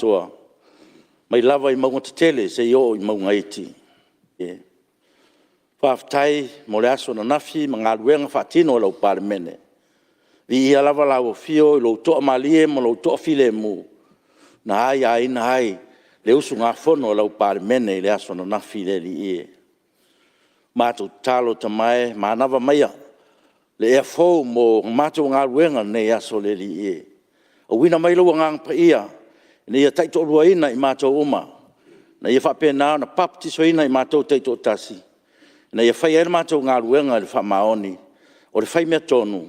mātua. Mai lava I maunga te tele se I maunga iti. Whaftai mo le aso na nafi ma ngā luenga whatino lau Palemene. Vi ia lava lau fio I lau toa Malie mo lau toa file mu. Na hai ai na hai le usu ngā whono lau Palemene le aso na nafi le li ie. Mātou talo ta mai ma nawa maia. Le ea fōu mo mātou ngā luenga nei aso le li ie. O wina mai lau ngang pa ia. Ne ia taito rua ina I mātou uma. Na ia whapena na paptiso ina I mātou taito tasi. Na ia whai ere mātou ngā ruenga le whamaoni. O le whai mea tonu.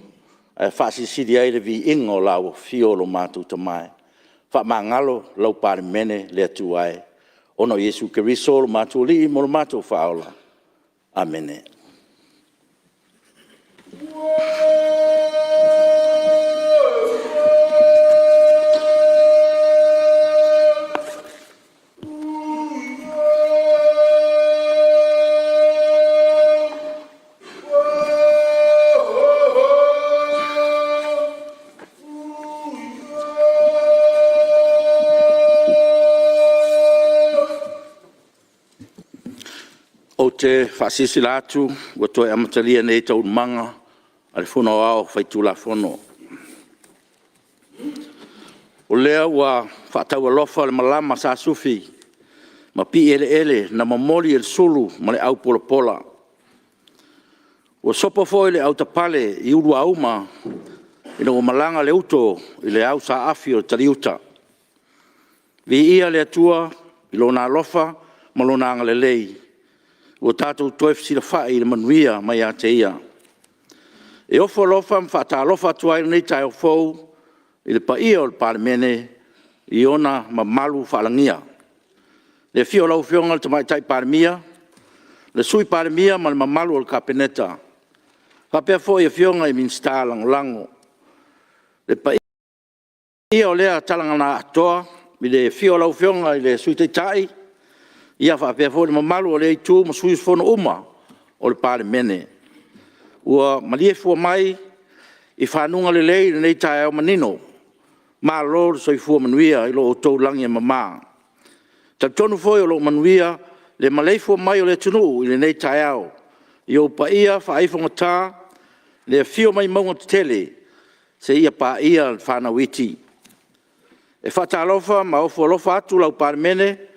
E whaasisiri ai le vi ingo lau fiolo mātou tamai. Whamangalo lau Palemene le atu ai. Ono Yesu Keriso lo mātou li mo lo mātou whaola. Amene. Te whaasisi lātu, wa toi amatalia nei tau manga, ale whono au whaitu la whono. O lea wa whaatau alofa le malama sa sufi, ma pi ele na mamoli el sulu ma le au pola pola. Wa sopo foi le au tapale I uru auma, ina o malanga le uto I le au sa afio taliuta. Vi ia le atua, I lona alofa, ma lona anga le lei. O tātou toef sila whai le manuia mai a te ia. E ofo lofa mwhata alofa tuai nei tai o fau I le paia o le Palemene I ona ma malu whalangia. Le fio lau fionga le tamai tai Palemia, le sui Palemia ma le mamalu o le kapeneta. Whapea fo I fionga I minsta lango. Le paia o lea talanga na atoa, I le fio lau fionga I le sui te tai, ia whapea fo le mamalu o le itu ma sui fono uma o le Palemene. Ua malie fua mai I whanunga le lei nei tae au manino. Maulolo soi fua manuia I lo o tau langi mama. Ta tonu foi o lo manuia le Malae fua mai o le tunu I le nei tae au. I o paia whaifonga tā le fio mai maunga te tele se ia paia whanawiti. E whatalofa ma ofo alofa atu lau Palemene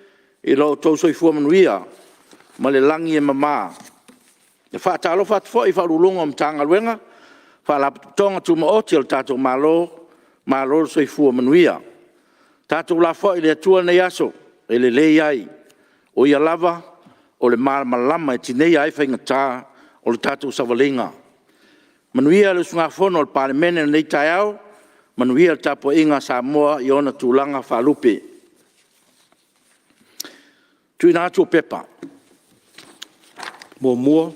I lo tau soi fua manuia, ma le langi mama. E whaatalofa atu fo I whaurulunga mtanga luenga, whaalaputonga tu maoti al tātou Maulolo soi fua manuia. Tātou la fo I le atua nei aso, e le lei ai, o ia lava, o le malama e tinei ai whaingatā, o le tātou savalinga. Manuia le sunga fono al Palemene nei tai au, manuia le tapo inga Samoa I ona tūlanga whalupe. Tui nā tū pepa. Mua,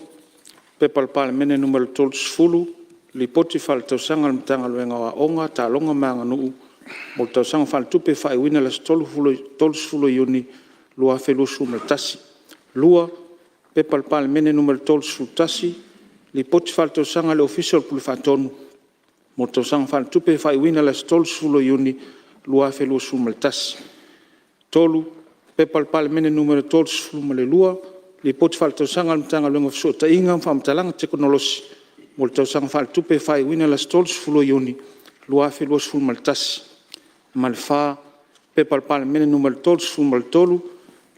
pepa le Palemene numero 12, li poti whale tausanga le mtanga luenga wa onga, ta longa maanga nuu, mo le tausanga whale tupe whae wina las 12 iuni, lua whelusu me tasi. Lua, pepa le Palemene numero 12 tasi, li poti whale tausanga le official puli whatonu, mo le tausanga whale tupe whae wina las 12 iuni, lua whelusu me tasi. Tolu, pepa le Palemene numero 12 ma le lua, li poti whale tausanga le mtanga luenga whasua ta inga whamtalanga teknolosi, mo le tausanga whale tupe whae wina las 12 iuni, lua whelusu me tasi. Ma le wha, pepa le Palemene numero 12 ma le tolu,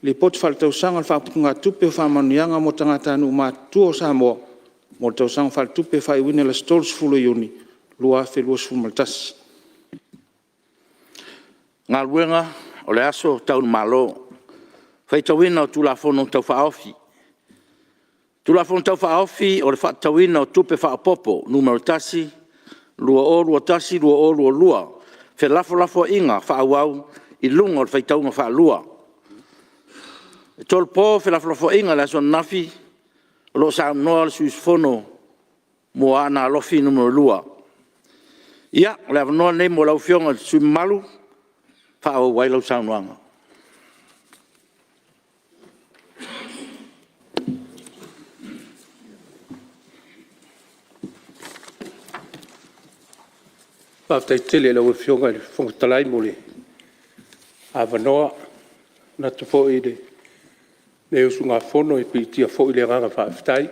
li poti whale tausanga le whaputunga tupe whamanuianga mo tangata anu mātua o Samoa, mo le tausanga whale tupe whae wina las 12 iuni, lua whelusu me tasi. Ngā luenga o le aso tau malo. Whaitawina o tulafono tau whaofi. Tulafono tau whaofi o le whaitawina o tupe whaopopo, numero tasi, lua tasi, lua. Fe lafo inga whaawau I lunga o le whaitaunga whaalua. E tolpo fe lafo inga le aso nafi, o lo sa noa le suisfono mo Aana Alofi numero lua. Ia, le avanoa nei mo lau fionga Itumalo, whaau wailau saunuanga. After tele la Afioga fonga talai mole Avanoa na te fo i le usunga fono e pi Tiafau i le ranga whaafitai.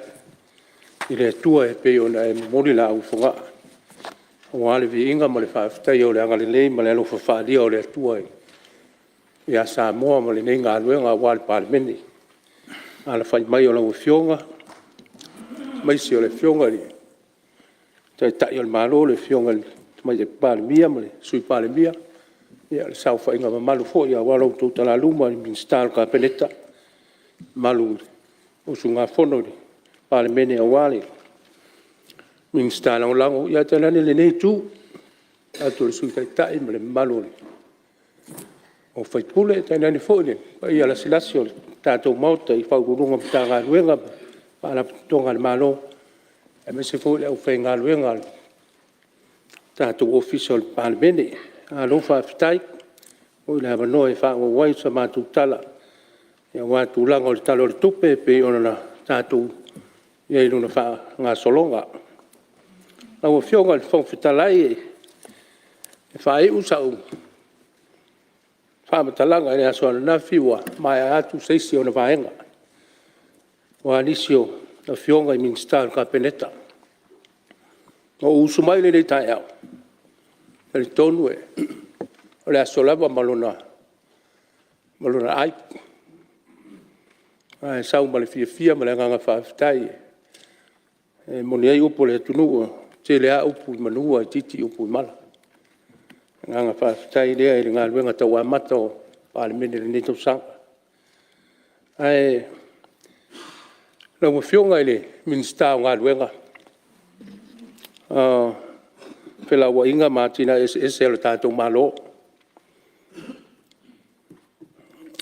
I le tua e pe ona e mori la ufunga. O ale vi inga ma le whaafitai o le anga le lei ma le alofa whaalia o le tua e. Ia Samoa ma le nei ngā luenga wale Palemene. Ala whai mai o lau fionga. Mai si o le fionga ni. Tai tai o le malo le fionga ni. Mai le Palemia ma le sui Palemia. Ia le sau whai ngā malu fo ia walau tau tala luma ni minstal ka peneta. Malu usu ngā fono ni. Palemene a wale. Minstal o lango ia tanane le nei tu. Atu le sui tai tai ma le malu ni. O fai pule tai nani fo ni. Ia la silasi o tātou mauta i whaururunga pita ngā luenga. Pāna tonga le malo. E me se fo le au whai ngā luenga. Tātou official Palemene. Alofa fitai. O le hava noe whaango wai sa mātou tala. Ia wātou langa o le tala o le tupe pe ona na tātou ia iluna wha ngā solonga. Lau o fionga le whong fitalai e whae usau. Whaamatalanga e aso ana nawhiwa mai atu seisi o na vaenga. Wa nisio na fionga i minstar ka peneta. O usu mai le tai au. Le tonu e. O le aso lava malona ai. Ai sau ma le fia ma le nganga whaafitai. E moni ai upo le tunua. Te lea upu i manua i titi upu i mala. Nganga whaafitai lea i ngā luenga tau amata o Palemene le neto sanga. Ai lau ma fionga i le minsta o ngā luenga. Pela wa inga mātina ese le tātou malo.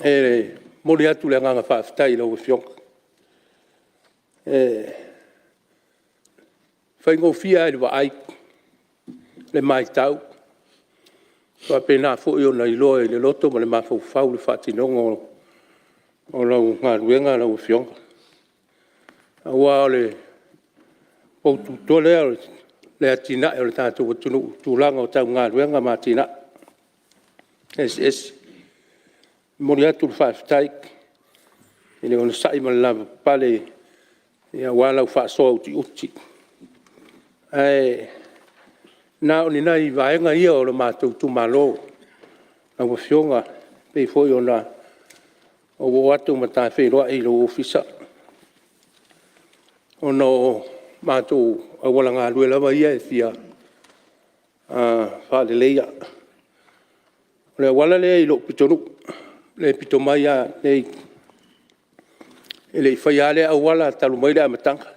E mori atu le nganga whaafitai lau ma fionga. Whaingo fia e le wa ai le mai tau. Wa pena fo i ona i loa i le loto ma le mafau fau le whaatinongo o lau ngā luenga lau fionga. Awa o le poutu tole le atina e o le tātou watunu tūlanga o tau ngā luenga mātina. Mori atu le whaafitai. I le ona sai ma le lava pale ia walau whaasoa uti. Na o ni nai vaenga ia o le mātou Itumalo. Na wa fionga pei foi ona o watu mata wheroa i lo ofisa. Ono mātou awala ngā lue lava ia e fia whaale leia. Le awala lea i lo pitonu. Le pito mai a nei. E le whai ale awala talu mai lea matanga.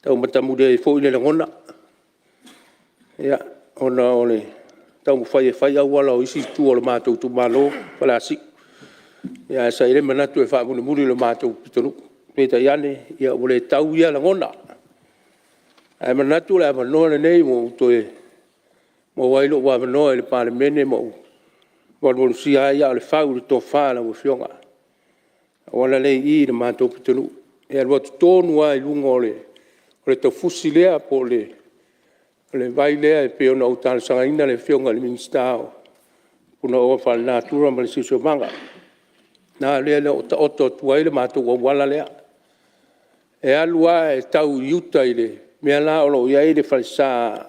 Tau matamude i foi le langona. Ia, ona ole tau mwhai e whai awala o isi tu o le mātou Itumalo, palasi. Ia, sa ere manatu e wha muri le mātou pitonu. Peta iane, ia ole tau ia langona. Ai manatu le avanoa le nei mo utoe. Mo wailo wa avanoa le Palemene mo. Walwalu sia ia le whau le tō whāla mo fionga. Wala le i le mātou pitonu. Ia le watu tōnu ai lunga ole. Ole tau fusi lea po le vai lea e peona o tāle sangaina le fionga le ministao. Puna oa whale nātura ma le sisio manga. Nā lea le oto tuai le mātou wa wala lea. E alua e tau iuta i le mea la olo ia i le whale sa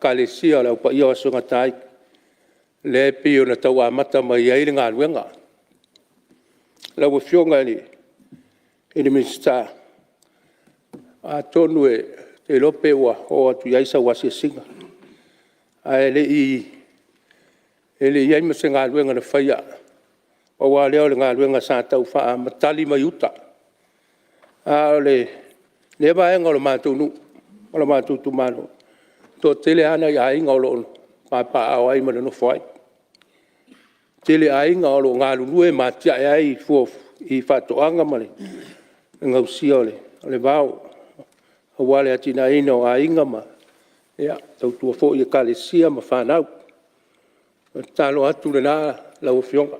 kalesia le upa ia wasonga tai. Le peona tau amata mai ia i le ngā luenga. Lau wa fionga i le ministao. A tonu e te lope wa o atu iaisa wasi singa. A ele iai mase ngā luenga na whaia. O wa leo le ngā luenga sa tau wha matali mai uta. A le vaenga o le mātou nu. O le mātou Itumalo. Tō tele ana i ainga o lo papa au ai mana no whai. Tele ainga o lo ngā lulue mātia e ai i whatoanga male. Ngausia o le vau. Wale atina ina o ainga ma. Ia, tau tua fo i kalesia ma whanau. Talo atu le nā lau fionga.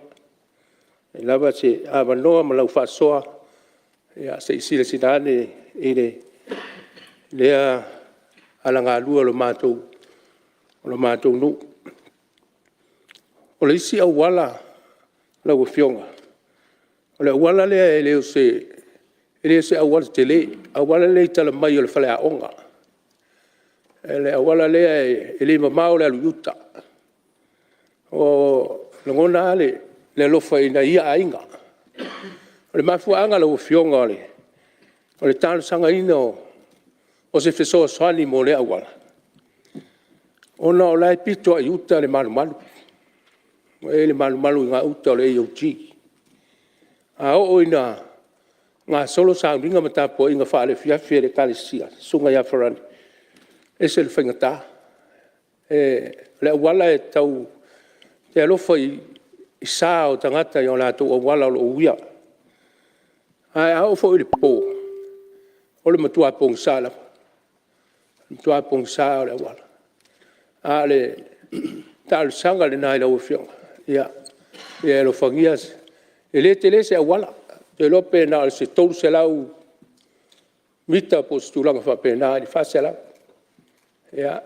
E lava se awanoa ma lau whasoa. Ia, se isile sinane i lea ala ngā lua lo mātou nu. o le isi au wala la ua fionga. O le wala lea e leo se au wala te le, au wala le tala mai o le whale a onga. E le au wala lea e le mamao le alu yuta. O le ngona ale le lofa ina ia ainga. O le mafuanga la ua fionga o le tano sanga ina o se fesoa swani mo le au wala. Ona o lai pito a yuta le malu malu. E le malu malu ngā uta o le AOG. A o ina ngā solo saunga matapo inga whaale fiafia le kalisia, sunga ia wharani. E se le whaingata. Le wala e tau, te alofa i sā o tangata i o la tau o wala o lo uia. Ai a o fo i le pō. O le matua pōng sā la. Matua pōng sā o le wala. A le tālu sanga le nai la ufionga. Ia lo whangias. E le te le se a wala. Te lope na se tolu se lau mita po stulanga whape na i whase lau. Ia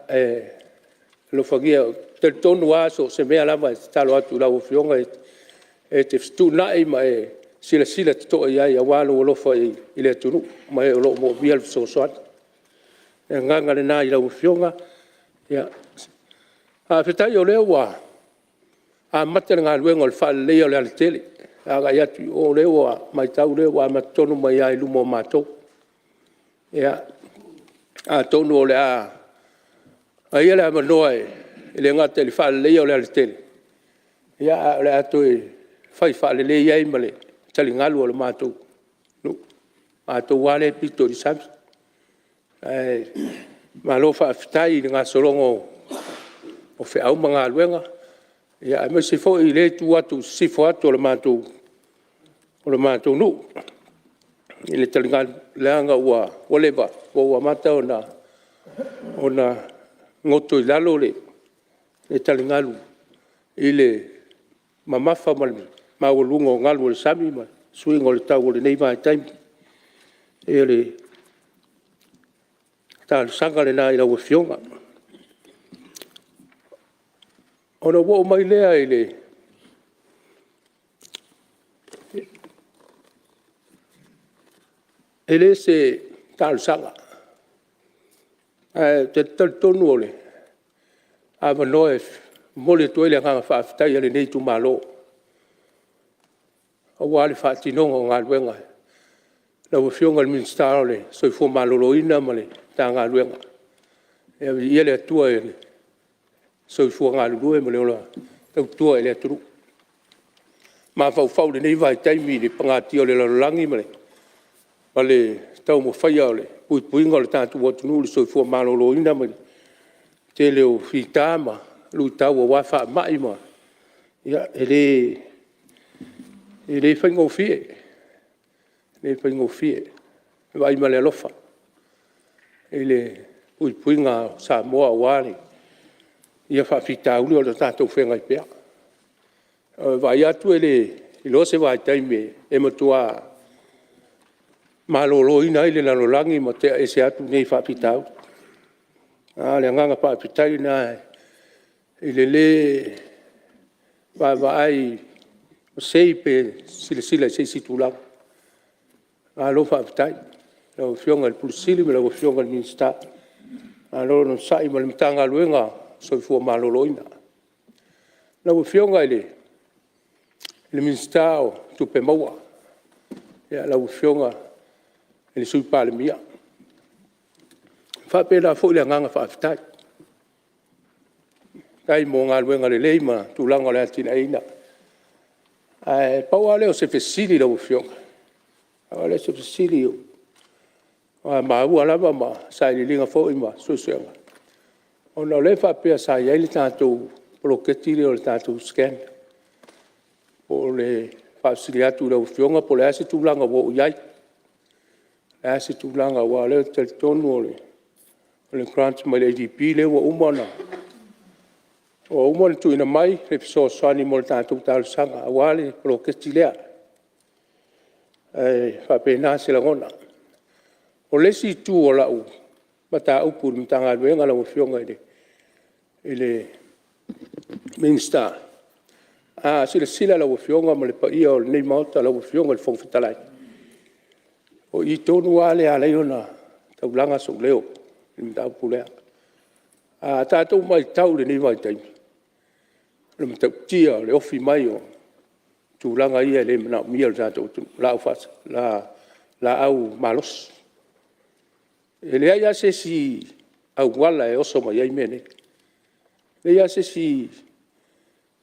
lo whangia. Te tonu aso se mea lama e talo atu lau ufionga e te stu nai ma e sila te toa iai a wano o lofa i le tunu. Ma e o lo mo via le so soan. E nganga le nai lau ufionga. Ia. A whetai o leo wa. A mata ngā luenga o le whaale lea o le aletele. A ga iatu o leo wa mai tau leo wa matonu mai ai lumo mātou. Ia. A tonu o le a. A ia le amanoa e le ngata le whaale lea o le aletele. Ia le ato e whai whaale lea iai ma le tali ngalu o le mātou. No. A to wale pito di sams. Ma lo wha whitai i ngā sorongo o whi au mga luenga. Ia, me se fo i le tu atu, sifo atu o le mātou nu. I le talinga leanga ua oleva, ua mata o na ngoto i lalo le talingalu. I le mamafa ma ulunga o ngalu o le sami, ma suinga o le tau o le neiva i taimi. E le tālu sanga le nā i lau fionga. Ona wo mai lea i le se tālu sanga. Te tonu o le. A manoe mole toile nganga whaafitai ale nei Itumalo. A wale whaatinonga o ngā luenga. Lau fionga le minstaro le soifo Maulolo ina ma le tā ngā luenga. Ia le atua e le. Soifo ngā lulu e ma le ola. Tau tua e le aturu. Ma whau le nei vai taimi le pangati o le lalangi ma le. Ma le tau mo whaia o le. Puinga o le tātu watunu le soifo Maulolo ina ma le. Te leo whitama. Lui tau o wafa mai ma. Ia e le whaingo fie. Le whaingo fie. Vai ma le alofa. E le puinga Samoa wari. Ia whawhita uli o le tātou whenga i pēr. Vai atu e le ilo se vai taime e matua Maulolo ina i le lalolangi ma te e se atu nei whawhita uli. Le anganga whawhitai na i le vai sei pe sila sei situlang. Lo whawhitai. Lau whionga le pulisili me lau whionga le minsta. Lo no sai ma le mitanga luenga soifua Maulolo ina. Lau whionga le minsta o tupe maua. Ia lau whionga le sui Palemene. Whapena fo le nganga whawhitai. Kai mo ngā luenga le leima tulanga le atina ina. Pau leo se fesili lau whionga. Ale se fesili o. Ma ua lava ma sai li linga fo ima susuenga. Ona le whapea sai ai le tātou proketi le o le tātou scan. Po le whaasiri atu lau whionga po le ase tūlanga wo iai. Le ase tūlanga wa leo te tonu o le grant mai le ADP le wa umana. O umana tu ina mai le piso swani mo le tātou tālu sanga. Awa le proketi lea. Whapea nā se langona. O lesi tu o lau, mata upu mtanga luenga la whionga ele minsta. sila lau fionga ma le paia o nei maota lau fionga le fongatalai. O I tonu ale a leiona taulanga so leo I mtau pulea. Tātou mai tau le nei mai taimi. Le mtau tia le ofi mai o tūlanga ia le mana mia le tātou la ufasa, la au malos. E lea ia se si au wala e oso mai ai mene. Le ia se si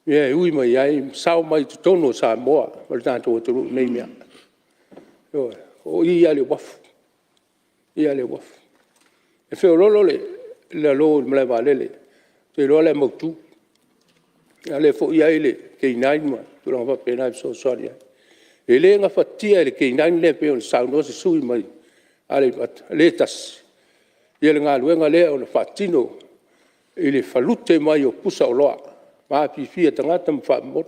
ia ui mai ai sao mai tutono Samoa ma le tātou aturu nei mea. O ia le wafu. Ia le wafu. E wheo lolo le lo mle valele. Te lo le mautu. Ia le fo ia ele ke inaima turanga pa pena so sorry. E le nga fatia le ke inaima le pe on sauno se sui mai. Ale letas. Ia le nga luenga le on fatino. Ele falute mai o pusa o loa. Ma pifia tangata mfa mot.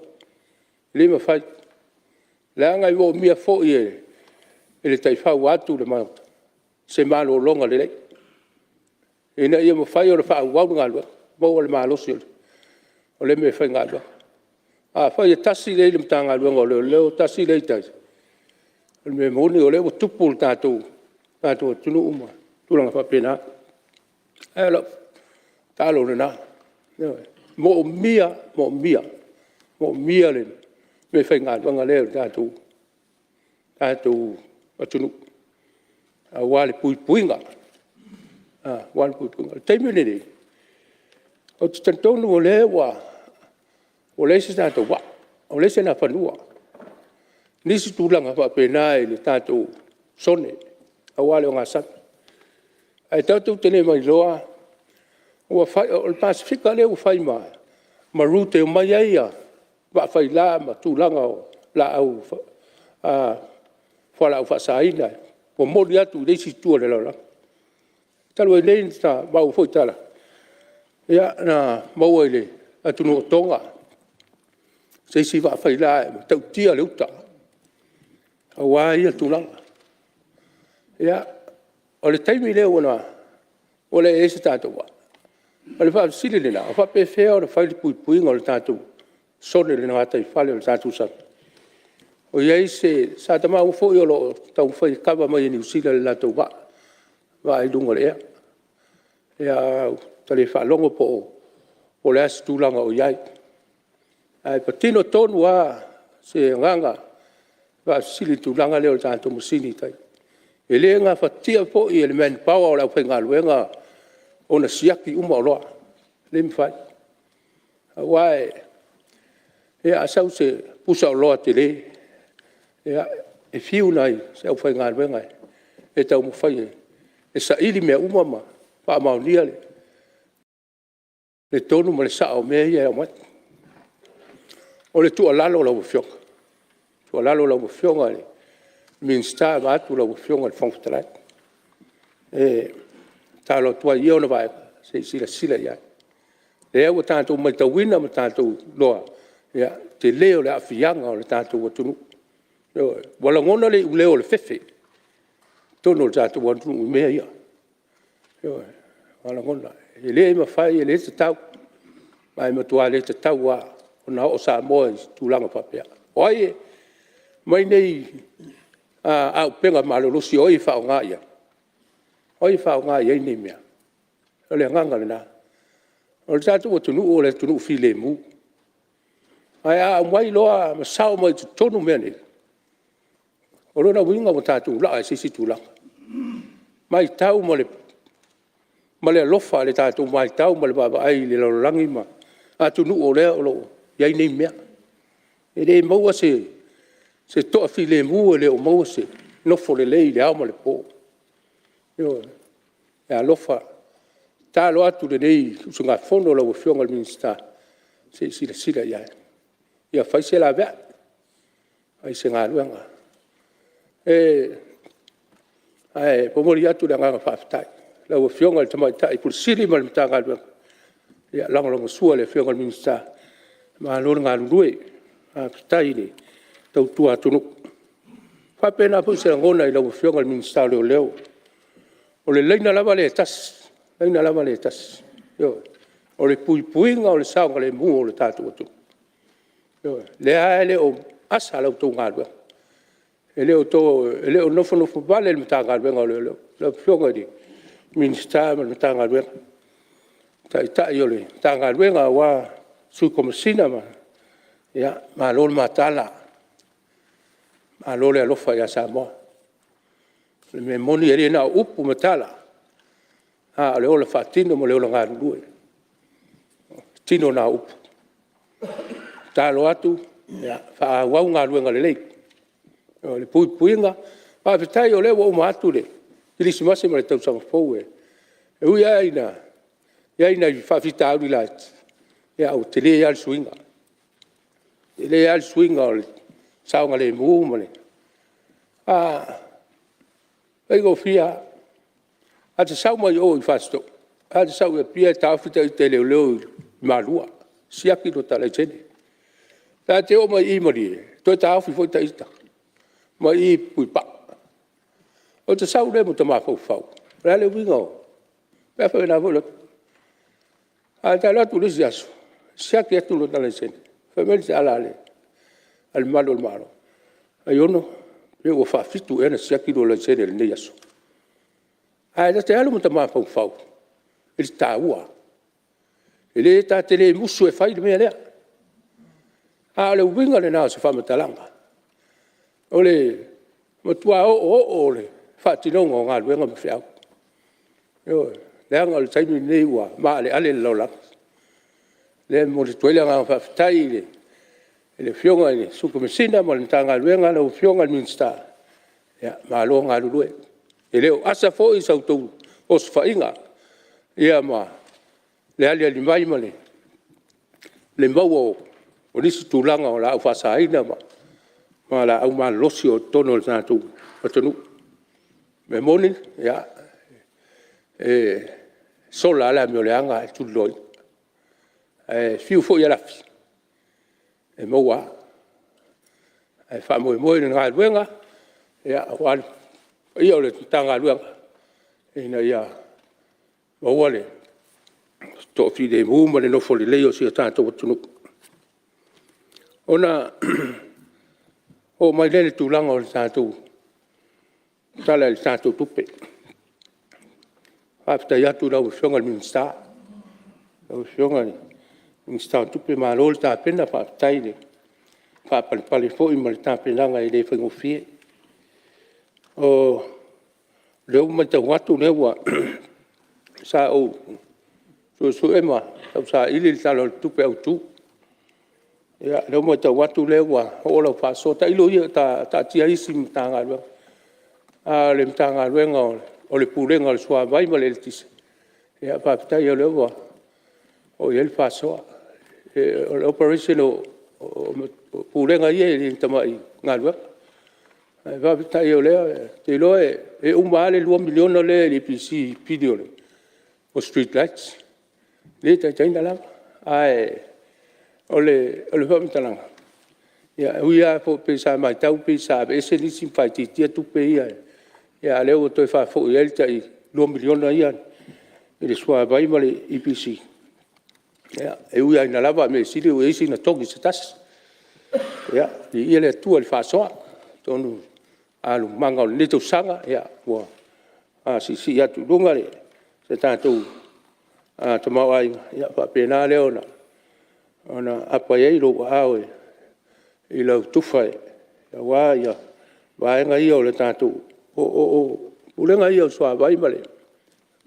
Le ma fai. Le anga I wo mia fo ie. Ele Tiafau atu le mauta. Se Malologa le lei. Ina ia ma fai o le wha wau ngā lua. Mau le malosi ole. O le me fai ngā lua. Fai e tasi le le mta ngā lua ngā leo tasi le tai. O le me moni o le o tupu le tātou. Tātou tunu uma. Tūranga whapena. Alo. Tālo le nā. Mo mia le. Me fai ngā lua ngā leo tātou. Tātou atunu. Wale puinga. Wale puinga. Taimene ni. O tantonu o le wa. O le se tātou wa. O le se na whanua. Nisi tūlanga whapena le tātou sone. Wale o ngā san. Ai tātou tene mai loa. O le Pasifika le o whai ma. Ma rute o mai aia. Wa whai la ma tūlanga o la au. Whala au whasaina. O mori atu reisi tua le laura. Talo e lein ta mau foi tala. Ia na mau ele atu no tonga. Seisi wa whai la tau tia le uta. Awa ia tūlanga. Ia o le taimi leo na o le ese tātou wa. O le wha sili le na. O wha pe whea o le whai li puinga o le tātou. Sone le na tai whale o le tātou sata. O iei se sa ta mau fo yo lo tau fai kava mai ni usila la to va ai lunga le ya tale fa longo po o le as tu langa o iai ai patino ton wa se nganga va sili tu langa le o tanto musini tai ele nga fatia po I element power la fa ngaluenga ona siaki uma lo le mfai wai ya sau se pusa lo tele ia e fiu nai se au fai ngā ruenga e tau mu fai e sa ili mea umama pa maunia le tonu ma le sa o mea ia mat o le tua lalo lau fionga tua lalo lau fionga le minsta ma atu lau fionga le whangwhatarai e talo tua Aiono vai se sila ia le au tātou mai tauina ma tātou loa ia te leo le afianga o le tātou watunu wala ngona le uleo le fefe. Tono le tātou wantunu mea ia. Wala ngona. E le ma fai e le te tau. Mai matua le te tau wa. O na o Samoa tūlanga papea. O ai mai nei au penga malolosi oi whao ngā ia. Oi whao ngā ia nei mea. O le nganga le nā. O le tātou watunu o le tunu file mu. Ai a mai loa ma sao mai tonu mea nei. O rona winga mo tātou la e sisi tūlanga. Mai tau ma le alofa le tātou mai tau ma le baba ai le laurangi ma. Atu nu o lea o lo iai nei mea. E le maua se toa fi le mua le o maua se nofo le lei le au ma le po. E alofa tālo atu le nei usunga fono la ufionga le minsta. Se sila iai. Ia fai se la vea. Ai se ngā luenga. Pomori atu le nganga whaafitai. La ua fionga le tamaitai. Pur siri ma le mta ngā luenga. Ia langalonga sua le fionga le minsta. Ma lona ngā lurue. Whaafitai ni. Tau tua tunu. Whapena pu se ngona I la ua fionga le minsta leo leo. O le leina lava le tas. Leina lava le tas. O le puinga o le saonga le mua o le tātou atu. Le a le o asa lo to ngalwa. Ele o to ele o no fono vale le tanga venga le fionga di. Minsta me tanga venga. Ta yo le tanga venga wa su como sinama. Ya malol matala. Malol le Alofi ya Samoa. Le moni ele na upu matala. Le o le fatino mo le o ngalua. Tino na upu. Talo atu, fa wau ngā luenga le lei. Le puinga, pa vitai o le wau maatu le. Kilisi masi ma le tau sama fau e. E ui aina i whawhita auri lait. E au te le al swinga. Te le al swinga o le saunga le muu ma le. Eigo fia, a te sau mai o i whasto. A te sau e pia tau whita i te leo leo i malua. Siaki no tala i tene. Tā te o mai I mari, toi tā awhi foi ta ita. Mai I pui pa. O te sau le mo ta mafau fau. Rea le winga o. Pea whai nā vola. A tā latu lisi aso. Siaki atu no tala i tene. Whai meri te ala le. Al malo al malo. Aiono. Pea o whawhitu ena siaki no la i tene le nei aso. A te alu mo ta mafau fau. Ele tā ua. Ele tā te le musu e whai le mea lea. Le winga le nao se whamatalanga. O le matua o le whatinonga o ngā luenga me whiau. Le anga le taimi nei ua maa le ale le laulang. Le mo le tuele ngā whawhitai le whionga ni suka mesina mo le tanga luenga le whionga le minsta. Maa loa ngā lulue. E leo asa fo I sautou o se whainga. Ia ma le ali ali mai ma le mau o nisi tūlanga o la au whasaina ma la au losi o tono le tātou atonu. Me moni, sola ala mi o le anga e tūloi. Fiu fo I alafi. E maua. Wha moe ni ngā luenga. Ia o le tanga luenga. Ina ia maua le. Tō whide mūma le nofo le leo si a tātou atonu. Ona o mai lele tūlanga o le tātou. Tala le tātou tupe. Haftai atu rau whionga le minsta. Rau whionga le minsta tupe Maulolo tā pena haftai le. Pale fo I ma le tā penanga I le whaingofie. O leo mai tau watu lewa. Sa o so ema. Tau sa ili le talo le tupe au tu. Ya, leo mo tau watu lewa o la faso ta ilo ia ta tia isi mtanga lo. Le mtanga luenga o le pulenga le sua vai ma le tisi. Ya pa ta ia lewa. O ia le faso. O operation o pulenga ia le tamai ngalwa. Va ta ia le te lo e umale 2 miliona le PC video le. O street lights. Le ta taina la. Ole whamitalanga. Ia, uia po pesa mai tau pesa, ese nisi whai titia tupe ia. Ia, leo toi wha fo I elita I 2 miliona ia. I le sua vai ma le IPC. Ia, uia ina lava me siri o eisi na toki se tas. Ia, ia le tua le whasoa. Tonu alu manga o le neto sanga. Ia, ua. Si atu lunga le. Se tātou. Tamau ai. Ia, whapena leo na. Ona Apia I lo awe I lau tufai ia wā ia wāenga ia o le tātou ulenga ia o soa vai male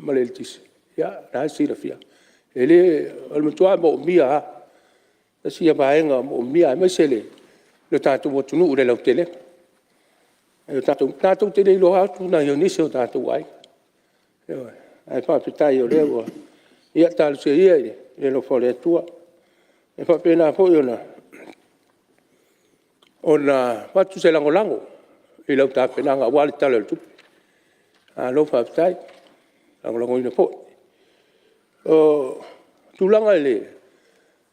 le tisi ia nā sira fia ele almatua mo mia ha si ia wāenga mo mia mai sele le tātou watunu ule lau tele tātou tele I lo hatu na ionise o tātou ai ai whapitai o lewa ia tālu se ia I lo whole atua e whapena po I ona watu se lango I lau tā penanga wale tala le tupi. Lo whaptai, lango ina po. Tūlanga le,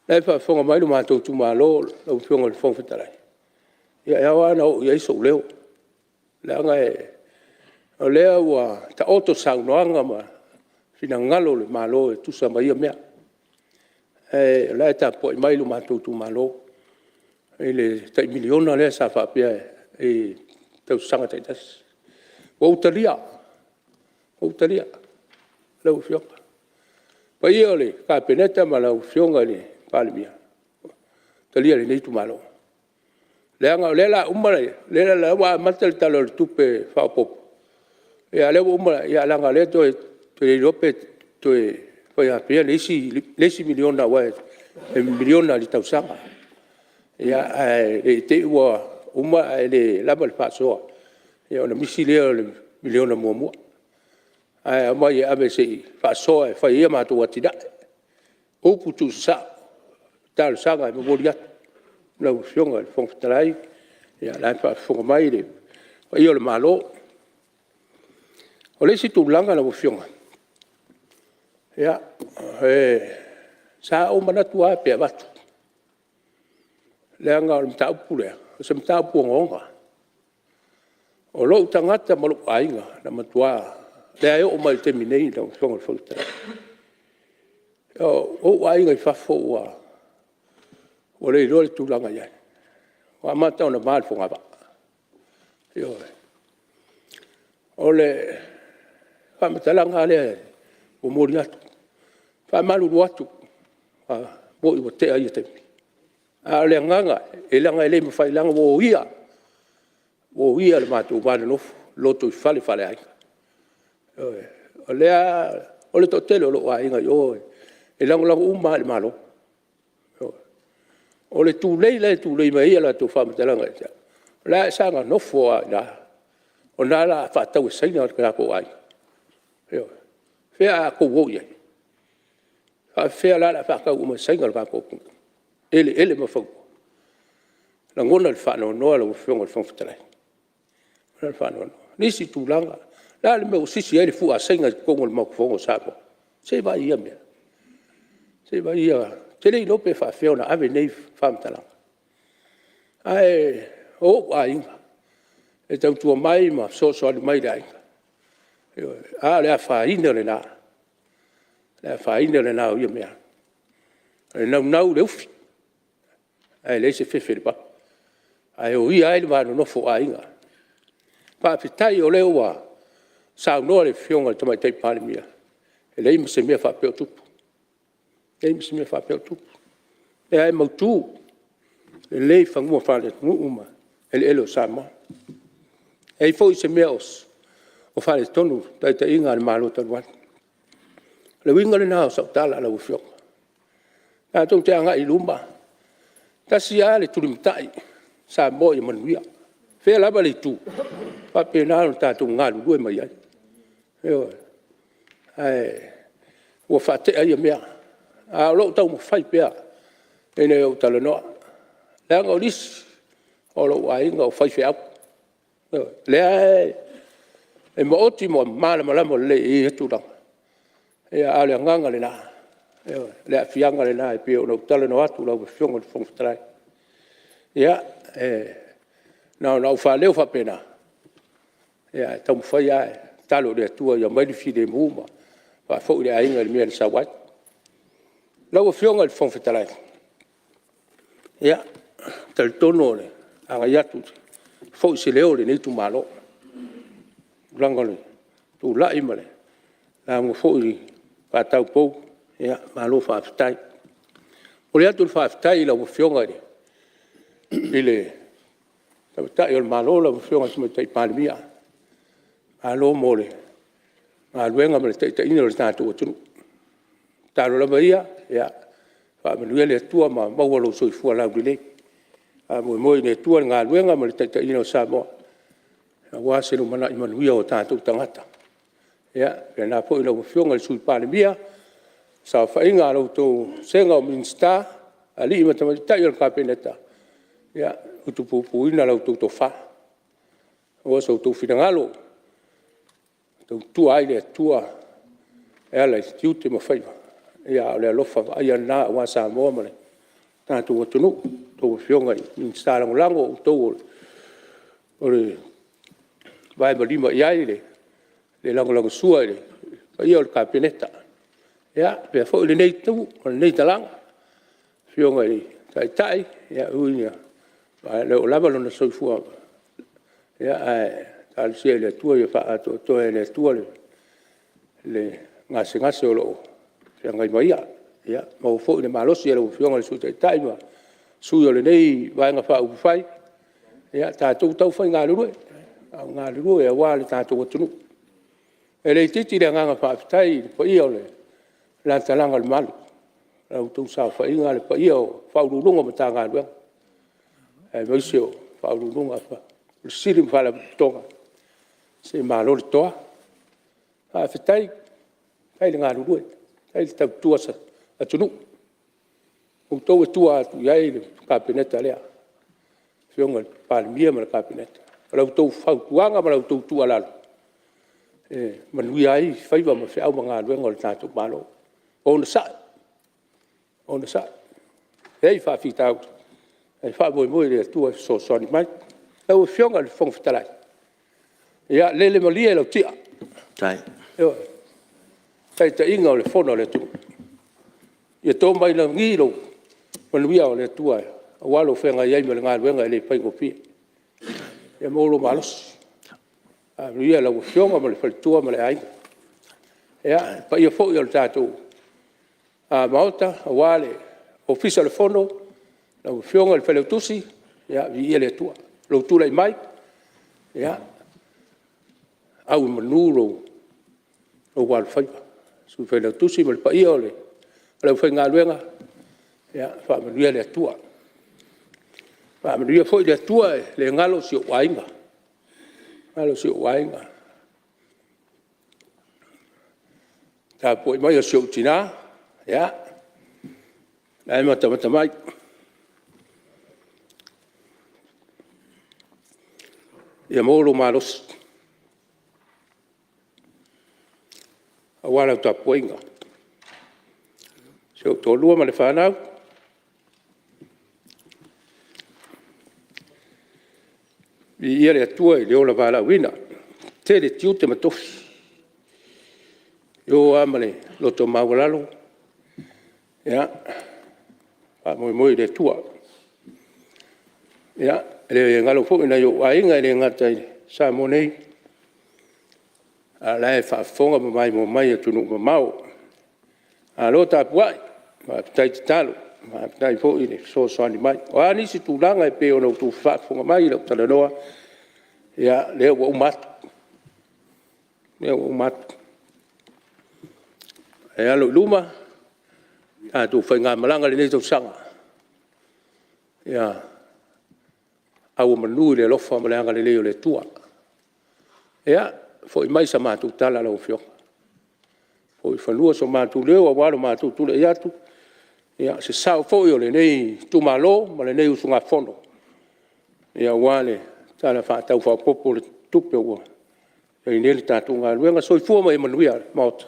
lai whafonga mai lo mātou Itumalo, lau whionga le whongwhitarai. Ia wana o ia iso leo. Langa o lea ua ta oto saunoanga ma fina ngalo le malo tusa mai ia mea. Lai ta po mai lo mātou Itumalo. ele tai miliona le sa fa pia e tau sanga tai tas o talia lau fionga pa iole ka peneta ma lau fionga le Palemene talia le Itumalo le anga le la umale le la wa matel talo tupe fa pop e ale umala ya langa le to rope to fa ya pia lesi miliona wa miliona li tau sanga ya te wa uma le la bal fa so ya ona misi le miliona mo ai ma ya abc fa so fa ya ma to watida o putu sa tal sanga mo bolia la fionga fon trai ya la fa fon mai le io le malo o le si tu langa la fionga ya sa o mana tua pe batu le anga o mta pule se mta puonga o lo tangata mo ainga na matua le ai o mai terminei da fionga folta o ainga fa fo wa o le rol tu langa ya wa mata ona mal fonga ba yo o le fa mtalanga le o moriatu fa malu watu bo i te ai te a le nganga e langa ele fa langa wo ia le matu ba no loto fale ai o le totelo lo ai nga yo e langa uma le malo o le tu lei mai la tu fa mtalanga la sanga no fo la ona la fa tau sai na ka ko ai yo fe a ko wo ye a fe la fa ka uma sai ngal ko ele ma fa la ngona le fa no la fo ngol fo trai la fa no ni si tu langa la le me si ele fu a sai ngal ko ngol ma fo sa ko se va ia me se va ia tele no pe fa fe ona ave nei fa mtala ai o ai e tau tu mai ma so mai dai a le fa ina le na o ia mea e nau le ufi ai le se fefe ba ai o ia ele va no fo ainga pa fitai o le wa sa no le fionga to mai tai Palemene e le mi se me fa pe tu e ai mo tu le fa mo fa le uma ele sama e foi se meos o fa le tonu tai inga le malo tan le winga le na sa tala la ufio a to te anga i lumba ta sia le tulimtai sa mo i manuia fe la bali tu pa pe na ta tu nga lu mai ai yo ai o fa te ai mea a lo tau mo fai pe ene o tala no la ngo dis o lo ai ngo fai fe ap le e mo otimo mala mo le e tu da e ale nganga le na le afianga le na e pe o tala no atu la fionga de fong trai ya na fa le fa pena ya tam fa ya talo de tua ya mai fi de muma fa fo le ainga le mi sa wat la fionga de fong trai ya tal tono le anga ya tu fo se le o le Itumalo langole tu la imale la mo fo pa tau po ya malo fa ftai o le atu fa ftai la fionga ni ile ta il malo la fionga se mai Palemene alo mole a luenga me te ino sta tu ta lo la maia ya fa me le tua ma Maulolo so fu la bile a mo ne tua nga luenga me te ino Samoa wa se no mana i manuia o ta tu tangata ya na po ilo fionga sul Palemene sa fa inga lo to senga o minsta ali ma ta yo ka peneta ya utu pu ina lo to fa o so to finangalo to tu ai le tua ela tiute ma fa ya le lofa Aana wa Samoa ma ta tu to fionga minsta lango to o le vai ma lima ia le lango sua io ka peneta ya pe fo le nei tu nei talang fionga tai ya unia Le o lava lona soifua. Ia tal sia le tua ia fa to le tua le ngase o lo. Ia ngai mai ia mo fo le malosi ia lo fionga le sutai taima. Sui o le nei vai nga fa u fai. Ia tātou tau whai ngā luru e. Ngā luru e a wā le tātou atunu. E le titi le nganga whaafitai, pa ia o le lantalanga le malu. Rau tau sa whai ngā le pa ia o whaururunga ma tā ngā luenga. E maise o whaururunga wha. Le sirim whala tonga. Se mālo le toa. Whaafitai, kai le ngā luru e. Kai le tau tua sa atunu. O tau e tua atu iai le kāpeneta lea. Fionga Palemene ma kabinete. Lau tau whautuanga ma lau tau tua lalo. Manui ai whaiva ma whiau ma ngā luenga o le tātou malo. O na sa. O na sa. Hei whawhitau. Hei whamoe le tua so soni mai. Lau fionga le whong whitalai. Ia lele Malie e lau tia. Tai. Tai ta inga o le whono le tu. Ia tō mai na ngiro. Manuia o le tua e. Walo whenga iai me le ngā luenga e le paingo pia. E mōlo malos. Ia lau whionga ma le whalitua ma le ainga. Ia, pa ia fōi o le tātou. Maota, a wale, ofisa le whono, lau whionga le whaleu tusi, ia, vi ia le tua. Lau tūlai mai, ia, au manu lau wale whaiva. Su whaleu tusi ma le pa ia o le. Lau whai ngā luenga, ia, wha manuia le tua. Ba manuia foi le tua le ngalo si o wainga. Ngalo si o wainga. Ta poi mai o si o tina, ya. Ai mata mai. Ia molo malos. Awala ta poinga. Si o tolua ma le whanau. Ia le atua i le ola wala wina. Te le tiu te matofi. Yo amale loto maulalo. Ia. Pa moi le tua. Ia. Le ngalo fo ina yo ainga le ngata i Samoa. A lai fa fonga mo mai tunu mo mau. A lota puai. Ma tai talo. Ma tai fo i le so ni mai. O ani si tulanga e pe ona tu fa fonga mai le talanoa. Ia le o mat. Le o mat. E alo luma. A tu fa nga malanga le to sanga. Ia. Au manu le lofa malanga le le tua. Ia foi mai sa matu tala lo fio. Foi falua so matu le o walo matu tu le yatu. Ia se sao foi o le nei Itumalo ma le nei usunga fono. Ia wale tala fa tau fa popo le tupe o. Ia nele tatu ngā luenga soifua mai manuia maota.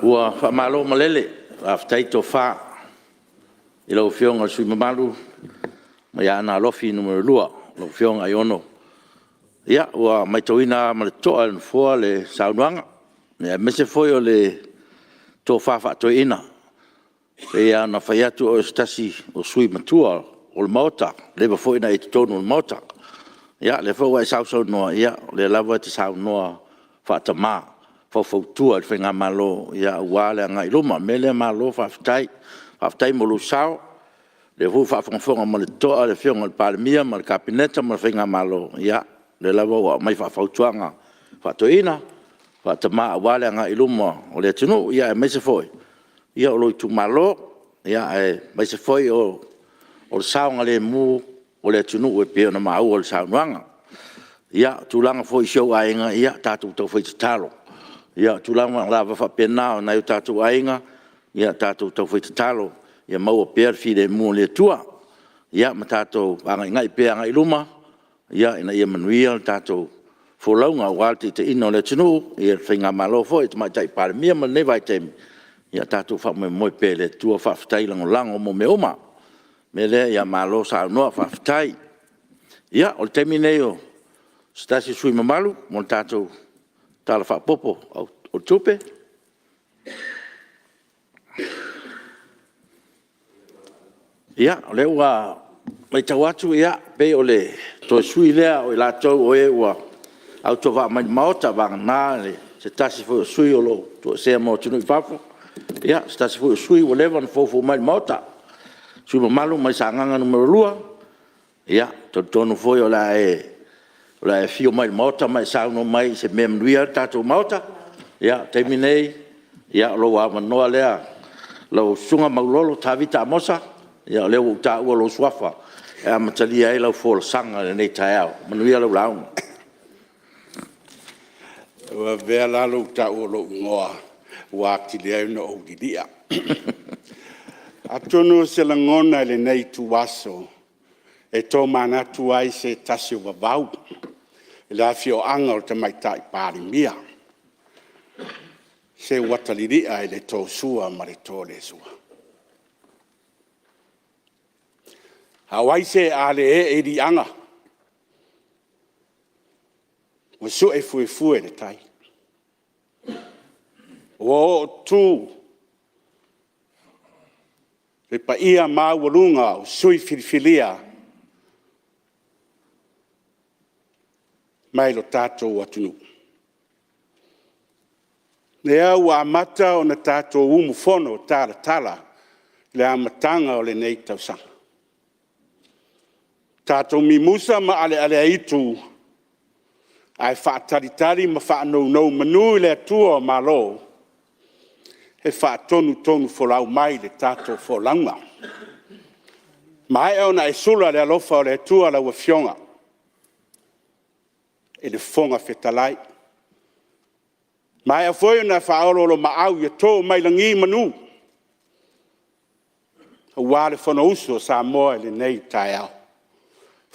Ua whamalo malele, aftai to wha, i lau whionga sui mamalu, mai Aana Alofi numero 2, lau whionga Aiono. Ia, ua mai tauina ma le toa le fua le saunuanga, mea mese foi o le tō whawha toi ina. Ia na whai atu o stasi o sui matua o le maota, lewa foi na e te tonu o le maota. Ia, le fau ai sausau noa, ia, le lawa te sau noa whaatamaa. Fautua le whenga malo ia wale ngai luma mele malo whaftai mo lusao le hu whafonga mo le toa le whionga le Palemene mo le kabinete mo le whenga malo ia le lawa wa mai whafautuanga whatoina whatama wale ngai luma o le tunu ia e meise foi ia o lo Itumalo ia e meise foi o le saonga le mu o le tunu e peo na mau o le saunuanga ia tulanga foi show ainga ia tatu tau foi talo ia tulanga lava fa pena na eu tatu ainga ia tatu tau foi talo ia mau per fi de mu le tua ia matato anga ngai pe anga iluma ia ina ia manuia tatu folonga walti te ino le tunu ia finga malo foi te mai tai Palemene ma ne vai tem ia tatu fa mo pe le tua fa ftai lango mo meoma mele ia malo sa no fa ftai ia o termineo stasi sui mamalu mo tatu tala fa popo o tupe Ia, le ua mai tau atu ia, pe o le toi sui lea o i lātou o e ua au to wa mai maota wanga nā le se tasi fu sui o lo to se mo tunu i pafu. Ia, se tasi fu sui o lewa na fofu mai maota. Sui ma malu mai sa nganga numero lua. Ia, tonu foi o la e fio mai maota mai sa no mai se mem luia tatou maota. Ia, terminei. Ia, lo wa manoa lea. Lo sunga Maulolo Tavita Amosa. Ia, leo uta ua lo swafa. E amatalia e lau fo sanga le nei taeao. Manuia lau launga. Wa vea lalo ta o lo ngoa wa kilia no o didia. Atono se la ngona le nei tu waso e to mana tu ai se tasi wa vau. Le Afioga o te mai tai pari mia. Se wataliri ai le to sua ma le to le sua. Hawaii se ale e di anga. O su e fue le tai. O tu. Le pa ia mawalunga o sui filifilia. Mai lo tatou atunu. Le au amata o na tatou umu fono tala le amatanga o le nei tausanga. Tatou mimusa ma ale aitu ai whaataritari ma whaanau manu le atua o malo. He whaatonu folau mai le tatou folaunga. Mai au na e sula le alofa o le atua la Afioga. E le fonga fetalai. Mai a foi na whaololo maau ia tō mai langi manu. Wa le Fonotaga Samoa le nei taeao.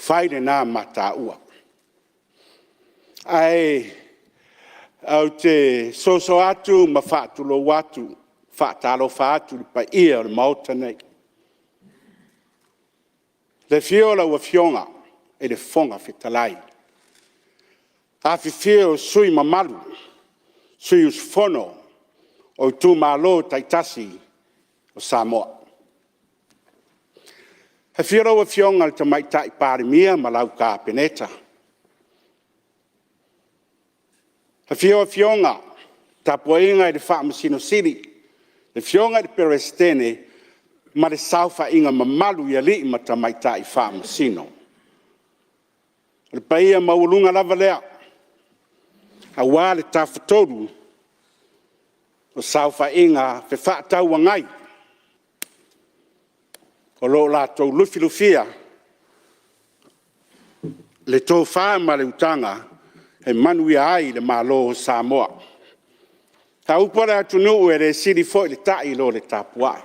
Whai le nā mata ua. Ai, au te soso atu ma whaatulo watu, whaatalo whaatu pa ia o le mauta nei. Le fiola ua Afioga e le fonga fetalai. Afi fio sui mamalu, sui usfono o Itumalo taitasi o Samoa. He fiola ua Afioga le tamaitai parimia ma Lauga peneta. He Afioga tapuainga i le whaamasino siri. Le Afioga i le perestene ma le saufa inga mamalu ia li ma tamaitai whaamasino. Le paia maulunga lava lea. A wā le tawhatoru o saufa inga fe whaatau ngai. O lo lātou lufilufia le tō whaa ma le utanga e manuia ai le malo Samoa. Ta upara atunu e le siri foi le tai lo le tapuai.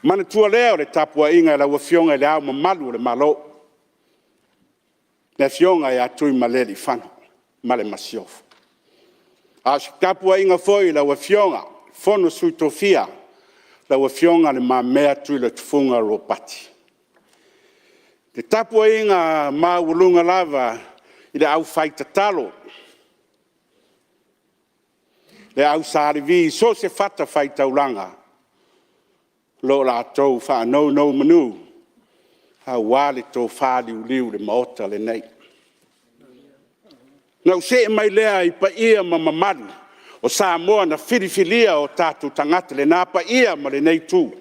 Mana tua leo le tapua inga la Afioga le au mamalu le malo. Le Afioga e atui maleli whanu, male masiofu. A tapua inga foi la Afioga, fono sui tofia, la Afioga le mamea tui le tufunga ropati. Le tapua inga maulunga lava i le au faita talo. Le au sarivi so se fata faita ulanga. Lo la tau whanau manu. Ha wale tō whali uliu le maota le nei. Nau se mai lea i pa ia ma mamaru. O Samoa na whiriwhilia o tātou tangata le nā pa ia ma le nei tū.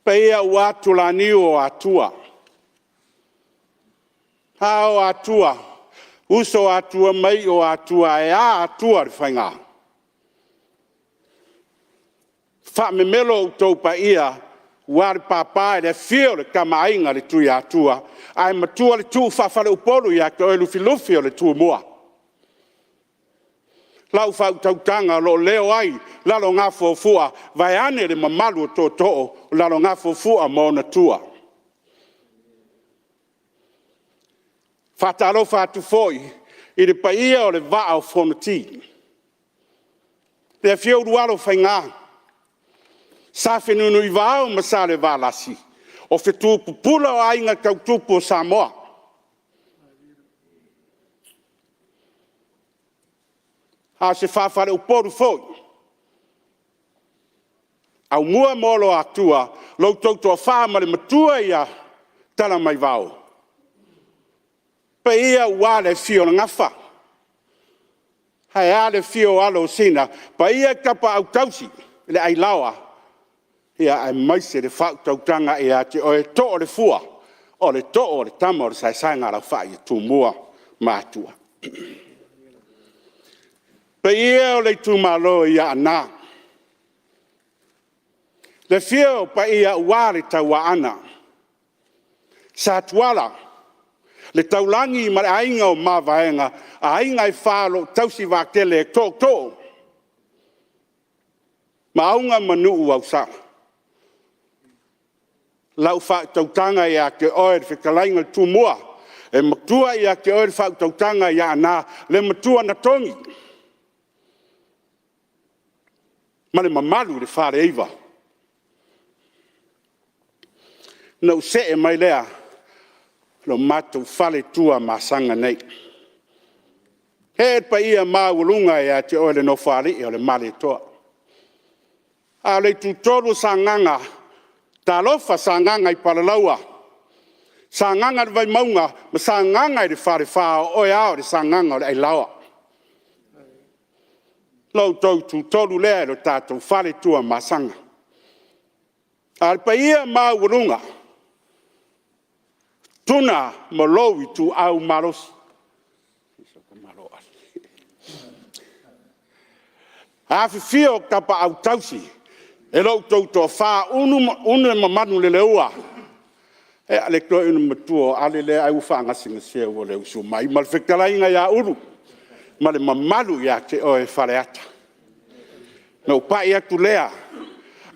Pa ia o atu la niu o atua. Ha o atua. Uso atua mai o atua e a atua le whainga. Wha me melo o tau pa ia. Wari papa le fio le kamainga le tui atua. Ai matua le tū whawhare upolu i akto e lufi o le tū mua. Lau whau tautanga lo leo ai. Lalo ngā fua vai ane le mamalu o tō tō. Lalo ngā fua mo na tua. Whatalo whatu foi. I le paia o le vaa o fonoti. Le fio rualo whainga. Sa whenunu i vāo ma sa le vālasi. O whetūpu pula o ainga kautupu o Samoa. a se whawhare uporu fōi. Au mua molo atua, lau tautua whamare matua ia tala mai vau. Pa ia wale fio na ngafa. Hai ale fio alo sina, pa ia kapa au tausi, le ai lawa. Ia ai maise le whau tautanga ia te oe to'o le fua, o le to'o le tamo le sai ngara whai tu mua mātua. Pa ia o le Itumalo ia Aana. Le fio pa ia wale tau Aana. Sa tuala, le taulangi ma le ainga o mawaenga, a ainga i whalo tausi wakele e tō. Ma aunga Mulinu'u au sa. Lau wha tautanga ia ke oe le whekalainga le tūmua, e matua ia ke oe le wha tautanga ia Aana, le matua na tongi. Ma le mamalu le whare eiva. Nau se e mai lea, lo mātou whale tua masanga nei. He pa ia māulunga ia te oe le no whare o le Malie toa. A le tutoru sa nganga, ta lofa sa nganga i paralaua. Sa nganga le vai maunga, ma sa nganga i le whare whao oe ao le sa nganga o le ai laua. Lau tau tutoru lea lo tātou whale tua masanga. A le pa ia māulunga, tuna malowi tu au malos. Afi fio kapa au tausi. E lau tau toa wha unu mamanu le leua. E ale kloe unu matua ale le au wha ngasinga sea ua le usu mai. Ma le whekalainga ia uru. Ma le mamalu ia te oe whare ata. Na upai atu lea.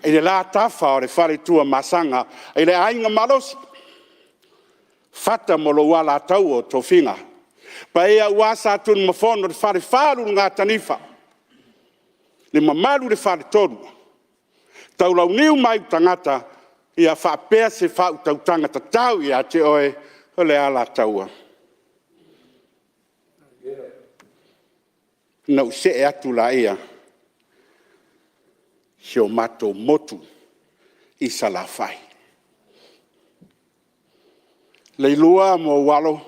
E le la tafa o le whare tua masanga. E le ainga malosi. Fata molo wala tau o tofinga. Pa ea uasa atun mafono le whare wharu ngā tanifa. Le mamalu le whare toru. Tau lau niu mai tangata ia whapea se whau tau tangata tau ia te oe o le ala taua. Nau se e atu la ia. Sio mato motu i sala whai. Leilua mo walo.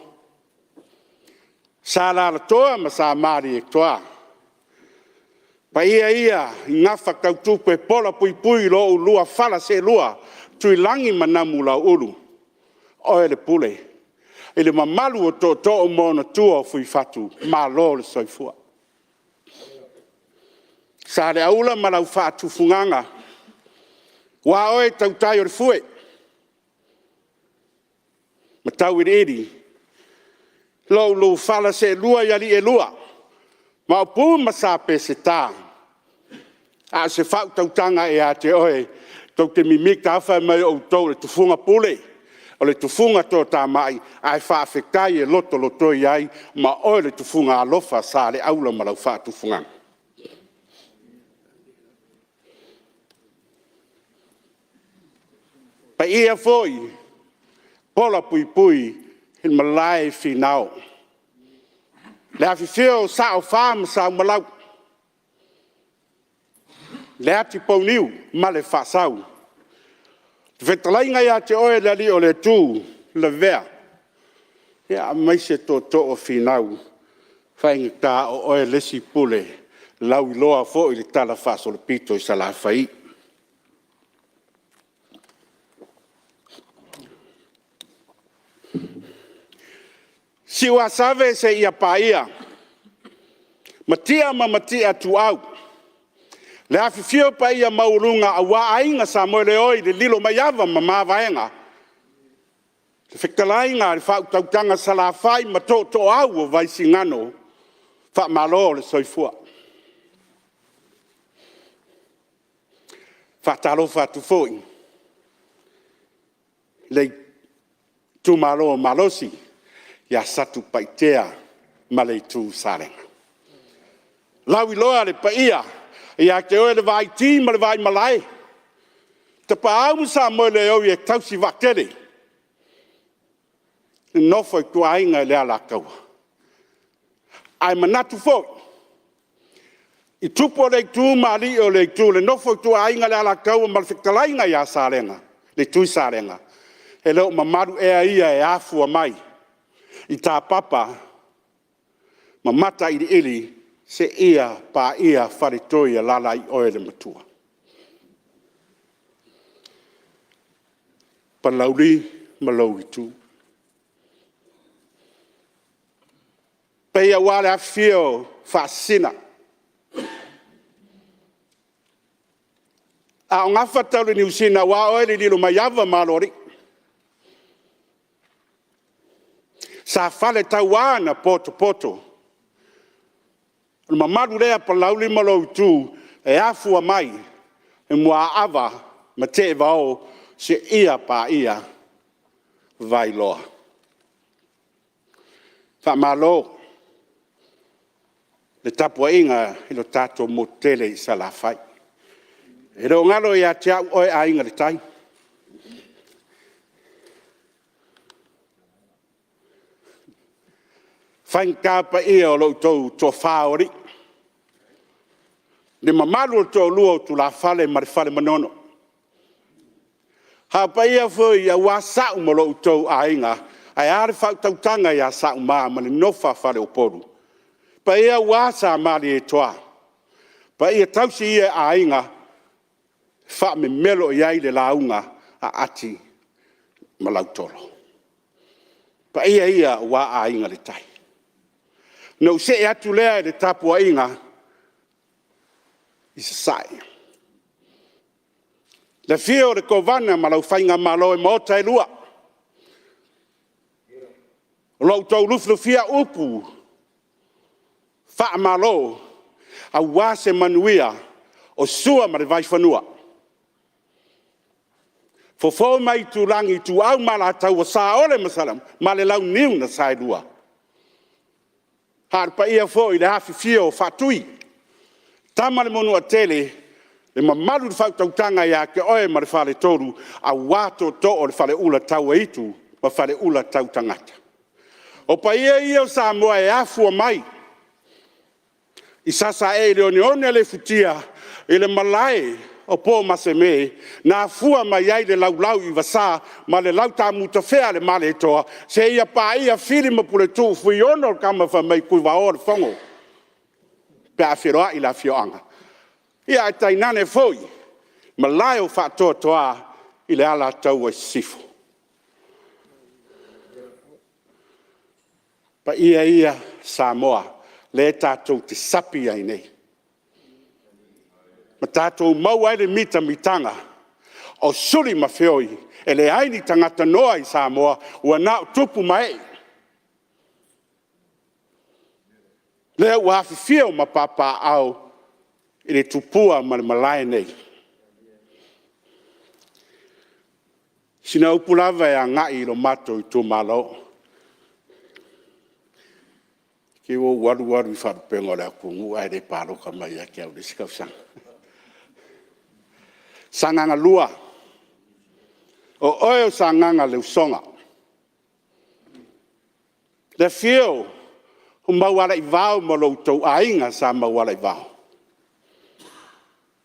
Sa la toa ma sa mari e toa. Pa ia, ngā whakautupe pola pui lo lua whala se lua, tui langi manamu la ulu. Oe le pule. E le mamalu o tō o mōna tua o fui fatu, Maulolo le soifua. Sa le aula malau whaatu funganga. Wa oe tautai o le fue. Ma tau iri. Lo whala se lua yali e lua. Ma o pū masape se tā. A se whau tautanga e a te oe. Tau te mimika awha mai o tau le tufunga pule. O le tufunga tō tā mai. Ai whaafekai e loto iai. Ma oe le tufunga alofa sa le aula malau wha tufunga. Pa ia foi. Pola pui. Il Malae Fina'i. Le awhiwhio sa o whāma sa o malau. Le ati pauniu ma le whasau. Te whetalainga ia te oe lali o le tū, le vea. Ia maise tō o Fina'i. Whainga tā o oe lesi pule. Lau i loa fo i le tala whaso le pito i sa la whai. Siwa save se ia paia. Matia tu au. Le awhiwhio pa ia maurunga a wā ainga sa moe le oi le lilo mai awa ma mawaenga. Le whekalainga le whau tautanga sa la whai ma tō au o vaisi ngano. Wha Maulolo le soifua. Wha talo wha tu fōi. Le Itumalo malosi. Ia satu paitea ma le tū sarenga. Lau i loa le paia. Ia te oe le vai tī ma le vai Malae. Te pa au sa mo le au e tausi wakere. Nofo i tua inga le ala kaua. Ai manatu fo. I tupo le tu mali o le tu le nofo tu ainga le ala kau mal fitalainga ya salenga le tu salenga e lo mamaru e ia e afu mai I tā papa ma Matailiili se ia pa ia wharitoi a lala I oe le matua. Pa lauri ma lau I tu. Pea wale a fio whaasina. A o ngā whatauri ni usina wā oe li lilo mai awa malori. Sa fale tau ana poto. Ma madu rea pa lauli malo tu e afua mai e mua ava ma te vao se ia pa ia vai loa. Fa malo le tapua inga I lo tato motele I salafai. E ro ngalo ia te au oe a inga le tai. Fain kapa ia o lo tau to faori. Le mamalu o to luo tu la fale ma fale manono. Ha pa ia foi ia wasa mo lo tau ainga. Ai are fa tau tanga ia sa ma ma no fa fale o poru. Pa ia wasa mali e toa. Pa ia tau si ia ainga fa me melo ia le launga a ati ma lautolo. Pa ia wa ainga le tai. No se atu lea le tapua inga I se sai. Le fio le kovana ma lau whainga malo e mota e lua. Lau tau luflu fia upu. Wha malo a wase manuia o sua ma le vai whanua. Fofo mai tu langi tu au mala tau o sa ole masalam ma le lau niu na sai lua. Har pa ia fo I le hafi fio fatui. Tama le monu a tele, le mamalu le whautautanga ia ke oe ma le whale toru, a wato to o le whale ula tau e itu, ma whale ula tau tangata. O pa ia o Samoa e afua mai. I sasa e le one le futia, I le Malae o po maseme, na afua mai ai le laulau I vasa, ma le lau ta mutafea le male toa, se ia pa ia fili ma pule tu, fui ono kama fa mai kuiva o le fongo. Pe Afioga I la Afioga. Ia e tainane foi, ma lai o whatoa toa I le ala tau e sifo. Pa ia Samoa, le tātou te sapi ai nei. Ma tātou mau ai le mitanga, o suri ma whioi, e le aini tangata noa I Samoa, ua nao tupu mai. Le ua hafi fio ma papa au, I le tupua ma le Malae nei. Sina upulava e a ngai lo mato Itumalo. Ki o waru I wharupengo le akungu, ai le paro ka mai a kia o le sikausanga. Sanganga lua. O oe o sanganga le usonga. Le fio, hu mawala I vau ma lo tau ainga sa mawala I vau.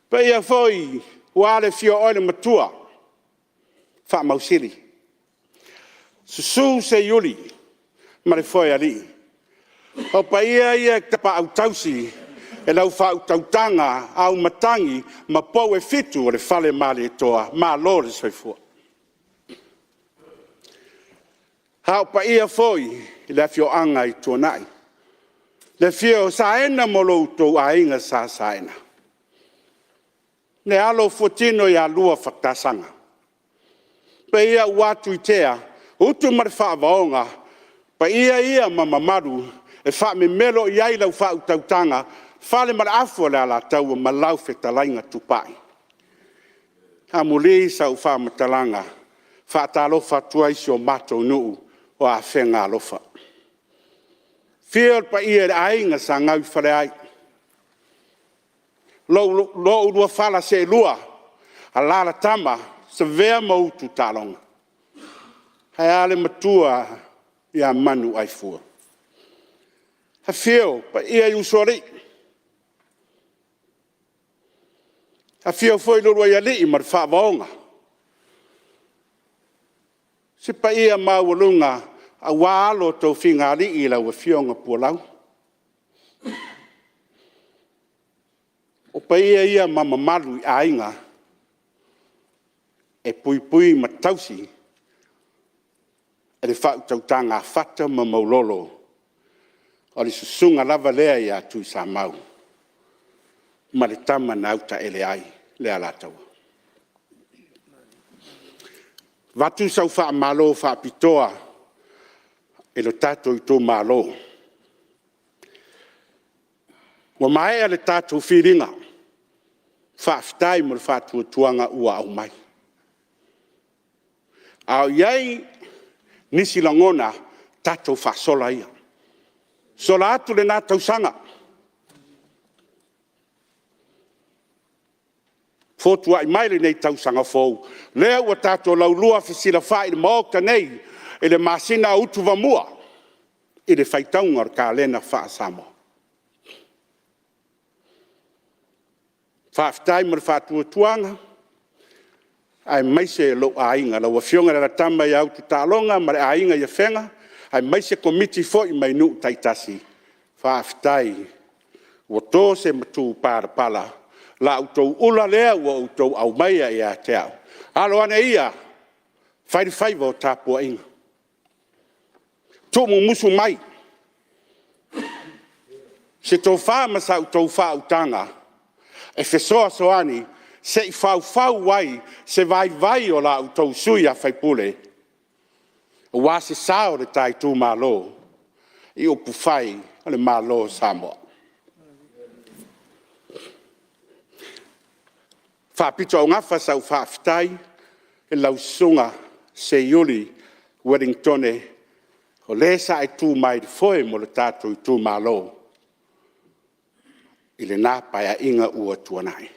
Pe ia foi, wale fio oe le matua. Wha mausiri. Susu se yuli, ma le foi ali. O pa ia tapa au tausi, e lau wha tautanga au matangi, ma pou e fitu o le whale mali e toa, Maulolo le soifua. Hau pa ia foi, I le Afioga I Tuanai. Le fio saena mo loutou a inga sa saena. Ne alo fotino I a lua whaktasanga. Pa ia watu I tea, utu mare whaavaonga, pa ia mamamaru, e wha me melo I ai lau wha tautanga, whale mara afua le ala tau ma lau whetalainga tupai. Ha muli sa u wha matalanga, wha ta alofa tuaisi o Mulinu'u o Afega alofa. Fia pa ia ainga sa ngau whare ai. Lo urua whala se lua, a lala tama, sa vea mautu talonga. Hai ale matua I a manu ai fua. Ha fio, pa ia usori. Afio foi loro ia li mar fa vaonga. Se pa ia maulunga a walo to finga li I la Afioga pulau. O pa ia mama malu ainga e pui matausi e le fa tautanga fata ma Maulolo. O le susunga lava lea ia tu sa mau. Ma le tama nauta ele ai le alatawa. Watu sau wha malo wha pitoa e lo tato Itumalo. Wa mai ale tato whiringa wha fitai mo le wha tuanga ua au mai. Au iai nisi langona tato wha sola ia. Sola atu le nā tausanga. Fotua I mai le nei tausanga fou. Lea ua tato laulua fisila wha I le maoka nei e le masina utu vamua I le whaitaunga o ka lena wha Samoa. Wha fitai mo le wha tuanga ai mai se lo ainga la Afioga la tama I au tutalonga ma le ainga ia whenga ai mai se komiti fo I mai nu taitasi wha fitai ua tō se matu pala la utou ula lea ua utou au maia ia te au. Alo ane ia, whai o tāpua inga. Tō musu mai. Se tō whāma sa utou whāutanga, e whesoa soani, se I whau wai, se vai o la utou sui a whaipule. Wa se sao le tai Itumalo, I upu whai o le malo Samoa. Whapito o ngafa sau whaafitai, e lausunga se iuli Wellingtone, o lesa e tū mai de foe mo le tātou Itumalo, I le nāpaia inga ua Tuanai.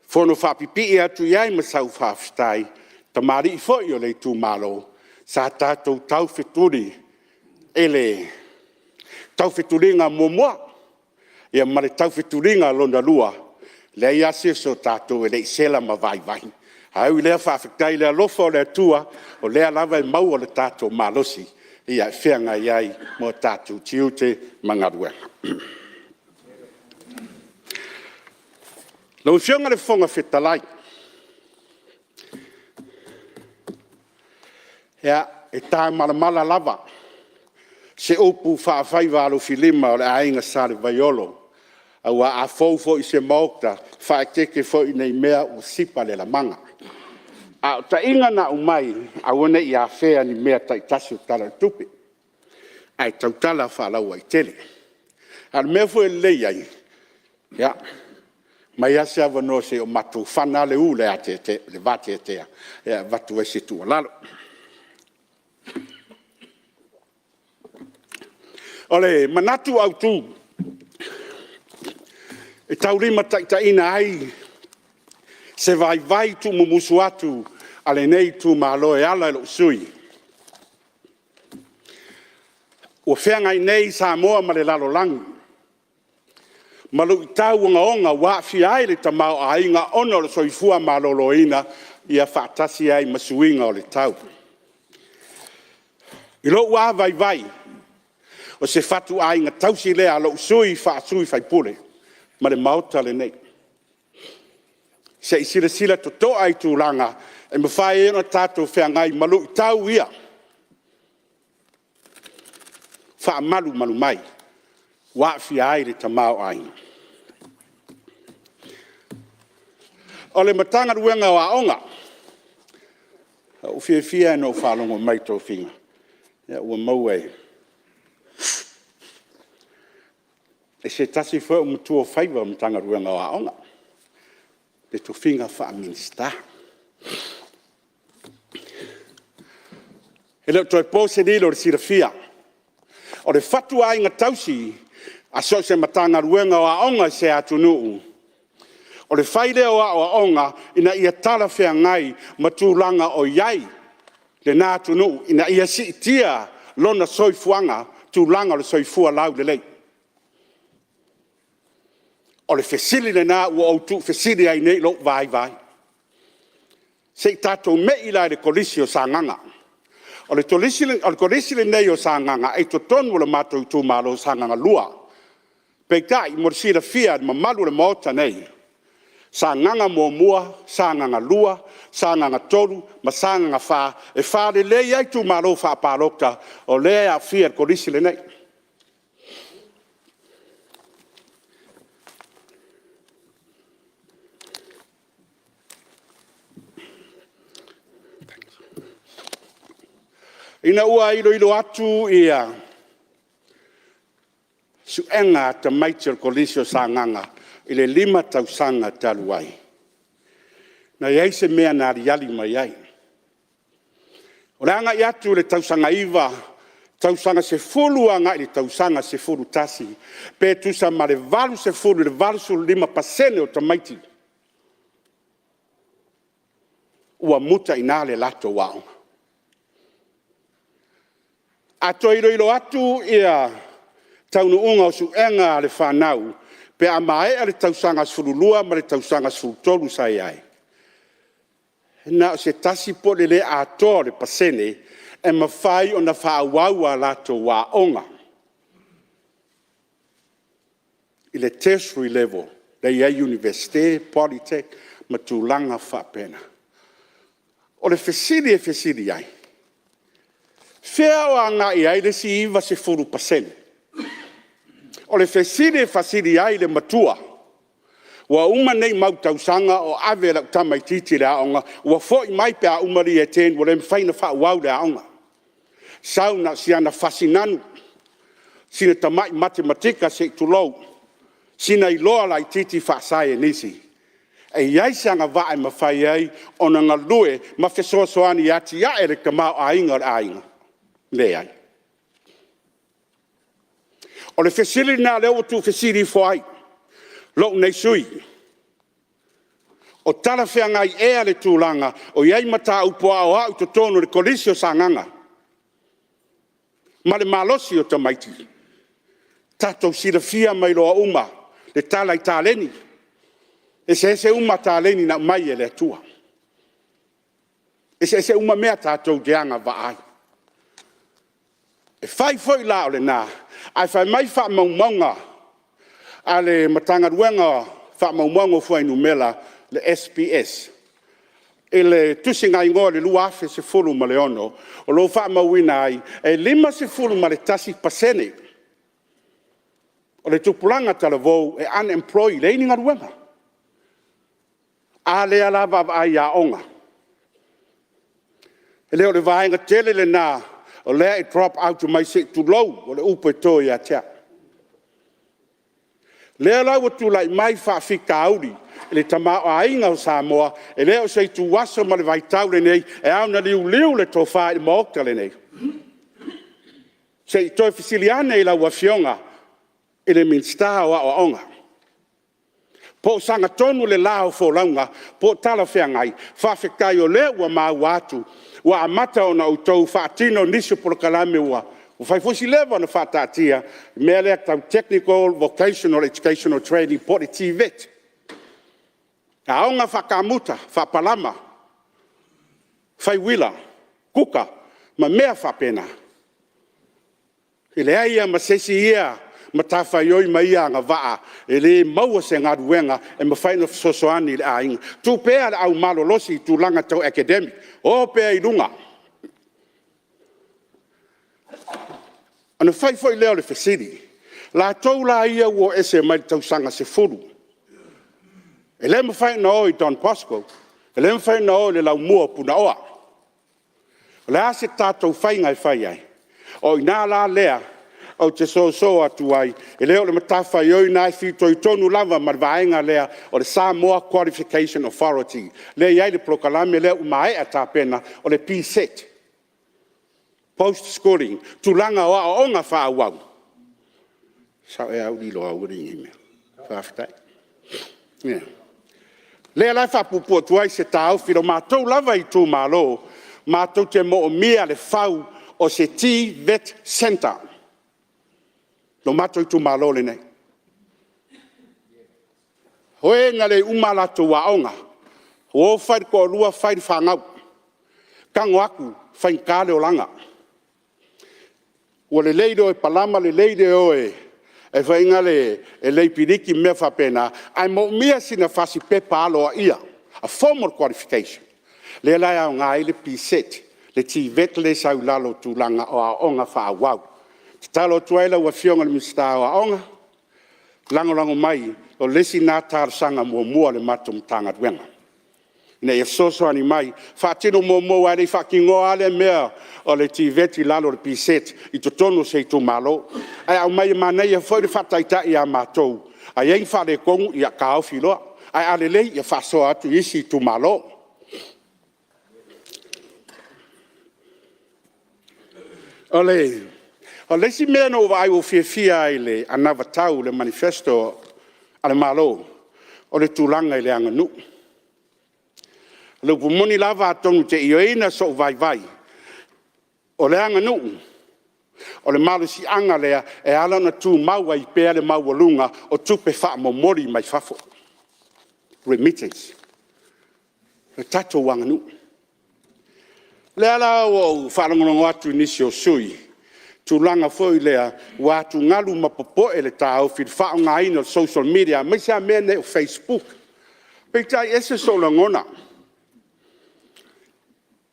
Fono whapipi atu iai ma sau whaafitai, ta mari I foe o le Itumalo, sa tātou tau wheturi, ele tau wheturinga momoa, ia mare tau wheturinga londa lua, le ia se so tātou e le sela ma vai. Hau I lea whawhitai lea lofa o lea tua, o lea lava e mau o le tātou malosi, ia e whianga iai mo tātou tiute mangaruenga. Lau whianga le whonga whetalai. Ia, e tā malamala lava, se upu whaawhai wa Alofi lima o le ainga sare vaiolo, aua a fofo I se maokta, whaekeke fo I nei mea o sipa le la manga. A ta inga na umai, a wane I a whea ni mea ta I tasi o tala tupi. Ai tautala whaalaua I tele. A mea fo e lei ai, ya, mai ase awa no se o matu whana le u le ate le vate tea, ya, vatu e se tua lalo. Ole, manatu au tu, e taurima taitaina ai, se vai tu mumusu atu, ale nei tu malo e ala lo sui. O whenga I nei Samoa ma le lalo langi. Malu I tau onga wa ai le tamau a inga ono le soifua Malolo ina, ia whaatasi ai masuinga o le tau. I lo wa vai, o se fatu a inga tausi lea lo sui whai pule. Ma le mauta le nei. Se I sila to ai tūranga, e mawhai eno tātou whengai malu I tau ia. Wha malu mai, wa'whi ai le tamau ainga. O le matanga ruenga o aonga, o fia no whalongo mai tō whinga. Ia ua mau e. E se tasi fwe o mutua whaiva o matanga ruenga o aonga. Te tō whinga wha minsta. E leo toi pōse nilo le sira fia. O le whatu a inga tausi, a so se matanga ruenga o aonga se atunu'u. O le whaile o aonga, ina ia tala whea ngai matulanga o iai. Le nā atunu'u, ina ia si itia lona soifuanga, tūlanga le soifua lau le lei. O le fesili le nā ua au tu fesili ai nei lo vai vai. Se tātou me i lai le kolisi o sānganga. O le kolisi le nei o sānganga e to tonu le mātou Itumalo sānganga lua. Pei tai mo sira fia ma malu le mota nei. Sānganga mo mua, sānganga lua, sānganga tolu, ma sānganga whā. E whā le lei ai Itumalo wha pālokta o le a fia kolisi le nei. Ina ua ilo atu ia suenga ta maitel kolisio sanganga ile 5 tausanga taluai. Na iai se mea na riali mai ai. O ranga i atu le tausanga iwa, tausanga se fulu anga ile tausanga se fulu tasi, pe tusa ma le valu se fulu, le valu su 5% o ta maiti. Ua muta ina le lato wao. Ato ilo atu ia taunuunga o suenga le whanau, pe a mae a le tausanga sfurulua ma le tausanga sfurutolu sai ai. Na o se tasi po le ato le pasene, e mawhai o na whaawaua lato wa onga. I le tertiary level, le ia universite, polytech, ma tūlanga whapena. O le fesiri ai. Fea o anga i ai le si iwa se 4%. O le fasiri ai le matua. Wa uma nei mau tausanga o ave la tamaititi le aonga. Wa fo i mai pe a umari e ten, wa le mwhaina wha wau le aonga. Sauna si ana fasinanu. Sina tamai matematika se tulou. Sina i loa la i titi wha sai e nisi. E iai sanga vae mawhai ai, ona ngalue, ma fesoasoani ati ya ere kamau ainga. Le ai. O le fesili nā leo tu fesili fo ai. Lo nei sui. O tala whea ngai ea le tūlanga, o iai mata upoa o au to tonu le kolisio sanganga. Ma le malosi o tamaiti. Tatou sira fia mai loa uma, le tala i tāleni. E se uma tāleni na mai e le atua. E se uma mea tatou geanga va ai. E fai foi la o le nā, ai fai mai wha maunga, a le matanga ruenga wha maunga fua inumela, le SPS. E le tusinga ingoa le luafe se fulu ma le ono, o lo wha mauina ai, e 5 ma le tasi pasene. O le tupulanga tala vou e unemployed, le ininga ruenga. A le alava ai a onga. E leo le vaenga tele le nā, o lea e drop out mai se tu lou, o le upe tō i a tea. Lea lau o tu lai mai whaafika auri, e le tamao a inga o Samoa, e lea o se tu waso ma le vaitau le nei, e au na liu le tō wha i maokta le nei. Se i toi fisiliane i lau Afioga, e le minsta o a onga. Po sanga tonu le lao fo launga, po tala whea ngai, whaafekai o lea ua mau atu, ua amata o na utou whaatino nisu por kalame ua. O whai fosi lewa na whaatatia, mea lea tau technical, vocational, educational training, po le TVET. A onga whakamuta, whapalama, whaiwila, kuka, ma mea whapena. I lea ia ma sesi ia, ma tawhaioi ma ia ngā waa, e le maua se ngā ruenga, e ma whaino sosoani le ainga. Tu pēa le au malolosi tu langa tau academic, o pēa i runga. Ana whai foi leo le whesiri, la tau la ia ua ese mai tau sanga se furu. E le ma whaina o i Don Bosco, e le ma whaina o le lau mua puna oa. Le ase tātou whaingai whai ai, o i nā la lea, o te so atu ai, e leo le matafa i oi nai whito i tonu lava marvaenga lea o le Samoa Qualification Authority. Lea iai le prokalame lea umae a tāpena o le P-set. Post-schooling, tulanga o a onga whaawau. Sao e au lilo au ringi mea. Whaafitai. Lea lai whapupu tuai se tau whiro mātou lava i Itumalo, mātou te mo o mea le whau o se TVET Center. No mato Itumalo le nei. Hoe ngale umalato waonga. O fai ko lua fai whangau. Kango aku fai kare o langa. O le leido e palama le leide o e fai ngale e leipiriki mea whapena. Ai mo mea sina fasi pepa alo a ia. A formal qualification. Le lai au ngā ele P7. Le ti vetle sa ulalo tu langa o a onga wha wau. Talo tuaila ua fionga le mista o a onga. Lango mai o lesi nā tārsanga mua le matum tanga duenga. Nei e soso ani mai, whaatino mua rei whakingoa ale mea o le ti veti lalo le P7 I to tono se Itumalo. Ai au mai manei e whaere whataita I a mātou. Ai ei whare kongu I a Alofi loa. Ai ale lei I a whasoa atu isi Itumalo. O lesi mea no ai o fia I le anavatau le manifesto ale malo o le tūlanga I le anganu. Le pumoni lava atonu te ioina so vai. O le anganu. O le malo si anga lea e ala na tū maua I pea le maulolunga o tupe wha momori mai fafo. Remittance. Le tato wanganu. Le ala o wharangonongo atu nisi o sui. Tūlanga foi lea watu ngalu mapopo e le tau whir whaonga ina social media. Mai sea mea o Facebook. Peitai ese so langona.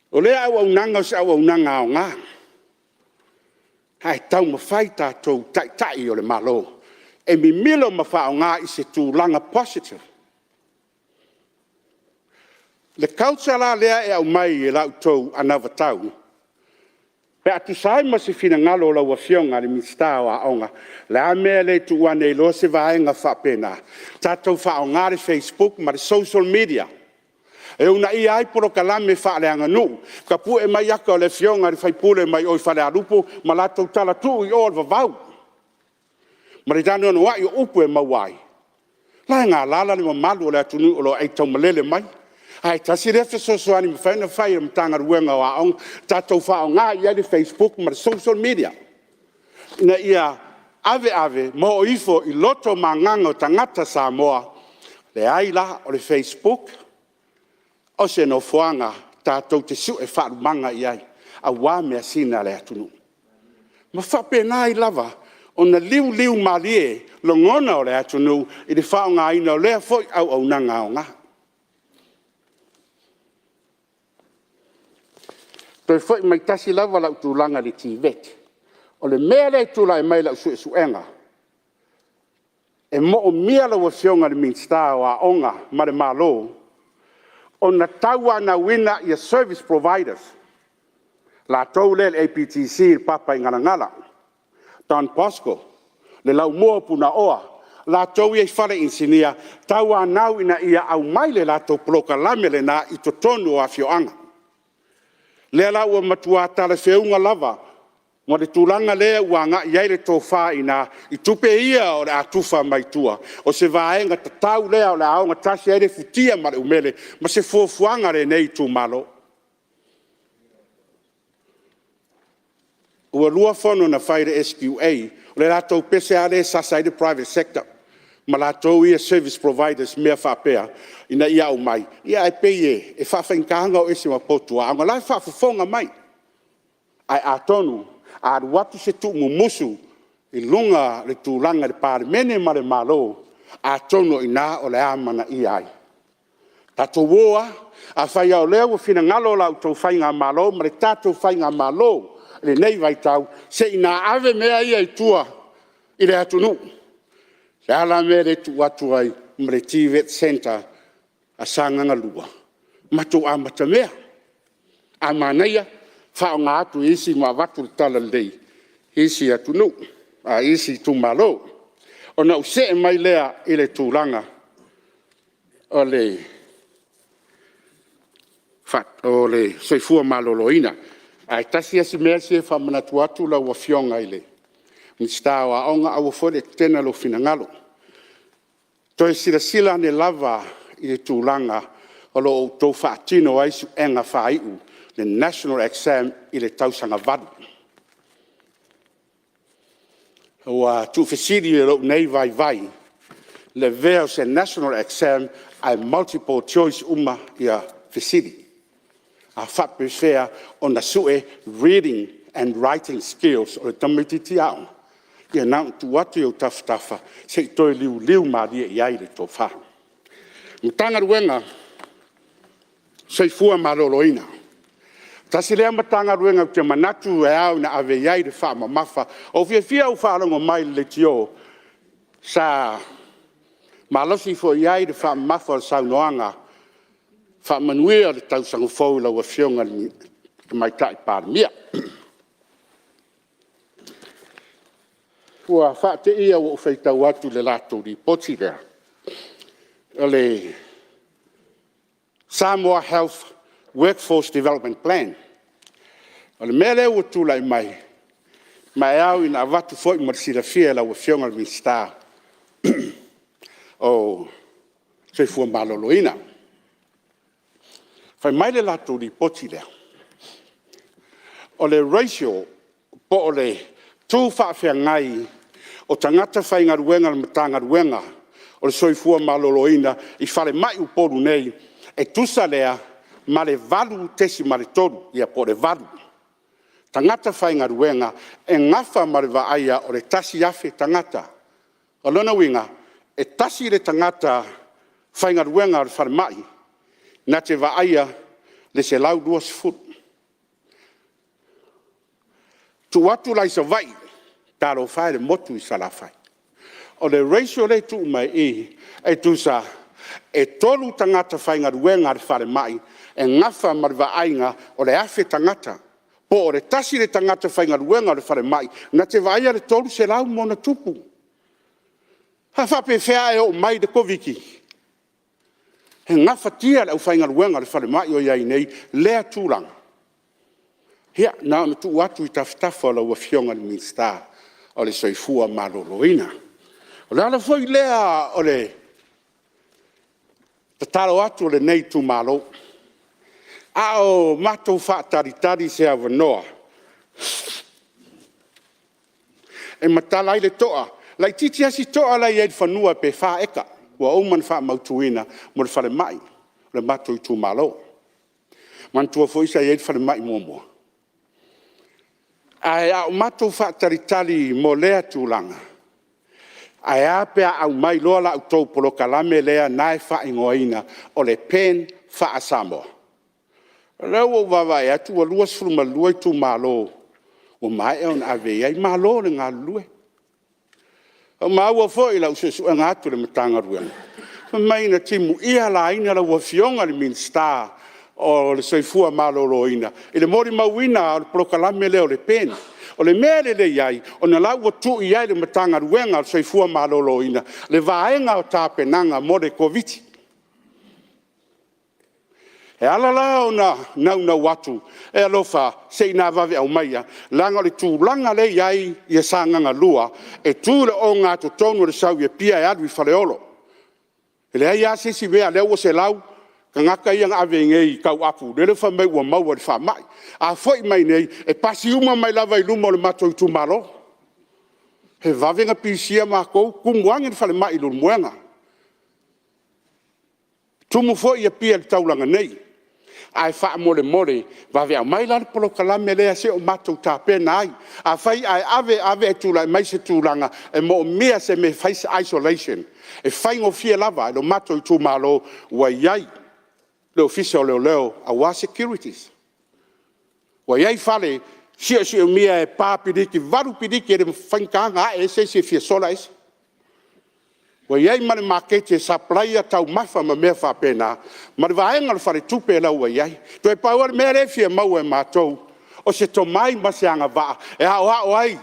O lea au nanga o se au nanga o ngā. Hai tau mawhai tātou tai o le malo. E mi milo mawhaonga I se tūlanga positive. Le kautsala lea e au mai e lau tau anawa tau. Pe atu sai ma se fina ngalo la wafionga le mista o aonga. Le a mea le tuanai lo se vaenga whapena. Tātou whaonga le Facebook ma le social media. E una I ai poro kalame whaale anga nu. Ka pu e mai aka o le fionga le whaipule mai oi whale arupo ma la tau tala tu I o vavau. Ma le tano no wai o upu e mawai. La ngā lala le mamalu o le atunu o lo ai tau malele mai. Ai tasi refe sosoani ma whaina whai am tanga ruenga o aong. Tātou whao ngā I le Facebook ma le social media. Ina ia ave mo o ifo I loto ma nganga o tangata Samoa. Le ai la o le Facebook. O se no fuanga tātou te su e whaarumanga I ai. A wā mea sina le atunu. Ma whapena I lava. O na liu Malie lo ngona o le atunu I le whaonga ina o lea foi au nanga o ngā. Toi foi mai tasi lava lau tūlanga le tīvet. O le mea le tūla e mai lau suenga. E mo o mea lau a fionga le minsta o a onga ma le malo. O na taua na wina I a service providers. La tau le APTC I papa I ngala. Don Bosco, le lau mua puna oa. La tau I whare insinia, taua nau ina ia au mai le la tau proka lame le na I to tonu o Afioga. Le lau o matua tala feunga lava. Mo le tūlanga lea uanga I aile tō wha ina I tupe ia o le atufa mai tua. O se vaenga ta tau lea o le aonga tasi aile futia ma le umele. Ma se fuafuanga le nei Itumalo. Ua lua fono na whaire SQA. O le ratou pese ale sasa I le private sector. Ma ratou ia service providers mea whapea. Ina ia au mai. Ia e peye e whawhainkanga o ese mapotua. Anga lai whafufonga mai. Ai atonu. A watu se tu mumusu I lunga le tūlanga le Palemene ma le malo a tono I nā o le amana I ai. Tato woa a whai au lea ua whina ngalo lau tau whai ngā malo ma le tātou whai ngā malo le nei vai tau se I nā ave mea ia I tua I le atunu. Se ala mea le tu atu ai ma le TVET Center a sanganga lua. Matu amata mea. A manaia whao ngā atu isi ma watu le tala lei. Isi atunu. A isi Itumalo. O na use mai lea I le tūlanga. O le soifua maloloina. Ai tasi asi mea se whamanatu atu la ua fionga I le. Mista o aonga awa fore tena lo finangalo. Toi sila ne lava I le tūlanga. O lo tau whaatino aisu enga whaiu. Le national exam I le tausanga vadu. Ua tu fesiri lo nei vai. le veo se national exam ai multiple choice uma ia fisiri. A whapewhea o na sue reading and writing skills o le tamititi au. Ia nau tu atu o taftafa se i toi liu maria i aile tō wha. Mtanga ruenga se fua maloloina. Tasi lea matanga ruenga te manatu e au na ave iai de wha mamafa. O fia u whaarongo mai le tio sa malosi fo iai de wha mamafa o saunoanga. Wha manuia le tausango fau lau a fionga ni mai tai Palemene. Kua wha te ia o whaitau atu le lato di poti rea. Le Samoa Health Workforce Development Plan. O le mea leo tūlai mai au ina avatu foi marisira fia lau a fionga mi star. O se fua maloloina. Fai mai le lato di poti lea. O le ratio po o le tū whaafea ngai o tangata whainga ruenga le matanga ruenga o le soifua maloloina i whare mai uporu nei e tusa lea ma le valu tesi ma le toru ia po le valu. Tangata whainga ruenga e ngafa ma le vaaia o le tasi afe tangata. O lona winga e tasi le tangata whainga ruenga o le whare mai na te vaaia le se lau 2 foot. Tu watu lai sa vai, taro whae le motu i sala whae. O le ratio le tu mai e tu sa, e tolu tangata whainga ruenga le whare mai, e ngafa marwa ainga o le afe tangata. Po o le tasi le tangata whainga ruenga le whare mai, na te vaia le tolu se lau mona tupu. Ha whape whea e o mai de koviki. He ngafa tia le au whainga ruenga le whare mai o iai nei, lea tūranga. Hea, nā me tu watu i taftafa la ua fionga ni minsta o le soifua maloloina. O le ala foi lea o le tataro atu o le nei Itumalo. A o matou whaataritari se avanoa. E matalai le toa. Lai titi asi toa lai eid whanua pe wha eka. Ua ouman wha mautuina mo le whare mai. Le matou Itumalo. Mantua foi sa eid whare mai mua. Ai au matou whaataritari mo lea tūlanga. Ai apea au mai loa la utou polo kalame lea nae whaingoina o le pen wha Samoa. Rau o wawai atu a luas fruma lua Itumalo. O mai e on ave ai malo le ngā lue. O maua foi la usesu e ngātu le matanga ruenga. Mai na timu ia la ina la ua fionga le minsta o le soifua maloloina. I le mori mauina o le prokalame leo le pen. O le mele le iai, o na lau o tu iai le matanga ruenga o le soifua maloloina. Le vaenga o tāpenanga mo le koviti. E alala o na nauna watu, e alofa se ina vave au maia, langa le tūlanga le iai i e sanganga lua, e tūle o ngā to tonu le sau i e pia e adu i whaleolo. E le ai asisi vea leo o se lau, ka ngaka iang ave ngei kau apu, lele wha mai ua maua le wha mai. A foi mai nei, e pasi uma mai lava i luma o le matou Itumalo. He vavenga pisia mako, kumuangi le whale mai i lulu muenga. Tumu foi i a pia le taulanga nei. Ai wha mole, vave au mai lana polo kalame lea se o matou tāpena ai. A whai ai ave e tūlai mai se tūlanga, e mo mea se me face isolation. E whaingo fia lava, e lo matou Itumalo wa iai. Le official leo a wa securities. Wa iai fale, si o mea e pāpidiki, varu pidiki e whankanga e se fia sola ese. Wa iai mane makete e supply a tau mafa ma mea whapena, ma le vaenga le whare tupe lau wa iai. To e pauare mea refia mau e mātou, o se to mai ma se anga vaa, e hao ai,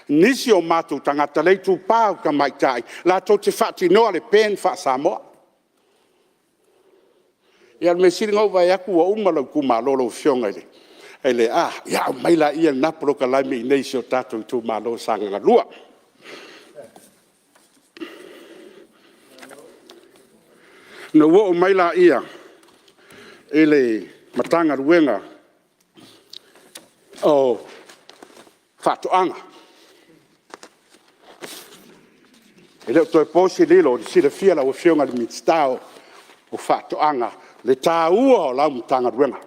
nisi o mātou tangata lei tu pāu ka maitai, la tau te whati noa le pen wha Samoa. Ia me siri ngau vai aku wa umalau ku Maulolo fionga ele. Ele ia mai la ia napolo ka lai me nei se o tatou Itumalo sanga lua. No wo mai la ia ele matanga ruenga o fatoanga. E leo toi posi lilo di sila fia la Afioga le mitstao o whatoanga le tā ua o lau mtanga ruenga.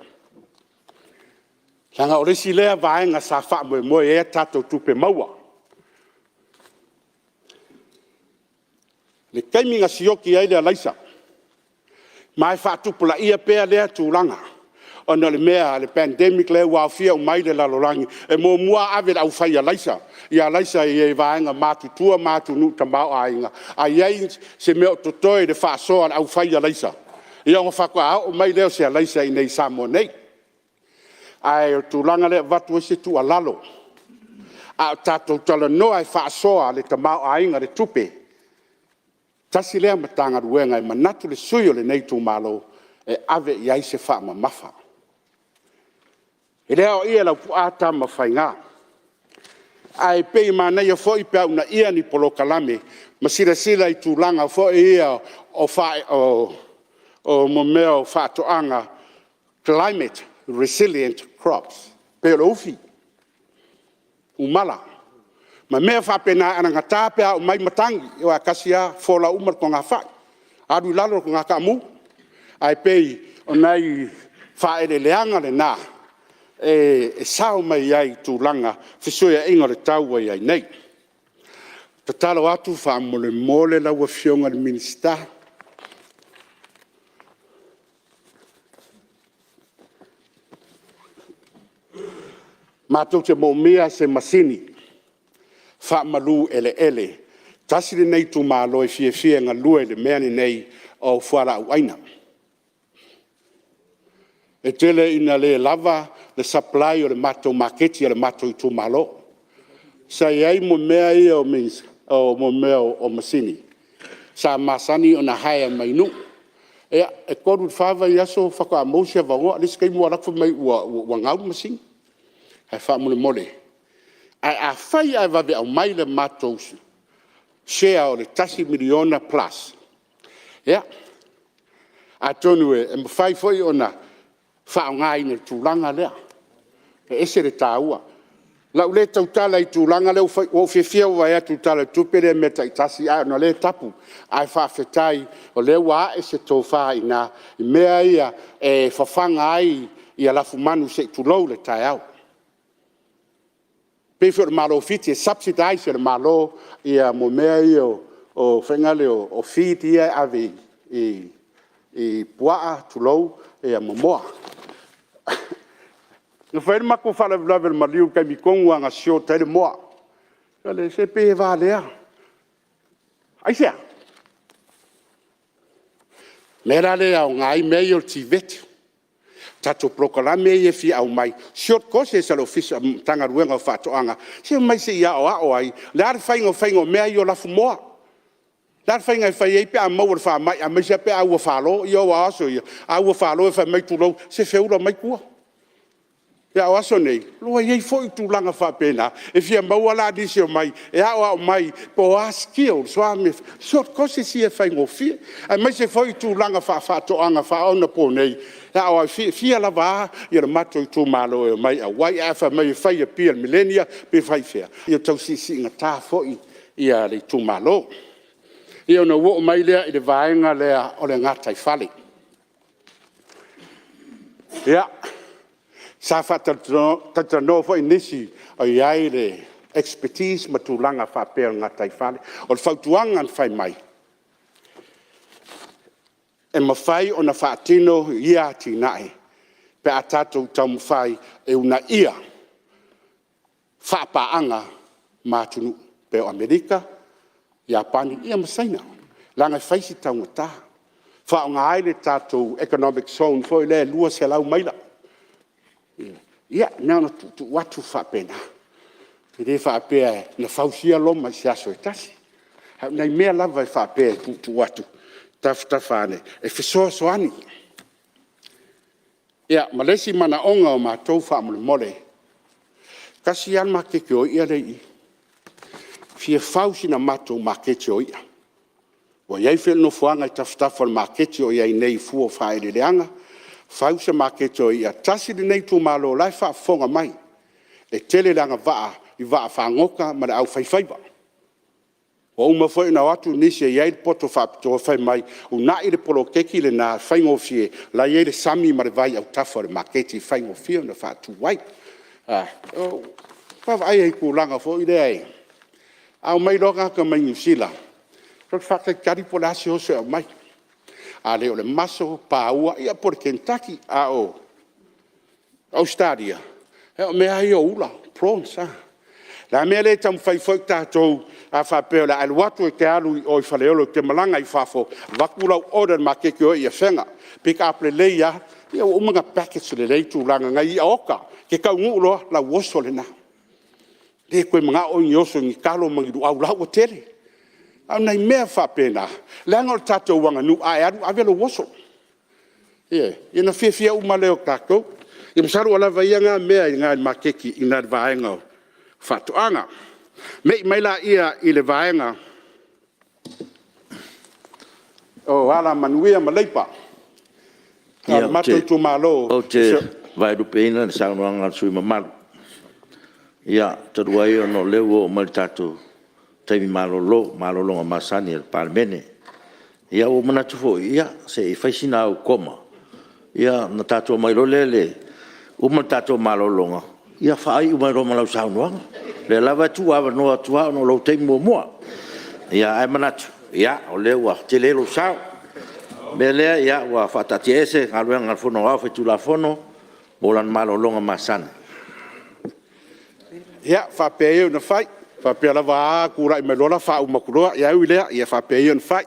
Langa o resi lea vaenga sa wha moe e tato tupe maua. Le kaiminga sioki ai lea laisa. Mai whaatupula ia pēr lea tūlanga. Ona le mea, le pandemic le wawhia o mai le lalorangi. E mo mua ave au whaia laisa. Ia laisa e vaenga mātutua mātunu tamau ainga. A iei se meo totoi le whaasoa au whaia laisa. Ia o whakua o mai leo se laisa i nei Samoa nei. Ai o tūlanga le watu se tu alalo. A tātou tala noa e whaasoa le tamau ainga le tupe. Tasi lea matanga ruenga e manatu le suyo le nei Itumalo e ave iai se wha ma mafa. E lea o ia lau puata ma whainga. Ai pei ma nei o fo i pia una ia ni polo kalame ma sila i tūlanga fo ia o whae o mo mea o whatoanga climate resilient crops. Pe Alofi. Umala. Ma mea whapena ana ngata pia o mai matangi o a kasia fola umar ko ngā whai. Adu lalo ko ngā kamu. Ai pei o nei whaere leanga le nā. E sao mai ai tūlanga whisoia inga le tau ai nei. Ta talo atu wha mole lau Afioga le minista. Mātou te mo mea se masini. Wha malu ele. Tasi le nei Itumalo e fie ngā lue le meani nei o whara au aina. E tele ina le lava le supply o le matou maketi o le matou Itumalo. Sa iai mo mea i o means o mo mea o masini. Sa masani o na haia mai nu. E koru whawa i aso whaka Amosa vangoa. Lisi kai mua rakwa mai ua ngau masini. Hai wha mole. Ai a whai ai wawe au mai le matou share o le tasi miliona plus. A tonu e mwhai foi o na wha ngai ne tūlanga lea. E ese le tāua. Lau le tautala i tūlanga leo o whiwhia o vai atu tala tupere me tai tasi ai no le tapu. Ai whawhetai o le wa e se tō wha i nā. I mea ia e whawhanga ai i a lafu manu se tūlou le tai au. Pefo le malo fiti e subsidize le malo i a mo mea i o whengale o fiti ia ave i puaa tūlou e a momoa. Nga whaere mako whale vlawe le maliu kai mi kongu anga sio taile moa. Kale se pe e vā lea. Aisea. Mera lea o ngai mei o tivete. Tato prokolame e fi au mai. Short course e salo fisa tanga ruenga o whatoanga. Se mai se ia o ao ai. Le are whaingo mea i o lafu moa. Le are whainga e whai eipe a mauar wha mai. A mai se pe au a whalo. I o aso ia. Au a whalo e whai mai tūrou. Se whiura mai kua. Ia o aso nei. Loa iei fo i tūlanga wha pena. E fia maua la disi o mai. E ao mai. Po a skill. So a me. Short course si e whaingo fia. A mai se fo i tūlanga wha toanga wha ona po nei. Ia o fia la vā, ia le matou Itumalo e mai a wai afa mai whai a pia milenia pe whai whea. Ia tau sisi inga tā foi ia le Itumalo. Ia ona wo mai lea i le vaenga lea o le ngatai whale. Ia, sa whatatano foi nisi o iai le expertise matulanga whapea ngatai whale. O le whautuanga whai mai. E mawhai o na whaatino ia tinae. Pe a tātou tau mawhai e una ia whapaanga mātunu. Pe o Amerika, Japani, ia masaina. Langa whaisi tau ngata. Whaonga ai le tātou economic zone foi le lua se lau maila. Ia, nana tu watu whapena. E re whapea na whausia loma i se aso e tasi. Nei mea lava e whapea tu watu. Tafane e fisoso ani. Ia, malesi mana onga o mātou whaamole. Kasi an makeke o ia rei. Fia fausi na mātou makeke o ia. O iai whil no fuanga i taftafa na makeke o ia i nei fuo whaere leanga. Fausa makeke o ia. Tasi di nei Itumalo lai whaafonga mai. E tele leanga waa i waa whaangoka ma le au whaifaiba. O uma foi na watu nisi ia il poto whapitoa whai mai, o na i le polo keki le na whaingofie, la ia le sami ma le vai au tafo le maketi whaingofie na whatu wai. Whawa ai ku langa fo i le ai. Au mai roga ka mai New Rot whaka kari po la si hose au mai. A leo le maso pa ua ia por Kentucky a o Australia. Heo mea hi o ula, prawns ah. La mea le tamu whai whaik tātou a whapeo la aluatu e te alu o i whaleolo te malanga i whafo wakulau oran ma keke o i a whenga. Pika aple leia, ia o umanga packets le leitu langa ngai i a oka, ke kau nguuloa la woso le na. Le koe mga o i oso ngi kalo mangiru au lau o tele. Au nei mea whapena, le anga o tātou wanga nu a e alu avelo woso. Ia na whiawhia umaleo tātou. Ia msaru ala vaianga mea i ngai ma keki i nai vaenga o. Fatuanga. Mai la ia i le vaenga. O ala manuia maleipa. Ka matu Itumalo. O te vai rupeina sa nganga sui mamalu. Ia tadua ia no lewo o maltatu. Taimi Malologa masani el Palemene. Ia o manatu fo ia se i faisina o koma. Ia na tatu mai lele o maltatu Malologa. Ia fai o mai roma lau saunoanga. Le lava tu ava no lo te moa. Ia ai manatu. Ia o lewa te lelo sau. Belea ia wa fatati ese aluanga al fono au fetu la fono molan Malologa masani. Ia whapea na fai. Whapea la waa kura i melola wha umakuroa. Ia uilea ia whapea na fai.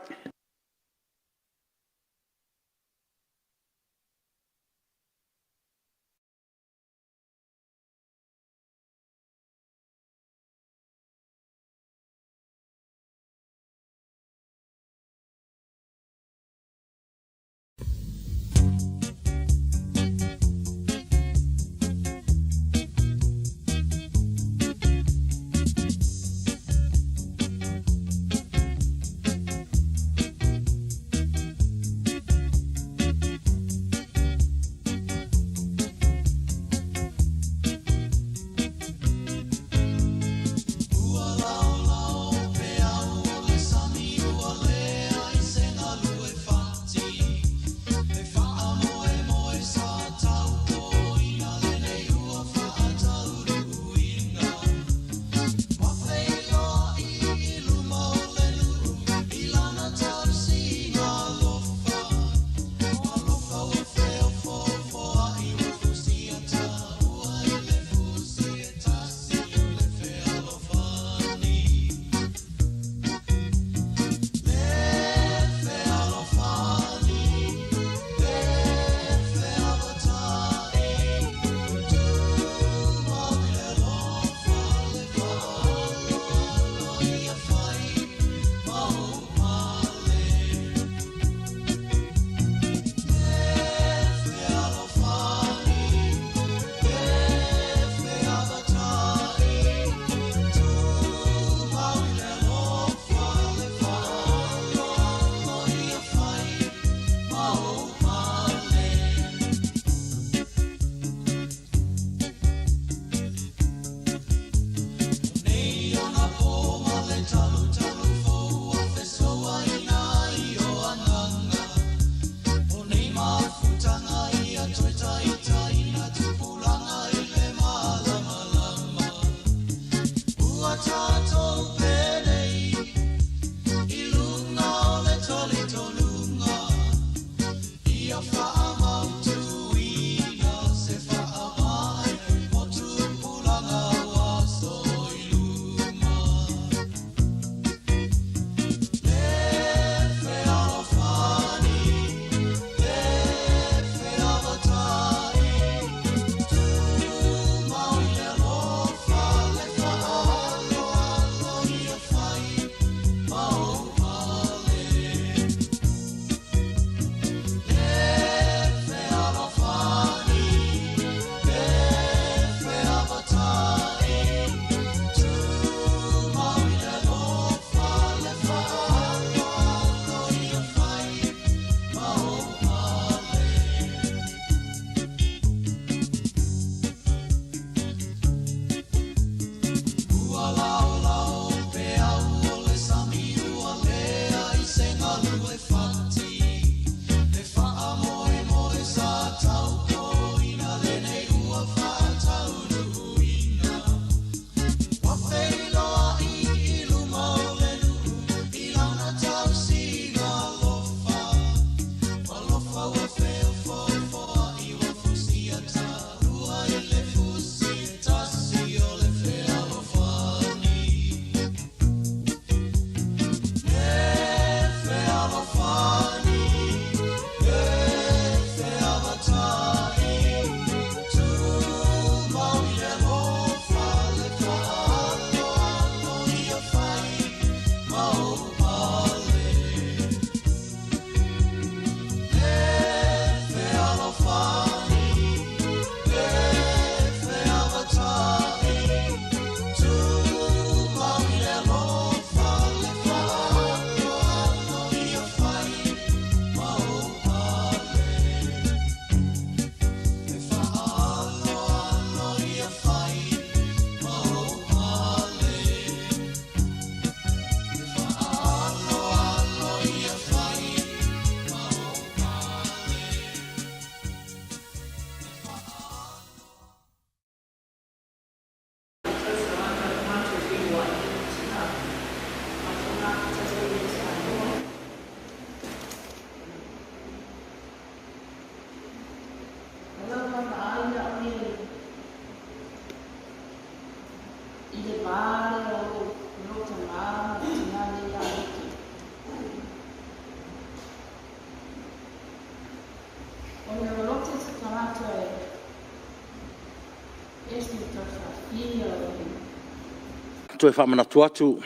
Toi whamana tuatu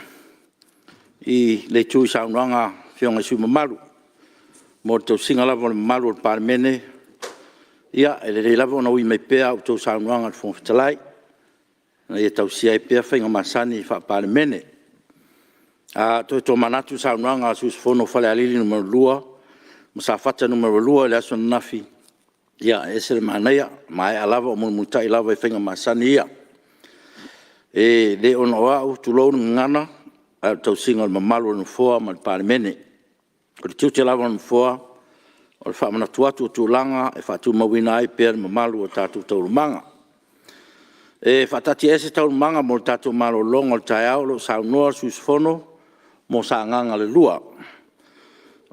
I le tui saunoanga whionga sui mamalu. Mo tau singa lava o mamalu o Palemene. Ia, le lava o na ui mai pea o tau saunoanga o Fonotaga. Na ia tau sia pea whainga masani wha Palemene. Toi tō manatu saunoanga sus fono Falealili numero 2. Masafata numero 2 le aso nafi. Ia, ese le manaia. Mai alava o mutai lava whainga masani ia. Le ono au tulou ngana. Tau singa o mamalu o foa ma Palemene. Ko te tiute lava o foa. O le whamana tuatu o tūlanga. E whatu mawina ai pēr mamalu o tātou taurumanga. Whatati ese taurumanga mo tātou Malologa o le taiao lo saunoa susfono mo saanganga le lua.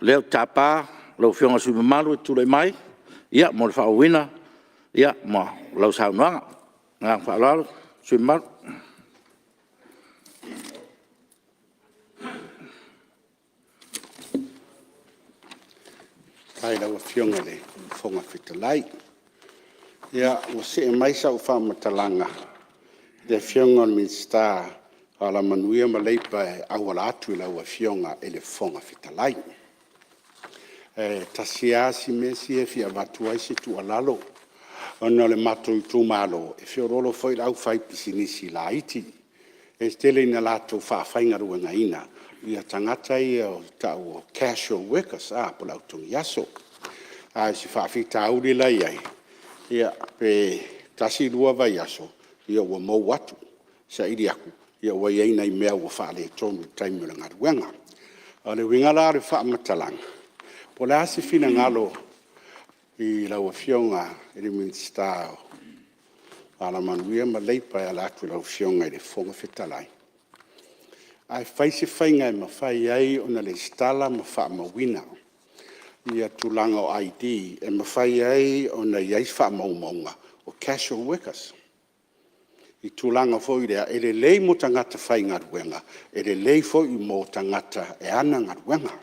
Leo tāpā lau whionga sui mamalu e tūlei mai. Ia mo le whaowina. Ia mo lau saunoanga. Ngā whaalalo sui mamalu. Ai lau whionga le whonga whitalai. Ia, o se e mai sau whamatalanga. Le whionga on min star ala manuia ma leipa e awala atu lau a whionga e le whonga whitalai. Tasiasi mesi e fia vatua isi tu alalo. Ona le mato Itumalo e whiorolo foi lau whai pisinisi la iti. E stele ina lato whawhainga ruanga ina. Ia tangata ia o tau o casual workers po lau tungi aso. Si whawhita auri lai ai. Ia pe tasi rua vai aso. Ia ua mau watu. Sa iri aku. Ia ua ieina I mea ua whaale tonu taimi o ngā ruanga. O le wingala re whaamatalanga. Po le asi fina ngalo I lau a whionga I le minstao. Ala manuia ma leipa ala atu lau whionga I le whonga whitalai. Ai whaise whainga e mawhai ai o na le stala ma wha mawina. Ia tūlanga o ID e mawhai ai o na iais wha maumaunga o casual workers. I tūlanga fo I rea e le lei mo tangata whai ngā ruenga. E le lei fo I mo tangata e ana ngā ruenga.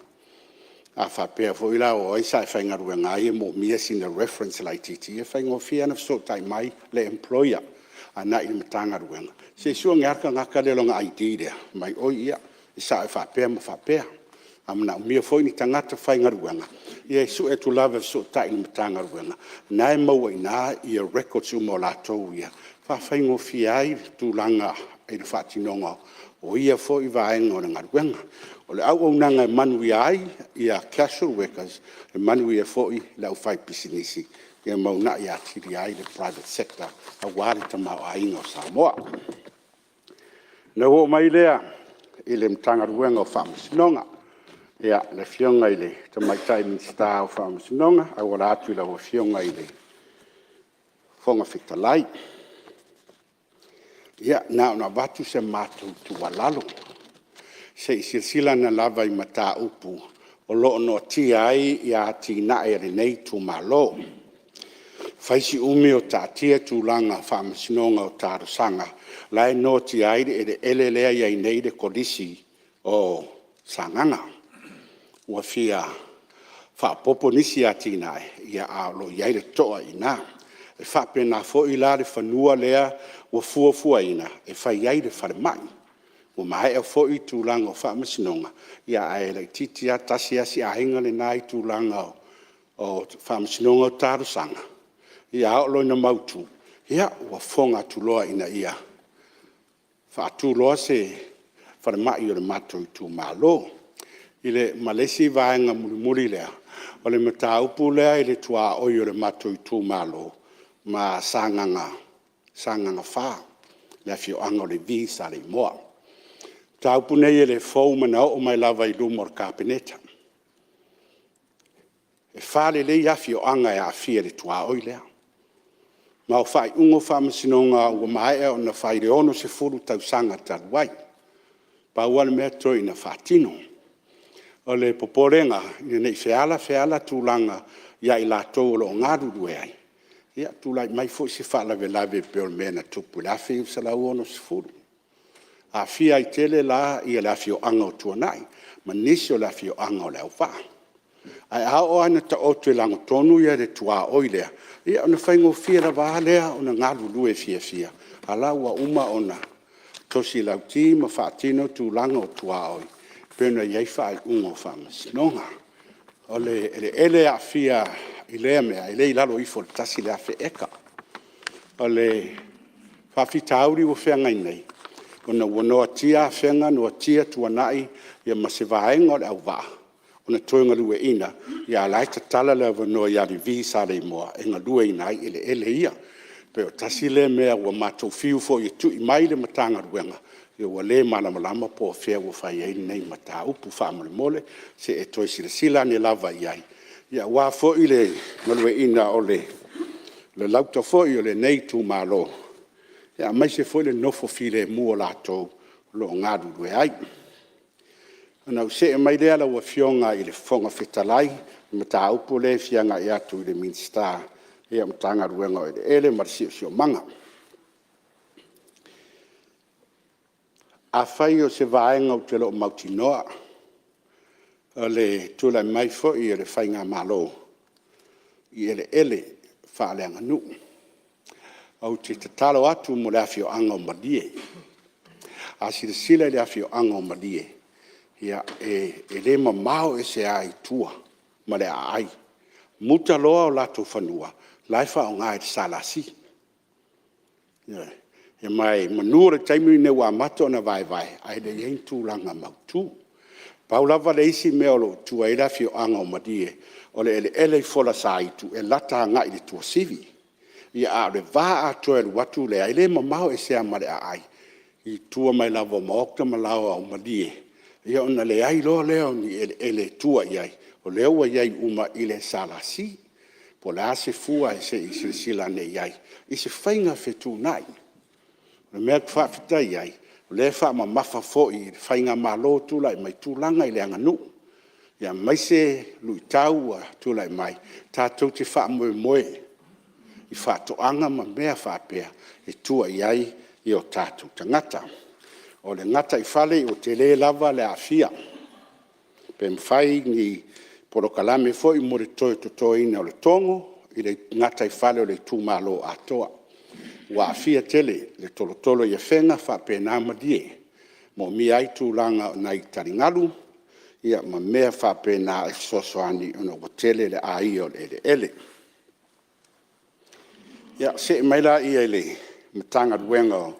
A whapea fo I la o aisa e whai ngā ruenga ai e mo mia sina reference lai titi. E whai ngō whiana so tai mai le employer. Ana I matanga ruenga. Se sua ngarka ngaka le longa ID rea. Mai oi ia. I sa e whapea ma whapea. Amna mia foi ni tangata whai ngā ruenga. Ia su e tu lava so tai ni matanga ruenga. Nā e maua I nā I a record su mo lātou ia. Whawhai ngō whiai tūlanga e le whatinonga. O ia foi vaenga o ngā ruenga. O le au nanga e manui ai ia casual workers. E manui e foi lau whai pisinisi. Ia mauna I atiri ai le private sector. A wāre tamau a inga o Samoa. Na ho mai lea I le matanga ruenga o whamasinonga. Ia, le whionga I le tamaitai minsta o whamasinonga. A wala atu lau o whionga I le whonga whitalai. Ia, na watu se mātou tualalo. Se I silsila na lava I mata upu. O loo no tia ai ia tina e renei Itumalo. Faisi umi o tātia tūlanga whamasinonga o Tarosanga. Lai no tia ai e le elelea iai nei le kodisi o Sagaga. Ua fia whapopo nisi a tina ia a lo iai le toa ina. E whapena fo I la le whanua lea ua fuafua ina. E whai iai le whalemai. Ua mahe a fo I tūlanga o whamasinonga. Ia a e le titia tasi asi a hinga le nai tūlanga o whamasinonga o Tarosanga. Ia aolo ina mautu. Ia ua whonga tuloa ina ia. Whaatuloa se whalemai o le mato Itumalo. I le malesi vaenga mulimuli lea. O le mataupu lea I le tua oi o le mato Itumalo. Ma sanganga wha. Le Afioga o le visa le moa. Taupu nei e le fau mana o mai lava I lumor kapeneta. E whale le Afioga e Afia le tua oi lea. Ma o whai ungo whamasinonga ua maea o na whai reono se furu tausanga taruai. Pa ua le mea toi na whatino. O le poporenga, I nei whiala tūlanga ia I lātou o lo ngāruru e ai. Ia tūlai mai fo se whalawe lawe peo mea na tupu le awhi usa lau ono se furu. A whia I tele la ia le Afioga o Tuanai, ma nisi o le Afioga o le au wha. Ai ao ana ta o te lango tonu ia le tua oilea. Ia ona whaingo fia la waalea ona ngalu lue fia. Ala ua uma ona tosi lau ti ma whaatino tu langa o tua oi. Pena iei whaai ungo whamasinonga. Ole ele a fia i lea mea, i lei lalo ifo le tasi lea fe eka. Ole whawhitauri o whea ngai nei. Ona ua noa tia whenga, noa tia tuanai, ia ma se vaenga o le au waa. Ona toenga lue ina, ia lai ta tala lea wanoa ia li visa le moa, e nga lue ina ai ele ia. Peo tasi le mea ua matou fiu fo i tu i mai le matanga ruenga. Ia ua le malama po whea ua whai ei nei mata upu whamole mole, se e toi sila ne lava iai. Ia ua fo i le malue ina o le lauta fo i o le nei Itumalo. Ia mai se fo i le nofo file mua lato lo ngadu lue ai. Ana use e mai lea la ua fionga i le fonga fetalai, mata upu le fianga i atu i le minsta, ia mtanga ruenga o ele marsi o manga. A whai o se vaenga o te lo mautinoa, le tula mai fo i le whainga malo, i ele whaaleanga nu. Au te talo atu mo le Afioga o Malie. A sila le Afioga o Malie. Ia e le mamao e se ai tua, ma le ai. Muta loa o lato whanua, lai wha o ngai te salasi. Ia mai manua le taimui ne wa mato na vai, ai le yen tūlanga mautu. Paulava le isi meolo tua e la Afioga o Malie, o le ele fola sa itu, e lata ngai le tua sivi. Ia a le vaa atoe lu watu le ai le mamao e se ama le ai. I tua mai lavo maokta malawa o Malie. Ia ona le ai loa leo ni ele tua iai. O leo wa iai uma i le salasi. Po le ase fua e se i sila ne iai. I se whainga Tuanai. Le mea kwhawhita iai. O le wha ma mafa fo i whainga malo tula i mai tūlanga i le anganu. Ia mai se lui tau a tula i mai. Tātou te wha moe. I wha toanga ma mea wha pea. E tua iai i o tātou tangata. O le ngata i whale o te le lava le Apia. Pe mwhai ni porokalame fo i more toi to ina o le tongo, i le ngata i whale o le Itumalo atoa. Wa Apia tele le tolo i a whenga wha pe nā Malie. Mo mi ai tūlanga o nai taringalu, ia ma mea wha pe nā e sosoani o o tele le ai o le ele. Ia se maila i ele matanga ruenga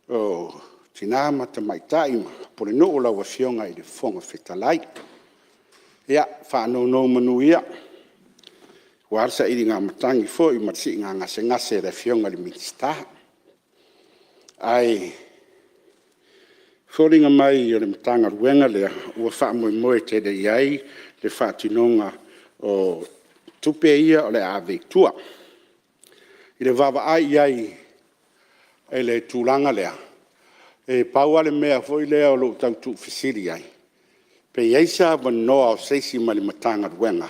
o tina mata mai taima, pole no o lawa fionga i le fonga fetalai. Ia, whanau manu ia. Warsa i ngā matangi fo i matsi ngā ngase le fionga le minsta. Ai, whoringa mai o le matanga ruenga lea, ua wha te le iai, le whatinonga o tupe ia o le ave tua. I le wawa ai iai, e le tūlanga lea. E paua le mea foi lea o lo tautu fisiri ai. Pe iaisa wanoa o seisi ma le matanga ruenga.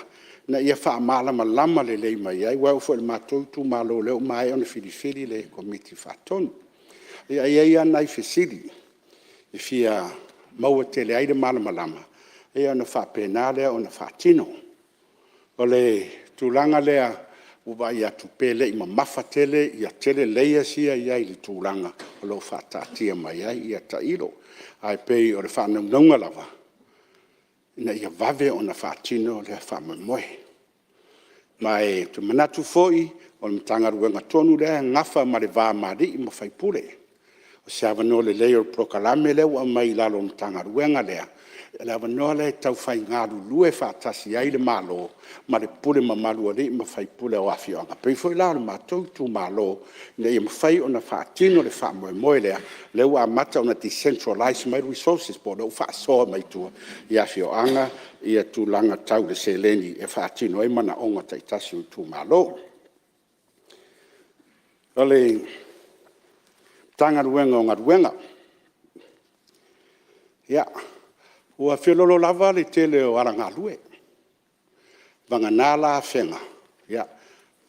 Na ia wha malama le lei mai ai. Wau foi le matou Itumalo leo mai o na filifili le komiti whatonu. Ia ia nai fisiri. E fia maua te le aire malama. Ia na wha pena lea o na whatino. O le tūlanga lea uba ia tupele ima mafatele ia tele leia sia ia i tūlanga o lo whatatia mai ai ia tailo. Ai pei o le whanau lava. Ina ia vave o na whatino le whamamoe. Mai tu manatu foi o le matanga ruenga tonu lea ngafa ma le vā mari ima whaipule. O se avano le leo prokalame leo a mai lalo matanga ruenga lea. Le avanoa le tau whai ngāru lue whātasi ai le malo, ma le pule ma malu ali ma whai pule o Afioga. Pei foi lao le mātou Itumalo, ne ia mwhai o na whaatino le wha lea, leu a mata o na decentralize my resources, po leu whaasoa mai tua i Afioga, ia tūlanga tau le seleni e whaatino e mana onga taitasi o Itumalo. Ole, tanga ruenga o ngā ruenga. Ia. Ua whiololo lava le tele o aranga lue. Vanga nala whenga. Ia.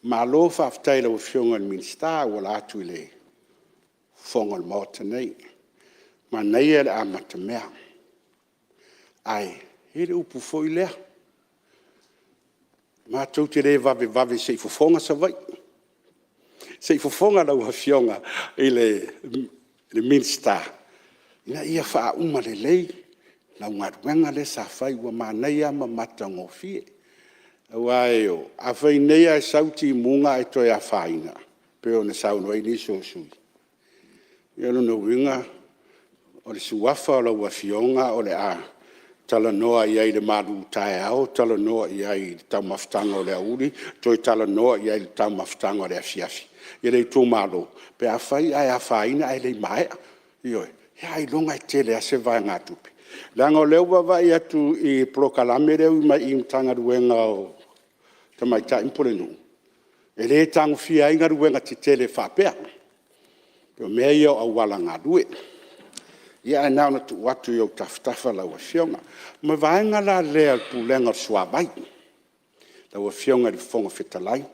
Malo whaftaila o whionga ni minsta o la atu le whonga mota nei. Ma nei ele a matamea. Ai, hele upu foi lea. Mātou te re vave se fofonga sa vai. Se fofonga lau Afioga i le minsta. Ina ia wha uma le lei. Lau ngaruenga le sa whai wa mānei ama mata ngofie. Awai o, a whai nei ai sauti munga e toi a whaina. Peo na sauno ai ni so sui. Ia no winga, o le suafa o lau Afioga o le a. Tala noa i ai le maru tae au, tala noa i ai le tau maftanga o le auri, toi tala noa i ai le tau maftanga o le afiafi. Ia le Itumalo, pe a whai ai a whaina ai le maea. Ioi, ia ai longa i tele a se vai ngā tupi. Langa o leo wawai atu i prokalame reu i mai i mtanga ruenga o tamaita i Mulinu'u. E le tango fia inga ruenga ti tele whapea. Peo mea iau au wala ngā rue. Ia e nao na tu watu i au taftafa lau Afioga. Ma vaenga la lea pulenga sua vai. Lau Afioga li fonga fetalai.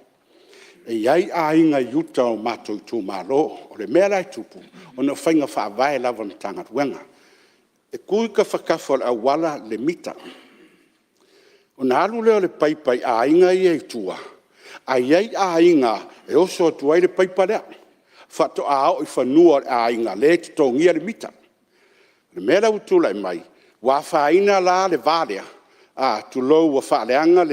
E iai a inga yuta o mato Itumalo, o le mea lai tupu, o na whainga whaavae lava na tanga ruenga. E kui ka whakafo le awala le mita. O na alu leo le paipai a inga i e tua. A iai a inga e oso tuai le paipa lea. Fato a au i whanua a inga le te tongia le mita. Le mea utula i mai, wa whaina la le vālea, tu lou wa whaaleanga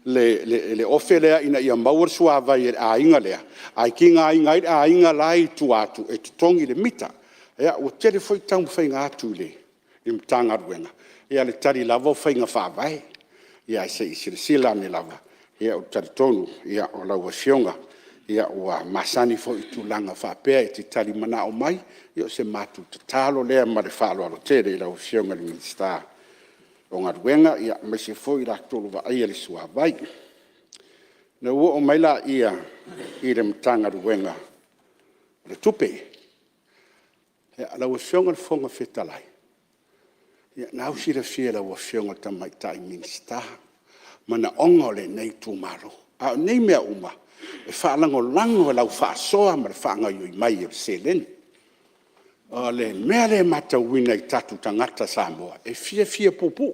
le ofe lea ina ia mauar sua vai e a inga lea, ai ki ngā inga i a inga lai tu atu e tutongi le mita, ea ua tere foi tau whainga atu le, i mtanga ruenga, ea le tari lava o whainga whaavai, ea se i sila me lava, ea o tari tonu, ea o lau Afioga, ia ua masani fo i tūlanga whapea e te tari mana o mai, ia se mātu te tālo lea ma le whaaloalo tere i lau Afioga ni minsta. O ngā ruenga, ia me se fo i la tolu wa aia le sua vai. Na ua o maila ia i le mtanga ruenga le tupe. Ia lau Afioga le fonga whetalai. Ia nau si le fia lau Afioga tamaita i minsta. Mana onga le nei Itumalo. A nei mea uma. E whaalango lango lau whaasoa ma le whaanga ioi mai e se leni. O le mea le mata wina i tatu tangata Samoa. E fia popu.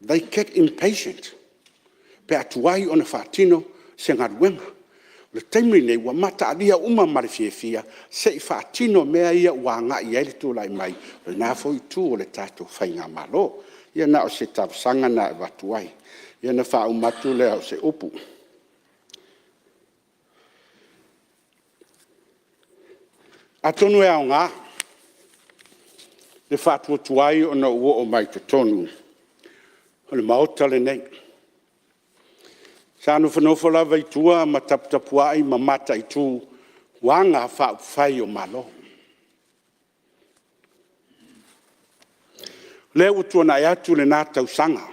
They get impatient. Pe atuai o na whaatino se ngaruenga. Le taimri nei wa mata alia uma ma le fia. Se i whaatino mea ia ua ngā i eile tūlai mai. Le nā fo i tū o le tatu whainga malo. Ia na o se tavsanga na e watuai. Ia na wha umatu lea o se upu. A tonu e au ngā. Le wha tuai o na ua o mai te tonu. O le maota le nei. Sa anu whanofo lava i tua ma taputapuai ma mata i tū. Wanga wha uwhai o malo. Le utuana e atu le nā tausanga.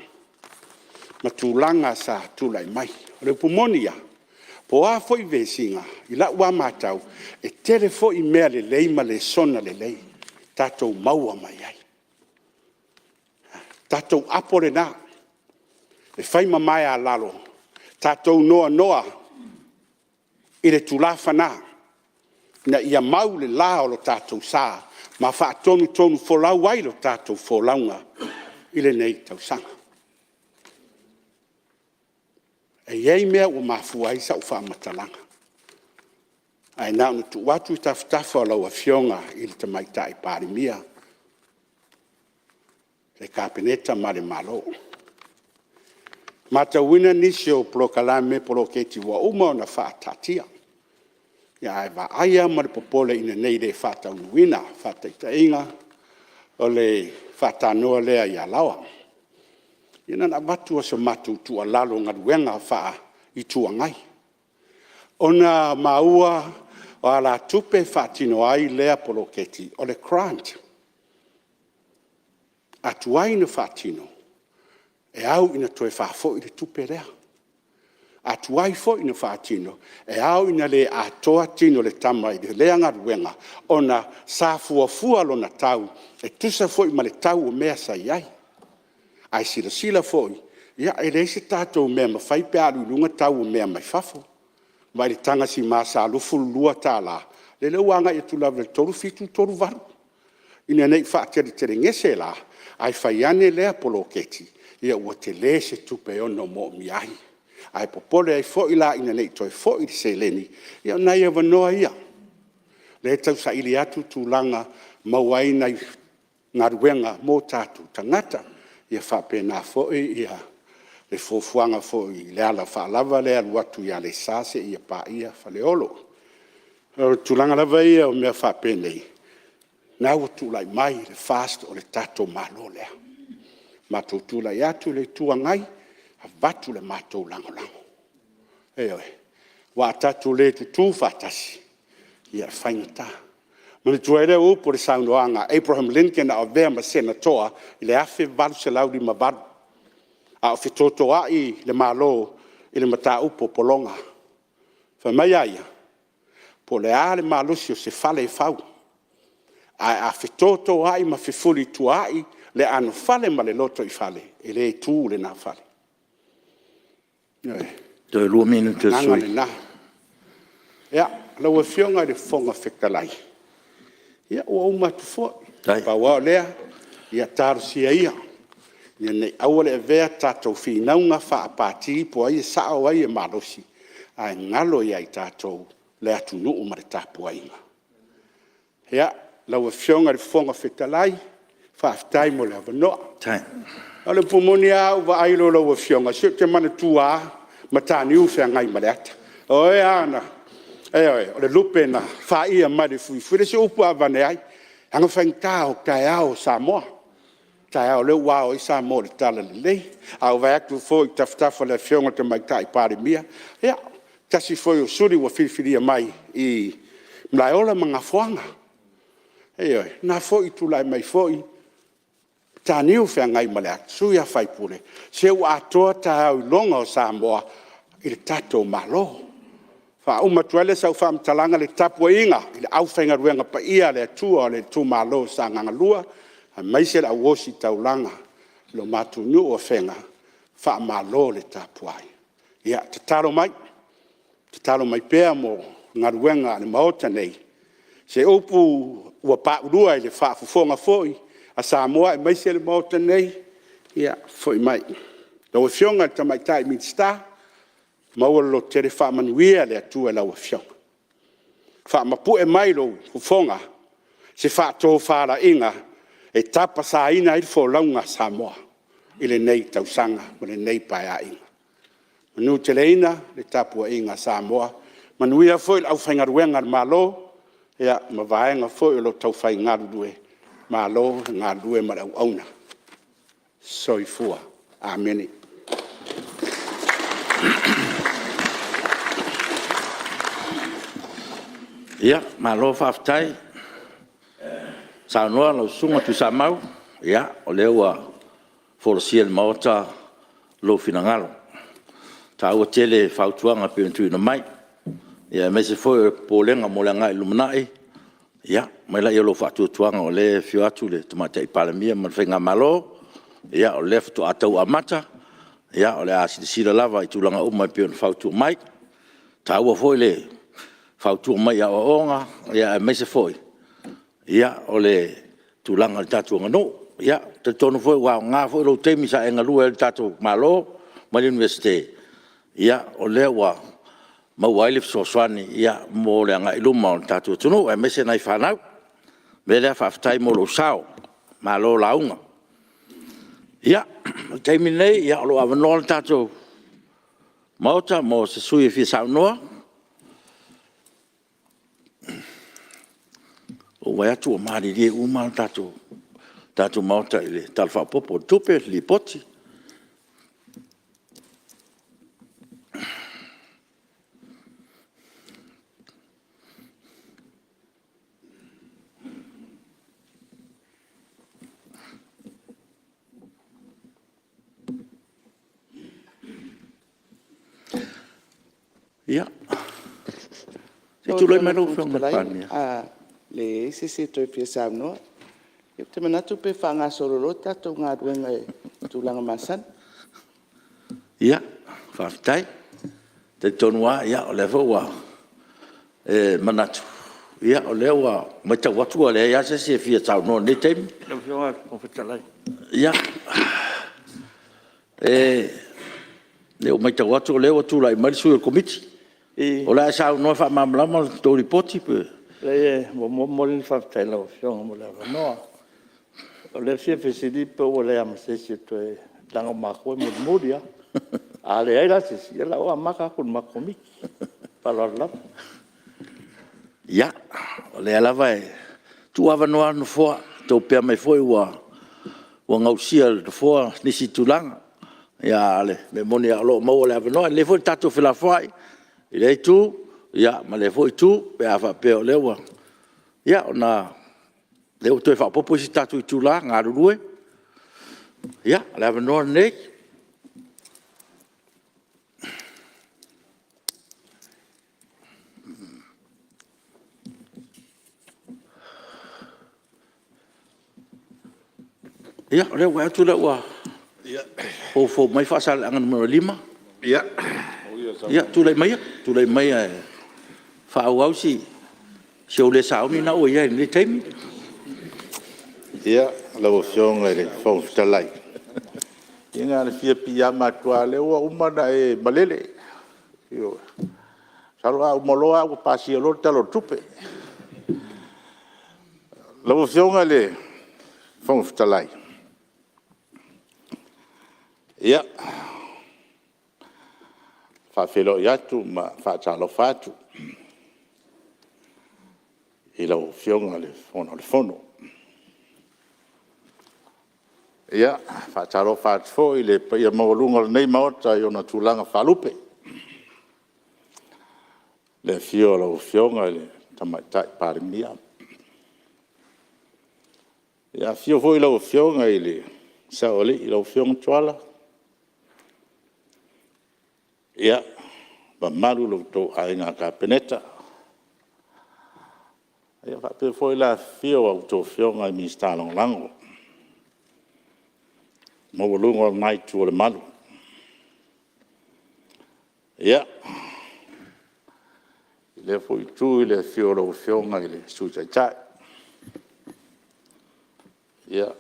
Ma tūlanga sa tūlai mai. O le pumonia, po a foi vesinga, i la ua mātau, e tere fo i mea le lei ma le sona le lei, tātou maua mai ai. Tātou apore nā, e whaima mai a lalo, tātou noa, i le tūlafa nā, na ia mau le la o lo tātou sā, ma wha tonu folau ai lo tātou folaunga, i le nei tausanga. E iei mea ua mafuai sa ufa amatalanga. Ai nao na tu watu i taftafa o lau Afioga i le tamaita i Palemene. Le kapeneta ma le malo. Matauina nisi o prokalame poloketi wa uma o na whaatatia. Ia e wa aia ma le popole ina nei le whaataunuina, whaataitainga o le whaatanoa lea i alawa. Ina na watu o se matu tua lalo ngaruenga wha i tuanai. Ona maua o ala tupe whaatino ai lea poloketi o le grant. Atuai na whaatino. E au ina toe whaafo i le tupe lea. Atuai fo ina whaatino. E au ina le atoa tino le tama i le lea ngaruenga. Ona sa fuafua lo na tau. E tusa fo i ma le tau o mea sa iai. Ai sila foi, ia e reise tātou mea mawhai pe alu lunga tau o mea mai fafo. Mai le tanga si masa alufu lua tāla. Le leuanga i tulawa le toru fitu toru varu. Ina nei wha tere ngese la, ai whaiane lea poloketi. ia ua te lē se tupe ono mo miai ai popole ai fo'i la ina nei toi fo'i se leni ia nai avanoa ia le tausaʻili atu tulaga mauai nai galuega mo tatou tagata ia faapena fo'i ia le fuafuaga fo'i le ala faalava le alu atu ia le sa seʻia paia faleolo tulaga lava ia o mea faapenei na ua tuulai mai le fast o le tatou malo lea matou tulai atu le tuagai avatu le matou lagolago eoe ua tatu lē tutū faatasi ia le faigatā ma le tua lea upu le saunoaga Abraham Lincoln a o vea ma senatoa i le afe 8 a o fetotoaʻi le malo i le mataupu pologa faamai aia po le a le malosi o se fale e fau ae a fetotoaʻi ma fefuli tuaʻi le ano fale ma le loto i fale e lē tū lenā fale Toi lua minutu nanga sui. lenā ia lau afioga i le foga fetalai ia ua uma atu fo'i paua o lea ia talosia ia ia nei aua le avea tatou finauga faapati po ai e sa'o ai e malosi ae galo ia i tatou le atunu'u ma le tapuaiga ia lau afioga i le foga fetalai faafetai mo le avanoa o le pomoni a uva'ai lo lau afioga sio te manatuā ma taniu feagai ma le ata oe Aana o le lupe na fa'ia mai le fuifui le se upu avane ai anga faigata o taeao Samoa taeao le ua o i Samoa le tala lelei au vai atu foi tafatafa le afioga te maita'i palemia ia tasi foi o suli ua filifilia mai i mlaeola ma gafoaga eoe na fo'i tula'i mai fo'i taniu feagai ma le atu sui a faipule se ua atoa taeao i loga o Samoa i le tatou malo fa'auma tuele sau fa'amatalaga le tapuaiga i le ʻaufaigaluega paia le atua o le tumalo sagagalua a maise le auosi taulaga lo matunu'u afega fa'amalo le tapuai ia tatalo mai pea mo galuega a le maota nei se upu ua pa'ulua i le fa'afofoga fo'i a Samoa e maise le maota nei ia fo'i mai lau afioga le tamaita'i minista maua lo tere fa'amanuia le atua e lau afioga fa'amapu'e mai lou fofoga se fa'atofala'iga e tapa sāina i le folauga Samoa i lenei tausaga ma lenei paea'iga manu teleina le tapua'iga Samoa manuia fo'i le ʻaufaigaluega le malo ia ma vaega fo'i o lo taufaigalulue malo galue ma le au'auna soifua amene Ia, malo whaftai. Saunoa lau sunga tu samau. Ia, o leo a whorosia le maota lo finangalo. Ta ua tele whautuanga piantu ina mai. Ia, me se foi polenga mo le ngai lumanai. Ia, mai la ia lo whatuatuanga o le fio atu le tamatai palemia man whenga malo. Ia, o le whatu atau amata. Ia, o le asida lava i tūlanga umai pion whautu mai. Ta ua foi le fautua mai a onga ia me se foi ia ole tulanga le tatu ngano ia te tonu foi wa nga foi lo temi sa enga lu el tatu malo ma le universite ia ole wa ma waile so swani ia mo le nga iluma tatu tunu e me se nai fanau me le fa ftai mo lo sao malo launga ia temi nei ia lo avano tatu mauta mo se sui fi sa noa o vai atu Malie uma tatu mauta ile talfa popo tupe li poti ia tu lo me lo fa le sisi toi pia samno e te manatu pe fanga sololo tato nga duenga tulanga masan ia faftai te tonua ia o le voa e manatu ia o le wa mata watu le ia se fia tau no ni tem ia leo mai tau atu leo tu lai mai sui komiti o la sa no fa mamlama to ripoti pe le mo le fa tela o fiong mo le no o le fesi pe o le am se to langa ma ko mo modia ale ai la se la o maka kun makomi palala ya o le ala vai tu ava no ano fo to pe mai foi wa ngau sia fo nisi tulanga ya le me moni alo mo le ava no le fo tatu fila foi ile tu ya ma le fo tu pe ava pe o le wa ya ona le o to fa popo si tatu tulanga ngaru ya le ava no nei ya le wa tu le wa ya o mai fa sal angan número 5 ya ya tu le mai fa au si o le sao ni na o ya ni temi ya la opción de Fonotaga inga le fia pia matua le o umana e Malele yo salwa umoloa o pasi lo talo tupe la opción de Fonotaga ya fa felo ya tu ma fa chalo fatu e la opción de fono ya fa chalo fatu fo ile pa ya Maulolo nei maota yo na tulanga falupe le fio la opción de tamata Palemene ya fio fo la opción ile sa ole la opción toala ya ba Maulolo to ainga ka peneta ya fa pe foi la fio auto fio ngai mi sta long lango mo lungo mai tu le malu ya le foi tu le fio lo fio ngai le su cha ya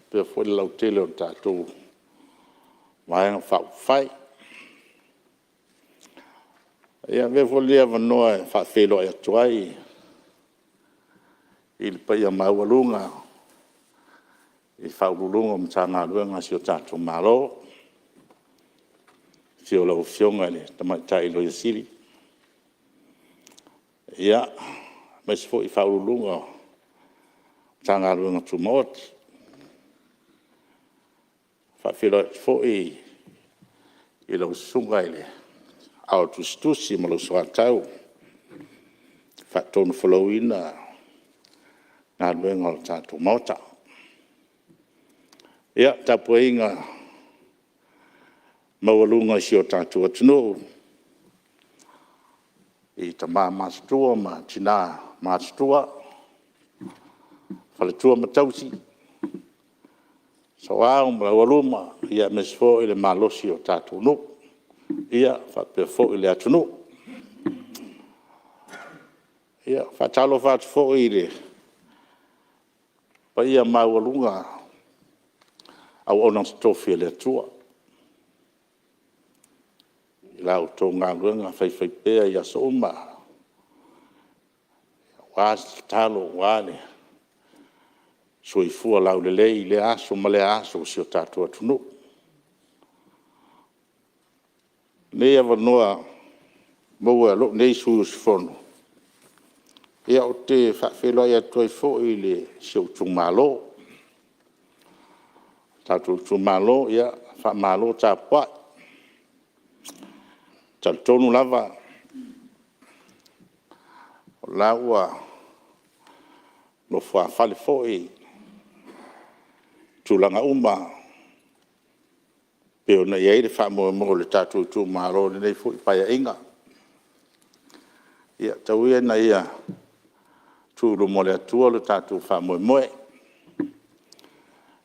pe foi la hotel o ta tu mai fa fai ya ve volia no fa felo ya tuai il paia Maulolo i fa ulunga mtanga luenga si o tatu malo si o la opción le Matailiili sili ya mas foi fa ulunga tanga luenga tu mot fa filo foi i lo sunga ile auto stusi malo swatau fa ton followina na luenga tatu mota ya tapuinga Maulolo si o tatu atino i tama mastua ma tina mastua falatua matausi soa Maulolo ya mesfo ile malosi o tatu no ia fa perfo ile atino ia fa talo fa fo ile pa ia Maulolo au ona stofia le tua la auto nganga fai pe ya soma was talo wale soi fu la le aso male aso si o tatu atunu ne ava noa mo lo nei su fono ia o te fa felo ia toi fo ile si o Itumalo tatu Itumalo ya fa malo tapa tonu lava lawa no fa fale foi tulanga uma pe ona ye fa mo le tatu Itumalo nei foi pa inga ya tawi na ia tu lo mo le tu le tatu fa mo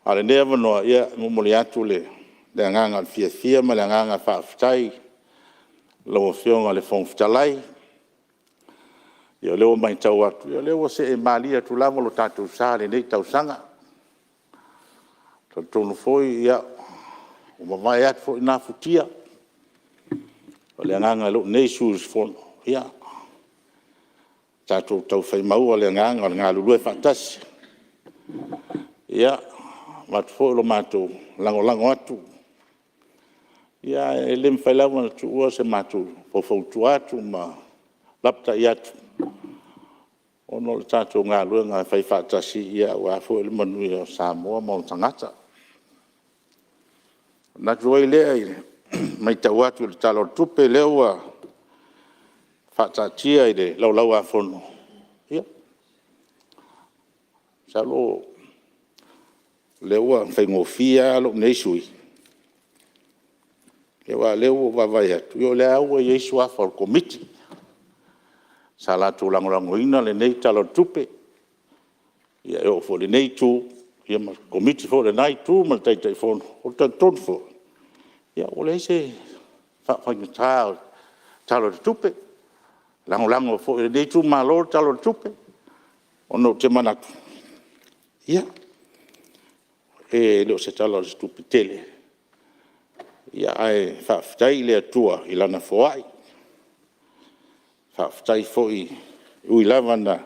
ale neva no ia mo le atu le nganga fia ma le nganga fa ftai lo fiong ale Fonotaga yo le mai tau atu yo le se Malie tu la mo lo tatu sale nei tau sanga to tonu foi ia o mawai atu fo ina futia. O le nganga lo nei sus fono. Ia. Tātou tau whai mau o le nganga o le ngā lulue whātasi. Ia. Matu fo lo mātou lango atu. Ia e lem whai lawa na tu ua se mātou pofautu atu ma lapta i atu. Ono le tātou ngā lua ngā whai whātasi ia ua fo le manui o Samoa ma o tangata. Nā tuai lea i mai tau atu le talo tupe lea ua whātatia i le laulau a fono. Ia. Salo le ua whaingofia lo neisui. E wa le ua wawai atu. Io le aua Yesu afa o komiti. Sa la tu langolango ina le nei talo tupe. Ia eo fo le nei tu. Ia ma komiti fo le nai tu ma taitai fono. O ta ton fo. Ia o le se whainga talo tupe. Langolango fo le nei tu Malologa talo tupe. Ono te manatu. Ia. E leo se talo tupe tele. Ia ai whaafitai le atua i lana foai. Whaafitai foi ui lava na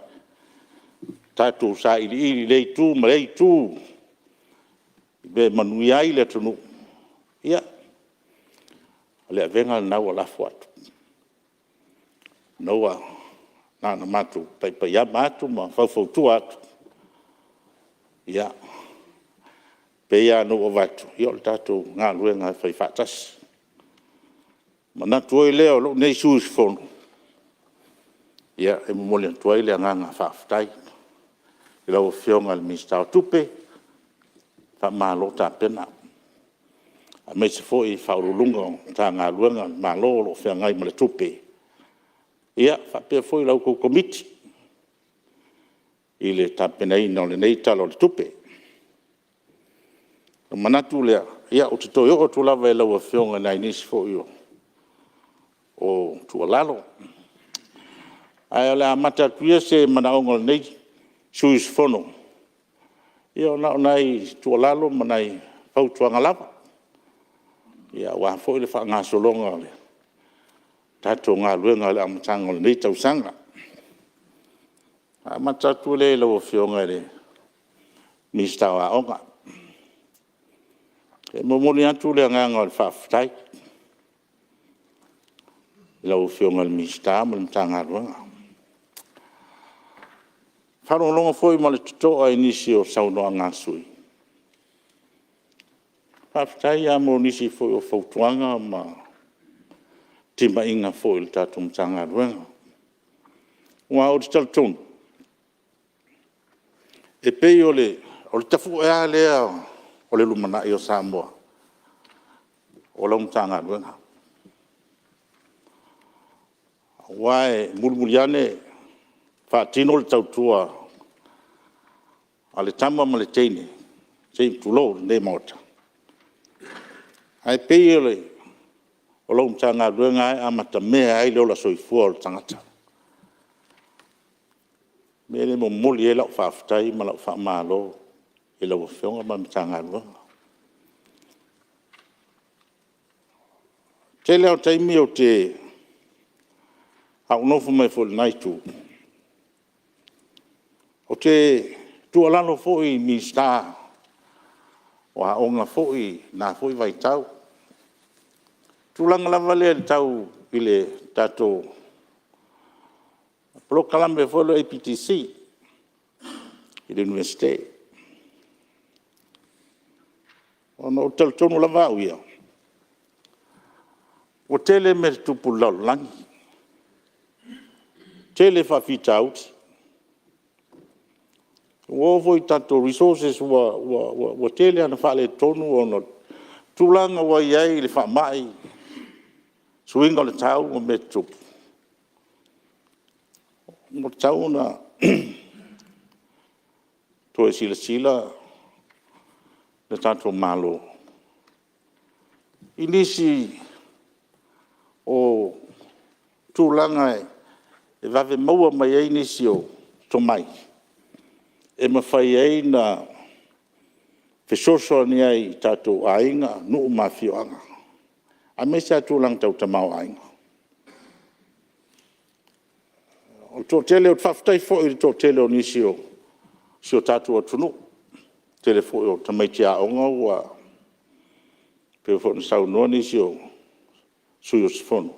tātou sa ili lei tū, ma lei tū. Be manui ai le tunu. Ia. Le avenga nau a lafo atu. Noa nana matu pai ama atu ma whautu atu. Ia. Peia no o watu. Ia o tātou ngā luenga whai whātasi. Ma nā tuai leo lo nei sūs fono. Ia e momoli an tuai lea nganga whaafitai. I lau Afioga le mistao tupe. Wha malo tā pena. A mei se fo i whaurulunga tā ngā luenga Maulolo whea ngai ma le tupe. Ia whapea fo i lau kou komiti. I le tā pena ina o le nei talo le tupe. Manatu lea, ia o te toi o tu lava e lau Afioga nai nisi fo i o tualalo. Ai o le amatalia se manaonga nei suis fono. Ia o nao nai tualalo manai pautuanga lava. Ia wa fo i le wha ngā solonga le. Tato ngā luenga le amatanga le nei tausanga. Amatatu le lau Afioga le mistao a onga. E momoli atu le nganga o le whaafitai. Lau Afioga le mistao ma le mtanga luenga. Wharonga foi ma le tutoa inisi o saunoa ngā sui. Whaafitai a mo nisi foi o fautuanga ma tima inga foi le tatu mtanga luenga. Ua o te talatonu. E pei o le tafu ea lea o le lumana i o Samoa. O lau mtanga luenga. Wae mulmuliane whaatino le tautua a le tama ma le teine. Teine tulo ne mota. Ai pei o lau mtanga luenga ai amata mea ai leo la soifua o le tangata. Mele mo moli e lau whaafitai ma lau whaamalo e lau Afioga ma mtanga luenga. Te leo taimi o te au nofu mai fo le naitu. O te tualano fo i mista o a onga fo i nā fo i vai tau. Tulanga lava le tau i le tato prokalame fo le APTC i le universite. Ono talatonu lava au ia. O tele me tupu laulangi. Tele whawhita auti. O voi tato resources wa tele ana whale tonu ono tulanga wa iai le whamai. Suinga le tau o me tupu. Mo tau na toe sila le tato malo. Inisi o tulanga e vave maua mai ai nisi o tomai. E mawhai ai na Fesoso ni ai tātou ainga, nu'u mafioanga. A me sa tūlang tau tamau ainga. O tō tele o whaftai fo i tō tele o nisi o si o tātou atunu. Tele fo i o tamaiti a onga ua peo fo na sau noa nisi o sui o sifono.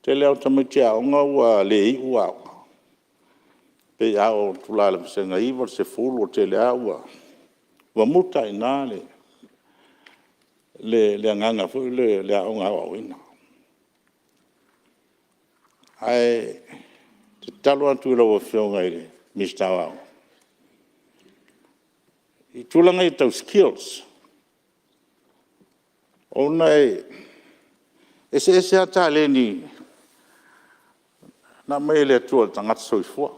Tele au tamaiti a onga ua le i ua au. Pe a o tulala visenga iwa se fulu o tele a ua muta i nā le anganga fo le a onga au ina. Ai te talo atu ila ua whionga i le Mr. Au. I tūlanga i tau skills. Ona ese ata le ni na mai le atua tangata soifua.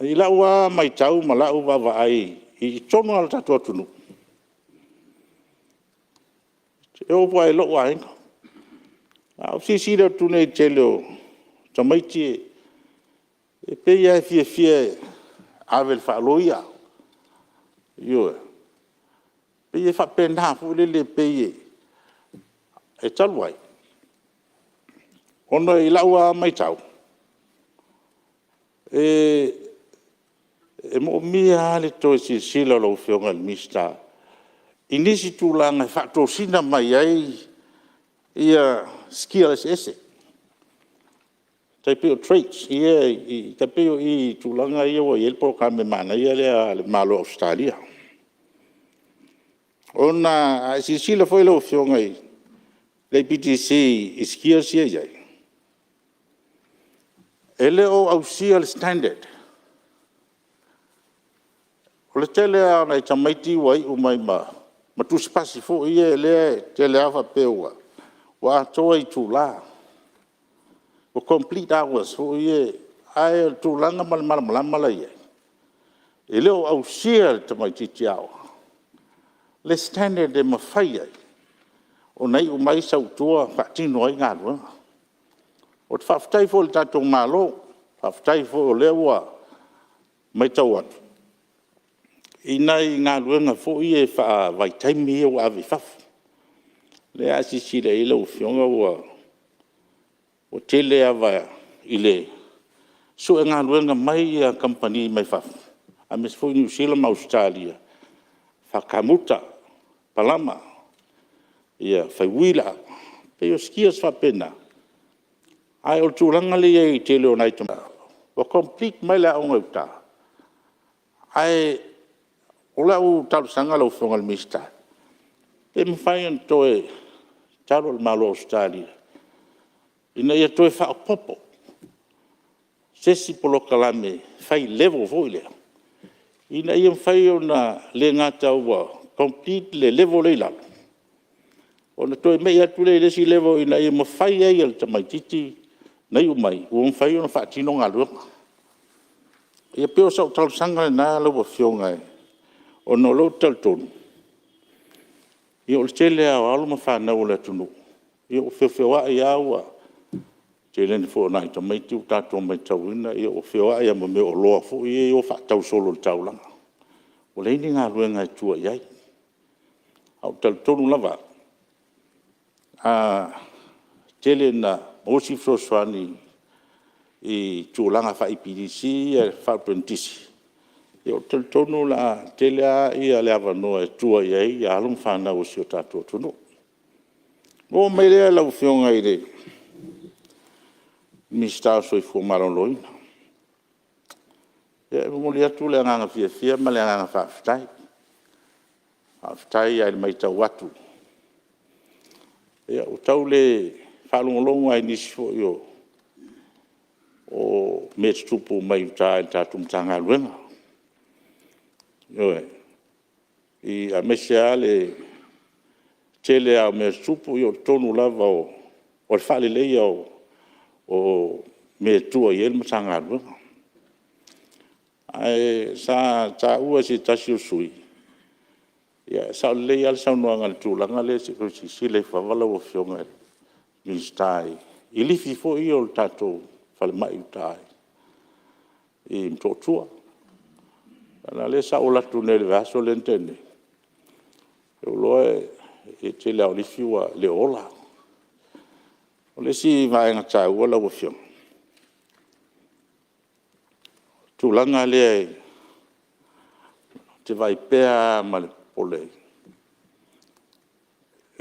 I laua mai tau ma lau wawa ai i tono ala tatu atunu. E opo ai lo ainga. Au si reo tune i te leo tamaiti e peia e fie avel whaaloia. Ioe. Peia e whapena fu le peia e taluai. Ono i laua mai tau. E mo mia le toi si sila lo whionga le mista. Inisi tūlanga whato sina mai ai ia skills ese. Tai peo traits tai peo i tūlanga ia wa yelpo kame mana ia le malo Australia. Ona si sila foi lo whionga i le PTC i skills ia iai. Ele o ausia le standard. O le tele a nei tamaiti wai umai ma tu spasi fo ia le tele awa peua. Wa toa i tūla. O complete hours fo ia ai tūlanga malama ia. E leo au sia le tamaiti tiawa. Le standard e mawhai ai. O nei umai sautua whaatino ai ngā ruanga. O te whaftai fo le tātou malo. Whaftai fo o lewa mai tau atu. Inai ngā ruanga fo i e wha vai taimi e o awe whafu. Le asi sire i lau whionga o tele awa i le. So e ngā ruanga mai a company mai whafu. A mes fo i New Zealand Australia. Whakamuta, palama, ia whaiwila, pe o skias whapena. Ai o tūranga le i tele o naitama. O complete mai la o ngauta. Ai o lau talu sanga lau whionga le mista. E mwhai an toe talo le malo Australia. Ina ia toe whaopopo. Sesi polo kalame whai level fo ilea. Ina ia mwhai o na le ngata ua complete le level le lalo. O na toe mei atu le lesi level ina ia mwhai ai al tamaititi na iu mai. Ua mwhai o na whaatino ngā luanga. Ia peo sa o talu sanga na lau wa whionga e. O no lo tal tonu. Ia o le tele au alo ma whanau le tunu. Ia o whiwhiwa i aua. Tele ni fo nai tamaiti u tātou mai tauina. Ia o whiwhiwa i ama me o loa fo. Ia o whaatau solo le taulanga. O leini ngā ruenga i tua iai. Au tal tonu lava. Tele na Mosi Froswani i tūlanga whai PDC e whaupentisi. I o tal tonu la tele a i a leava noa e tua iai i alum whanau si o tātou tunu. O mai lea lau whionga i re Mr. Soifua Maloloina. E moli atu le anganga fia ma le anganga whaafitai. Whaafitai ai le mai tau atu. E o tau le whaalongolongo ai nisi fo i o mea tupu mai uta i tātou mtanga luenga. Ioe, i a mesia le tele a mea tupu i o tonu lava o le whaale leia o mea tua i elma tanga luenga. Ai sa ta ua si tasi o sui. Ia sa leia al sa noanga le tūlanga le si le whavala o whionga mi stai. I lifi fo i o le tātou whale mai utai. I mtotua. Ana le sa ola tu ne le vaso lentene. E uloe e te le Alofi wa le ola. O le si vaenga tai ua la wafiong. Tūlanga le te vai pea ma le pole.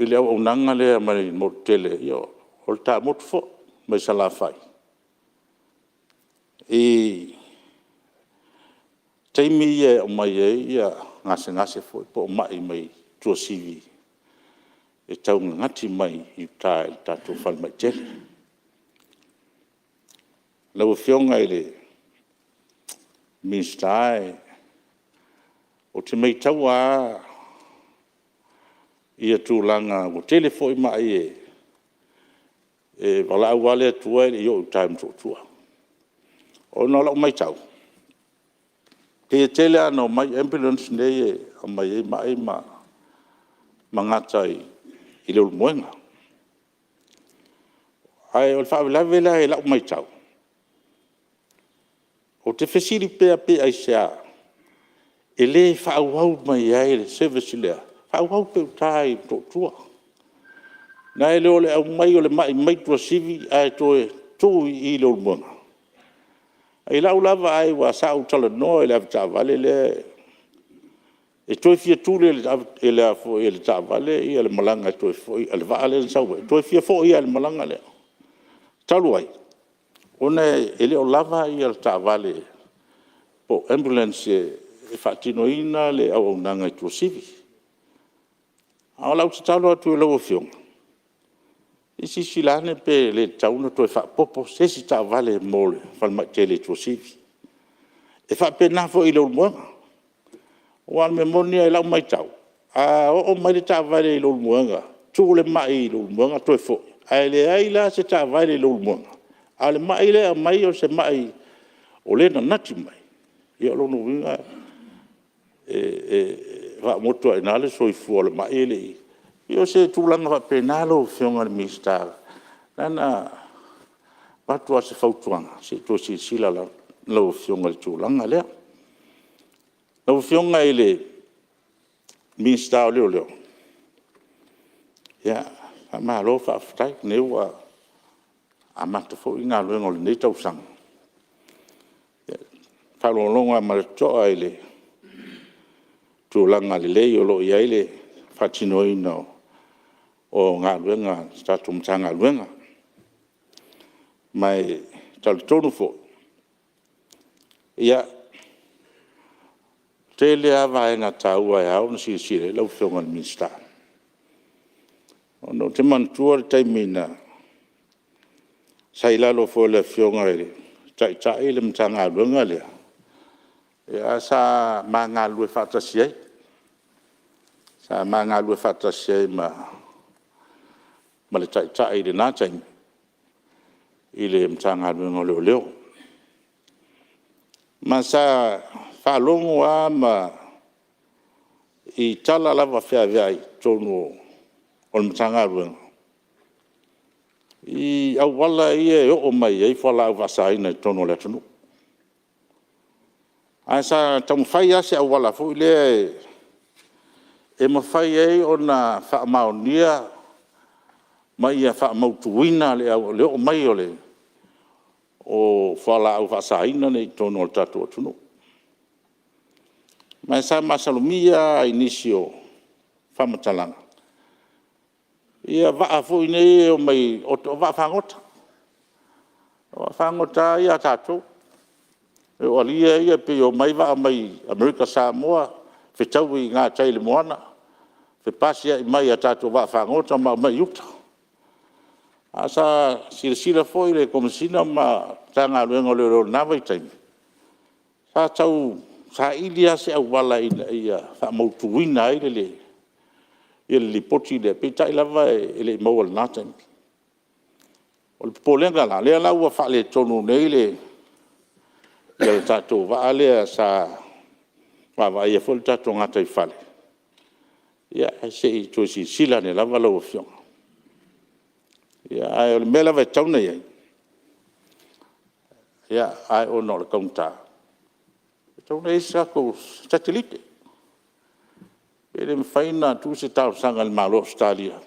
I le au nanga le ma le motele yo o le tā motu fo mai sa la fai. I teimi e o mai e ia ngase fo po mai mai tua sivi. E tau ngati mai i tā i tātou whal mai tele. Lau fionga i le minstai o te mei tau a ia tūlanga o telefoi mai e wala wale tua i o time to tua. O no lau mai tau. Te tele ano mai ambulance nei a mai mangatai i leo moenga. Ai o whawilawela e lau mai tau. O te whesiri pea ai sea, e le whaauau mai ai le service lea. Whaauau peo tai tō tua. Nā e leo le au mai o le mai tua sivi ai toe tō i leo moenga. Ai lau lava ai wa sa utala no e le avita vale le e toi fia tūle e le afo e le ta vale i le malanga e toi fo i le vaale le sauwe. Toi fia fo i le malanga le. Talu ai. Ona e le o lava i le ta vale po ambulance e whaatino ina le au nanga i tua sivi. Ao lau te talo atu e lau fionga. I si silane pe le tauna toi whaapopo se si ta vale mole whalmai te le tua sivi. E whaapena fo i leo muanga. O an me monia e lau mai tau. A o mai le ta vale i leo muanga. Tu le mai i leo muanga toi fo. A le aila se ta vale i leo muanga. A le mai le a mai o se mai o le na nati mai. Ia lono winga wa motua e nale so i fu le mai le i. Io se tūlanga wa penalo fionga le mista. Nana patua se fautuanga. Se to si sila la lau fionga le tūlanga lea. Lau fionga i le mista o leo leo. Ia, ma lo fa aftai neua amata fo i ngā luenga le nei tausanga. Whalonga ma le toa i le tūlanga le lei o lo i aile whatinoina o ngā luenga, statu mta ngā luenga. Mai tali tonu fo. Ia, te lea vai ngā tāua e au na sire lau whionga ni minsta. Ono te mantua le taimina sai lalo fo le whionga e tai le mta ngā luenga lea. Ia sa mā ngā lue whatasiai. Sa mā ngā lue whatasiai ma le tai le nā taimi. I le mta ngā luenga leo leo. Ma sa whalongo a ma I tala lava whea veai tonu o le mta ngā luenga. I au wala ia e o mai ei whala au wasaina I tonu le tonu. A sa tamu whai ase au wala fu le e ma whai ei o na whaamaonia ma ia whaamautuina le au le o mai o le o whala au wasaina nei tonu o le tatu o tunu. Ma sa masalumia inisio whamatalanga. Ia waa fu nei o mai o waa whangota. O whangota ia tātou. E o alia ia pe o mai waa mai Amerika Samoa whetau I ngā taile moana. Whepasia I mai a tātou waa whangota ma mai Utah. Asa sila foi le komisina ma tanga luenga leo nawa I taimi. Sa tau sa ilia se au wala ia whamautuina I le ia le poti le pita I lava e le maua le nātaimi. O le polenga la lea lau a whale tonu nei le ia le tātou waa lea sa wawa ia fol tātou ngata I whale. Ia se I tō si sila ne lava lau a whionga. Ia ai o le mela vai tauna iai. Ia ai o no le kaunta. Tau nei sa ko satellite. Ele mfaina tu se tau sanga le malo Australia.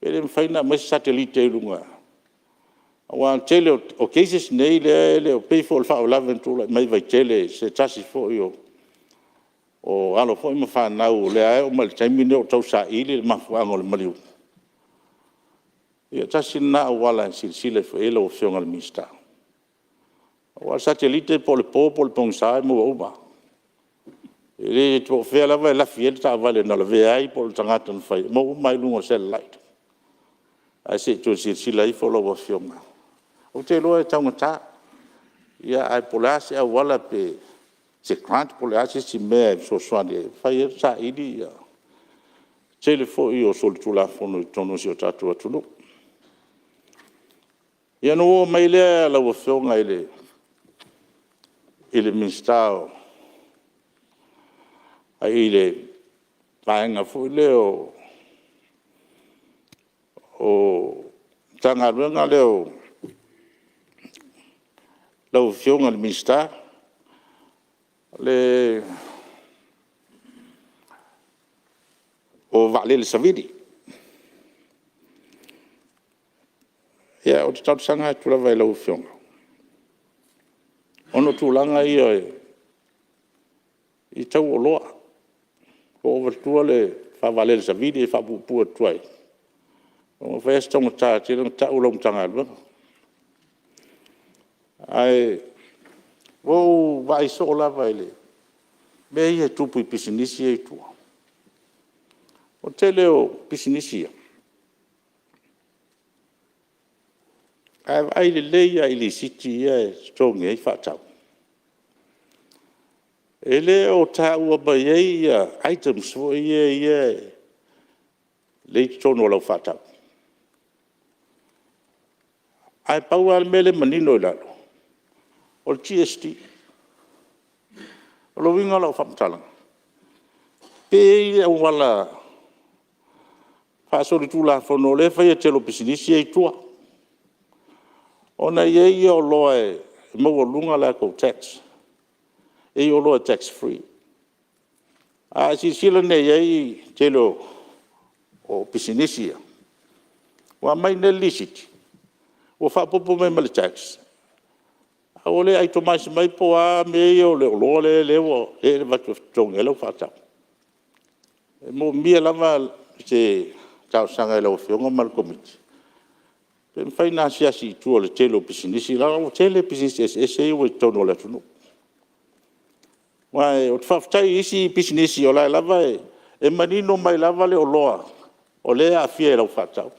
Ele mfaina mas satellite lunga. Wa tele o cases nei le o pay for fa o laventura mai vai tele se tasi fo yo. O alo fo ima fa na o le ai o mal taimi ne o tau sa ile ma fo angol maliu. Ia tasi na wala silsile fo ele o fionga le mista. O satellite po le pong sa mo oba. Ele to fe la va la fiel ta vale na le vai po tangata no fai mo mai lungo satellite. Ai se to silsile fo lo fionga. O te loa e taungata, ia ai polase a wala pe se grant polase si mea e so soane, fai e sa ili ia. Tele fo i o soli tula fono i tono si o tatu atunu. Ia no o mai lea la wafionga ile minstao, a ile paenga fo leo o tanga ruenga leo lau fionga le mista le o vale le savidi ia o tau sanga tu la vai lau fionga ono tu langa ia i tau o loa o vertua le fa vale le savidi fa pupu tuai o festa mo ta tira ta ulo tanga lu ai o vai so la vai le me ia tupu i pisinisi e tu o tele o pisinisi ai le leia i le siti ia stronge i fatau ele o ta ua bai ia items fo ia le tono la fatau ai pau al mele manino lalo o GST o lo winga la famtala pe o wala fa so tu la fono le fa ye telo pisinisi e tua ona ye o lo e mo lunga la ko tax e o lo tax free a si sila ne ye telo o pisinisi wa mai ne licit o fa popo me mal tax ole ai tomas mai po a me o le o e va tonga lo fata mo mia lava se tau sanga lo fionga mal komiti pen financia si tu le telo business la o tele business e o tono la tunu wa o faftai isi business o la lava e manino mai lava le o loa o le afia lo fata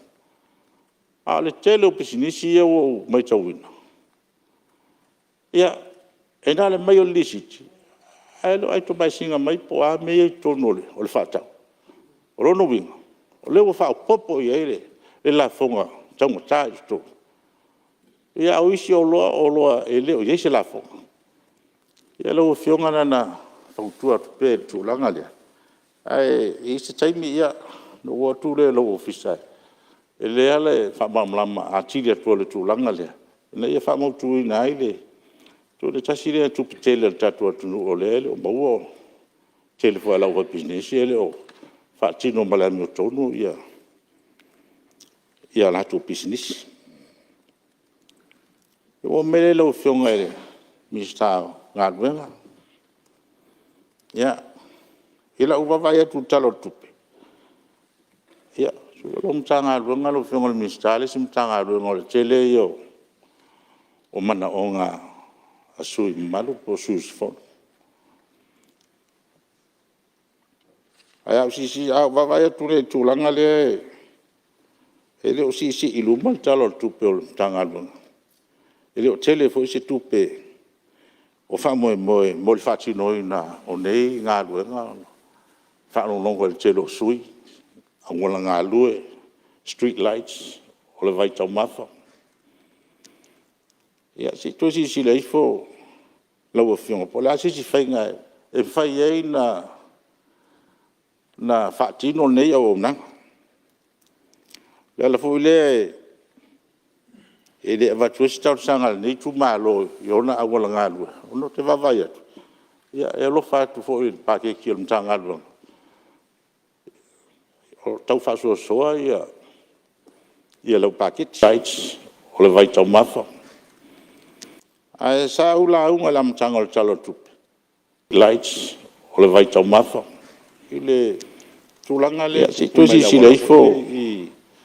a le telo business o mai tawina ia e nale mai o licit ai to mai singa mai po a me tonole o le fata o rono winga o le fa popo ia ele la fonga tamo ta sto ia o isi o loa e le o yese la fonga ia lo fionga na fautua pe tu langa le ai isi taimi ia no o tu le lo ofisa ele ale fa mamlama a tiri tu le tu langa le na ia fa mo tu na ile to le tasire tu tele tatu tu o le o mo tele fo la business ele o fa tino mala no tonu ia la tu business o mele lo fionga ele mista ngadwenga ia ila uva vai tu talo tupe ia lo mtanga lo fionga mista le simtanga lo tele yo o mana onga Aso Itumalo po sus fon. Ai au sisi au vai ture tulanga le ele o sisi iluma talo tupe o tangalo. Ele o tele fo isi tupe o fa mo le fati noi na o nei nga luenga fa no longo le telo sui angola nga lue street lights o le vai tau mafa. Ia si to si le fo la o fiona po la si fainga e fai ai na fatino nei o na la fo le e le avatuesi tausaga lenei tumalo i ona aualagalu ona te vavai atu ia e alofa atu foʻi le pakeki o le matagaluaga o tau fa'asoasoa ia lau paketi sites o le vai taumafa ae sa ulaunga le amataga o le talo tupe lights o le vai taumafa i le tulaga lea tuisi silei fo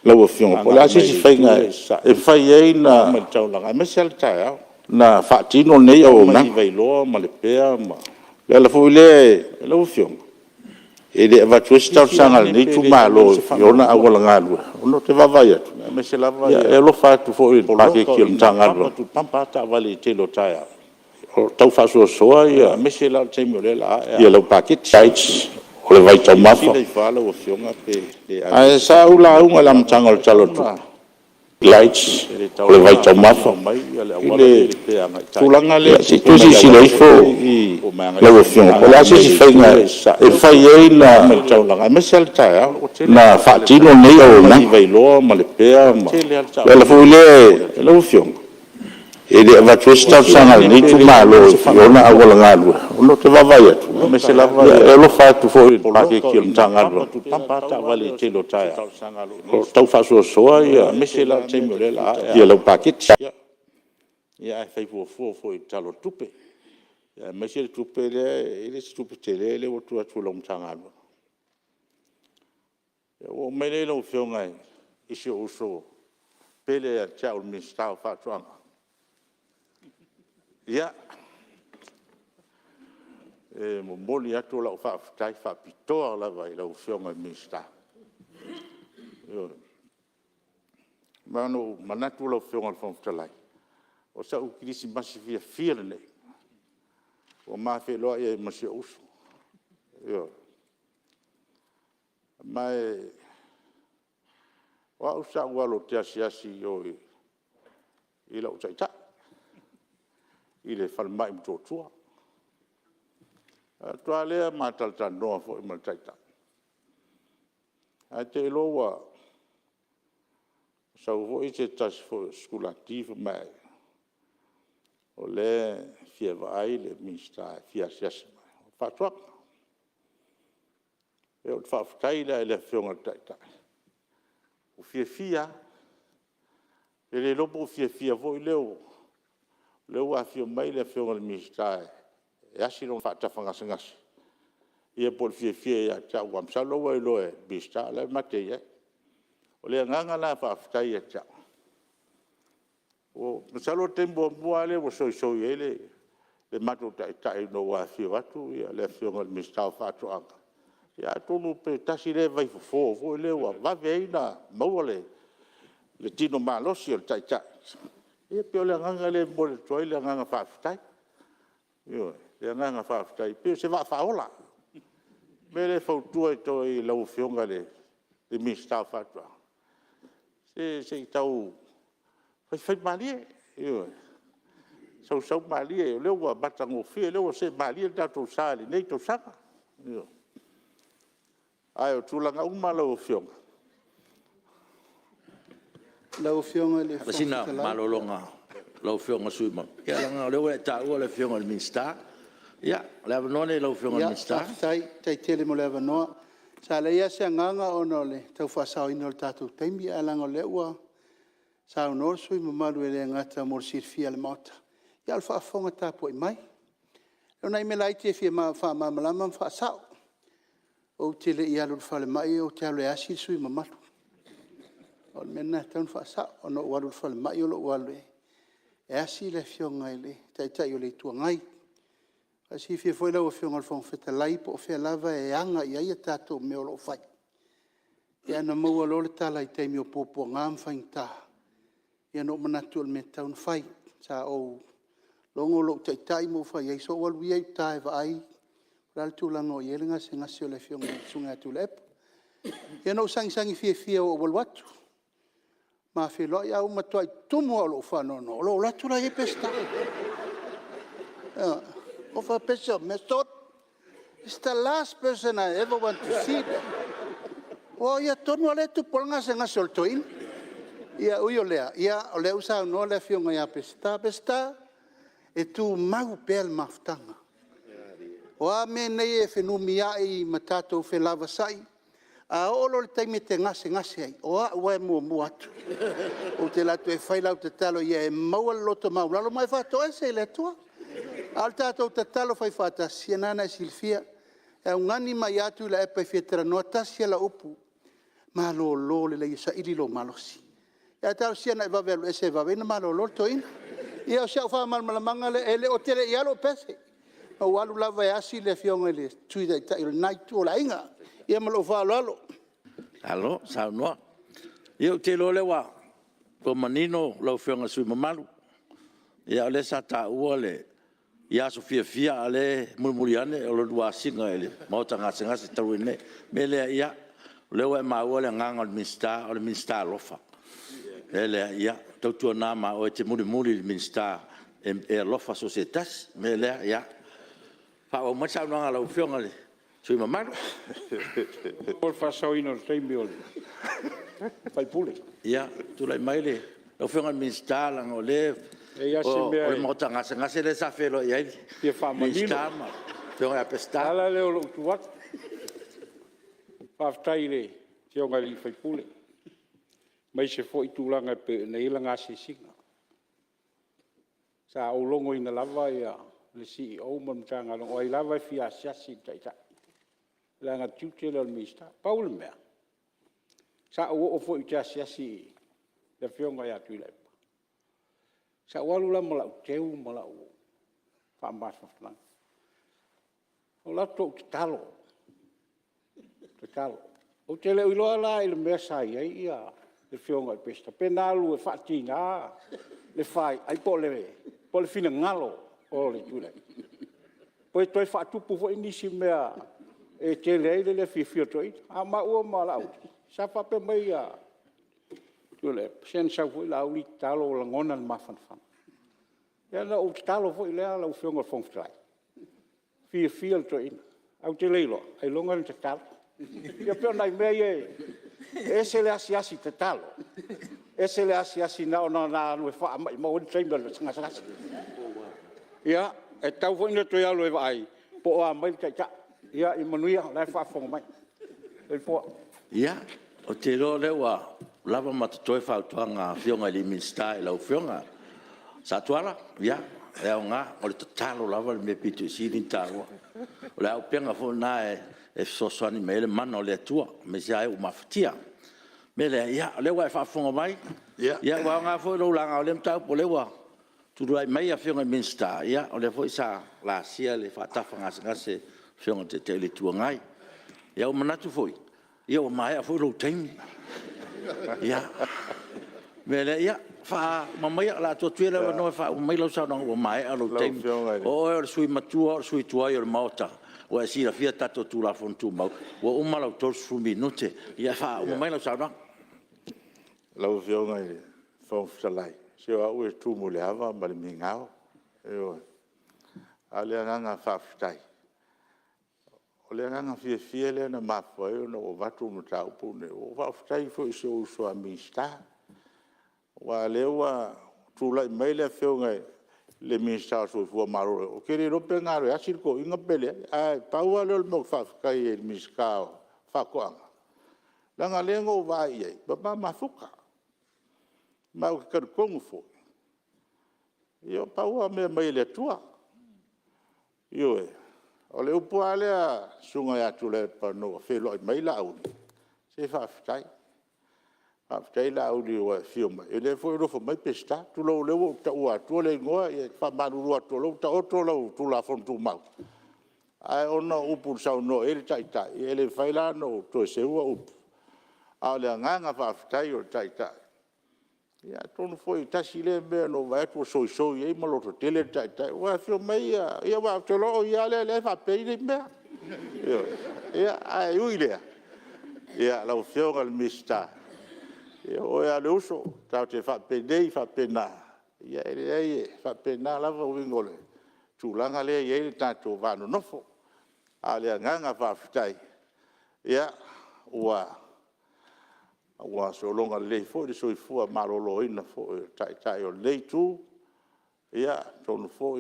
lau afioga po le asisi faiga e fai ai na taulaga e mese ale taeao na fa'atino lenei auaunaga vailoa ma le pea ma le ala foʻi lea e lau afioga e le avatuesi tausaga lenei tumalo i ona aualagalu ona te vavai atu ia e alofa atu foʻi le pakeki o le matagalu pampa ta'avali i tele o taeao o tau fa'asoasoa ia mese la le taimi o le la ia lau paketi sites o le vai taumafa ae sa ulaunga le amataga o le talo tupe lights o le vai taumafa i le tulaga lea tuisi silei fo lau afioga po le asisi faiga e fai ai na taulaga e mese ale taeao na fa'atino lenei auaunaga vailoa ma le pea ma le ala foʻi lea e lau afioga e le avatuesi tausaga lenei tumalo i ona aualagalu ona te vavai atu e alofa atu foʻi le pakeki o le matagalu pampa ta'avali i tele o taeao o tau fa'asoasoa ia mese la le taimi o le la ia lau paketi ia e faifuafua foʻi i talo tupe ia mese le tupe lea i le tupe tele le ua tuatua lau matagalu ua mai lei lau afioga isi o uso pele a tea'u le minista o fa'atuaga ia e momoli atu o la'u fa'afetai fa'apitoa lava i lau afioga minista ma no manatu o lau afioga o le fa'afetalai o sa'u kilisimasi fiafia lenei ua mafeloa ia e masi o uso ia ma e o a'u sa'u alo te asiasi o i la'u taʻitaʻi i le falemaʻi matuatua toa lea matalatanoa foʻi ma le taʻitaʻi ae te ilo ua sau foʻi te tasi foʻi skulativa mae o le fia vaai le minista e fiasiasi mae o fa'atuaga e o le fa'afetai lea i le afioga le taʻitaʻi o fiafia e le lopo o fiafia foʻi leo le ua afio mai le afioga le minista e asi lona fa'atafagasagasi ia po le fiafia ia tea'u amasalo ua iloa e minista lae matei ai o le agaga la fa'afetai ia tea'u o masalo te muamua le ua soisoi ai le matou taʻitaʻi no ua afio atu ia le afioga le minista o fa'ato'aga ia tonu pe tasi le vaifofo foʻi le ua vave ai na maua le tino malosi o le taʻitaʻi ia pe o le agaga le mo le toai le agaga fa'afetai ia le agaga fa'afetai pe se va'afa'aola me le fautua e toe i lau afioga le minista o fa'ato'aga se i tau faifai malie ia sausau malie o lea ua matagofia lea ua se malie le tatou sa lenei tausaga ia ae o tulaga uma lau afioga Lau fionga le Pasina Malologa lau fionga suima. Ia langa leo e tāua le fionga le minsta. Ia, le avanone lau fionga le minsta. Tai tele mo le avanoa. Sa le ia se nganga ono le tau whasao ino le tātou taimi a langa le ua. Sa unor sui mamalu e le ngata mor sirfia le mauta. Ia al whaafonga tāpo i mai. Leo nai me lai te fia mamalama whaasao. O tele i alu le mai o te alu e asir sui mamalu. O mena taun whaasao, o no waru whale mai o lo walu e asi le fionga i le, tai o le tuangai. Asi fia foi lau o fionga le whong wheta lai po o fia lava e anga i aia tātou me o lo whai. E ana maua lo le tala i teimi o popo ngām whaing tā. I ana o manatu o le me taun whai. Sa o longo lo tai mo whai, ei so walu i ai tā e vai. Ral tu lango i elenga se ngasi o le fionga sunga tu le epo. I ana o sangi fia o waluatu. Ma filo ia uma toi tumo lo fanono lo la tu la e pesta o fa pesa me sot it's the last person I ever want to see o ia tono le tu polnga se nga soltoin Ia ui o lea, ia o lea usau no lea fionga ia pesta, e tu mau pel maftanga. O a me nei e whenumi ai matatou whelava sai, a olo le taimi te ngase ai, o a ua e mua atu. O te latu e whailau te talo ia e maua loto maulalo mai whato e se le tua. Al tātou te talo whai whata sianana e silfia, e ungani mai atu la e pai whetara noa tasia la upu, Malolo le le sa ili lo malosi. Ya tau siana e vavelu e se vavena Malolo to ina. Ia o siau wha malmalamanga le ele o tele ialo pese. O walu lava e asi le fionga le tui da ita il naitu o la inga. Ia malo wha alo. Alo, sao noa. Ia o te lo le wa, ko manino lau fionga sui mamalu. Ia o le sa ta ua le, ia so fia ale mulmuliane o lo dua singa ele. Mauta ngase tau ine. Me le ia, lewa e maua le nganga o le minsta alofa. Ele ia, tau tuanai ma o te muli le minsta e alofa societas. Me le ia, fa o machau nanga lau fionga le. Sui mamalu. Por fasau ino le teimi o le. Fai pule. Ia, tu lai mai le. Lau fionga minsta lang o le. E ia se mea o le mauta ngase le sa felo ia ili. Ia wha manino. Minsta ma. Fionga e pesta. Ala leo lo tuat. Whaftai le, te o ngai whai pule. Mai se fo i tūlanga pe nei langa se singa. Sa au longo ina lava ia le CEO mamtanga longo ai lava fia siasi taita. Langa tiute le mista. Paul mea. Sa au o fo i tia siasi le fionga ia tui lepa. Sa walu la malau teu malau whaambas maflanga. O lato ki talo. O te leo iloa la i le mea sai ai ia le fionga i pesta. Pena alu e whaatinga le whai ai po le fina ngalo o le tūlei. Po e toi whaatupu fo inisi mea e te lei le fia toi. A maua ma lau. Sa whape mai ia tūlei. Sen sau fo i lau li talo o langona le mawhanwhan. Ia na o talo fo i lea lau fionga whongwhai. Fia le toi. Au te leilo. Ai longa le te talo. Ia peo nai mea ie, e se le asi te talo. E se le asi na anu e wha mai mau ni teimba le sangasangasi. Ia, e tau fo ina toi alo e vai, po o a mai taita. Ia, i manuia, lai wha fonga mai. E po. Ia, o te ro lewa, lava matatoe whautuanga fionga li minsta i lau fionga. Sa tuala, ia, e o ngā, o le tatalo lava le me pitu i siri tāua. O le au penga fo nā e sosoani me le mana o le atua, me se ai o mawhatia. Me le, ia, lewa e whaafonga mai. Ia, wao ngā fo i lau langa o le mtau po lewa. Turuai mai a fionga minsta, ia, o le fo i sa la sia le whaatafa ngase fionga te le tuangai. Ia, o manatu fo i. Ia, o mai a fo i lau taimi. Ia. Me le, ia, mamai la to tuela no fa mai lo sa no mai a lo tem o sui matua sui tuai o mota o si la fia tato tu la fon tu mau o uma lo tor su minute ia fa mai lo sa no Lau fionga i fong salai. Se o au e tu mo le hava ma le mingao. E o. A le nganga whaftai. O le nganga fia le na mawhai o na o watu mo tau pune. O whaftai fo i se o soa mista. Wa lewa tula mai le fionga le mista so fu Malologa. O kere rope ngaro asir ko inga pele. Ai paua le mo whafkai e miskao. Whakoanga. Langa lengo vai ai. Baba mafuka. Mau ke kongu fo. Io paua me mai le tua. Io e. O le upu alea sunga ya tule pa no felo mai la au. Se fa ftai. Fa ftai la au di o filma. E le fo ro fo mai pesta. Tu lo le o ta o tu le ngoa e fa maru ro to lo ta o to lo tu la fon tu mau. Ai ona upu sa no e tai tai. E le faila no to se o upu. A le nganga fa ftai o tai tai. Ia tonu foi tasile me no vai tu so e maloto tele tai wa fio mai ia wa te lo ia le fa pe ni me ia ai uile ia la fio al mista ia o ia le uso ta te fa pe dei fa pe na ia e fa pe na la va wingole tu langa le ia ta to va no fo a le nganga fa ftai ia wa ua se olonga le fo de so fu Maulolo ina fo tai o le tu ia tonu fo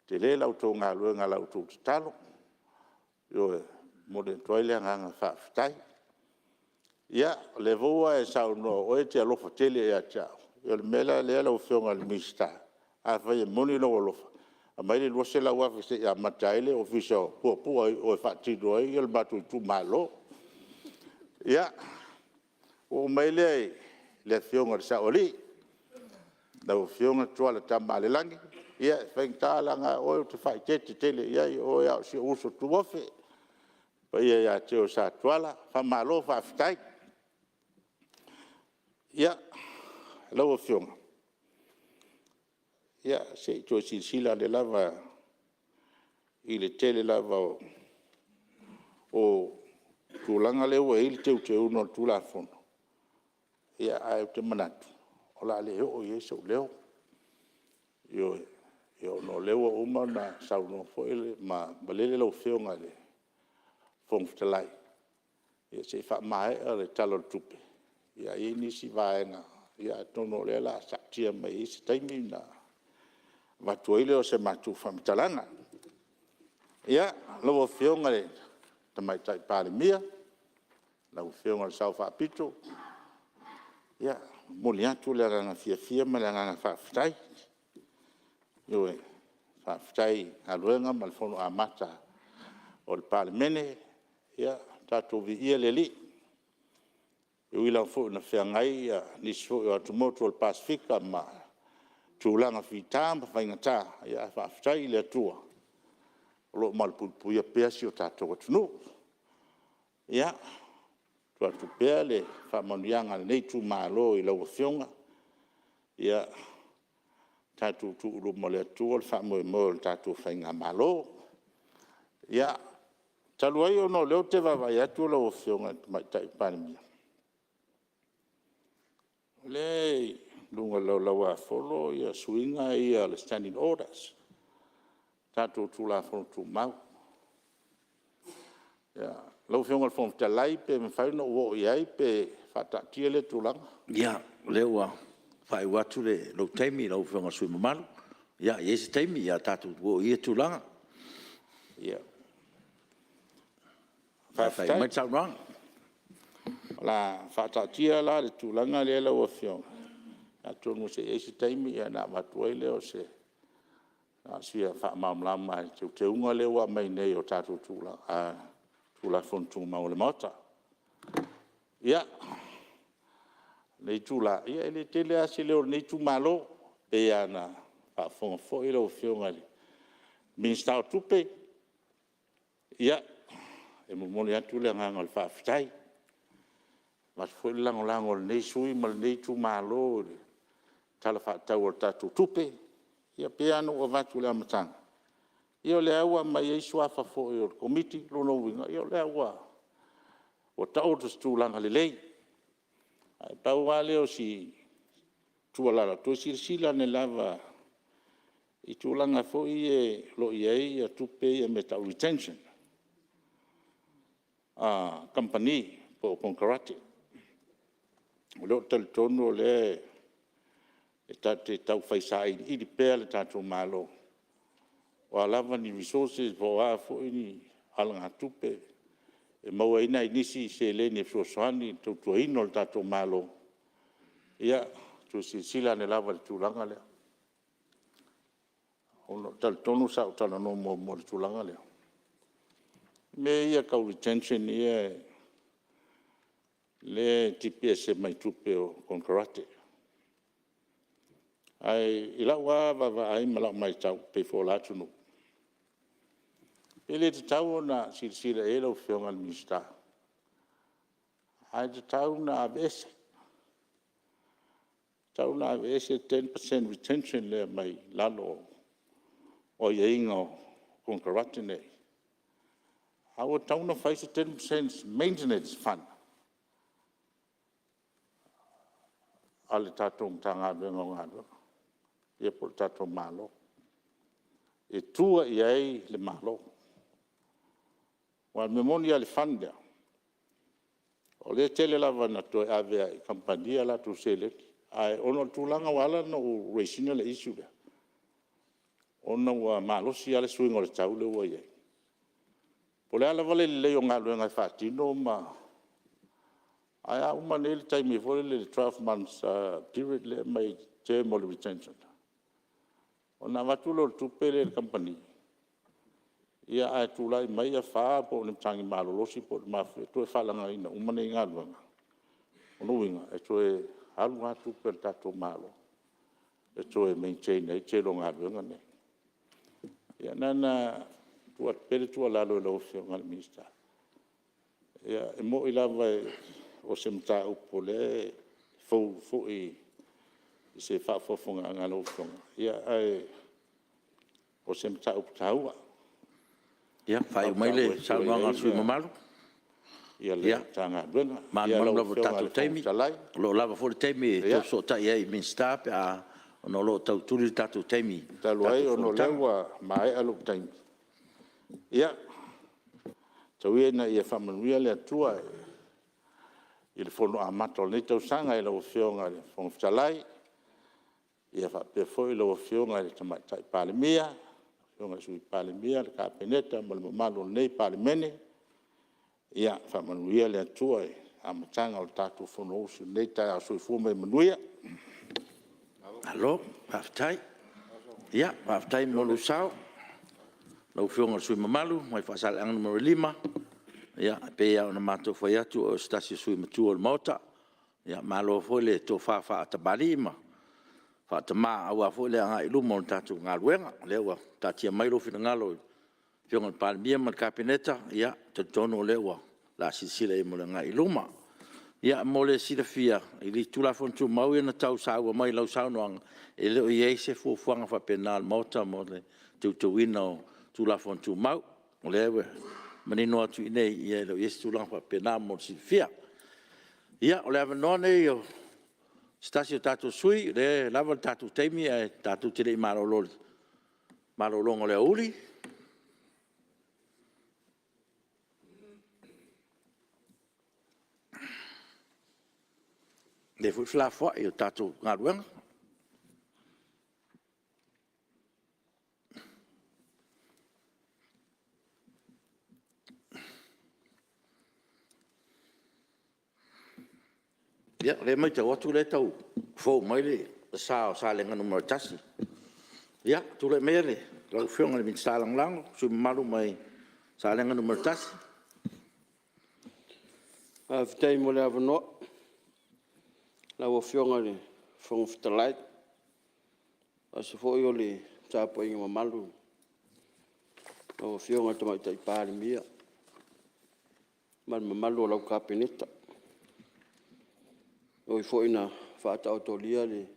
te le lau tō ngā luenga lau tō te talo yo mo de toile nga fa tai ia le voa e sau no o te alofa tele ia cha yo le mela le lau fionga le mista a fa moni lo a mai le se la wa se ya Matailiili official po o fa ti do il batu Itumalo ia o mai le fionga sa oli da fionga toala tama le langi ia fengta langa o te fai te tele ia o ia si uso tu ofe pa ia te o sa toala fa malo fa fitai ia lo fionga ia se to si sila de lava ile tele lava o tulanga le o il te uno tula fono ia ai te manatu ola le o yeso leo yo no leo uma na sau no foile ma balele lo fionga le fongftalai ia se fa mai le talo tupe ia ini si vaenga ia tono le la saktia mai se taimi na matuile o se matu famtalanga ia lo fionga le tamai tai Palemene lo fionga sau fa pito ia Mulinu'u le nga fia ma le nga fa fitai yo fa fitai aluenga mal fono amata o le Palemene ia tatu vi ia le li yo ila fo na fia ngai ni so yo tumoto o Pasifika ma tulanga fita ma faingata ia fa fitai le tua lo mal pu ia pesi o tatu tunu ia tua tu pele fa manuanga nei Itumalo i lau fionga ia tatu tu lo mole tu fa mo tatu fainga malo ia talu ai no leo te va vai atu lau fionga mai tai Palemene le lunga lau folo ia swinga ia le standing orders tatu tu la fo tu mau ia lau fionga fo te lai pe me fai no wo ia pe fata tiele tulanga ia lewa fai watu le lo taimi lo fionga sui mamalu ia yes taimi ia tatu wo ia tulanga ia fai mai tau rang la fata tia la le tulanga le lau fionga atu no se yes taimi ia na matuai le o se sia fa mamla mai te unga le wa mai nei o tatu tula tula fontu mau le mota ia le tula ia le tele asi le nei Itumalo e ana fa fo ile o fionga le minsta tupe ia e mo mo ya tule nganga fa fitai mas fo lango nei sui mal nei Itumalo tala fa tau tatu tupe ia piano o vatu le amatanga ia le aua mai e suafa fo o komiti lono winga ia le aua o tau tu langa le lei ai pau wale o si tuala to sila ne lava i tulanga fo i lo ia tupe ia meta retention company po konkarate lo tel tono le te tau faisai i di pele tatu malo o lava ni resources vo a fo ni alanga tupe e mau ina inisi se le ni soani tu ino tatu malo ia tu sila ne lava tu langa le ono tal tonu sa tala no mo tu langa le me ia ka retention ia le TPS mai tupe o konkarate ai ilawa va ai mala mai tau pe fo la tunu ele te tau na sila elo fionga mista ai te tau na avese 10% retention le mai lalo o yeingo konkarate nei au tau na fai 10% maintenance fund ale tatou tanga bengo ngado ia por tatou malo e tua iai le malo wa memoria le fanda O le tele lava na to avea I kampania la tu sele. Ai ono tulanga wala no racing le issue le. Ono wa malosi ale swing le tau le wa ye. Pole ala vale le yo ngalo ngai fatino ma. Ai uma le time for le 12 months period le mai te mo le retention. Ona watulo tu pele le company. Ia ai tulai mai a fa po le tangi malolosi po ma to fa langa ina uma nei ngalo. Ono winga e to alu atu per tato malo. E to maintain e te lo ngalo ngane. Ia nana tua pele tua lalo lo fio ngal minister. Ia e mo ila vai o se mta upole fo I se fa fo fonga ngalo fonga. Ia ai o se mta uptaua. Ia fai mai le salwanga sui mamalu. Ia le tanga bena. Man lo tatu taimi. Lo lava fo taimi to so ta ia minister pe a ono lo tau tuli tatu taimi. Taluai ono lewa mai alu taimi. Ia. Taui na ia whamanuia le atua. I le fono amato le tau sanga I lau whionga le fonga fitalai. Ia whapea foi lau whionga le tamaitai Palemea. Whionga sui Palemea le kapeneta ma le mamalo nei Palemene. Ia whamanuia le atua amatanga o tatu fono usu nei tai a sui fume manuia. Alo, haftai. Ia, haftai molu sao. Lau whionga sui mamalu, mai whasale anga numero 5. Ia, pe ia ona mātou whai atu o stasi sui matua o le mauta. Ia, malo foi le tō whawha atabari ima. Whaatama aua foi le anga ilu mo tātou ngā luenga. Lewa, tātia mailo whina ngalo. Whionga le Palemea ma le kapineta. Ia, tono lewa. La sisila I mo le ngā iluma. Ia, mo le sila fia. I li tula fontu mau ia na tau saua mai lau saunoanga. E leo I eise fuafuanga whapena le mauta mo le tautuina o tula fontu mau. O lewe. Manino atu I nei ia lo yes tu lang pa pena mo si fia. Ia o le avanoa nei o stasio tatu sui le lava tatu taimi e tatu tire Malolo. Malolo le uli. Le fu fla fo e tatu ngaruang. Ia, le mai te watu le tau. Fou mai le sa lenga numero tasi. Ia, tu le mea le. Lau whionga le min sa lang lango. Sui malu mai sa lenga numero tasi. Vitei mo le avanoa. Lau o whionga le whonga fitalai. Asa fōi o le tāpo inga mamalu. Lau o whionga tamaitai Palemea. Mamalu o lau kapineta. Oi foi na whaata autolia le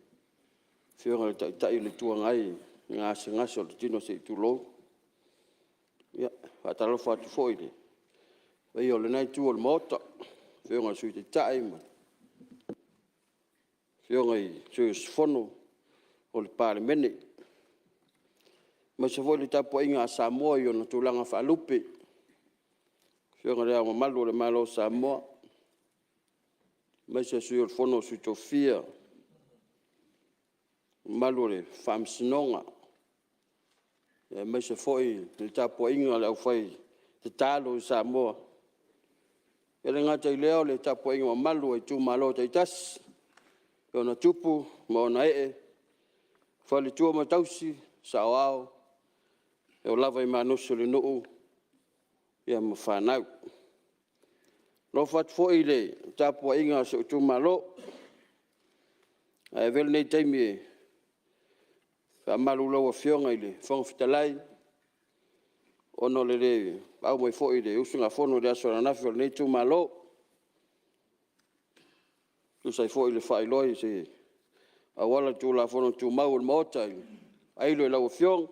whionga le taitai le tuanai ngase o le tino se Itulo. Ia, whaata lo whaatu foi le. Wei o le nai tu o le mota. Whionga sui te tai ma. Whionga I sui sfono o le Palemene. Ma se foi le tapo inga a Samoa I ona tūlanga whaalupe. Whionga le ama malu o le malo Samoa. Mai se sui o le fono sui tofia. Malu le whamsinonga. Mai se foi le tapo inga le au whai te talo I Samoa. E le ngata I leo le tapo inga malu I Itumalo te itas. E ona tupu ma ona Whai le tua matausi sa o ao. E o lava I manusu le nuu. Ia ma whanau. No fat foi le tapo inga se Itumalo. Ai vel nei taimi fa Maulolo o whionga I le whonga fitalai. Ono le au mai foi le usunga fono le aso nafi o nei Itumalo. Tu sai foi le whailoi se awala tu la fono tu mau le mota. Ai lo lau whiong.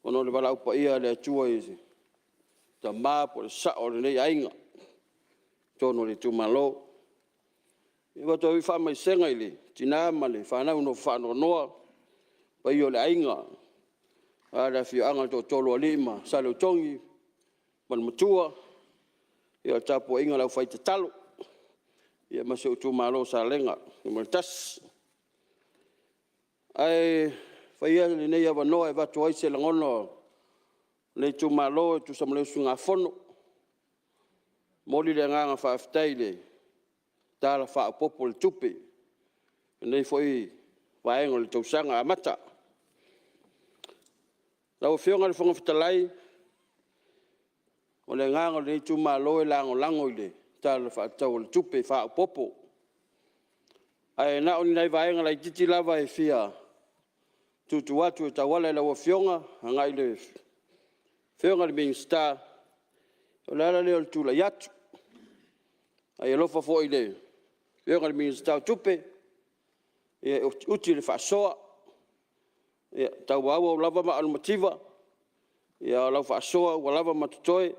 Ono le wala upa ia le atua I se. Ta maa po le sa o le nei ainga. Tono le Itumalo. I wato I wha mai senga I le. Tina ma le whanau no whanau noa. Pa I o le ainga. A le whio anga to tolo a lima. Sa le utongi. Ma le matua. I o tapo inga lau whai te talo. ia ma se Itumalo sa lenga mo tas ai faia le nei ava no e va to ai se langono le Itumalo tu sa mo sunga fono moli le nga fa aftaile tala fa popol tupi nei foi vaengo le tausanga amata lau Afioga le fonga fitalai o le nganga le Itumalo e lango ile tala fa tau le tupi fa popo ai na o nei vaenga lai titi lava e fia tu watu ta wala la Afioga ngai le Afioga le minsta o la le o tu la yat ai lo fa fo ile Afioga le minsta tupe e uti le fa soa e ta wa lava ma al motiva ya la fa soa wa lava ma toy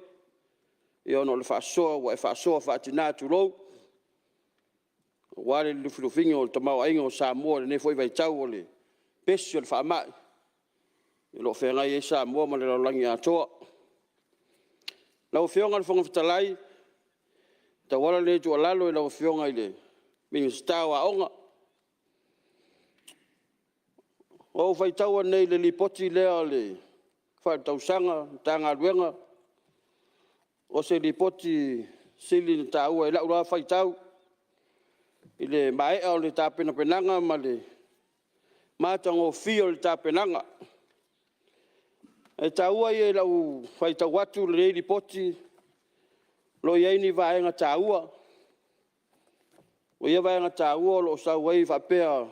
e ono le fa soa fa tina tu lo wale le flufingo o tama aingo Samoa ne foi vai tau le pesio le fa mai lo fe ngai Samoa ma le langi atoa la Afioga le fonga fitalai ta wala le tu lalo la Afioga ile minsta wa onga o fai tau nei le lipoti lea le fa tausanga tanga luenga o se lipoti sili ta ua la ura fai tau ile mai o le tapena penanga ma le matango fio le tapenanga e ta ua ye la u fai tau watu le lipoti lo ye ni vaenga ta ua o ye vaenga ta ua lo sa wai fa pea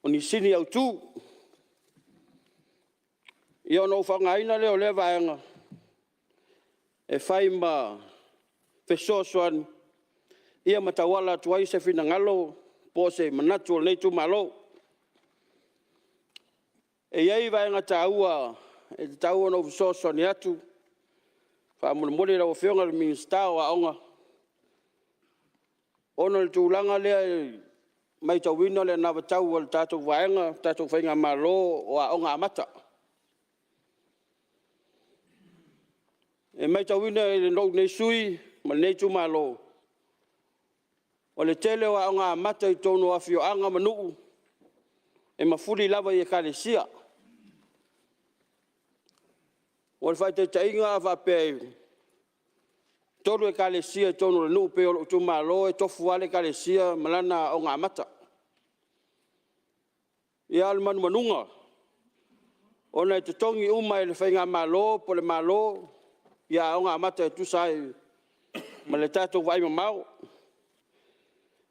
o ni sini au tu ia no whangaina leo le vaenga e whai ma fesosoan ia matawala tuai se fina ngalo po se manatu nei Itumalo e iai vaenga taua e taua no fesosoan i atu whamulmuli la Afioga le minsta o aonga ono le tūlanga lea mai tauina le nawa tau al tātou vaenga tātou whainga malo o aonga amata e mai tauina e no nei sui ma nei Itumalo o le tele o nga mata I tono Afioga Mulinu'u e mafuli lava I kalesia o le fai te tainga va pe tolu e kalesia tono le nu'u pe o Itumalo e tofu ale kalesia malana o nga mata ia al manunga ona e te tongi uma e le whainga malo po le malo ia o nga mata e tusai ma le tātou vai mamau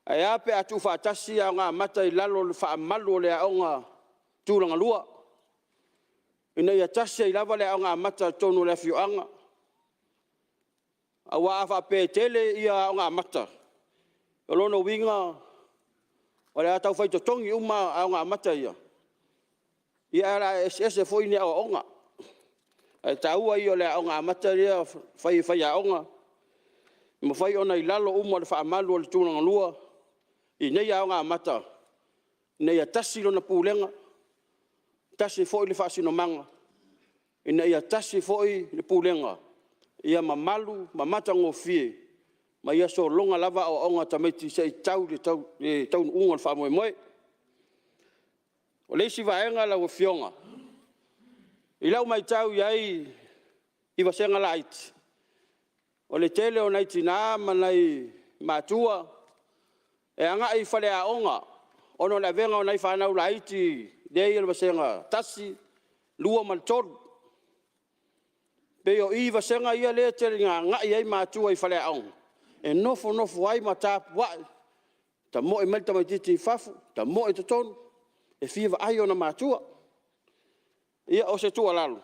ai ape atu whaatasi a ngā mata I lalo le whaamalu o le aonga tūranga lua ina ia tasi I lava le aonga mata tonu le Afioga a wa afa pe tele ia aonga mata o lono winga o le atau whaitotongi uma aonga mata ia ia ese foi ni aonga ai taua I o le aonga mata ia whai aonga ma whai ona I lalo uma le whaamalu o le tūranga lua I nei aonga mata nei a tasi lona pūlenga tasi foi le whaasinomanga I nei a tasi foi le pūlenga ia mamalu mamata ngofie ma ia so longa lava o onga tamaiti se tau unga le whaamoemoe o leisi vaenga la Afioga I lau mai tau iai I vasenga laiti o le tele o nei tina ma nei matua e anga I whale aonga ono le venga o nei whanau laiti dei le vasenga tasi lua maltoru pe o I vasenga ia le tele nga iai matua I whale aonga e nofo ai ma tapu wai ta mo e melta mai titi fafu ta mo e totonu e fiva ai ona matua ia o se tua lalu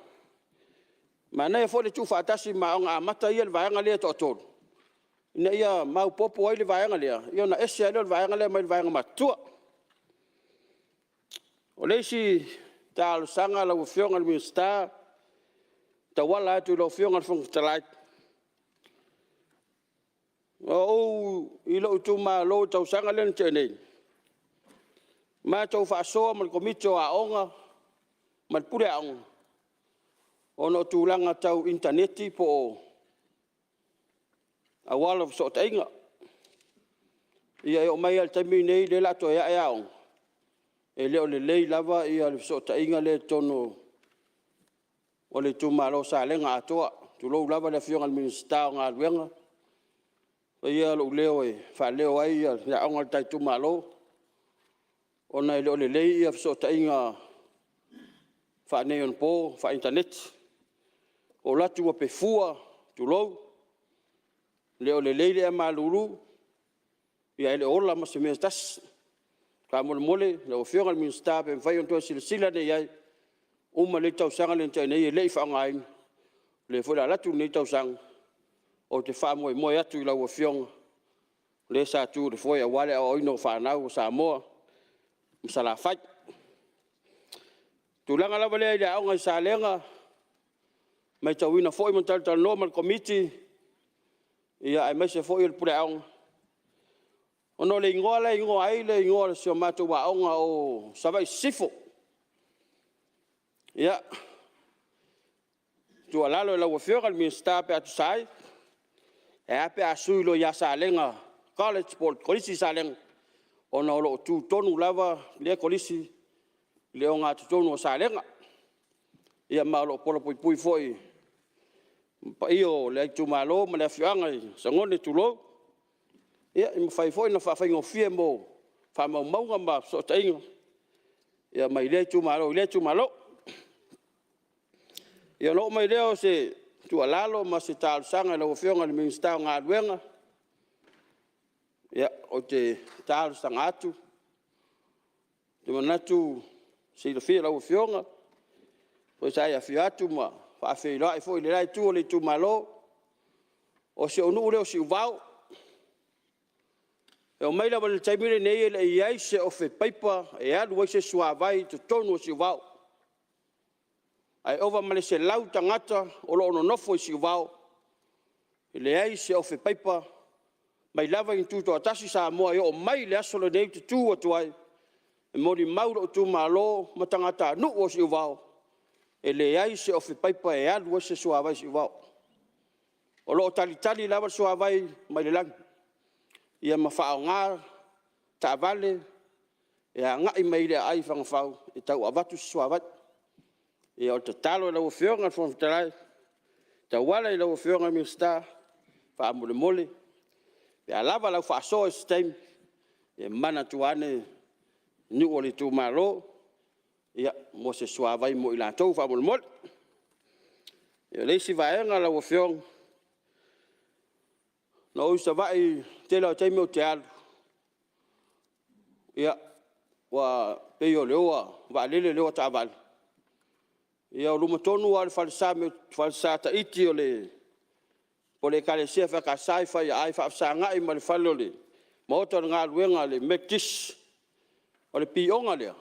ma nei fo le tu fatasi ma nga mata ia le vaenga le totonu ina ia mau popo ai le vaenga le ia na ese le vaenga le mai le vaenga matua o leisi tal sanga la Afioga le minsta ta wala tu lo Afioga fong talai o I lo Itumalo tau sanga len tene ma tau fa so mal komito aonga mal pure aonga ono tulanga tau interneti po a wall of sort inga Ia e o mai al taimi nei le la to ia ia on. E le o le lei lava ia le so ta inga le tono o le Itumalo sa lenga atoa. Tu lo lava le Afioga minista nga luenga. Ia lo leo e fa leo ai ia onga tai Itumalo. Ona le o le lei ia so ta inga fa neon po fa internet. O latu wa pe fua tu lo le o le lei le Maulolo. Ia ele ola ma se mestas ka mole le Afioga minista pe vai on to silsila ne ia uma le tau sanga le tau nei le fa ngai le foi la tu nei tau sang o te fa mo atu la Afioga le Satui le foi a wale a Aiono fa na o Samoa msala fai tu langa la vale ia nga sa lenga mai tau ina foi mo tal normal committee ia ai mai se foi el pule ono le ingoa ai le ingoa se mato wa onga o savai sifo ia tu alalo la Afioga minista pe atu sai e Apia asuilo ia sa lenga college sport kolisi sa lenga ono lo tu tonu lava le kolisi le onga tu tonu sa lenga ia malo polo pui foi pa io le Itumalo ma le Afioga sangone tu lo ia im fai foi na fa ngo fie mo fa mau ma so tainga ia mai le Itumalo ia lo mai leo se tu alalo ma se tal sanga le Afioga minista nga luenga ia o te tal sanga atu te manatu se le fie le Afioga po sai afiatu ma fa fe lai foi le lai tu le Itumalo o se onu le o se vau e o mai la le taimire nei le iai se o fe paipa e alu se suavai te tonu se vau ai ova male se lau tangata o lo no nofo i vau le ai se o fe paipa mai lava in tu to atasi Samoa o mai le aso le nei tu o tuai e mori mauro o Itumalo ma tangata nu o se vau e le ai se o fe paipa e alu se suavai se vau o lo tali lava suavai mai le lang ia mafaaonga ta vale e ngai mai le ai fangafau e tau avatu suavai e o te talo la Afioga Fonotaga ta wala la Afioga minista fa mole e alava la fa so stem e mana tuane ni o le Itumalo ia mo se suavai mo ila tau fa mole e le si vaenga la Afioga no sa vai te la te mo te alu ia wa pe yo lewa va lele lewa ta val ia o lumo tonu al falsa ta iti ole po le kale se fa ka sai fa ai fa sanga i mal fallo le mo to nga luenga le mekis o le pionga le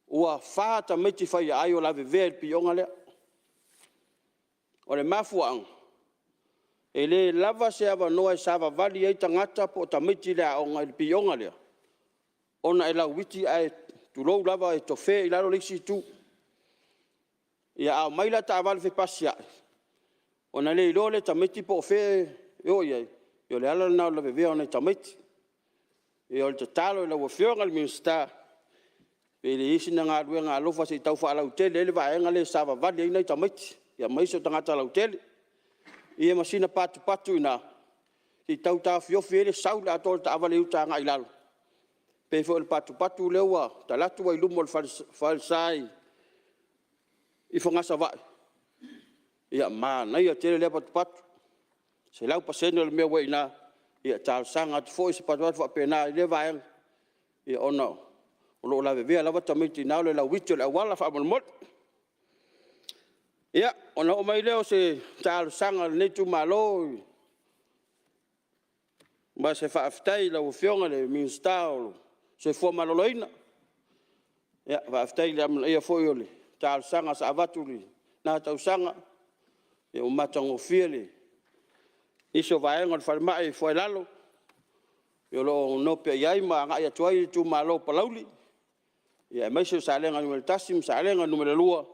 ua fa ta meti fa ai o la ve pionga le o le mafuang ele lava se ava noa sa va vali ai tangata po ta meti le o nga pionga le ona ela witi ai tu lo lava e to fe ila lo lisi tu ia au mai la ta val fe pasia ona le lo le tameti po fe yo yo le ala na lo ve ona tameti yo le talo le Afioga minista pe le isi na nga luenga alofa se tau fa la hotel le va nga le sa va vali nei tameti ia mai so tanga ta la hotel ia masina patu ina si tau ta fio fe le sau la to ta vale uta nga ilalo pe fo le patu lewa ta la tu ai lumo falsai i fonga sa vai ia mana ia tele le patu se lau paseno le me weina ia tal sanga fo se patu fa pena le vai ia ona o lo la ve la tamiti na le la wicho la wala fa mol ia ona o mai leo se tal sanga le Itumalo ma se fa aftai la Afioga le minista se fo Maloloina ia fa aftai le ia fo yole tal sanga sa avatuli na tau sanga e o matango fiele iso vai ngon fa mai fo lalo yo lo no pe yai ma nga ya tuai Itumalo palauli ia mai se salenga numero tasim salenga numero lua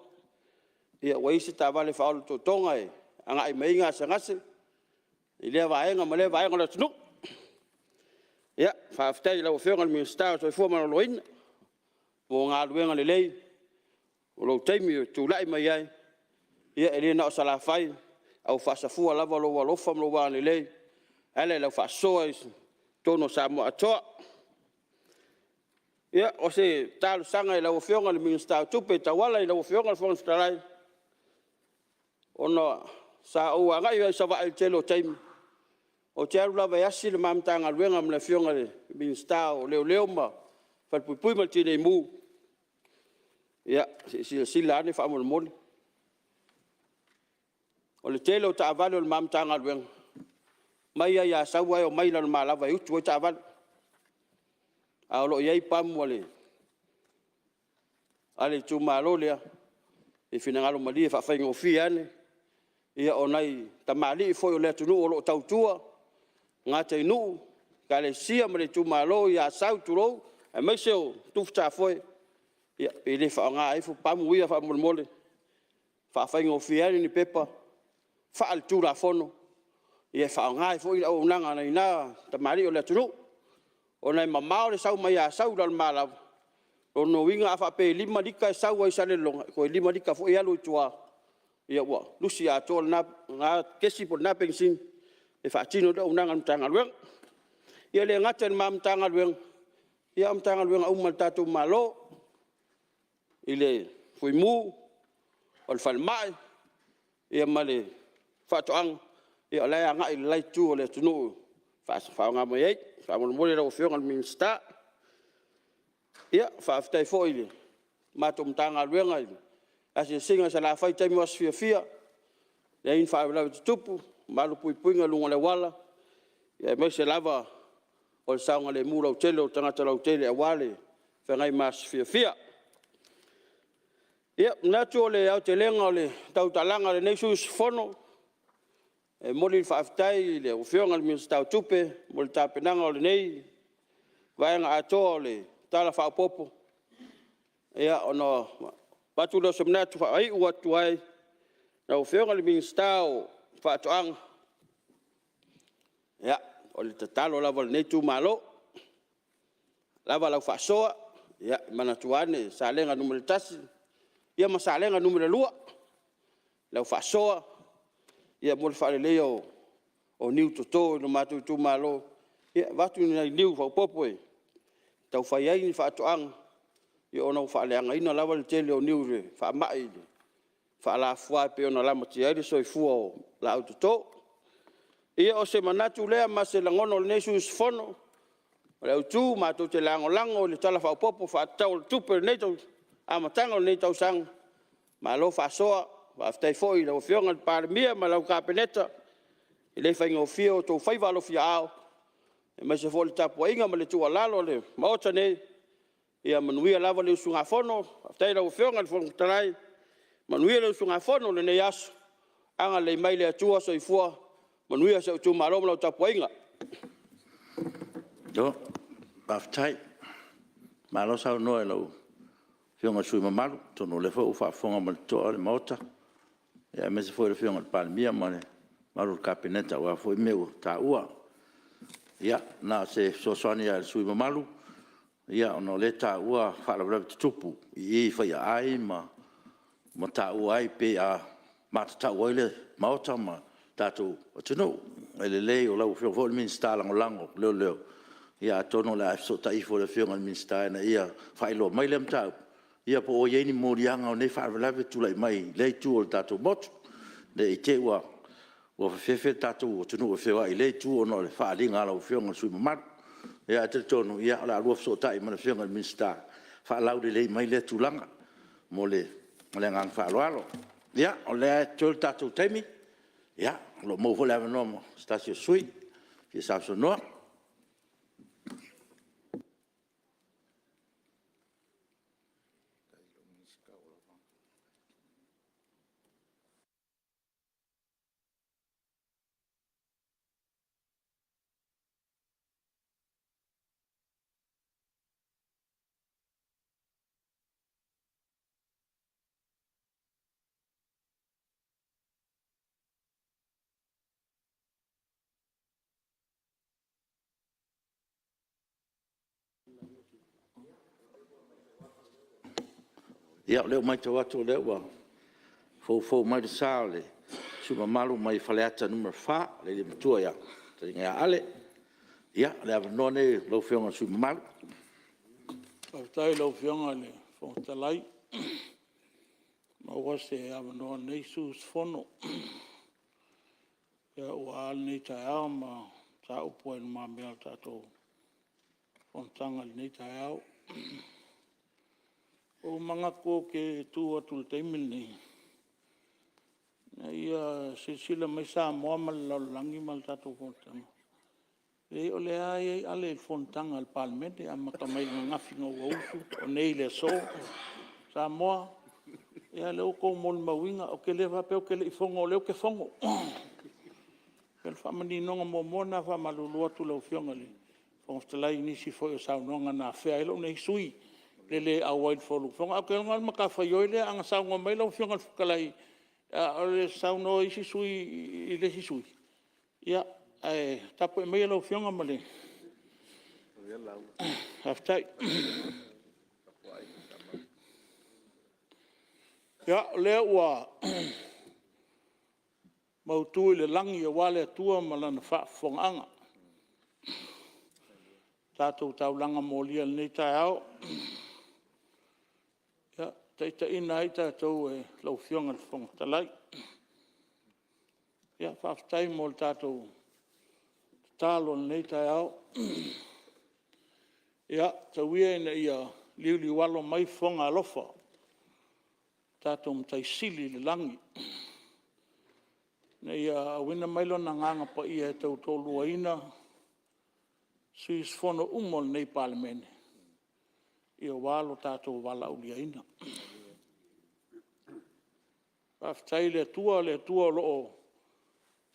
ia waisi ta vale fa to tonga e anga i meinga sangase ile vai nga male vai ngona tunu Ia, whaaftai lau whionga le minstau so fua mana loina. O ngā luenga le lei. O lau teimi o tūlai mai ai. Ia, e na o salawhai. Au whaasafua lava lo walofa mlo wā le lei. Ele lau whaasoa i tono Samoa atoa. Ia, o se tālu sanga i lau whionga le minstau tupe tawala i lau whionga le whangstalai. Ona sa o ngai ai sa vai telo time o te aru lava yasi le mamtanga luenga mle fionga le minstau leo ma fa pui ma tine mu ya si la ne fa mo mo o le telo ta valo le mamtanga luenga mai ya sa wa o mai la ma lava u tu ta val a lo ye pam wale ale Itumalo le e finangalo Malie fa fa ngofiane ia onai tamali foi o le tunu o lo tautua nga te nu ka le sia me le Itumalo ia sauturo e mai seo tufta foi ia ele fa nga ai fu pamu ia fa mole fa fa ngofiane ni pepa fa al tura fono ia fa nga ai foi o nanga na ina tamali o le tunu onai mamao le sau mai ia sau dal mala o no winga fa pe lima dika sau ai sale longa ko lima dika foi ia lo tua ia wa lucia tol na nga kesi por na pensin e fa tino do unanga tanga lueng ia le ngaten mam tanga lueng ia am tanga lueng au mal tatu malo ile foi mu ol fal mai ia male fa toang ia la nga ile tu le tunu fa nga mai fa mo mo le ofio ngal minsta ia fa ftai foi matum tanga lueng ai asi singa sa la fai taimi was fia le in fa la tupu malu pui lunga le wala ya me se lava o saunga le mura o tele o tangata la o tele a wale fa ngai mas fia ia na tu le au te lenga le tau talanga le nesus fono e moli fa aftai le o fionga le minsta tupe mol tapenanga o le nei vai nga ato le tala fa popo ia ono patu lo semna tu ai ua tu ai na o fionga le minsta o fa toang ya o le tatalo lava le Itumalo lava lau fa soa ya mana tuane salenga numero tasi ia masalenga numero lua lau fa soa ia mo fa le leo o niu toto no matu Itumalo ia vatu ni niu fa popo e tau fa ai ni fa toang ia ona fa le anga ina lava le tele o niu re fa mai fa la fua pe ona la mati ai so fu la auto ia o se manatu lea ma se langono le nesus fono le tu ma to te lango le tala fa popo fa tau tupe neto amatanga le neto sang ma lo fa soa fa stai foi le fionga par mia ma lo kapeneta le fa ngo fio to fa va lo fiao e ma se vol tapo inga ma le tu lalo le ma ne ia manuia lava le sunga fono stai le fionga le talai manuia le sunga fono le neas anga le mai le atua so ifua manuia se Itumalo lo tapoinga do baftai malo sa no elo fionga sui mamalu to no le fo fa fonga mal to le mota ya me se foi le fionga palmia mane malu kapineta wa foi meu ta ua ya na se so sonia sui mamalu ya no le ta ua fa la tupu i fa ya ai ma ta ua ai pe a mata ua le mota ma tatu tino ele le o la fio vol min sta lango leo ia tono la so tai fo le fio ngal min sta na ia fai lo mai lem ta ia po o ye ni morianga o ne fa la tu lai mai le tu o tatu bot de te wa fe tatu tino fe wa ile tu no le fa linga la fio ngal su mat ia te tono ia la lo so tai ma le fio ngal min sta fa la de le mai le tu langa mo le ngang fa lo ia o le tu tatu temi ya lo mo vo la no stasio sui fi sa so no Ia leo mai tau atu leo wa fou mai de sa le suma malu mai faleata numero 4 le matua ia te ngai ale ia le avnone lo fionga suma malu Tautai lau fionga le Fonotalai. Ma wase avnone nei sus fono. Ia ua al nei tai au ma ta upo en ma mea tato Fonotanga le nei tai au. O manga ko ke tu atu le teimil nei. Ia sila mai Samoa ma le laulangi ma le tato Fonotanga. E o le ai ale Fonotanga al Palemene a makamai ngafi ngau usu o nei le so Samoa. Ia le o ko mol mawinga o ke le vape o ke le ifongo le o ke fongo. Pel famani nonga momona fa malulu atu lau fionga le. Fonotalai nisi foi o saunonga na fea ilo nei sui. Le awai folu. Fonga o ke ngal makafa yoile anga saunga mai lau fionga fukalai. O le sauno isi sui i le si sui. Ia tapo e mai lau fionga male. Haftai. Ia lea ua mautui le langi o wale atua malana wha whonganga. Tātou tau langa mōlia le nei tai au. Ia, teita ina ai tātou e lau fionga le Fonotalai. Ia, whaftai mō le tātou tālo le nei tai au. Ia, tauia ina ia liuli walo mai whonga alofa. Tātou mtai sili le langi. Na ia awina mailo na nganga pa ia e tau tolu aina. Suis fono umol nei Palemene. Ia walo tātou wala uli aina. Whaftai le tua loo.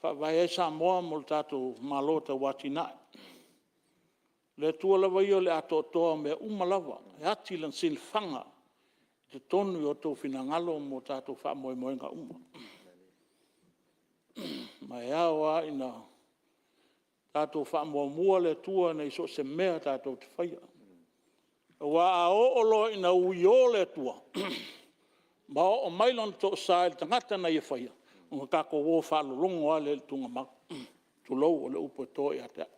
Whawai e Samoa mo le tātou malota watinai. Le tua lawa io le ato toa mea umalawa. E ati lan silfanga. Te tonu o tō finangalo mo tātou wha moe moenga uma. Mai awa ina tātou wha moe mua le tua nei so se mea tātou te whaia. Wa a oolo ina uio le tua. Ma o mailon tō sael tangata na i whaia. Nga kako wō whalolongo a le tunga mak. Tulou o le upo tō i atea.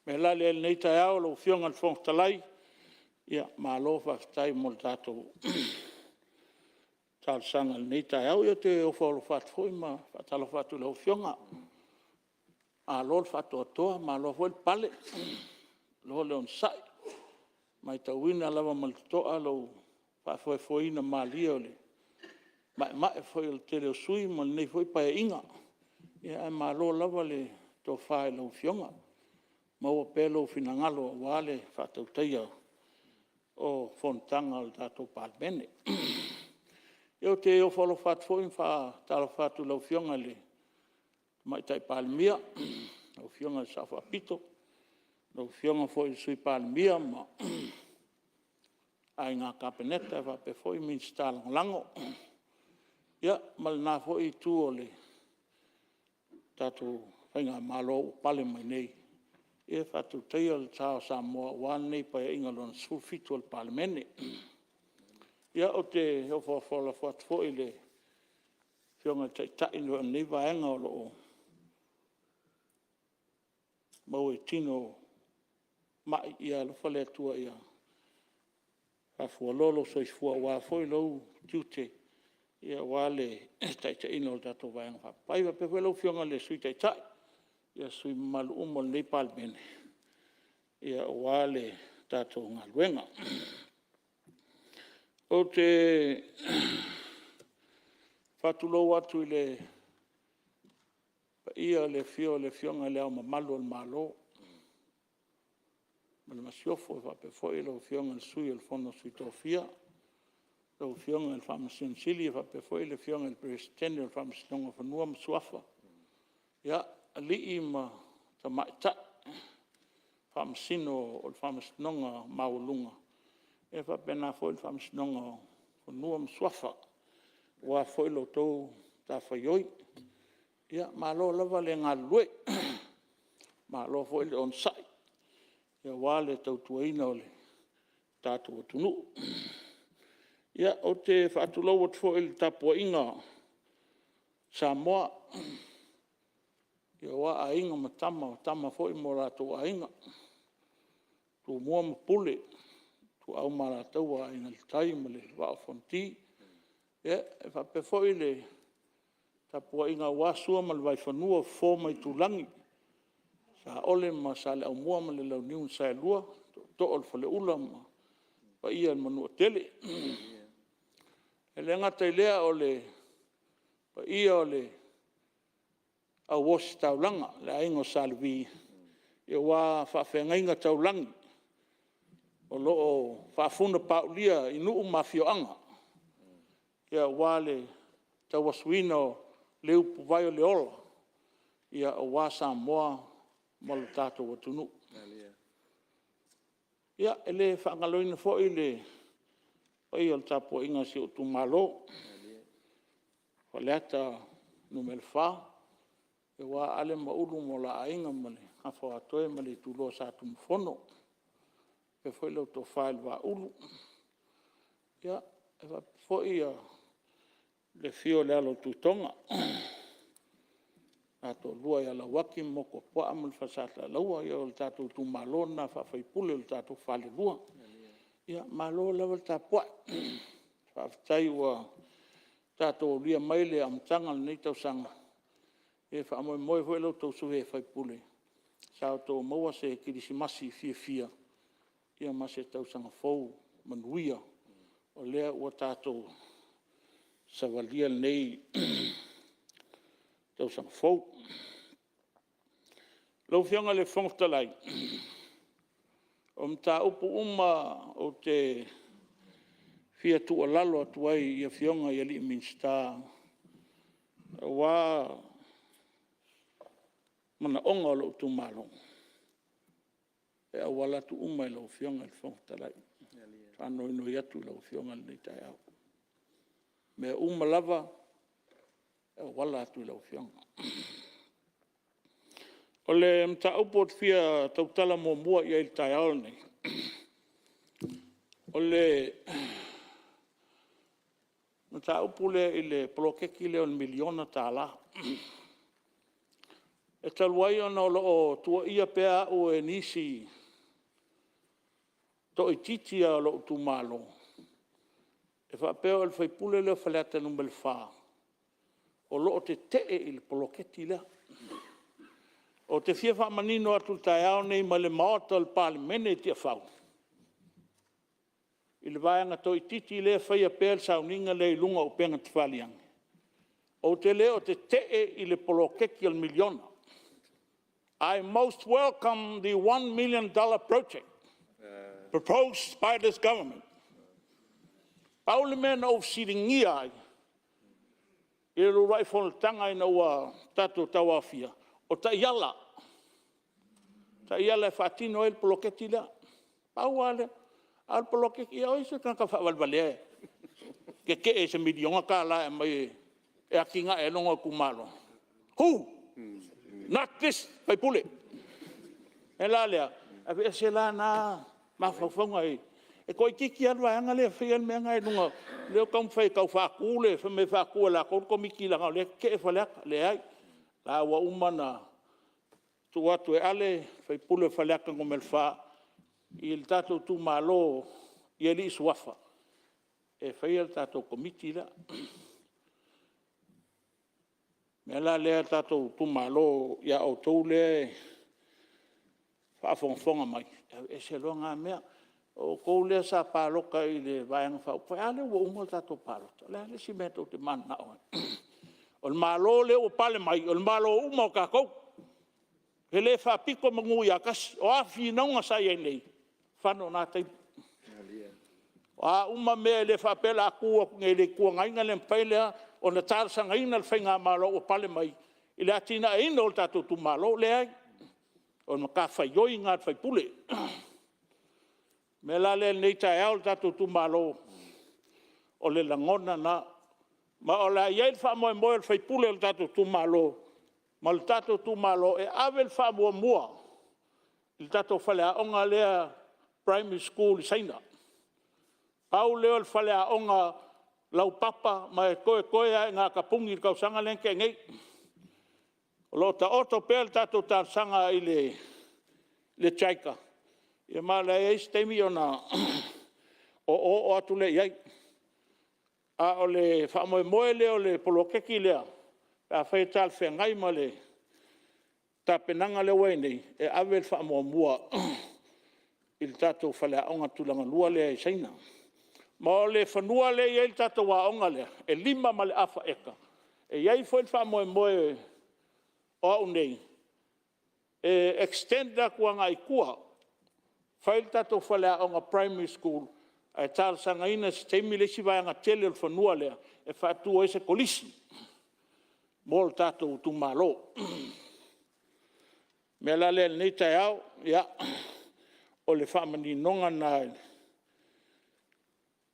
Me la le nei tai au lo fionga le Fonotalai. Ia, malo whaftai mo le tātou tālsanga le nei tai au. Ia te o whalo whatfoi ma whatalo whatu leo fionga. A lo le whatu atoa, ma lo fo Lepale. Lo le on sai. Mai tauina lava ma le toa lo whafoi na Malie o le. Mai foi o te leo sui ma le nei foi pae inga. Ia, ma lo lava le to whae leo fionga. Ma o pelo finangalo wale whatautaia o Fonotanga o tātou Palemene. Eo te o whalo whatfoi wha tala whatu lau fionga le mai tai Palemia, lau fionga le Safa Pito, lau fionga foi sui Palemia ma ai ngā kapeneta wha pe foi min stalang lango. Ia, mal nā foi tu o le tātou whainga malo o pale mai nei. E whatu teia le tāo Samoa wan nei pa e inga lona sulfitu al Palemene. Ia o te o whawhala whatfo i le fionga tai no nei vaenga o loo. Mau e tino mai ia lo whale atua ia. Hafua lolo so i fua wā foi lau tiute. Ia wale tai no tato vaenga. Paiwa pe lau fionga le sui tai. Ia sui malu umol nei Palemene. Ia wale tātou ngā luenga. O te whatulou atu i le ia le fionga leo ma malo al malo. Ma le masiofo e whape foi le fionga le sui al fono sui tofia. Le fionga le whamasin sili e whape foi le fionga le presidente le whamasinonga whanua msuafa. Ia alii ma ta maita whamasino o le whamasinonga Maulologa. E whapena foi le whamasinonga whanua msuafa. Wa foi lo tau ta whaioi. Ia malo lava le ngā lue. Malo foi le on sai. Ia wale tau tuaina o le tātou atunu. Ia, o te whaatulau at fo il tapo inga Samoa. Ia wa a inga tama fo i mo rātou a inga. Tu mua ma pule, tu au ma rātou a inga le tai ma le wa o fonti. Ia, e whape fo i le tapo inga wasua ma le vai whanua fo mai tu langi. Sa ole ma sa le au mua ma le lau niun sa e lua, to ol fale ula ma pa ia manua tele. E le ngata i lea o le, pa ia o le, a wasi taulanga, le aingo salvi, e wā whawhengainga taulangi, o loo whawhuna paulia i nuu mafioanga, ia wā le tawasuina o le upu vai o le ola, ia o wā Samoa malu tātou atunu. Ia, e le whangaloina fo i le, oi o tapo inga si o Itumalo, whaleata numel wha, e wā ale maulu mo la ainga male, hawha atoe male tulo sa tumufono, e foi lau to whael wā ulu. Ia, e wā foi a le fio le alo tutonga, ato lua ia la waki moko poa amal fasata laua, ia o le tato Itumalo na whawhaipule o le tato whale lua. Ia, malo level tapoa. Whaafitai ua tātou lia maile am tanga nei tau sanga. E whaamoe moe hoi lau tau suhe whaipule. Sao tau maua se kirisimasi fia. Ia mase tau sanga fau manuia. O lea ua tātou savalia nei tau sanga fau. Lau whianga le whangtalai. O mta upu uma o te fia tua lalo atuai ia fionga ia li minsta wa mana onga o lo Itumalo. E a wala tu uma i lo fionga il whangtalai. Whano ino iatu lo fionga ni tai au. Me uma lava e a wala atu i lo fionga. O le mta upot fia tautala mo mua ia il tai au nei. O le mta upule i le polokeki le on miliona tala. E taluai ona o tua ia pea o e nisi to i titia o lo Itumalo. E whapea o le whaipule leo whaleata numel wha. O lo o te tee i le poloketi lea. O te fia whamanino atu tai au nei ma le maota o le Palemene Tiafau. I le vaianga to i titi le whaia pēl sauninga le lunga o penga te whaliang. O te leo te tee i le polokeki al miliona. I most welcome the $1 million project proposed by this government. Palemene o siringia ai. I le rai Fonotaga i naua tato tawafia. O ta iala. Ta iala e whatino e le poloketi lea. Pau ale. Al polokeki ia oise kanka whawalwale. Ke e se milionga ka la e mai e akinga e longa kumalo. Who? Not this whaipule. E la lea. E se la na mawhawhonga e. E koi kiki alwa anga le whian mea ngai lunga. Leo kam whai kau whakule. Me whakua la kau komiki la ngau le ke e whaleaka le ai. La wa umana tu atu e ale whaipule whaleaka ngomel wha. I le tātou Itumalo i ali suafa. E whaia le tātou komiti la. Me la lea tātou Itumalo ia o tau lea whaafonga mai. E se loa ngā mea. O kou lea sa pāloka i le vaianga whao. Whai ale ua umo tātou pālota. Lea le si mea tau te mana oe. O le malo le o pale mai. O le malo umo o kākou. He le whapiko mangu i akasi. O awhi naunga sa iei nei. Whano nā teipu. O a uma mea le whapela a kua ngai le kua ngainga le mpailea. O na tārsanga ina le whainga malo o pale mai. I le atina e ina o le tātou Itumalo le ai. O na ka whaioi ngā whaipule. Me la le nei tai au le tātou Itumalo. O le langona na. Ma o la iei le whamoe moe le whaipule le tātou Itumalo. Ma le tātou Itumalo e ave le whamua mua. Le tātou whale a onga lea primary school i saina. Au leo le fale a onga lau papa mai koe ai ngā kapungi kau sanga lenke ngei. O lo ta oto pel tato ta sanga i le chaika. Ia Malae stemi ona o atu le iai. A o le whaamoe leo le polokeki lea. A whai tal whengai ma le ta penanga le wei e awe le whaamoe mua i le tato whale a onga tulanga lua lea i saina. Ma o le whanua le iai le tato wa onga lea e lima ma le afa eka. E iai fwoi le whaamoe o au nei. E extenda kua ngai kua. Whai le tato whale a onga primary school ai tāra sanga ina se teimi le si vaianga tele o whanua lea e whātua e se kolisi. Mō le tātou Itumalo. Mea la lea nei tai au, ia, o le whamani nonga nā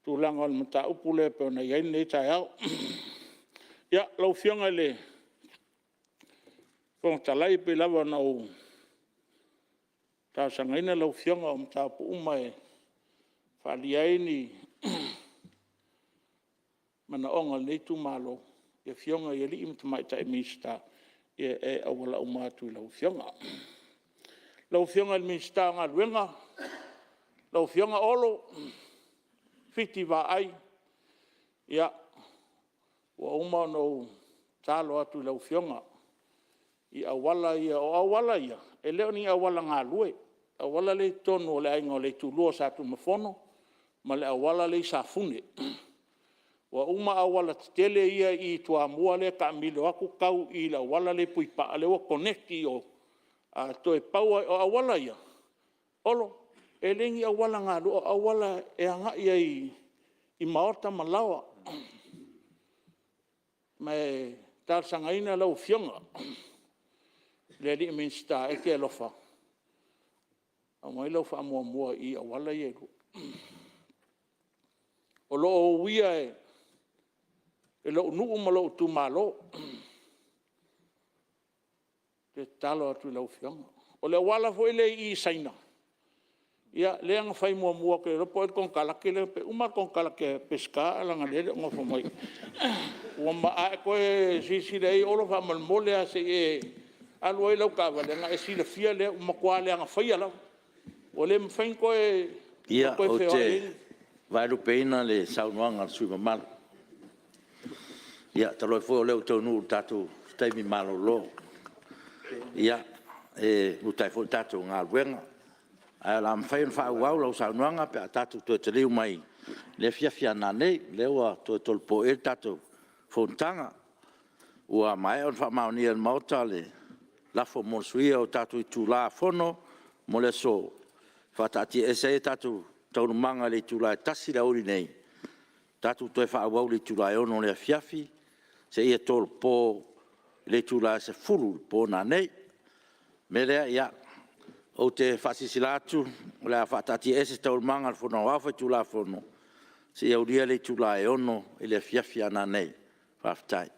tūlanga o le mata upu lea pe ona iai nei tai au. Ia, lau whionga le whongatalai pe lava na o tāra sanga ina lau whionga o mata upu uma e whaaliai ni mana onga nei Itumalo. Ia whionga ia li imta mai tai minsta ia e awala umatu lau whionga. Lau whionga le minsta ngā ruenga, lau whionga olo, whiti wā ai, ia ua uma no tālo atu lau whionga. I awala ia o awala ia, e leo ni awala ngā lue, awala le tono o le ainga o le tūlua sa tu mafono, ma le awala le sa fune. Wa uma awala tele ia i tua mua le ka milo aku kau i la awala le pui pa le wa connecti o a toe pau o awala ia. Olo, e lengi awala ngā lua, awala e anga ia i maota malawa. Mai tār sangaina lau whionga. Le li minsta e ke alofa. A mai lau wha mua i awala ia lu. O lo o wia e lo nuu ma lo Itumalo. Te talo atu lau whionga. O le wala fo ele i saina. Ia le anga whai mua ke ropo e kon kalake le pe umar kon kalake peska alanga lele onga fo mai. Ua ma a koe sisi rei olo wha malmole a se e alu e lau kawa le nga e sila fia le umakua le anga whai alau. O le mwhain koe ia o te vairu peina le saunuanga sui mamalo. Ia talo e fo leo tau nuu tatu taimi Maulolo. Ia e utai fo tatu ngā ruenga. Ai la mwhain wha au lau saunuanga pe a tatu tue te liu mai le fia nā nei lewa tue tolpo e tatu Fonotaga. Ua mai on wha maunia mauta le lafo monsuia o tatu i tūlā fono mo le so. Whatati ese e tatu taunu manga le tūlā e tasi la uri nei. Tatu toe wha au le tūlā e ono le fiafi se ia tol po le tūlā se furu po nā nei. Me lea ia o te whasisilatu o le whatati ese taunu manga le fono wafa tūlā fono se ia uria le tūlā e ono e le fiafi ana nei. Whaftai.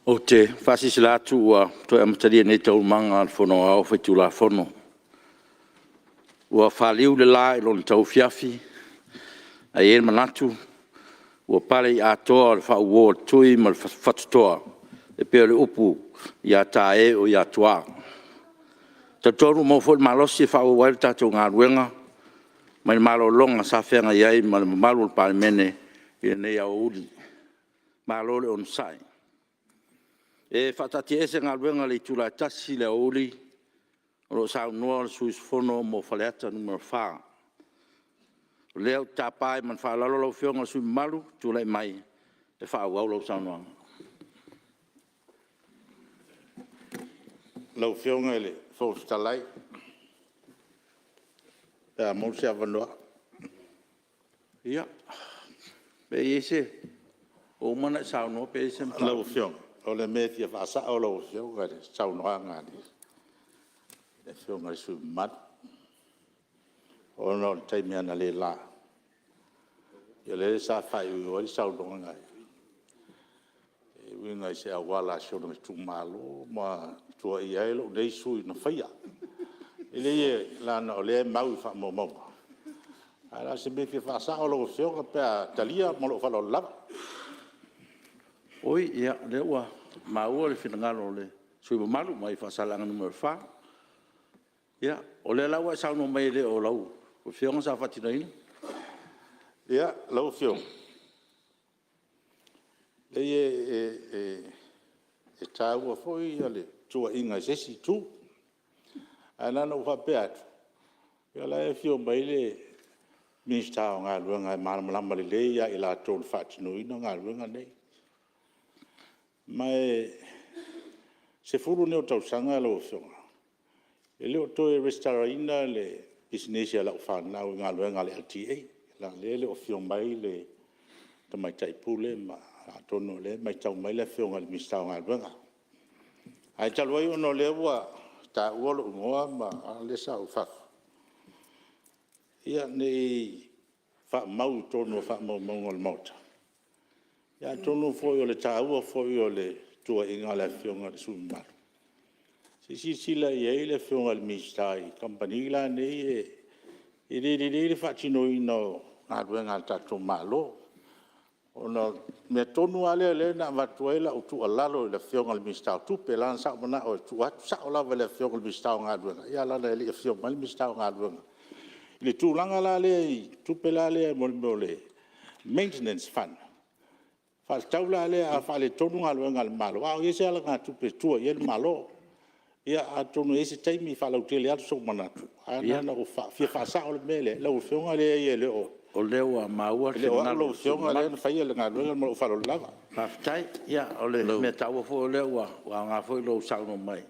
O te whasisilatu ua toi amatalia nei tau manga al whono au whaitu la whono. Ua whaliu le la ilon tau fiafi, a ien manatu, ua pale i atoa le whau wō tui ma le whatutoa, e peo le upu i a tae o i a tua. Tatoru mo fo le malosi e whau waile tatou ngā ruenga, mai le malolonga sa whenga iai ma le malu le Palemene i nei au uli. Malole on sai. E whatati ese ngā ruenga le tula tasi le uli, o lo sa noa le suis fono mo whaleata numero 4. Leo tapai man whaalalo Afioga sui malu, tula mai, e whaau lo sa noa. Afioga le fōstalai, e a mōsi a wanoa. Ia, pe ese, o mana sa noa pe ese mpa. Afioga. O le methi a whaasa o lau Afioga le saunoa ngāni. Le Afioga le sui mat. O no le taimi ana le la. Ia le sa whai ui o le saunoa ngai. E winga i se a wala siona me Itumalo, ma tua i aelo nei sui na whaia. I le ie lana o le mau i wha mo mau. Ala se methi a whaasa o lau Afioga pe a talia mo lo whalo lava. Oi, ia, le ua, maua le whinangalo le sui malu mai whasalanga numero 4. Ia, o le lau e sauno mai le o lau. O Afioga sa whatina ina? Ia, lau Afioga. Le e tāua foi ale tua inga sesi tu. Anana uha pe atu. Ia la e Afioga mai le minista o ngā ruenga e malamalama le leia i la tōna whatino ina ngā ruenga nei. Mai se furu neo tausanga lau Afioga. E leo toe restaurina le business ya lau whanau i ngā ruenga le LTA. La le Afioga mai le Tamaitaipule ma atono le mai tau mai le Afioga le minista o ngā ruenga. Ai taluai ono le ua ta uolo ungoa ma le sa ufafu. Ia nei wha mau tono wha mau maunga le mauta. Ia tono foi o le tāua foi o le tua inga le Afioga le sumaru. Si sila i ei le Afioga le mistai. Kampani la nei e le whatino ina ngā ruenga tato malo. Ona me tonu ale le na watuela o tu alalo le Afioga le mistai. Tupe lan sa mana o tu atu sa o lava le Afioga le mistai ngā ruenga. Ia lana le Afioga le mistai ngā ruenga. Le tūlanga la le, tupe la le mo le maintenance fund. Fal taula le a fale tonu ngā ruenga le malo. Wao ese ala ngā tupe tua i le malo. Ia a tonu ese taimi fala utele atu sok manatu. Ana o fia fasa o le mele. Lau Afioga le e le o. O leo a maua. Le o alo Afioga le na whaia le ngā ruenga mo falo lava. Haftai, ia, o le me taua fo o leo a ngā foi lo sauno mai.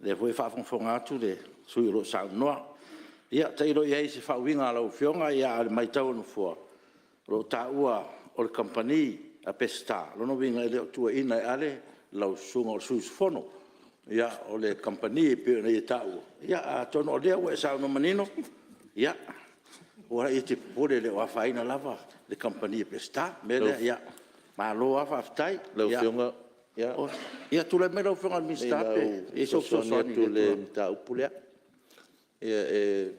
Le foi whawhongwhonga atu le sui lo saunoa. Ia, teiro iei se whauinga lau Afioga ia ale mai tau no fua. Ro ta ua o le company a pesta lono vinga ele tua ina ale lau sunga o sus fono ia o le company pe na tau ia a tono le o sa no manino ia ora ite pole le wa faina lava le company pesta mele ia ma lo afa ftai lau fionga ia tu le melo fonga mista pe e so tu le tau pulea ia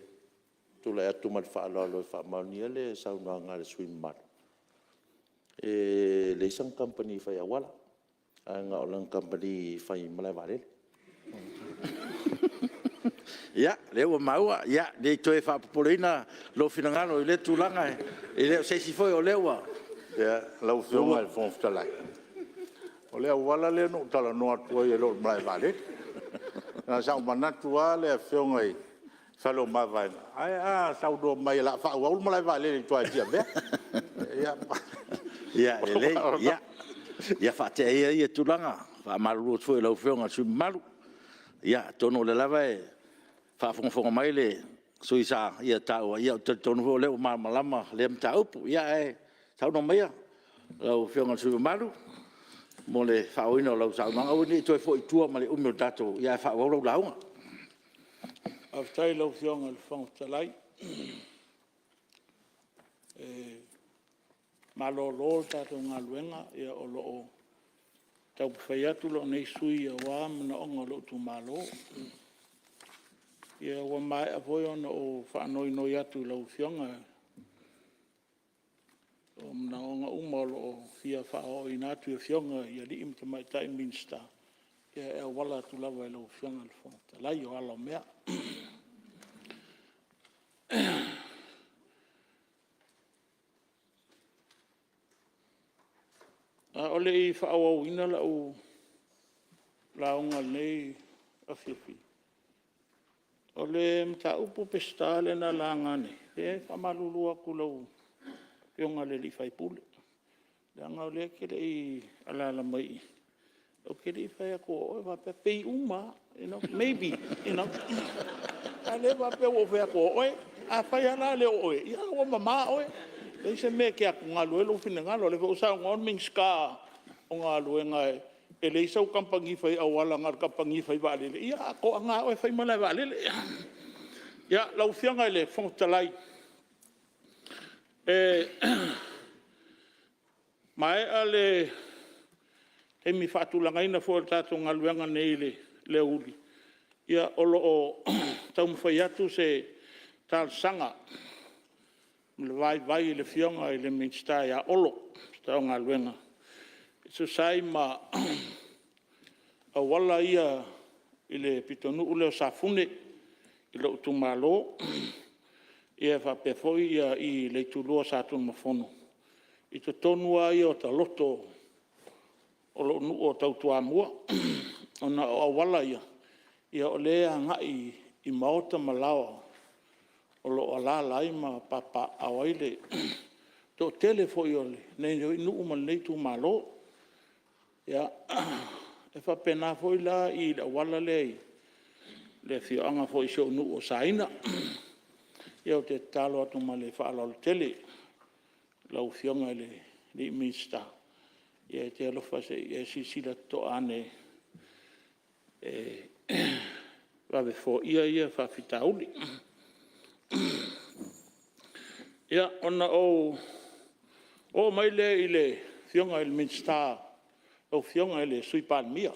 tu le atu mal fa lo fa mania le sa no ngale swim mat le isang company fa ya wala nga orang company fa Malae vale ya le o maua ya de toe fa polina lo finangalo le tulanga e le se si foi o lewa ya lau fionga el fon ftalai o le wala le no tala no atu e lo Malae vale na sa manatu le fionga i falo mava ai sa do mai la fa o Malae vale to a dia be ya ele ya fa te ia tulanga fa malu foi lo fionga su malu ya tono le lava e fa fonga mai le suisa ia tau ia tono le malama le tau ia e tau no mai lo fionga su malu mo le fa ino lo sa nga o ni toi foi tua male umio tato ia fa o lo launga aftai lo fionga le fontalai Malolo tato ngaluenga ia o lo tau whai atu lo nei sui a wā mana onga lo Itumalo. Ia wa mai a voi ona o whanoi noi atu lau fionga. O mana onga umalo o fia whao i nātu e fionga ia li imta mai tai minsta. Ia e wala atu lawa e lau fionga le fonta. Lai o ala mea. Ole i whaau ina lau launga nei a whiwhi. Ole mta upu pestale na langane. E whamalulu aku lau pionga le li whai pule. Langa ole kere i alala mai. O kere i whai ako oe wape pei uma. Maybe, Ale wape o whai ako oe. A whai ala le oe. Ia o mama oe. Ei se me ke aku ngā luelo whina ngā lo, le ko sa ngon ming ska o ngā luenga e le isau kampangi whai awala ngar kampangi whai wālele. Ia, ko a ngā oe whai Malae wālele. Ia, lau whianga le whangtalai. Mai ale he mi whātulanga ina fōra tātou ngā luenga nei le uli. Ia, olo o taumwhai atu se tāl sanga. Le vai le fionga i le minsta ia olo sta nga luenga so sai ma a wala ia i le pitonu ule safune i lo Itumalo ia fa pe foi ia i le tulo sa tu mafono i to tonua ia o ta loto o lo nu o tau tua mua ona o wala ia o le anga i maota malawa o lo ala lai ma papa awaile to telefoi ole nei nu uma nei Itumalo ya e fa pena foi la i la wala le fio anga foi so nu o saina ia te talo atu ma le fa lo tele la ufionga le mista ia te alofa se e sisila to ane va be fo ia fa fitauli ia ona o mai le ile fionga il minsta o fionga ile sui palmia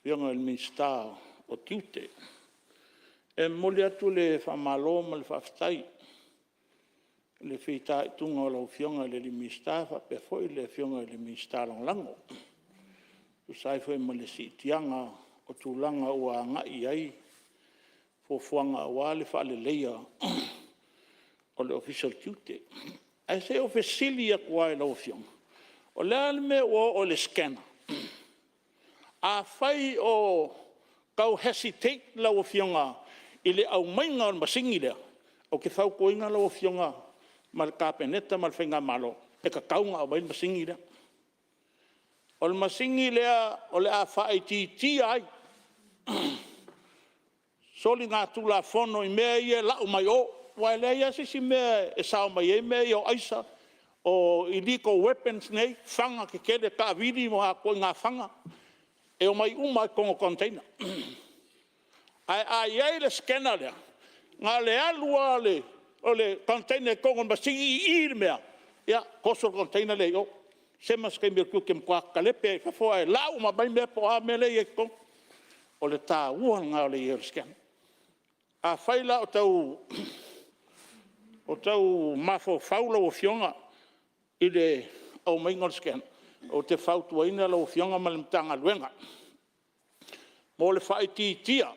fionga il minsta o tiute e moli atu le famalo mal faftai le fita tunga o fionga le minsta fa pe foi le fionga le minsta lango tu sai foi mole si tianga o tulanga o anga ai fo fuanga wale fa le leia o le official tute ai se officialia kwa le ofiong o le alme o le scanner a fai o kau hesitate la ofionga ile au mainga o masingi le o ke fau koinga la ofionga mal kapeneta mal fenga malo e ka kaunga o bain masingi le o le masingi le o le a fai ti ai soli ngā tula fono i mea ia lau mai o. Wai le ia sisi mea e sao mai e mea i o aisa. o illegal weapons nei, whanga ke kere ka vidi mo a koe ngā whanga, e o mai umai kongo container. Ai ai le scanner lea, ngā le alua le, o le container kongo masingi i mea, ia, koso container le yo, se mas ke mir kuke mkwa kalepe, ka fo ai lau ma bai mea po a mele i kongo, o le tā ua ngā le i le scanner. A whaila o tau mafo faula o fionga, i le au maingal scan o te whautua ina lau fionga malimtanga luenga. Mo le whai tia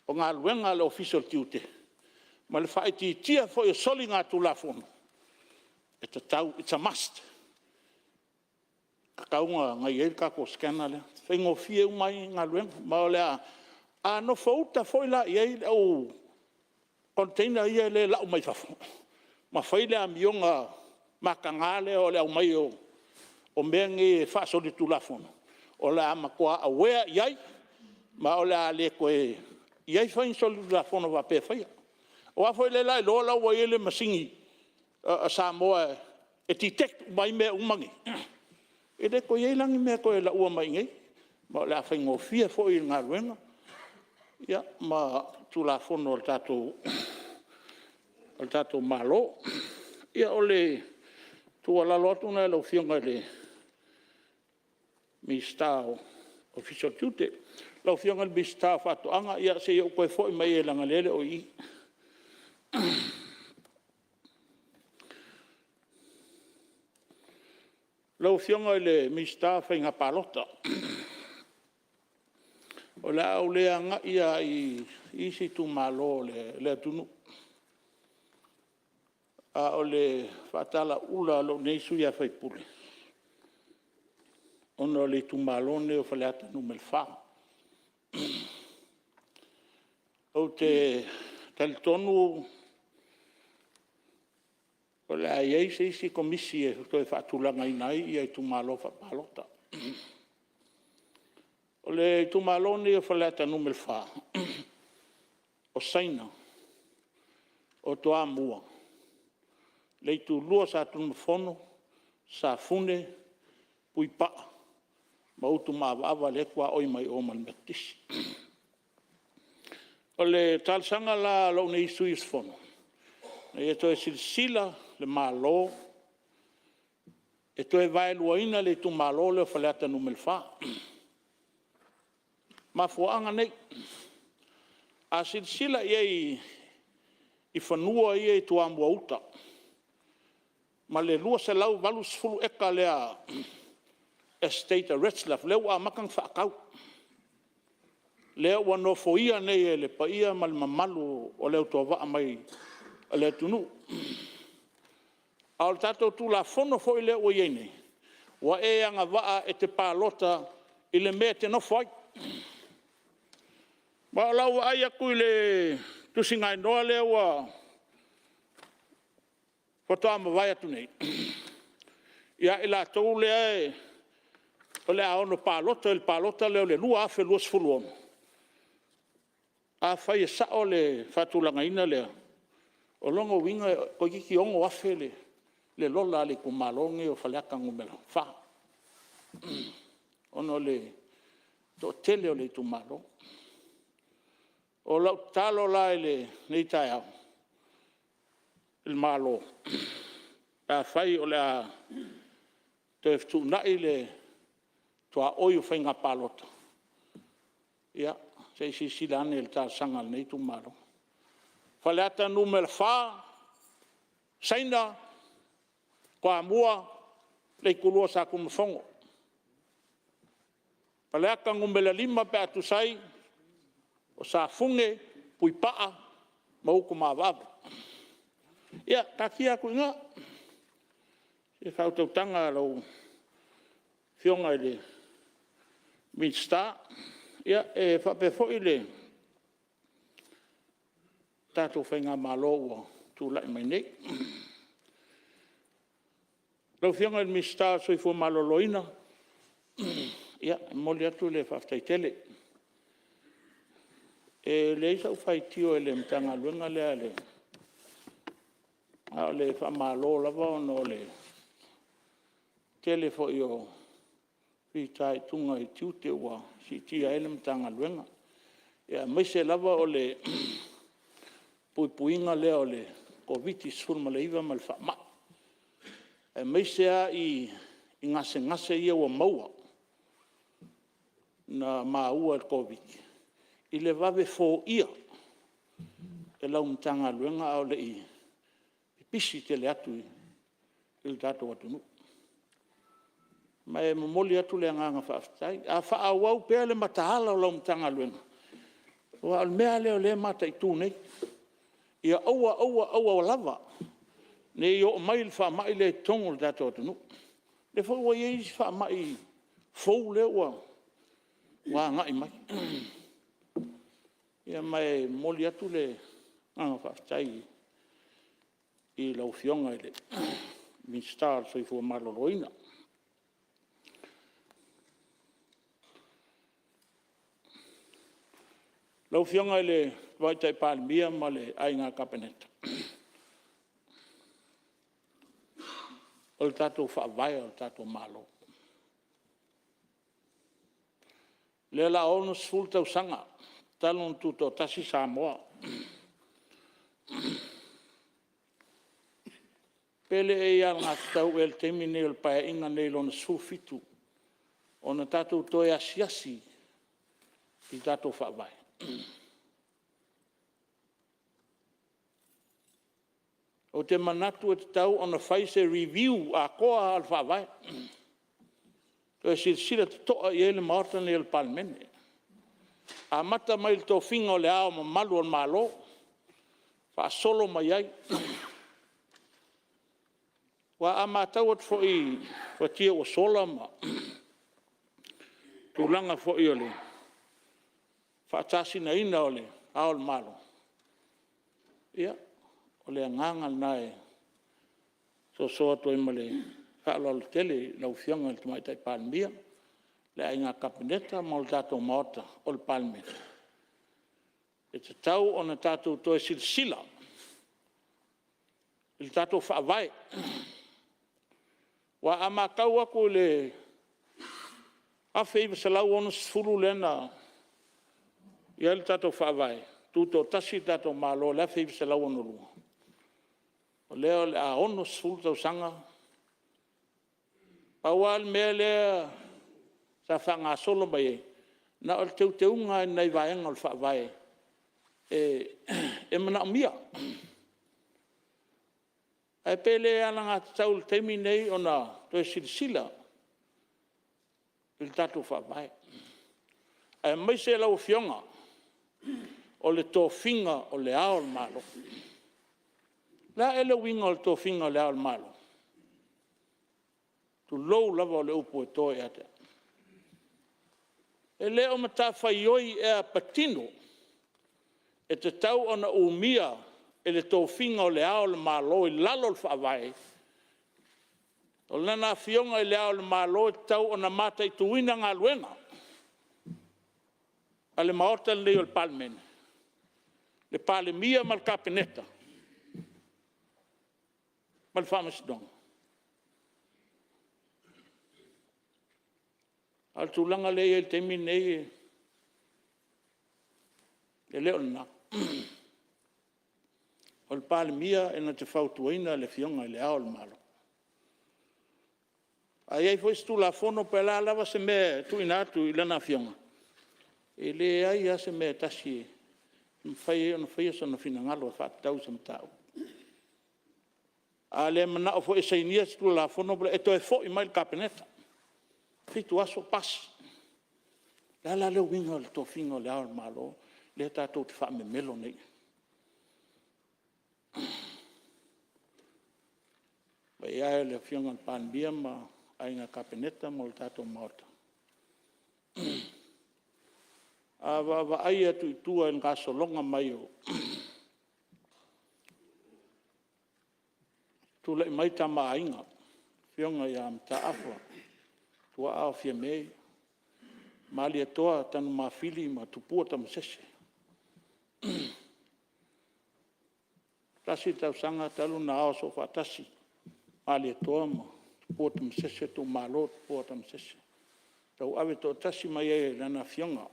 o ngā luenga le official tiute. Ma le whai tia fo i soli ngā tulafono. E te tau, it's a must. Kakaunga ngai e kako scana le. Whaingo fie umai ngā luenga. Ma o le a no fauta fo i la i e au container i e le lau mai fafo. Ma whai le a mionga makangale o le au mai o mengi fa soli tulafono o le ama kwa awea iai ma o le ale koe iai fa soli tulafono va pe fa o a foi le lai lola o ele masingi a Samoa e detect mai me umangi e de ko iai langi me ko la ua mai ngai ma le fa ngo fia fo i nga ruenga ya ma tulafono o tato malo ya o le tua la lotu na lo fionga le mi stao official tute lo fionga le stao fatu anga ia se yo koe foi mai e langa lele o i lo fionga le mi stao fainga palota o la o le anga ia i si Itumalo le tunu a o le fatala ula lo nei sui a fai pule. Ono le Itumalo ne o faleata numel fa. O te talitonu o le aiei se isi komisi e toi fatulanga inai i a Itumalo fa palota. O le Itumalo ne o faleata numel fa. O saina. O toa mua. Le tu lua sa tunu fono, sa fune, pui pa, mautu maava le kwa oi mai o man metisi. O le talsanga la lau nei sui fono. E to e silsila le malo, e to e vai luaina le tu malo le faleata numel fa. Ma fuanga nei, a silsila i fanua i Tuanai. Ma le lua se lau walu sfulu eka lea estate Retzlaff, leo a makang whaakau. Leo wano foia nei e le paia mal mamalu o leo toa waa mai a leo tunu. Ao tato tu la fono foi leo o iene. Wa e anga waa e te pālota i le mea te no foi. Ma lau ai aku i le tusingai noa leo a Fotoa mawai atu nei. Ia ila tau lea e o le aono pālota, il pālota leo le lua afe lua sfulu ono. A whai e sao le whatulanga ina lea. O longo winga o kiki ongo afe le lola le kumalonge o whaleaka ngumela. Wha. Ono le to tele o le Itumalo. O lau talo la le nei tai au. Il malo. A whai o le a te Tuanai le toa oio whainga pālota. Ia, se si silane il tā sanga nei Itumalo. Whaleata numel wha, saina, koa mua, le kulua sa kumawhongo. Whaleaka ngumela 5 pe atu sai, o sa funge, pui paa, mauku mawava. Ia, taki aku inga. Se whautautanga lau fionga i le Minsta. Ia, e whapefo i le tātou whainga Maulolo tūlai mai nei. Lau fionga i Minsta soi fua Maloloina. Ia, moli atu le whaftaitele. E le isa whaitio e le mtanga luenga lea le. ia le whamalo lava no le tele fo io tai tunga I tiute ua si tia ele mtanga luenga. Ia meise lava o le puipuinga lea o le COVID sulma le iwa mal whama. E meise a I ngase ia ua maua na maua el COVID. I le vave fo ia e lau mtanga luenga au le I pisi te le atu I le tato atunu. Ma e momoli atu le nganga whaaftai. A whaawau pēr le matahala o lau mtanga luenga. O al mea leo le mata I tūnei. Ia aua lava. Ne I o mai le whaamai le tongo le tato atunu. Le whaua I whaamai fau le ua. Wa ngai mai. Ia mai moli atu le nganga whaaftai I lau fionga I le minstar soi fua maloloina. Lau fionga I le waitai Palemene ma le ainga kapeneta. O le tatou whaavai o le tatou malo. Le la ono sful tau sanga, talon tuto tasi Samoa. Pele e al ngā tau el temine el pae inga nei lona sufitu. O na tatou toi asiasi I tatou whaavai. O te manatu e te tau o na whaise review a koa al whaavai. Toi sila te toa I ele maorta nei el Palemene. A mata mai le tō whinga o le ao ma malu al malo. Wha solo mai ai. Wa a mātau at fo I watia o sola ma. Tūlanga fo I o le. Wha tasina ina o le ao al malo. Ia. O le nganga nae. So to I male. Whaalo le tele lau fionga le tumaitai Palemene. Le ainga kapeneta ma o le tatou maota o le Palemene. E te tau o na tatou toe silsila. Le tatou whaavai. Wa ama kau aku le afeiva salau ono sfuru lena ia le tatou whaavai. Tuto tasi tatou malo le afeiva salau ono lua. O leo le a ono sfuru tau sanga. Awal mea lea sa whanga solo mai. Na o te teunga nei vaenga o le whaavai. E mana umia. E pele ana ngā tau le teimi nei o na toe silisila. Il tatou whaavai. E maise lau fionga o le tō whinga o le ao le malo. La ele winga o le tō whinga o le ao le malo. Tu lou lava o le upo e toi ate. E leo mata whaioi e a patino. E te tau ona umia e le tō whinga o le ao le malo I lalo le whaavai. O lana fionga I le ao le malo e tau ona mata I tuina ngā luenga. A le maorta le o le Palemene. Le Palemene ma le kapeneta. Ma le whamasidonga. Al tūlanga le e te mine e leo na. O le Palemene e na te whautuaina le fionga I le ao le malo. A iei fo istu la fono pe la lava se me tuina atu I lana fionga. E le ai a se me tasi whai so na fina ngalo a whātau sa mtau. A le mana o fo e sainia istu la fono e to e fo I mai le kapeneta. Fitu aso pas. La leo winga le to finga le ao le malo. Le tātou te wha me melo nei. Vai ai le fionga le Palemene ma ainga kapeneta mo le tātou maota. A wa ai atu I tua en kasolonga mai o. Tula I mai tama ainga. Fionga ia mta afwa. Tua ao fia mei. Malie toa tanu mawhili ma tupua tamasese. tasi tau sanga talu na ao so fatasi. Ale toa ma. Pota msese tu malo, pota msese. Tau awe to tasi mai e nana fionga.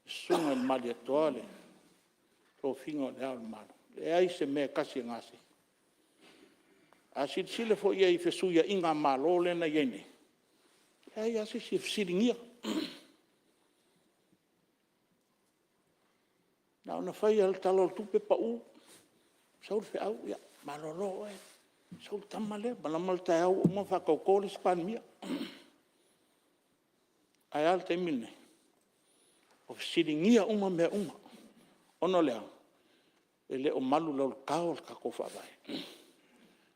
Sunga il mali atoale. Tau finga le ao malo. Le ai se mea kasi ngasi. Asid sile fo ia I fesuia inga malo le na yene. Ai asi si siringia. Na ona fai al talo tupe pa u. Saul fe au ya Maulolo e. Saul tamale bala mal ta au mo fa ko ko span mia. Ai al te mine. O siringia uma me uma. Ono lea. Ele o malu lo kao ka ko fa vai.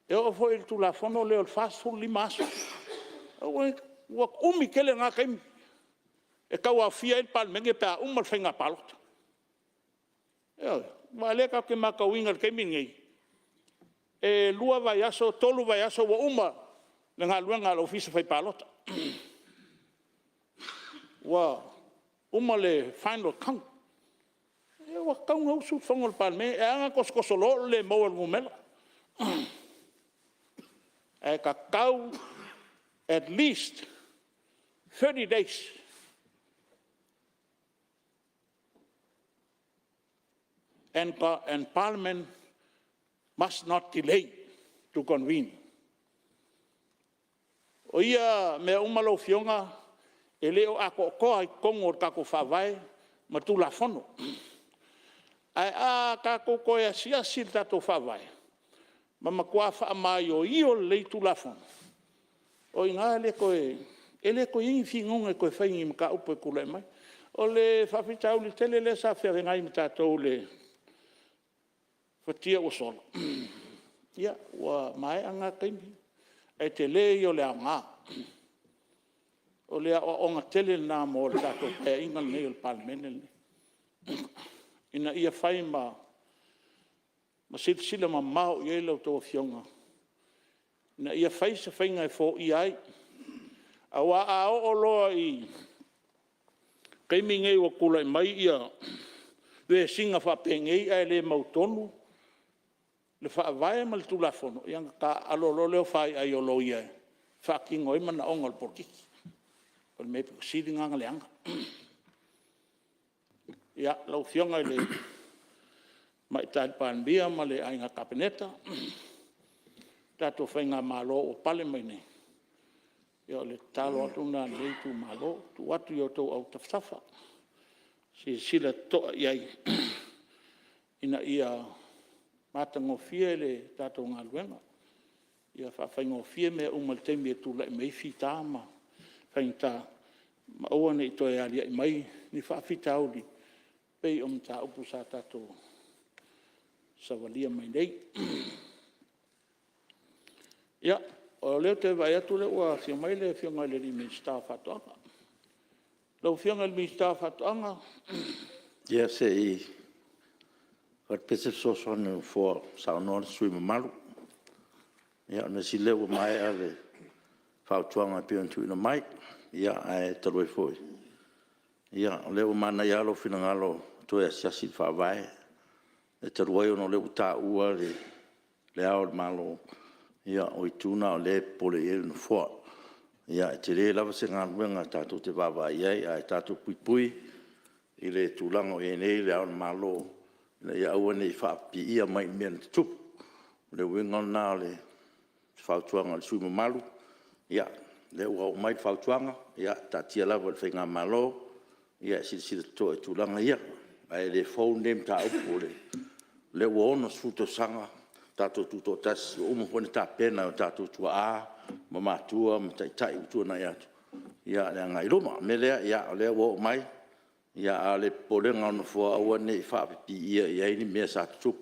E o foi tu la fono le o fasul limaso. O umi kele nga kai. E ka wa fia il Palemene pa uma fenga palot. Malea ka ke maka winga ke mingi. E lua vai aso tolu vai aso wa uma le nga luenga Alofi se fai palota. Wa uma le final count. E wa kau ngau su fongo le Palemene e anga koskosolo le mo el ngumela. E ka kau at least 30 days. And Parliament must not delay to convene. O ia me umalo fionga e leo ako koa I kongo kako whawai ma tu la fono. Ai a kako koe sia sil tato whawai. Ma makua wha mai o io lei tu la fono. O inga ele koe infi ngonga koe whaingi mka upo kule mai. O le whawhitau li tele le sa whare ngai mtatou le fatia o solo. Ia, wa mai anga kaimi. E te le I o le anga. O le o onga tele na mo le tato e inga nei o Palemene. Ina ia whai ma sila ma mao I elo tō fionga. Ina ia whai se whainga e fō I ai. A wa a o loa I kaimi ngei o kula mai ia. Ve singa whapengei ai le mautonu. Le whaavae ma le tulafono, ianga ka alolo leo whai ai o lo ia. Whakingo ima na onga le porkiki. O le mepe kusiri nganga le anga. Ia, lau fionga I le mai tai Palemene ma le ainga kapeneta. Tato whainga malo o Palemene. Ia le talo atu na le Itumalo, tu atu I o tau au taftafa. Si sila toa iai. Ina ia matango fie le tato ngā luenga. Ia whawhaingo fie mea umal teimi e tūla I mei whita ma. Whainta ma oa ne I toi alia I mai ni whawhita auli. Pei ta upu sa tato sawalia mai nei. Ia, o leo te vai atu le ua fia mai le fia ngai le li minsta whatoanga. Lau fia ngai le minsta whatoanga. Ia se I Wat pese so son for saunor swim malu. Ya na si lewa mai ale fautuanga pion tu na mai. Ya ai toloi foi. Ya lewa mana ya lo finangalo to ya sasi fa vai. E toloi no lewa ta ua le ao malo. Ya o ituna le pole el no fo. Ya te le lava se ngā tatu te vava ai ai tatu pui ile tulango e nei le ao malo. Le ia ua nei whaapi ia mai mea tupu. Le winga nā le whautuanga le suima malu. Ia, le ua o mai whautuanga. Ia, ta tia lawa le whainga malo. Ia, sila toa e tūlanga ia. Ai le phone name ta upu le ua ono suto sanga. Tato tuto tasi, umu hone ta pena o tato tua a. Mamatua, mataitai utua na iatu. Ia, le ngai roma. Me lea, ia, le ua o mai. Ia ale polenga no fo awa nei whaapipi ia ni mea sa tup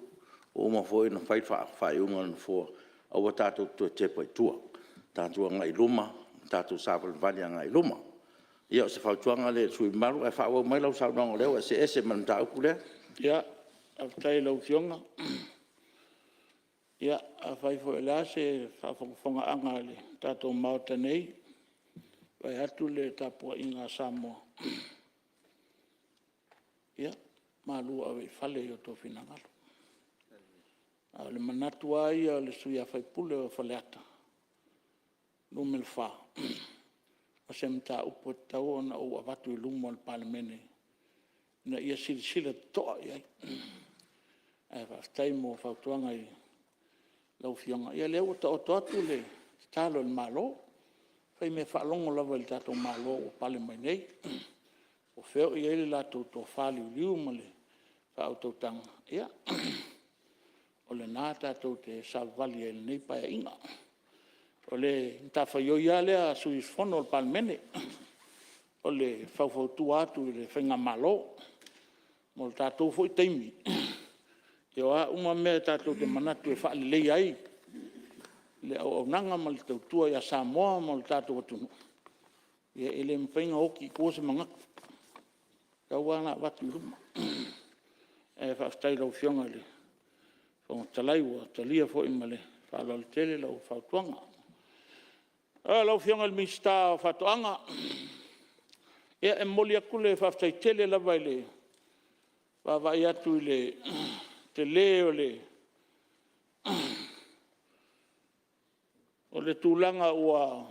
o ma fo ina whai unga no fo awa tātou to te pai tua tātou ngai luma tātou sāpal vani ngai luma ia se whautuanga le sui maru e whaawa mai lau saunanga leo e se ese man tā uku lea ia a tai lau fionga ia a whai fo e la se whaafonga anga le tātou mauta nei vai atu le tapua inga Samoa ia, malua awe whale o tō whinangalo. Le manatu ai le suia fai pule o faleata. Numel fa. O se mta upo tau na o avatu I lumo al Palemene. Na ia sila toa iai. E whaftai mo whautuanga I lau fionga. Ia leo ta o toatu le talo le malo. Fai me whaalongo lava le tato malo o Palemene. O feo I ele lato to whali uliu ma le whautautanga. Ia. O le nā tātou te salvali e le nei paia inga. O le tawhaio ia lea suis fono o Palemene. O le whauwhautu atu I le whainga malo. Mo le tātou fwoi teimi. Io a uma mea tātou te manatu e whaale lei ai. Le au nanga ma le tautua ia Samoa ma le tātou atunu. Ia ele mwhainga oki kua se mangaku. Kau ana watu I ruma. E whaaftai lau fionga le. Talai wa talia fo imale fala le tele lau fautuanga lau fionga le mista fautuanga e moli akule faftai tele la vaile va vai atu le tele o le tulanga ua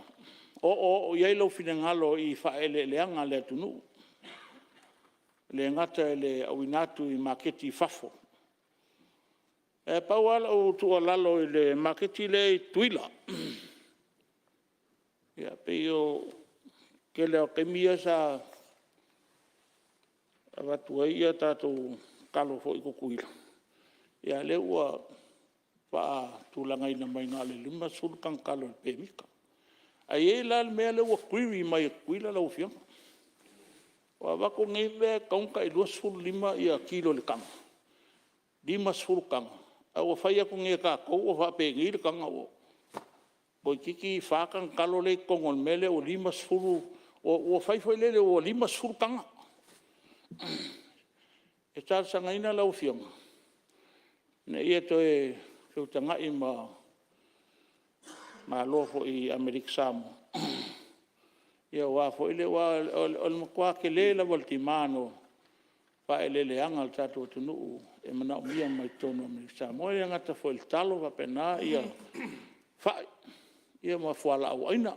o ia lau finangalo I faele leanga le atunu le ngata le awinatu I maketi fafo E pauala o tua lalo I le maketi le tuila. Ia peo ke leo kemia sa avatua ia tātou kalo fo I kukuila. Ia le ua paa tūlanga ina mai ngā le lima sulkang kalo le pēmika. Ai e la le mea le ua kuiri mai kuila lau fianga. Wa wako ngai mea kaunka I 2.5 ia kilo le kanga. 5 kanga. Au fai aku nge ka ko o fa pe ngir kanga o bo kiki fa kan kalo le kongol mele o 5 o fai le o 5 kanga e tal sanga ina la ufiong ne ia to e tanga I ma lofo I Amerika Samoa ia wa fo ile wa o kwa ke le la voltimano pa ele le anga al tato tunu e mana mia mai tono mi Samoa ia ngata fo il talo va pena ia fa ia ma fuala au aina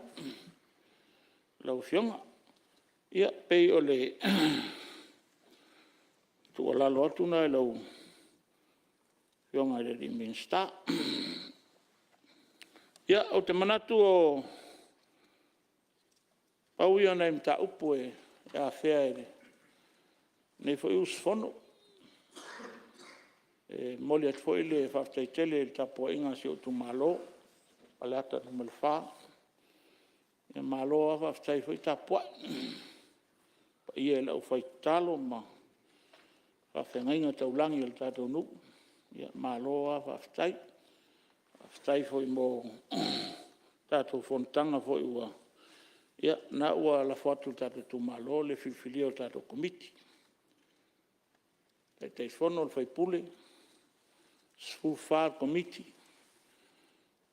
lau fionga ia pei ole tu ala lo tuna lau fionga le di minsta ia o te manatu o pau ia na imta upu e Afega nei foi us fono moli at foi le faftai tele tapo inga si Itumalo alata no melfa e malo faftai foi tapo ia la foi talo ma fafenga inga taulangi el tato nu ia malo faftai foi mo tato fontanga foi ua ia na ua la foto tato Itumalo le filfilio tato komiti te fono fai pule school far committee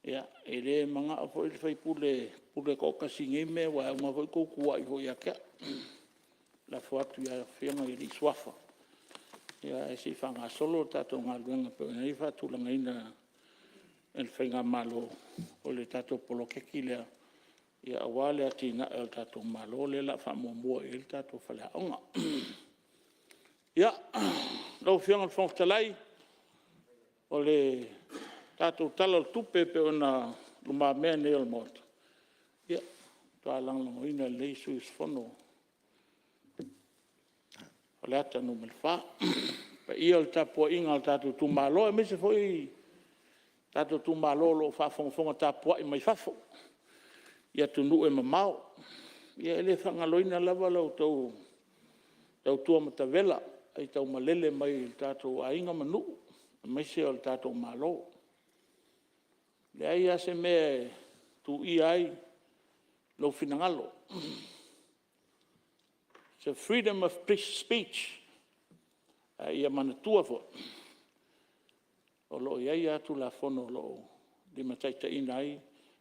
ia ele manga foi fai pule ko kasi ngeme wa ma foi ko ku ai foi aka la foto ia fianga I swafa ia si fanga solo tato ngalwenga pe nei fa tu langa ina el fenga malo o le tato polo ke kile ia wale atina el tato malo le la famo mo el tato fala onga ia lau fianga fontalai o le tatou tala tupe pe ona luma mea ne o mot ia ta lang ina le su fono o le ata no melfa pa ia o tapo inga o tatou Itumalo e mese foi tatou Itumalo lo fa fonga tapo I mai fafo ia tunu e mamao ia ele fangaloina lava lau tau tua matavela ai tau malele mai tatou ainga manu mai se o tatou malo le ai ase me tu I ai lo finangalo so freedom of speech ia manatua fo o lo ia atu la fono lo di mataita inai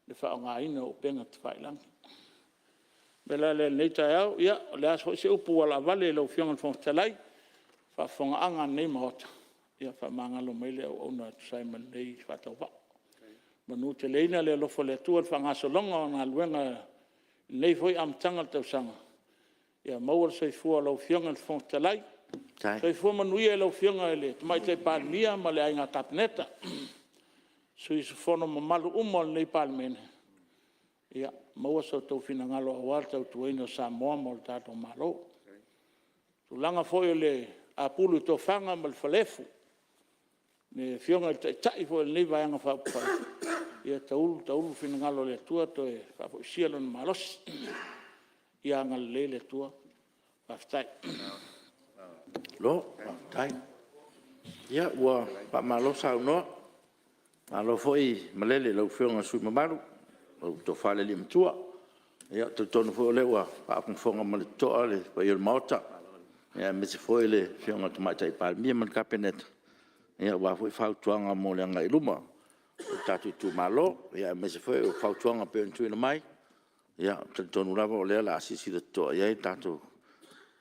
le whaonga ina o penga te whailangi. Bela le neita au, ia, le aso se upu wala vale lo fionga fontalai, whaonga anga nei mahota. ia whamangalo mai le au na Simon nei whatau wao. Manu te leina le lofo le tua whangasolonga o ngā luenga nei foi amtanga tau sanga. Ia maua sei fua lau fionga le fong talai. Sei fua manuia lau fionga le mai te Palemia ma le ainga kapneta. Sui su fono mamalu umo nei Palemene. Ia maua sa tau fina ngalo awar tau tuaina Samoa mo le tato malo. Tulanga foi le apulu to fanga mal falefu. Ne fionga tai foi nei vaianga fa. Ia taulu fina ngalo le tua to e fa sialon malos. Ia ngal le tua. Aftai. Lo, tai. Ia ua pa malos au no. Malo foi malele lau fionga sui mamalu. O to fale lim tua. Ia to tonu foi le ua pa fonga mal toa le pa il mauta. Ia me se foi le fionga to mai tai Palemia man kapenet. Ia wa foi fautuanga mo le ngai luma. Tatu Itumalo, ia me se foi o fautuanga pe ntu ina mai. Ia to tonu lava le la asisi de to ia tatu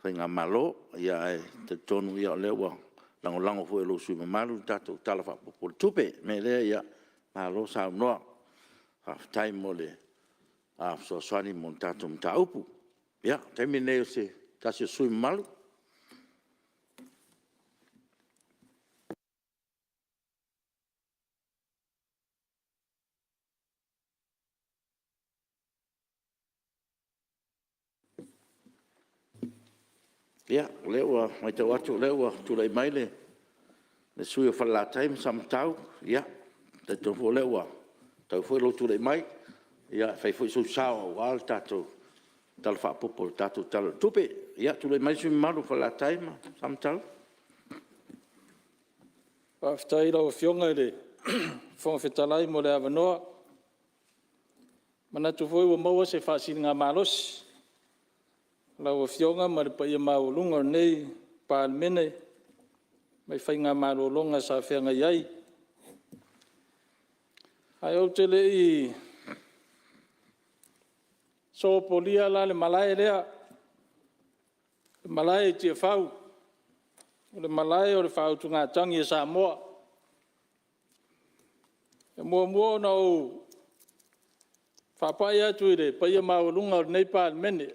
fainga malo ia to tonu ia le ua lango foi lo sui mamalu tatu talafa po tupe me le ia malo sa no. Time mole so swani montato mtaupu ya termine se kasi sui malu ya lewa mai te watu lewa tu lai maile le sui fa la time samtau ya te to lewa tau foi lo tu le mai ia fai foi so sao wal tato tal fa popo tato tal tupe ia tu le mai su malu fa la time samtal Aftai la fionga le fon fetalai mo le avanoa mana tu foi o maua se fasin nga malos la fionga ma le pai maulunga nei Palemene mai fai nga malolonga sa fenga iai ai o te lei so polia la le Malae lea le Malae Tiafau o le Malae o le whautunga tangi e Samoa e mua na o whapai atu i le paia maulunga o nei Palemene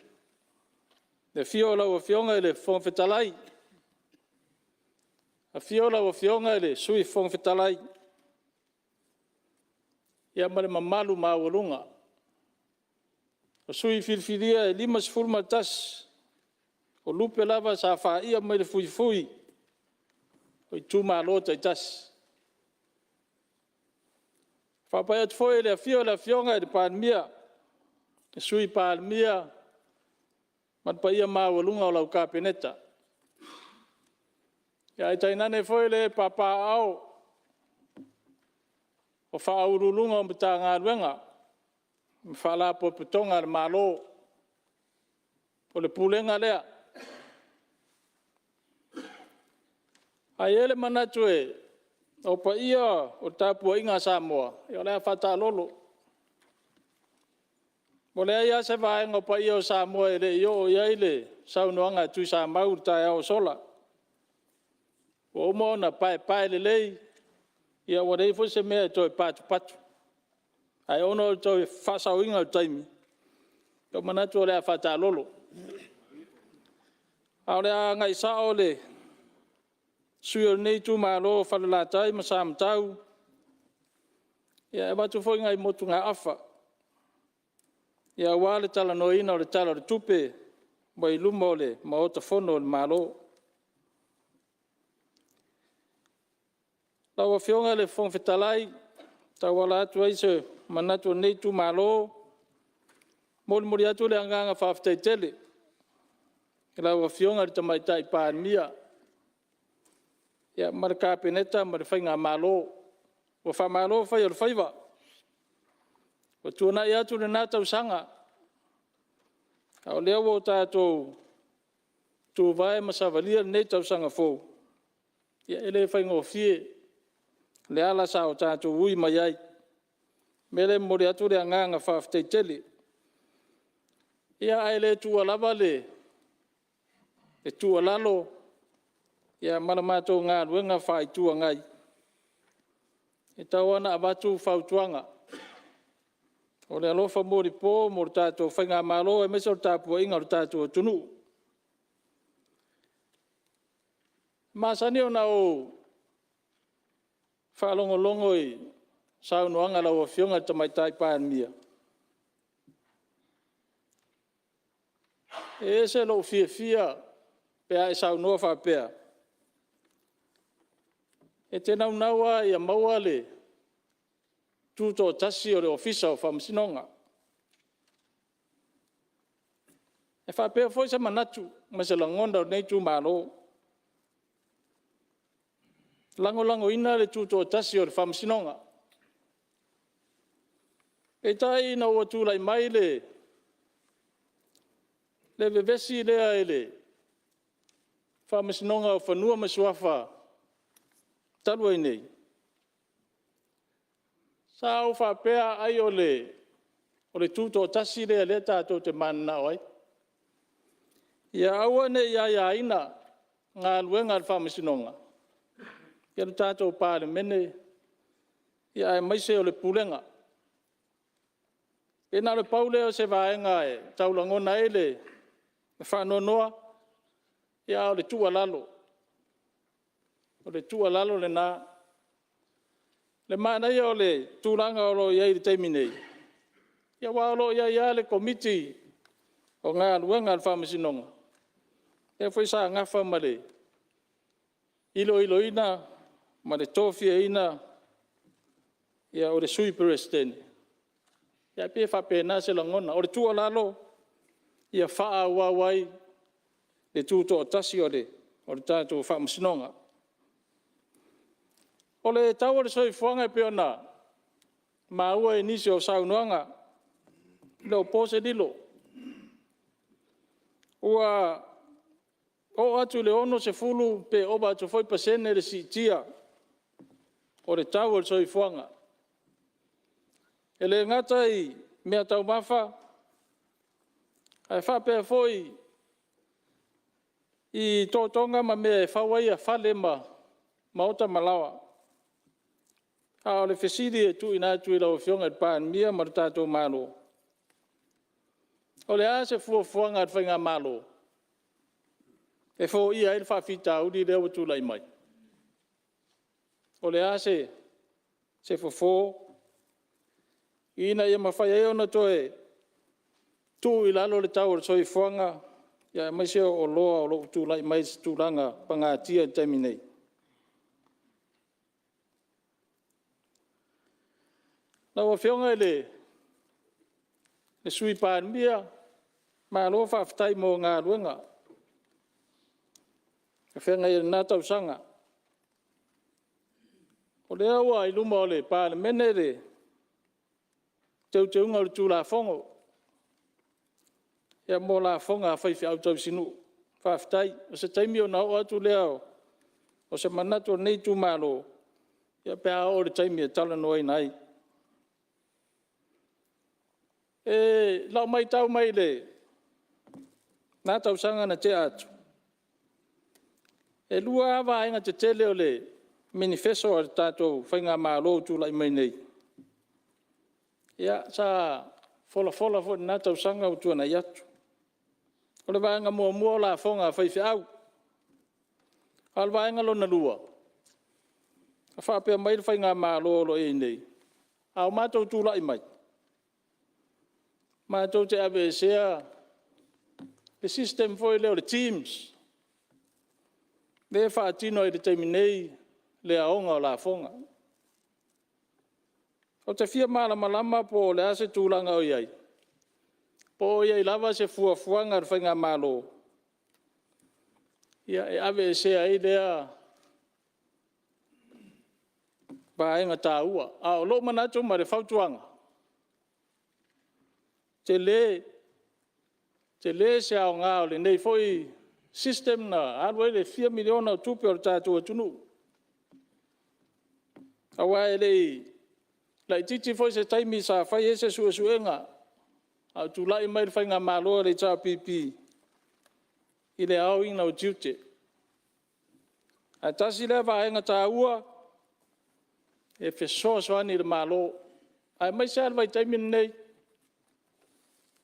le fiola o fionga i le whongwhetalai a fiola o fionga i le sui whongwhetalai ia mare mamalu maulunga o sui filfilia e 5 matas o lupe lava sa faia mai le fui o Itumalo tai tas fapai at foi le fiola fionga de Palemia e sui Palemia man paia maulunga o Lauga peneta ia tainane foi le papa au o whaurulunga o mta ngā ruenga, whala po putonga le malo, o le pulenga lea. Ai ele manatu e, o pa ia o tapua inga Samoa, i o lea whata lolo. Mo lea ia se vaenga o pa ia o Samoa e le i o iai le saunoanga tui sa maur tai au sola. O mo na pai le lei, ia wadei fo se mea toi patu. Aiono toi fasau inga o taimi. Yo manatu o lea whata lolo. Au lea ngai sao le sui o nei Itumalo whalalatai ma samtau. Ia e watu fo ngai motu ngā afa. Ia wale tala noina o le tala o le tupe. Mo i luma o le maota fono o le malo. Lawa fionga le fong fetalai, tawala atu aise manatu nei Itumalo, mori atu le anganga whaftai tele. Lawa fionga le tamaitai Palemia, ia maraka peneta marifai malo, o whamalo whai o le whaiva. O Tuanai atu le nātau sanga, au lea wo tātou tu vai masavalia nei tau sanga fōu. Ia ele whai ngō fie, le ala sa o tātou ui mai ai. Mele mori atu le anganga whaaftei tele. Ia ai le tua lava le tua lalo. Ia malamato ngā ruenga whai tua ngai. E tau ana abatu whautuanga. O le alofa mori pō, mori tātou whainga malo, e mesa o tāpua inga o tātou tunu. Masani o na o whalongolongo i saunoanga lau o Afioga tamaitai Palemene. E se lo fia pea e saunoa whapea. E te naua ia maua le tūto tasi o le ofisa o whamasinonga. E whapea foi se manatu, ma se langonda o nei Itumalo. Lango ina le tūto tasi o le whamasinonga. E tai ina ua tūlai mai le vevesi lea e le whamasinonga o whanua masuafa talua i nei. Sa o whapea ai o le tūto tasi lea le tātou te mana oi. Ia aua ne ia ina ngā luenga le whamasinonga. Ia le tātou Palemene, ia e maise o le pulenga. E nā le pauleo se vaenga e taulangona e le whanonoa, ia o le tua lalo. O le tua lalo le nā. Le mana ia o le tūranga o lo iai le teiminei. Ia wā o lo ia le komiti o ngā luenga le whamasinonga. E fwoi sa ngafa ma le ilo ina, ma le tofia ina, ia o le sui perestene. Ia pia whapena se langona. O le tua lalo, ia whaa wawai le tūto o tasi o le tātou whamasinonga. O le tau o le soifuanga e peona, maua e nisi o saunoanga, le o pose dilo. Ua o atu le ono se fulu pe oba atu foi pasene le si tia o le tau o le soifuanga. E le ngata i mea tau mafa, ai whapea foi i tōtonga ma mea e whawai a whale ma ota malawa. A o le fesiri e tu ina atu i lau Afioga e Palemene ma le tātou malo. O le a se fuafuanga at whainga malo. E fo ia il whawhita udi leo tu lai mai. O le a se fofo. Ina ia mawhai Aiono toe tu i lalo le tau o le soifuanga. Ia mai se o loa o lo tu lai mai se tu langa pangatia teminei. Lau Afioga le sui Palemene ma lo whawhtai mo ngā ruenga. E whenga i nā tausanga. O le aua i luma o le Palemene le teunga o le tū la whongo. Ia mō la whonga a whaiwhi au tau sinu. Whawhtai. O se taimi o nao atu leo. O se manatu o nei Itumalo. Ia pēa o le taimi e tala noai nai. E lau mai tau mai le nā tausanga na te atu. E lua awa inga te tele o le manifesto o le tātou whainga mālo tū lai mai nei. Ia sa fola fo nā tausanga o Tuanai atu. O le vaenga mua la whonga a whaiwhi au. Al vaenga lo na lua. A whapea mai le whainga mālo lo e nei. Au mātou tū lai mai. Mātou te awe sea le system foi leo le teams. Le whaatino i le teiminei le aonga o la whonga. O te fia malama po le ase tūlanga o iai. Po iai lava se fuafuanga ar whainga malo. Ia e awe sea i lea vaenga tā ua. A o lo manatu ma le whautuanga. Te le se ao ngā o le nei foi system na alwai le 4 miliona o tupe o tātua tunu. Awa e la titi foi se taimi sa fai ese suenga. Au tu lai mai le whainga māloa le tā pipi. I le au ina o tiute. A tasi le vaenga tā ua, e fesoasoani le malo. Ai mai se alwai taimin nei,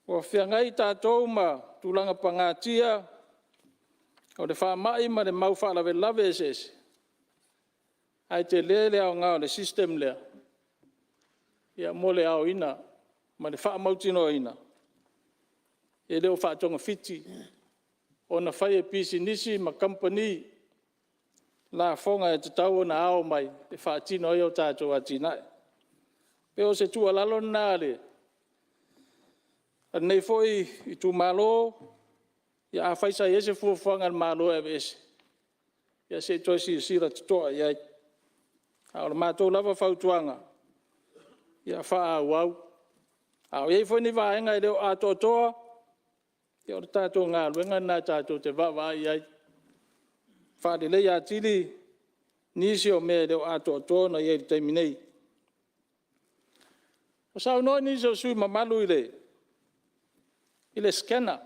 o whiangai tātou ma tūlanga pangatia, o le whaamai ma le mau whaalawe lawe esese. Ai te lele au ngā o le system lea. Ia mole au ina, ma le whaamautino ina. E leo whaatonga fiti, o na whai e pisi nisi ma company, la fonga e te tau na ao mai, e whaatino i o tātou atinai. Peo se tua lalo nāre, nei foi Itumalo, ia a whaisa i ese fuafuanga malo e ese. Ia se toisi i sira tutoa iai. A o le mātou lava whautuanga. Ia wha au au. A o iei foi ni vaenga i leo a totoa. Ia o le tātou ngā luenga nā tātou te wawa iai. Wha le lei a tili. Nisi o mea leo a totoa na iei te minei. O sao noi nisi o sui mamalu i le. I le scanner.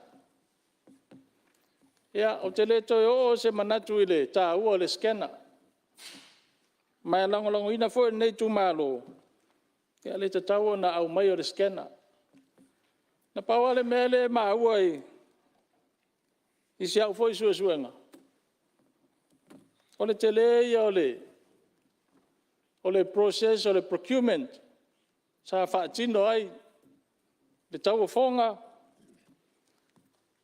Ia, o te leto e o se manatu i le tā ua le scanner. Mai lango ina fo nei Itumalo. Ia le te tau na au mai o le scanner. Na paua le mele ma ua i. I si au fo i suenga. O le tele ia o le process, o le procurement. Sa whaatino ai. Le tau o fonga.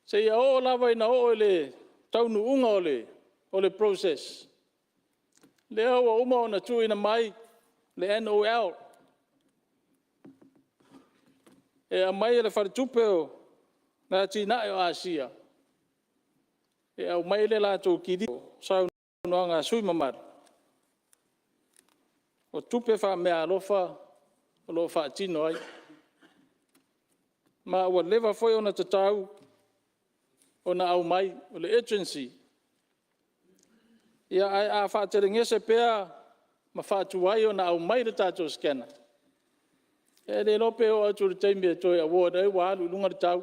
Se ia o lawa ina o le taunu unga o le process. Le awa uma o na tu ina mai, le NOL. E a mai le wharitupeo na tina e o Asia. E au mai le lato kiri, sau noa ngā sui mamar. O tupe wha mea alofa, o lo wha tino ai. Ma ua lewa foi o na tatau, o na au mai, o le agency. Ia ai a whaatere ngese pēr, ma whaatuai o na au mai le tātou scanner. E le lope o atu le teimi e toi award ai wa alu lunga le tau.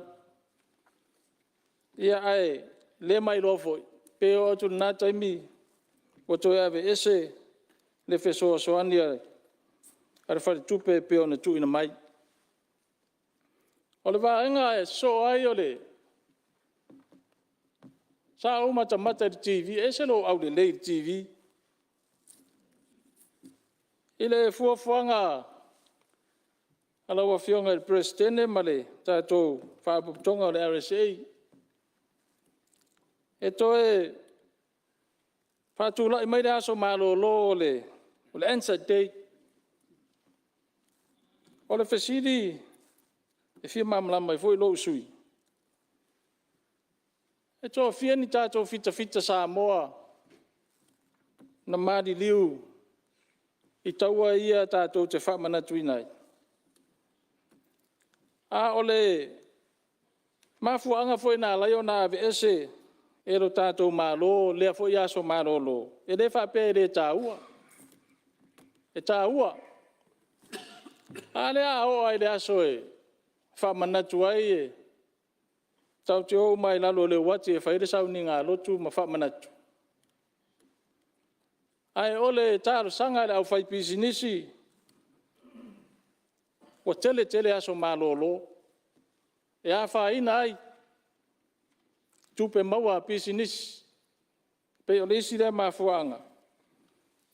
Ia ai le mai lofo, pe o atu le nā teimi, o toi ave ese le whesoa soani ai. Are whare tupe pe o na tu ina mai. O le wāenga e so ai o le sa o mata TV, e se lo au le lei TV. Ile fuafuanga ala Afioga le presidente Malie tātou whaaputonga o le RSA. E toe whaatula i mai le aso Maulolo o le answer date. O le Fasitoo e fia mamlama i foi lo sui. E toa fia ni tātou fita Samoa na Matailiili i taua ia tātou te whamanatu inai. A ole mafuanga foi na lai o na ave e ro tātou malo, lea foi aso Malolo. E le whape e tāua. E tāua. A lea o ai le aso e whamanatu ai e tau te o mai lalo le wati e whaere sau ni ngā lotu ma whamanatu. Ai ole tāro sanga le au whai pisinisi o tele aso Malolo. E a whaina ai tupe maua pisinisi pe o le isi le mafuanga.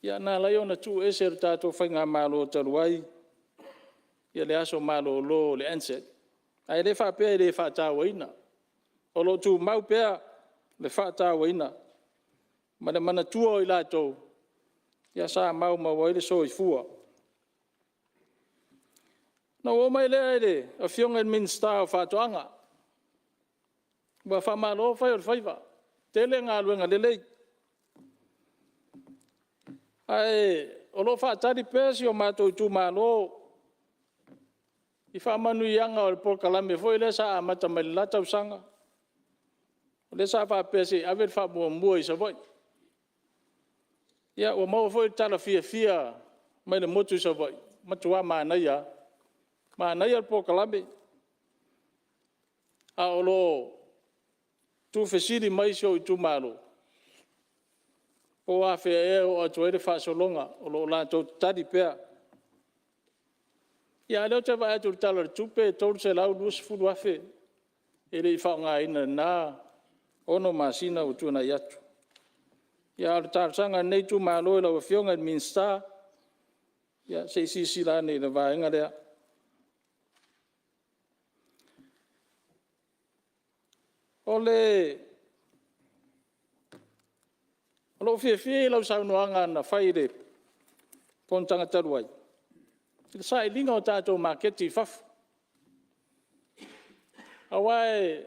Ia nā lai ona tu ese ro tātou whai ngā malo taruai. Ia le aso Malolo le anset. Ai le whapea le whaatawa ina. O lo tu mau pea le whaatawa ina. Ma le mana tua o i lātou. Ia sa mau i le so i fua. Na o mai lea ele, Afioga Minister o whaatoanga. Wa whamalo whai o le whaiva. Tele ngā luenga le lei. Ai, o lo whaatari pēsi o mātou i Itumalo. I whamanu i anga o le pokalame foi le sa amata mai le latau sanga. O le sa whapēsi awe whamua i sa voi. Ia, o mau foi tala fia mai le motu i sa voi. Matua mānai a. Mānai al pokalame. A o lo tu fesiri mai sio i Itumalo. O a fe o atu ele whaasolonga o lo lātou tari pēr. Ia leo te vai atu tala tupe tolu se lau luas fulu afe. Ele I whaonga ina nā ono masina o Tuanai atu. Ia alu tārsanga nei tu Malo ila Afioga minsta. Ia se isi la nei na vaenga lea. Ole Alo fie lau saunoanga na whaire pontanga taruai. Ila sa ilinga o tātou maketi fafu. Awai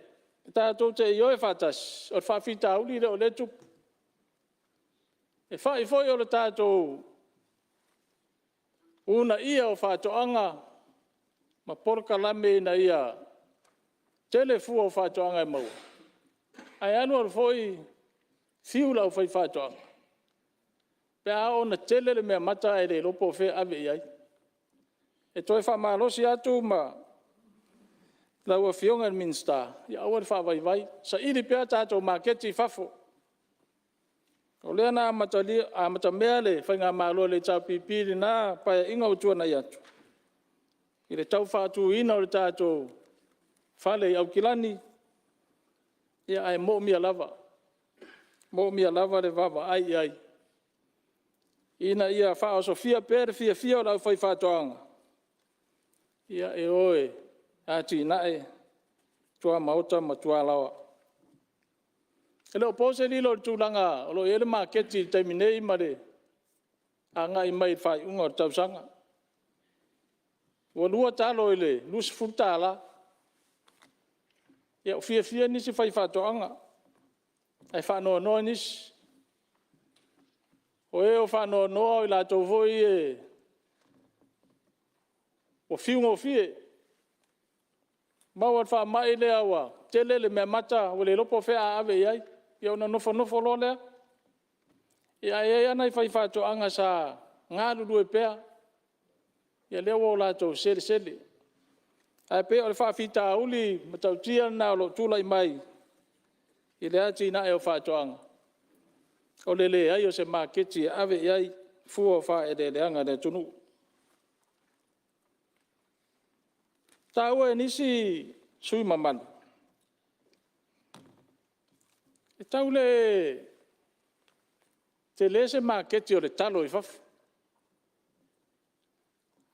tātou te ioe whatas, o whawhita uli reo le tupu. E whai foi o le tātou una ia o whatoanga, ma porka lame na ia telefu o whatoanga e maua. Ai anu al foi fiula o whai whatoanga. Pea o na tele le mea mata e le lopo whe ave iai. E toi whamalosi atu ma lau Afioga minsta, ia awa le whawaiwai, sa iri pea tātou maketi fafo. O lea nā amatamea le whainga Maulolo le tau pipiri nā pae inga o Tuanai atu. I le tau whātu ina o le tātou whale au kilani, ia ai mo mia lava. Mo mia lava le wawa ai. Ina ia wha o Sofia pere fia o lau whai whātoanga. Ia e oe, ati nae, tua mauta ma tua lawa. E leo pose lilo le tūlanga, o lo ele maketi taiminei ma le a ngai mai whai unga o tausanga. Ua lua talo ele, lusi fultala. Ia o fia nisi whai whātoanga. Ai whanoa noa nisi. O e o whanoa noa o I lātou voi e o fiunga o fie. Mau at wha mai lea wa, tele le mea mata, o le lopo whea ave iai, ia una nofo lo lea. Ia e anai whai whātoanga sa ngā lulu e pēa. Ia lea o lātou sele. Ai pēa o le whawhita uli, matau tia na o lo tūlai mai. I le ati na e o whātoanga. O le ai o se maketi ave iai, fua wha e le leanga le tunu. Tāua e nisi sui mamanu. E tau le te le se maketi o le talo I fafu.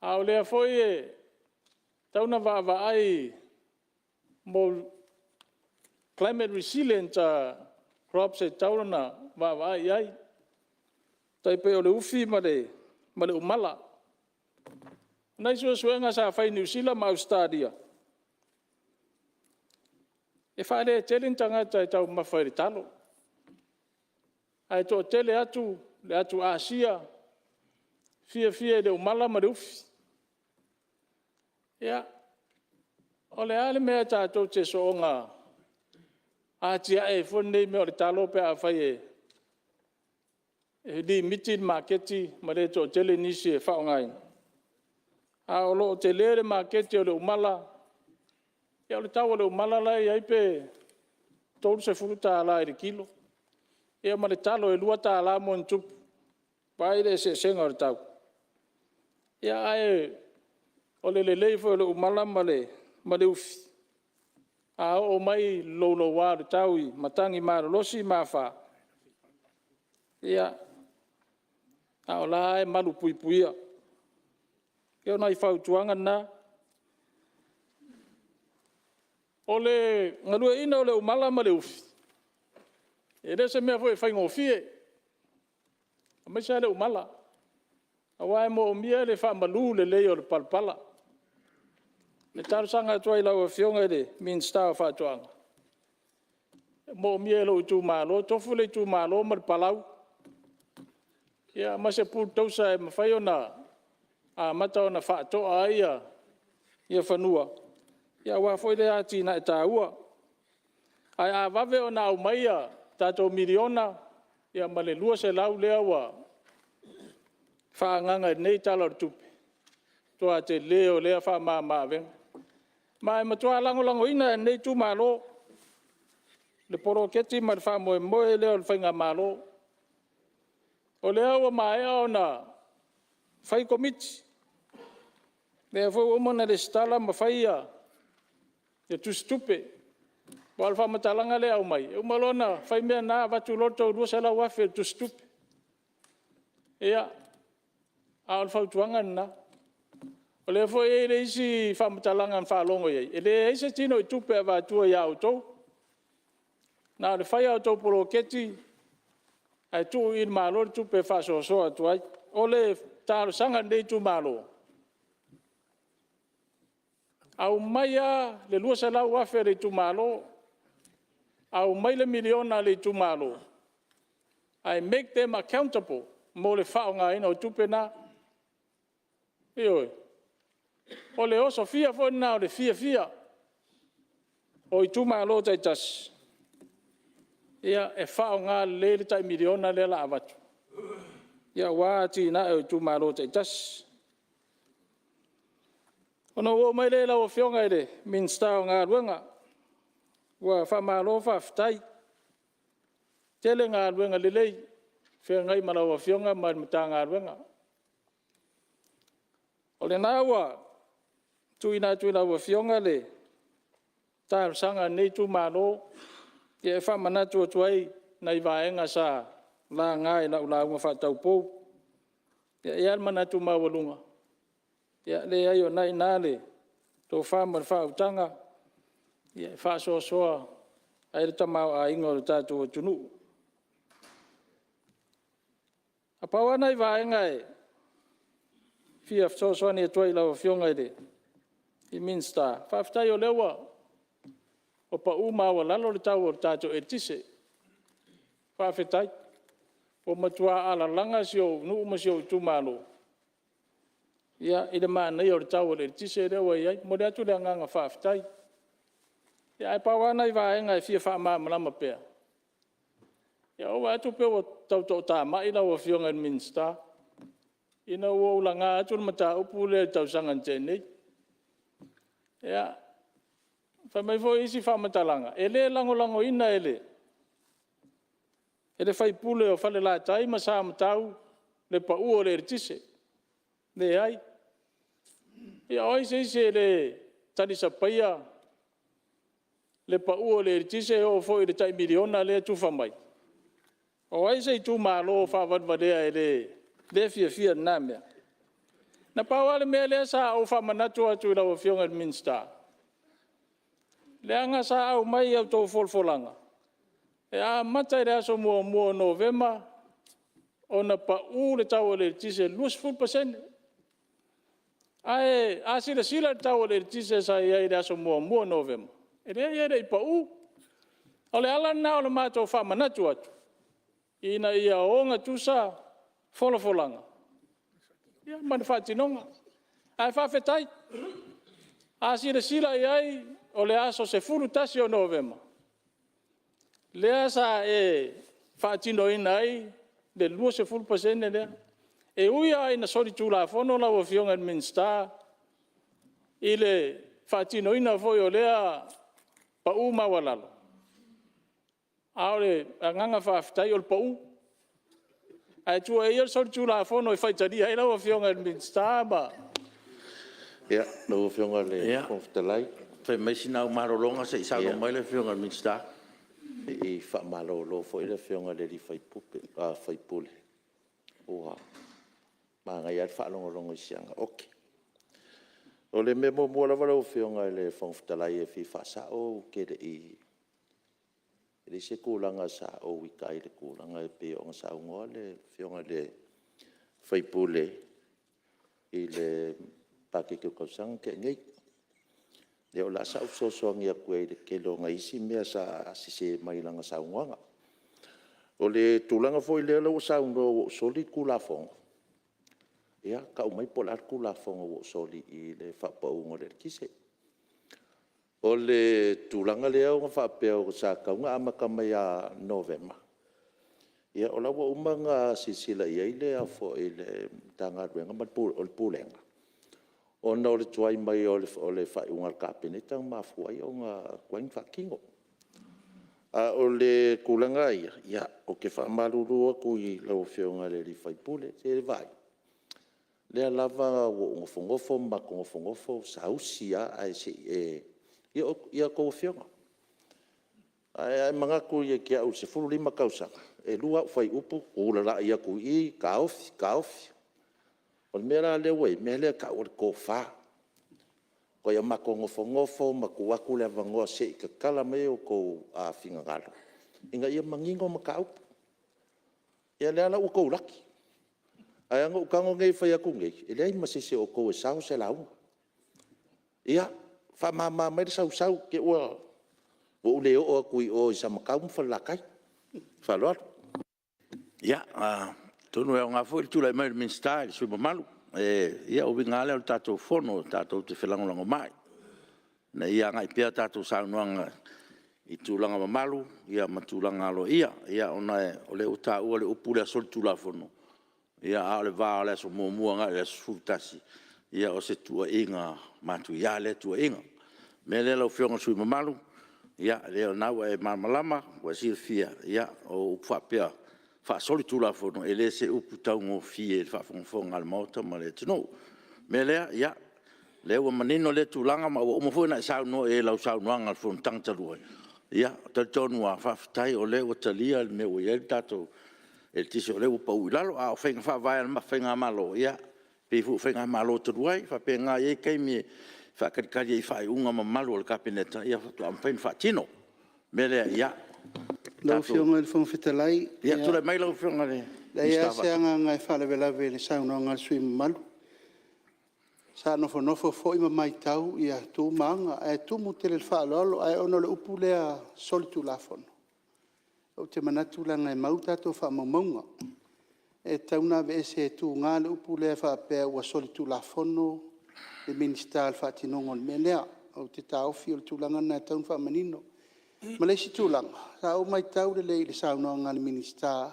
A o lea foi e tau na wa ai mo climate resilient crops e tau na wa ai. Tai pe o le ufi ma le umala. Nai suenga sa whai New Zealand ma Australia. E whae le telin tangata e tau mawhai le talo. Ai tō tele atu, le atu Asia, fia le umala ma le ufi. Ia, o le ale mea tātou te soonga, atia e whonei mea o le talo pe a whai e li mitin maketi ma le tō tele nisi e whaongaina. A o lo te lere maketi o le umala. Ia o le tau o le umala lai ai pe tolu se furu tā la e kilo. Ia ma le talo e lua tā la mo ntupu. Pai le se senga o le tau. Ia ai o le leifo o le umala ma le ufi. A o mai lolo wā le tau I matangi Malolosi ma wha. Ia a o la e malu puipuia. Keo nai whautuanga nā. O le ngalua ina o le umala ma le ufi. E rese mea fo e whaingo fie. A maisa le umala. A wae mo o mia le whaamalu le leo le palpala. Le tarusanga atua I lau Afioga le minsta o whautuanga. Mo o mia lo Itumalo, tofu le Itumalo ma le palau. Ia mase pū tausa e mawhai o na a mata ona whaatoa ia whanua. Ia wā foi le ati na e tāua. Ai a wawe o na au maia tātou miliona, ia ma le lua se lau lea wa whaanganga nei tala o tupe. Toa te leo lea wha maa venga. Ma e matua lango ina nei tu malo. Le poro keti ma le wha moe leo le whainga malo. O lea ua mai o na fai komiti. Lea fo umana le stala ma fai ia tustupe. O alfa matalanga lea o mai. E malona fai mea na watu loto ua sala wafe tustupe. Ia, a alfa utuanga na. O lea fo e le isi fa matalanga fa longo iei. E le isi tino i tupe a vatua ia o tou. Na le fai au tou polo keti. Ai tu in malo tupe fa so atuai. O le talo sanga nei Itumalo. Au maia le lua sala wafe le Itumalo. Au mai le miliona le Itumalo. I make them accountable. Mo le whao ngā ina o tupena. Ioi. O le oso fia fo na o le fia. O Itumalo tai tas. Ia e whao ngā le tai miliona le la avatu. Ia wāti na e Itumalo tai tas. Ono o mai le la o fionga ele. Minsta o ngā ruenga. Wa whamalo whaftai. Tele ngā ruenga lelei. Whia ngai mana o fionga mai mta ngā ruenga. O le nāua. Tuina o fionga le. Tāru sanga nei Itumalo. Ia e whamanatu atuai. Nei vaenga sa. La ngai na ulaunga whatau pou. Ia e manatu mawalunga. Ia le ai o nai nāle. Tō whamar whautanga. Ia whasoa. Ai le tamau a ingo le tātou tunu. A paua nei vaenga e. Fia whasoa ni atuai lau fionga e le. I minsta. Whaftai o lewa. O pa umawa lalo le tau o tātou e tise. Whawhetai. O matua ala langa si o nuuma si o Itumalo. Ia, i le maa nei o le tau o le tise rewa iai. Mo le atu le anganga whawhetai. Ia, e pawana i vaenga e fia wha malama pea. Ia, o atu peo o tau tau tā mai lau o fionga in minsta. Ina ua ula ngā atu le mata upu le tau sangan tēnei. Ia, whamai fo isi whamatalanga. E le lango ina e le. E le whai pule o whale la tai ma sa matau le pa ua le tise. Le ai. Ia oi se isi le tani sa paia le pa ua le tise o fo i le tai miliona le tufa mai. O ai se Itumalo whawadwadea e le fia na mea. Na pawale mea le sa au whamanatu atu ila o fionga minsta. Le anga sa au mai au tau folfolanga. E a matai le aso mua Novema, o na pa le tau le tise luas 4%. Ai, a sila tau le tise sa iai le aso mua Novema. E le ia i pa o le ala na o le mātou whamanatu atu. Ina ia onga tusa folfolanga. Ia, mani whatinonga. Ai whawhetai. A sila iai o le aso se furu tasi o Novema. Lea sa e whaatino ina ai, le lua se 4% lea. E uia ai na sori tūla whono la o fionga minsta. I le whaatino ina foi o lea pa mawalalo. Aole, a nganga whaafitai o le pa Ai tua e sori tūla whono i whaitari ai la o fionga minsta ba. Ia, na o fionga le konfitalai. Whai maisi nau marolonga se isalo mai le fionga minsta. I Malolo foi le fionga le fai pule. Oa. Ma ngai al fa longo sianga. Okay. O le memo mo la valo fionga le fonfitalai e fi fa o ke i le se kulanga sa o wikai le kulanga pe o sa ngole fionga le fai pule i le pake ke ko sang ke ngai. Le o la sa so ngia koe le ke lo ngai si mea sa se mai langa sa nganga. O le tulanga foi le lo sa ngo soli kula fong. Ia ka mai polar kula fong o soli i le fa pa ngo le kise. O le tulanga le o fa pe o sa ka nga amaka mai a November. Ia o la wo umanga sisila ia ile a fo ile tanga renga ma pulenga. O no le tuai mai o le whai unga kapineta ma fuai o ngā koeng whakingo. A o le kulanga ia o ke whaamarurua kui lau whionga le li whaipule, te vai. Lea lava o ngofongofo, mako ngofongofo, sausia ai se ia ko whionga. Ai mangaku ia kia au se furu lima kausanga. E lua whai upu, o la ia kui ka ofi. O mera le wei, me le ka o ko wha. Ko ia mako ngofongofo, mako waku le avangoa se i ka kala me o ko a whinga ngalo. Inga ia mangingo maka upu. Ia le ala u kou laki. Ai anga ukango ngei whai aku ngei. Ele ai masese o kou e sao se launga. Ia, wha mama mai le sau ke ua. O ule o kui o isa makau mwhalakai. Whaloa. Ia, tonu e o ngā fwoi tūlai mai min style, sui mamalu. Ia o winga ale o tātou whono, tātou te whelangolango mai. Na ia ngai pia tātou saunuanga i tūlanga mamalu, ia matūlanga alo ia ona o le uta ua le upule a soli tūla whono. Ia a le vā le so mua ngai le sufutasi. Ia o se tua inga matu ia le tua inga. Me le lau whionga sui mamalu, ia le o nau e malama, wa sirfia, ia o upwapea. Fa soli tula fono ele se upu taungo fie fa fonga al mota ma le tino me le ya le o manino le tulanga ma o mo fona sa no e la sa no al fon tanta lu ya ta tonu a fa tai o le o talia me o ye tato el tiso le o pa ulalo a fenga fa vai ma fenga malo ya pe fu fenga malo truai fa penga ye kai mi fa kali ye fa unga ma malo el capineta ya fa am fa tino me le ya Lau whionga le whangwhitalai. Ia, tūra mai lau whionga le. La ia se anga ngai whalewelawe le sauna ngā sui malu. Sa nofo fo ima mai tau ia tū maanga. Ai tū mutele le whaalolo ai ono le upu lea solitu lafono. O te manatu la ngai mautato whaamaunga. E tauna ve ese tū ngā le upu lea whaapea ua solitu lafono. Le minister whaatinongo le melea. O te taofi o le tūlanga na taun whaamanino. Malai si tūlanga, sa o mai tau le le sauna ngā le minister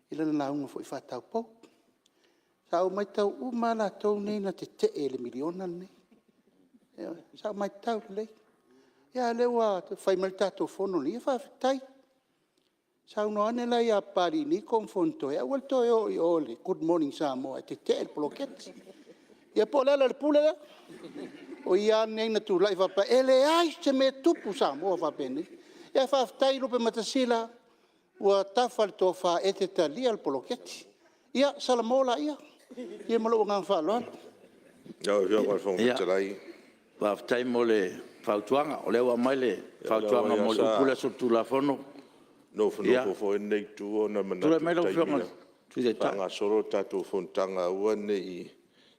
i lana launga fo i whātau pau. Sa o mai tau umala tau nei na te le miliona nei. Sa o mai tau le. Ia lewa te whaimali tātou whono ni, e whawhitai. Sa o noane la ia pari ni konfonto, e awal toi o i ole, good morning Samoa, te le poloketi. Ia po lala le pule la. O ia nei na tūlai whapa, ele ai se me tupu Samoa whapene. Ia whaftai lupe matasila, ua tawhale tō wha e te talia al poloketi. Ia, salamola ia. Ia malo ngā whaloan. Ia, ia, wai whangwhitalai. Whaftai mo le whautuanga, o lewa mai le whautuanga mo le upule so tūla whono. No whanoko fo e nei tū o na manatu Tūla mai lau whionga. Ngā soro tātou whontanga ua nei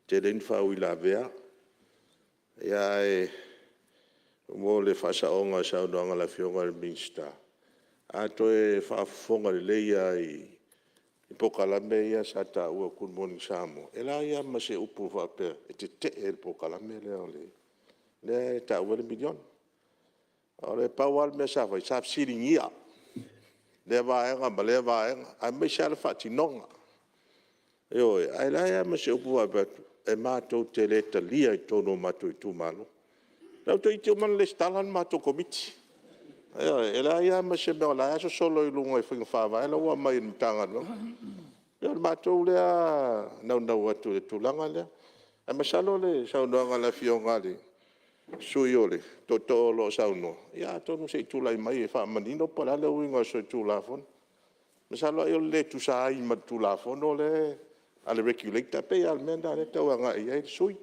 te ren whau i la vea. Ia e mo le whasaonga saunoanga la whionga le minsta. A toe whaafonga le leia i pokalame ia sa tā ua good morning Samoa. E la ia ma se upu whapea e te e pokalame leo le. Le tā ua le milion. O le pawal me sa whai sa siring ia. Le vaenga ma le vaenga. Ai me sa le whatinonga. E oe, ai la ia ma se upu whapea e mātou te leta lia i tono mātou Itumalo. Rau to i te umana le stalan mātou komiti. E la ia ma se mea la aso solo i lunga i whinga whawa, e la ua mai i mtanga no. E mātou lea nau atu le tūlanga lea. E masalo le saunoanga la whionga le sui o le toto o lo sauno. Ia tonu se i tūlai mai e whaamanino pa la le uinga so i tūlafon. Masalo e o le tusa ai ma tūlafon o le ale regulator pe al menda le tau nga ia sui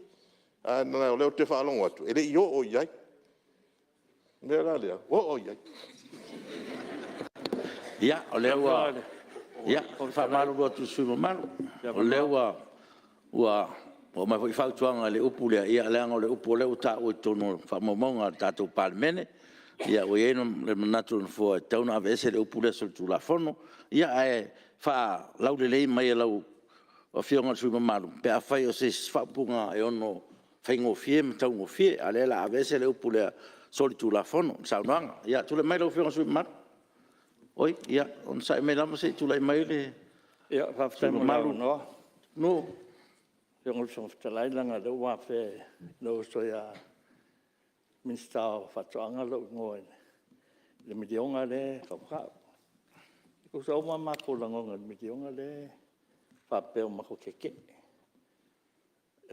na le te whaalongo atu ele i o iai mera lea o iai ia o lewa ia o whaamaru atu sui mamaru o lewa ua o mai fai whautuanga le upu lea ia leanga o le upu leo ta o tono whaamamonga tātou Palemene ia o ieno le manatu na fua tauna ave ese le upu lea sol tu la fono ia e wha lau le lei mai lau o whionga sui mamaru. Pe a whai o se whapunga e ono whaingo fie, mtaungo fie, a lela a vese le upu lea soli tu la fono, saunoanga. Ia, tule mai lau whionga sui mamaru. Oi, ia, on sai me lama se tule mai le ia whaftai mamaru noa. No. Whionga sui whaftalai langa le ua whe no so ia minsta o whatoanga lo ngoene. le midionga le ka ko sa uma ma ko langonga midionga le fa pe o ma ko keke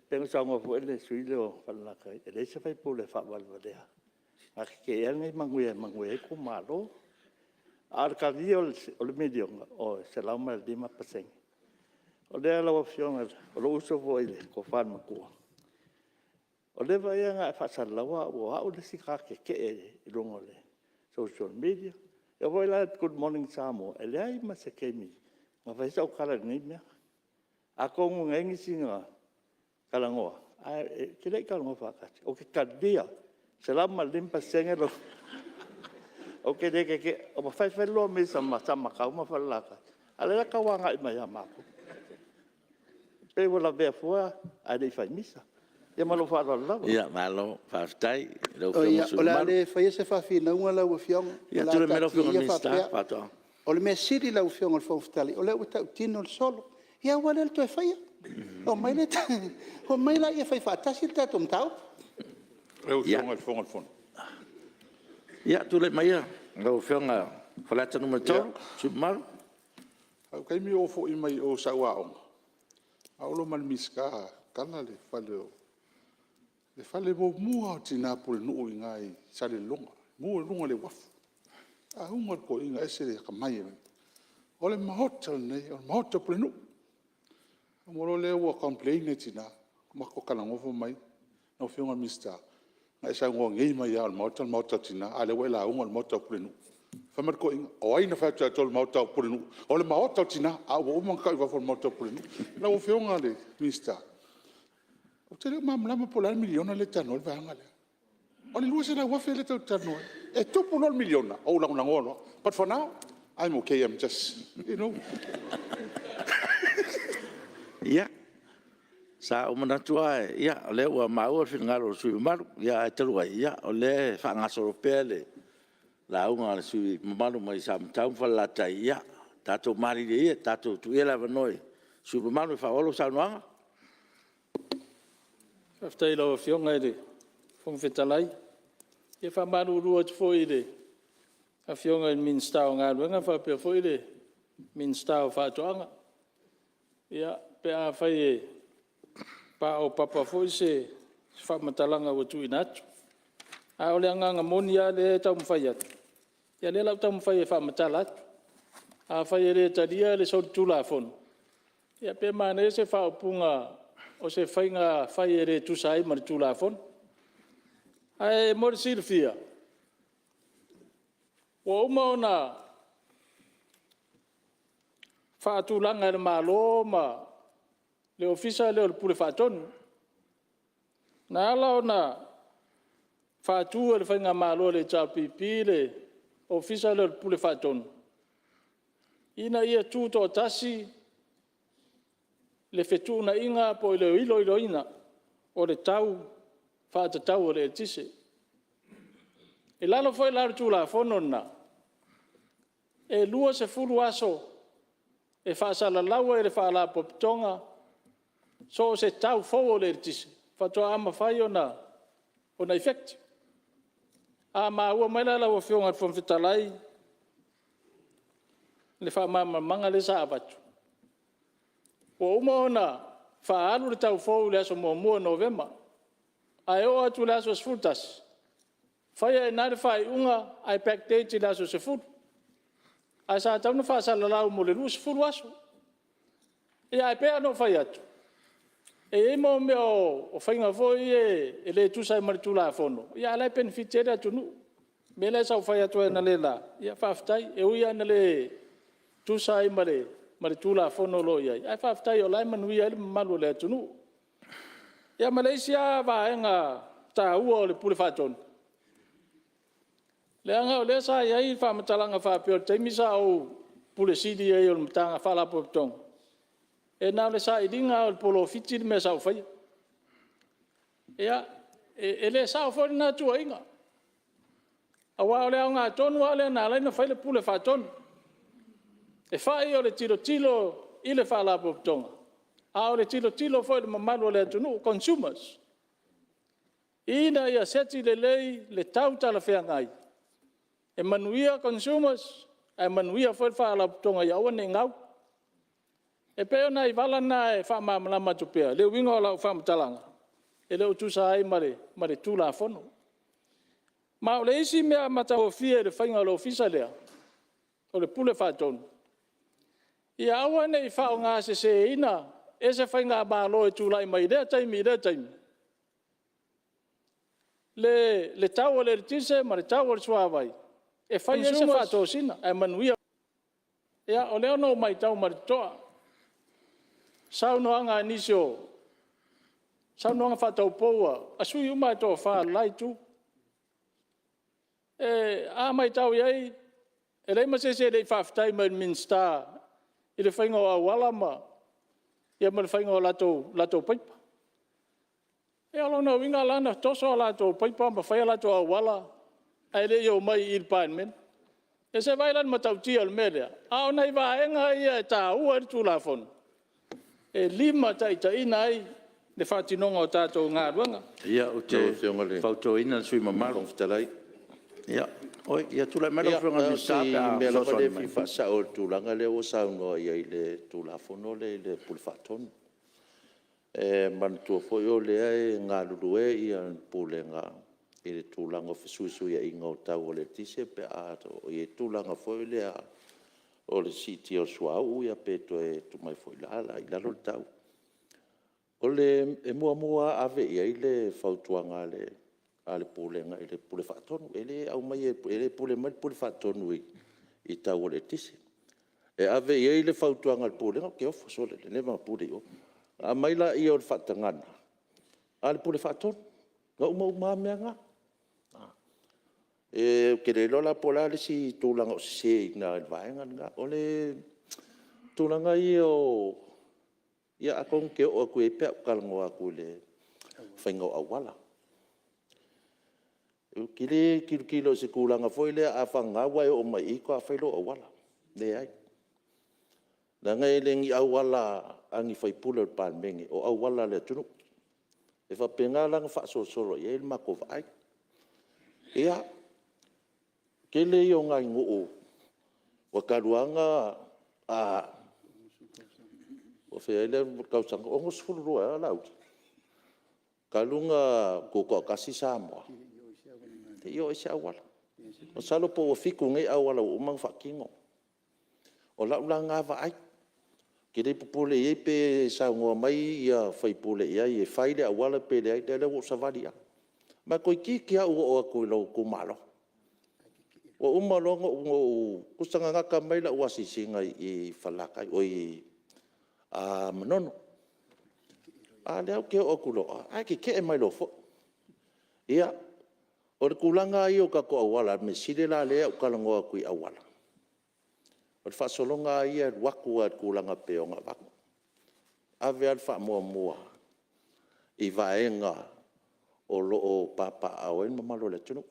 pe sa ngo fo le suilo fa la ka le se fa po le fa val valea a ke ene mangue ko malo ar ka dio o le midionga o se la ma di ma paseng o le la opción o lo uso fo ile ko fa ma ko o le vai nga fa sa lawa o le sika keke e longo le social media. Eu vou lá, Good Morning Samoa. Ele aí, mas é que me. Mas vai ser o cara nem me. A como um ensinho, calangoa. Que daí calangoa faz? O que cadia? Se lá mal limpa senha lo. O que daí que o faz lo mesmo sama calma falar. Ale lá kawanga i mai amapo. Pero la ver fora, aí faz missa. Ia malo fa la. Ia malo fa stai. Ola le fa se fa fina unha la o fiong. Ia tu le melo fiong mi sta fa to. O le me siri la o fiong o fostali. O le o ta tino solo. Ia wala le to fa ia. O mai le o mai la ia fa fa tasi ta tom tau. Eu fiong al fon. Ia tu le mai o fiong fa la tanu mato. Submar. Au kai mi o fo i mai o sawa o. Aulo mal miska kana le fale le fale mo mua tina pul no ngai sale longa mo longa le waf a hunga ko inga ese ka mai o le mahotel nei o mahotel pul no mo le wo complain tina ma ko kana ngo mai no fiona mista ngai sa ngo ngai mai al mahotel tina ale wela hunga mahotel pul no fa mar ko inga o ai na fa tol mahotel pul no o le mahotel tina a wo man ka va for mahotel pul no na o fiona le mista o te mam lama po la miliona le tanol vanga le o le luase la wafe le tanol e tupu no miliona o la ngolo but for now I'm okay, I'm just Ia sa o mana tua ia le wa mau fi ngalo su maru ia te lua ia o le fa ngaso pele la unga su malu mai sam tau fa la tai ia tato mari ia tato tu ia la noi su malu fa olo sa noanga After lo fionga ide fong fetalai e fa maru ruot foide a fionga min stau nga wenga fa pe foide min stau fa toanga ia pe a fai pa o papa foi se fa matalanga o tu inatu a ole nga monia le tam faiat ia le la tam fai fa matalat a fai le tadia le so tulafon ia pe mane se fa punga o se fainga faiere tu sai mar tu la fon ai mor silfia o mona fa tu langa le malo ma le ofisa le pule faton na la ona fa tu le fainga malo le cha pipi le ofisa le pule faton ina ia tu to tasi le fetuna inga po le ilo ina o le tau fa te tau le tise e lalo foi la tu la fonona e lua se fulu aso e fa sala lawa e fa la poptonga so se tau fo le tise fa to ama fai ona effect a ma o mai la o fionga fon fitalai le fa mama manga le sa abatu o umona fa alu le tau fo le so mo november ai o atu la so sfutas fa na fai unga ai pack date la so se fut ai sa tau no fa sa la mo le lus fu waso e ai pe no fa atu e mo me o fainga fo e le tu sai mar tu la fono ia la pen fitera tu nu me le sa fa atu na le la ia fa ftai e u ia na le tu sai mare tu la fono lo ia ai fa ftai o lai manu ia malu le tu nu ia Malaysia va nga ta u le pule faton le anga le sa ia i fa matalanga fa pe te misa o pule sidi ia o mtanga fa la poptong e na le sa idinga o polo fiti me sa fa ia e le sa fo na tu inga awa le nga ton wa le na le na fa le pule faton e fai o le tilo i le fa la poptonga a o le tilo foi le mamalo le tunu consumers ina ia seti le lei le tauta la fea ngai E manuia consumers, e manuia foi whaala tonga iaua ne ngau. E peo na i wala na e whaamamala tupea, leo winga o lau whaamatalanga. E leo tusa ai mare tūla whono. Ma o le isi mea mata o fia le whainga o lo fisa lea, o le pule whaatonu. I aua ne i whao ngā se ina, e se whainga mālo e tūlai mai rea taimi, Le tau o le tise, ma le tau o le suawai. E whai e se whato sina, e manuia. Ea, o leo no mai tau maritoa. Sau no anga nisio, sau no anga whatau poua, a sui umai tō wha lai tu. E a mai tau iei, e leima se le whaftai mai minsta, i le whainga o awala ma, ia ma le whainga o lato paipa. E alona winga lana, toso lato paipa, ma whaia lato awala, ai le iau mai il paen men. E se vailan ma tau tia al melea, a o nei vaenga ia e tā ua i tūla whonu. E lima taita ina ai, le whatinonga o tātou ngā ruanga. Ia, o te whauto ina sui mamalo. Ia, oi, ia tūla melo whunga ni sāpe a me la le fifa sa o tūlanga le o saunga ia i le tūla whono le pule whatonu. E mantua foi o lea e ngā lulue ia pule ngā i le tūlanga o whisuisui a inga o tau o le tise pe a o i tūlanga foi lea o le siti o suau ia peto e tumai foi lala i lalo le tau. O le e mua ave ia i le whautuanga le pulenga i le pule whaatonu. E le au mai e le pule pule whaatonu i tau o le tise. E ave ia i le whautuanga le pulenga ke ofa sole le nema pule o. A mai la i o le whaatangana. A le pule whaatonu. Nga uma mea ngā. E ke le lola pola le si tūlanga o se i ngā vaenga ngā. O le tūlanga i o ia akong ke o aku e pea kalango aku le whainga o awala. Kile kilo se kulanga foi le a whanga wai o mai i ko a whailo awala. Le ai. Nanga e lengi awala angi whaipula o Palemene o awala le tunu. E whapenga langa whaasosoro i e le mako vai. Ea, ke le i o ngai ngoo, wakaruanga a o whea ele kausanga o ngos fururua a lauti. Kalunga koko kasi Samoa. Te io e se awala. O salo po o fiku ngai awala o umang whakingo. O laula ngā vai. Ke rei pupule i pe saungoa mai ia whaipule ia i e whaile awala pe le ai te lewo savali a. Ma koi ki au o a koe lau kumalo. O umalonga o kusanga ngaka mai la ua sisinga i whalakai o i manono. A leo ke o kulo. Ai ke e mai lo fo. Ia, o le kulanga i o kako awala, me sile la lea o kalangoa kui awala. O le whasolonga i a waku a kulanga peonga waku. Ave al wha mua i vaenga o loo papa au en mamalo le tunu.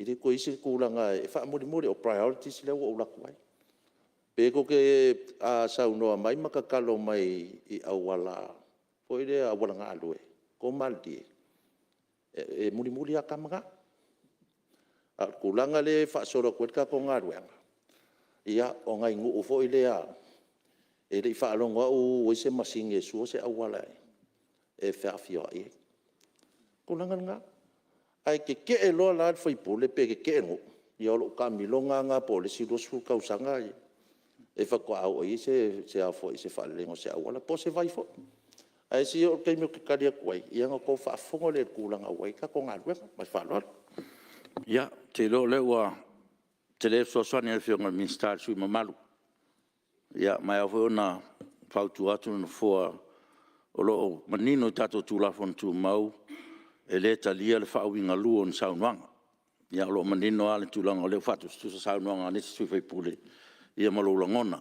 I te ko isi kulanga e wha muri o priorities leo o laku ai. Peko ke a saunoa mai makakalo mai i awala. Foi le awala ngā alue. Ko maldi e muri a kamanga. A kulanga le whaasoro kwetka ko ngā ruenga. Ia o ngai ngu ufo i lea. E rei whaalonga o se masinge suo se awala e Afioga i. Kulanga ngā. Ai ke e loa la whaipule pe ke ngu. Ia olo ka milonga ngā pole si rosu kausanga i. E whako au i se afo i se whalengo se awala. Po se vai fo. Ai si o kei meo ke karia kuai. Ia ngā ko whaafongo le kulanga wai ka ko ngā ruenga. Mai whaaloa. Ia, te lo le ua te le soasani e whionga minstar sui mamalu. Ia, mai au whiona whautu atu na fua o loo manino i tato tūlafon tū mau e le talia le whaawinga lua on saunuanga. Ia, o loo manino ale tūlanga o leo whatus tu sa saunuanga nesi sui whaipule ia Maulolo ngona.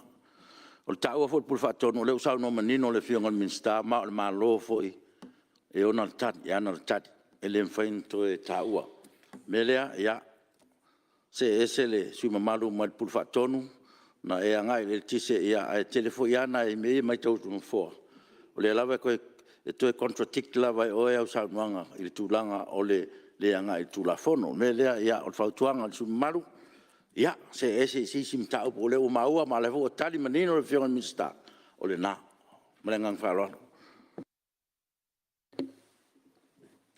O le tāua fo pule whaatonu o leo saunuanga manino le whionga minstar ma o le Maulolo fo e ona le tati, e ana le tati, e le mwhain to e tāua. Melea, ia, se le sui mamalu mai pule whaatonu, na e angai le tise ia e telefo iana e mei mai tautu mfoa. O le alawa koe e toe contradict lava e oe au saunuanga i le tūlanga o le le anga I tulafono me le ia o fautuanga su malu ia se ese si simta o le o maua ma le vo tali manino le fiona mista o le na mlengang falo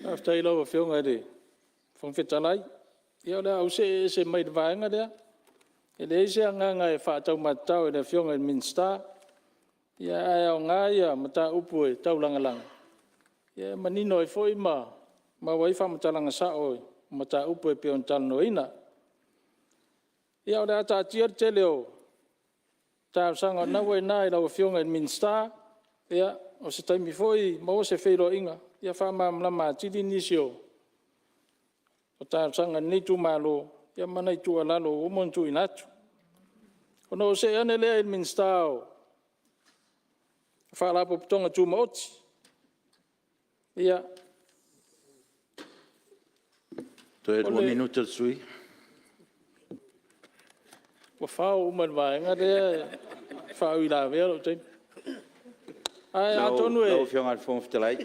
after ilo o fiona de fon fetalai ia le au se mai vaenga de ele se anga e fa tau matau le fiona minsta ia ai nga ia mata upu e tau langalanga ia manino e foi ma wai fa mata langa sa o mata upu e peon tal no ina ia o le ata tier teleo ta sanga na we nai la fiona minsta ia o se taimi foi mo se feiro inga ia fa ma ma tidi nisio o ta sanga ni Itumalo ia mana Itualalo o montu inatu ono se ane le minsta o fa la po tonga tu moti ia to e 2 minutos sui wa fa o man vai nga de fa u la vero te ai a tonu e o fianga fon ftelai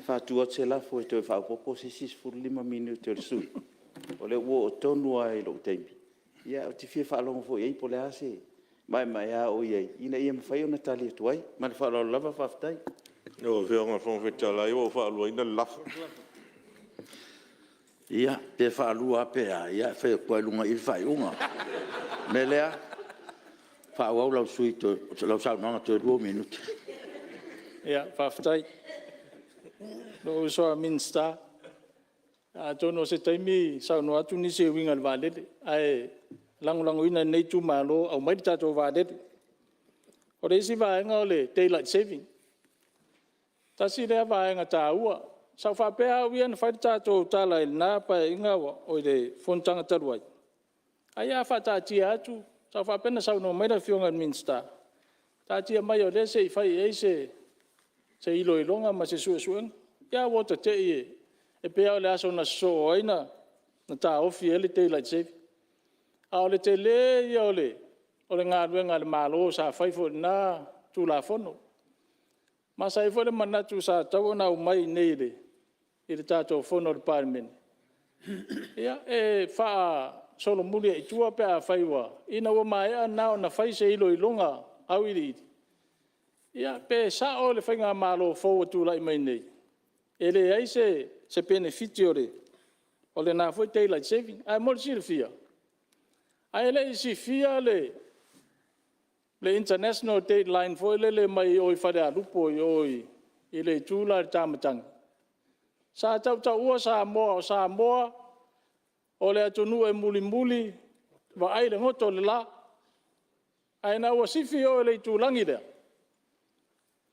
fa tu o tsela fo to fa po se 6 minutos sui o le wo tonu ai lo tempi ia o ti fi fa lo fo ei po le ase mai a o ye ina ia me fai ona tali tu ai ma fa lo lava fa ftai o fianga fon ftelai o fa lo ina la ia pe fa lua pe ia fe ko lunga il fai unga melea fa wa la sui to la sa no to 2 minutos ia fa ftai no so minsta a tono se taimi sa no atu ni se winga vale ai langulangu ina nei Itumalo au mai tato vade o le si va nga le daylight saving ta si le va nga ta ua sa fa pe a wian fa tato tala na pa inga o le fontanga taruai ai a fa ta ti atu sa fa pena sa no mai da fiona minsta ta ti mai o le se fa e se ilo ilonga ma se sueng ya wo te e pe o le aso na so aina na ta ofi ele daylight saving a le te le ia o le ngā ruenga le malo sa faifo na tu la fono. Ma sa ifo le manatu sa tau na umai nei le i le tātou fono le Palemene. Ia e wha solo mulia I tua pe a faiwa. Ina wa mai a nao na fai se ilo ilonga au iri. Ia pe sa o le whainga malo fōua tu la I mai nei. E le ai se benefiti o le nā foi daylight saving. Ai mori si le fia. Ai le si fia le international deadline foi le mai o fare a lupo i le tula tamatang sa tau ua Samoa o le atunu e muli va ai le ngoto le la ai na o si fia o le tulangi le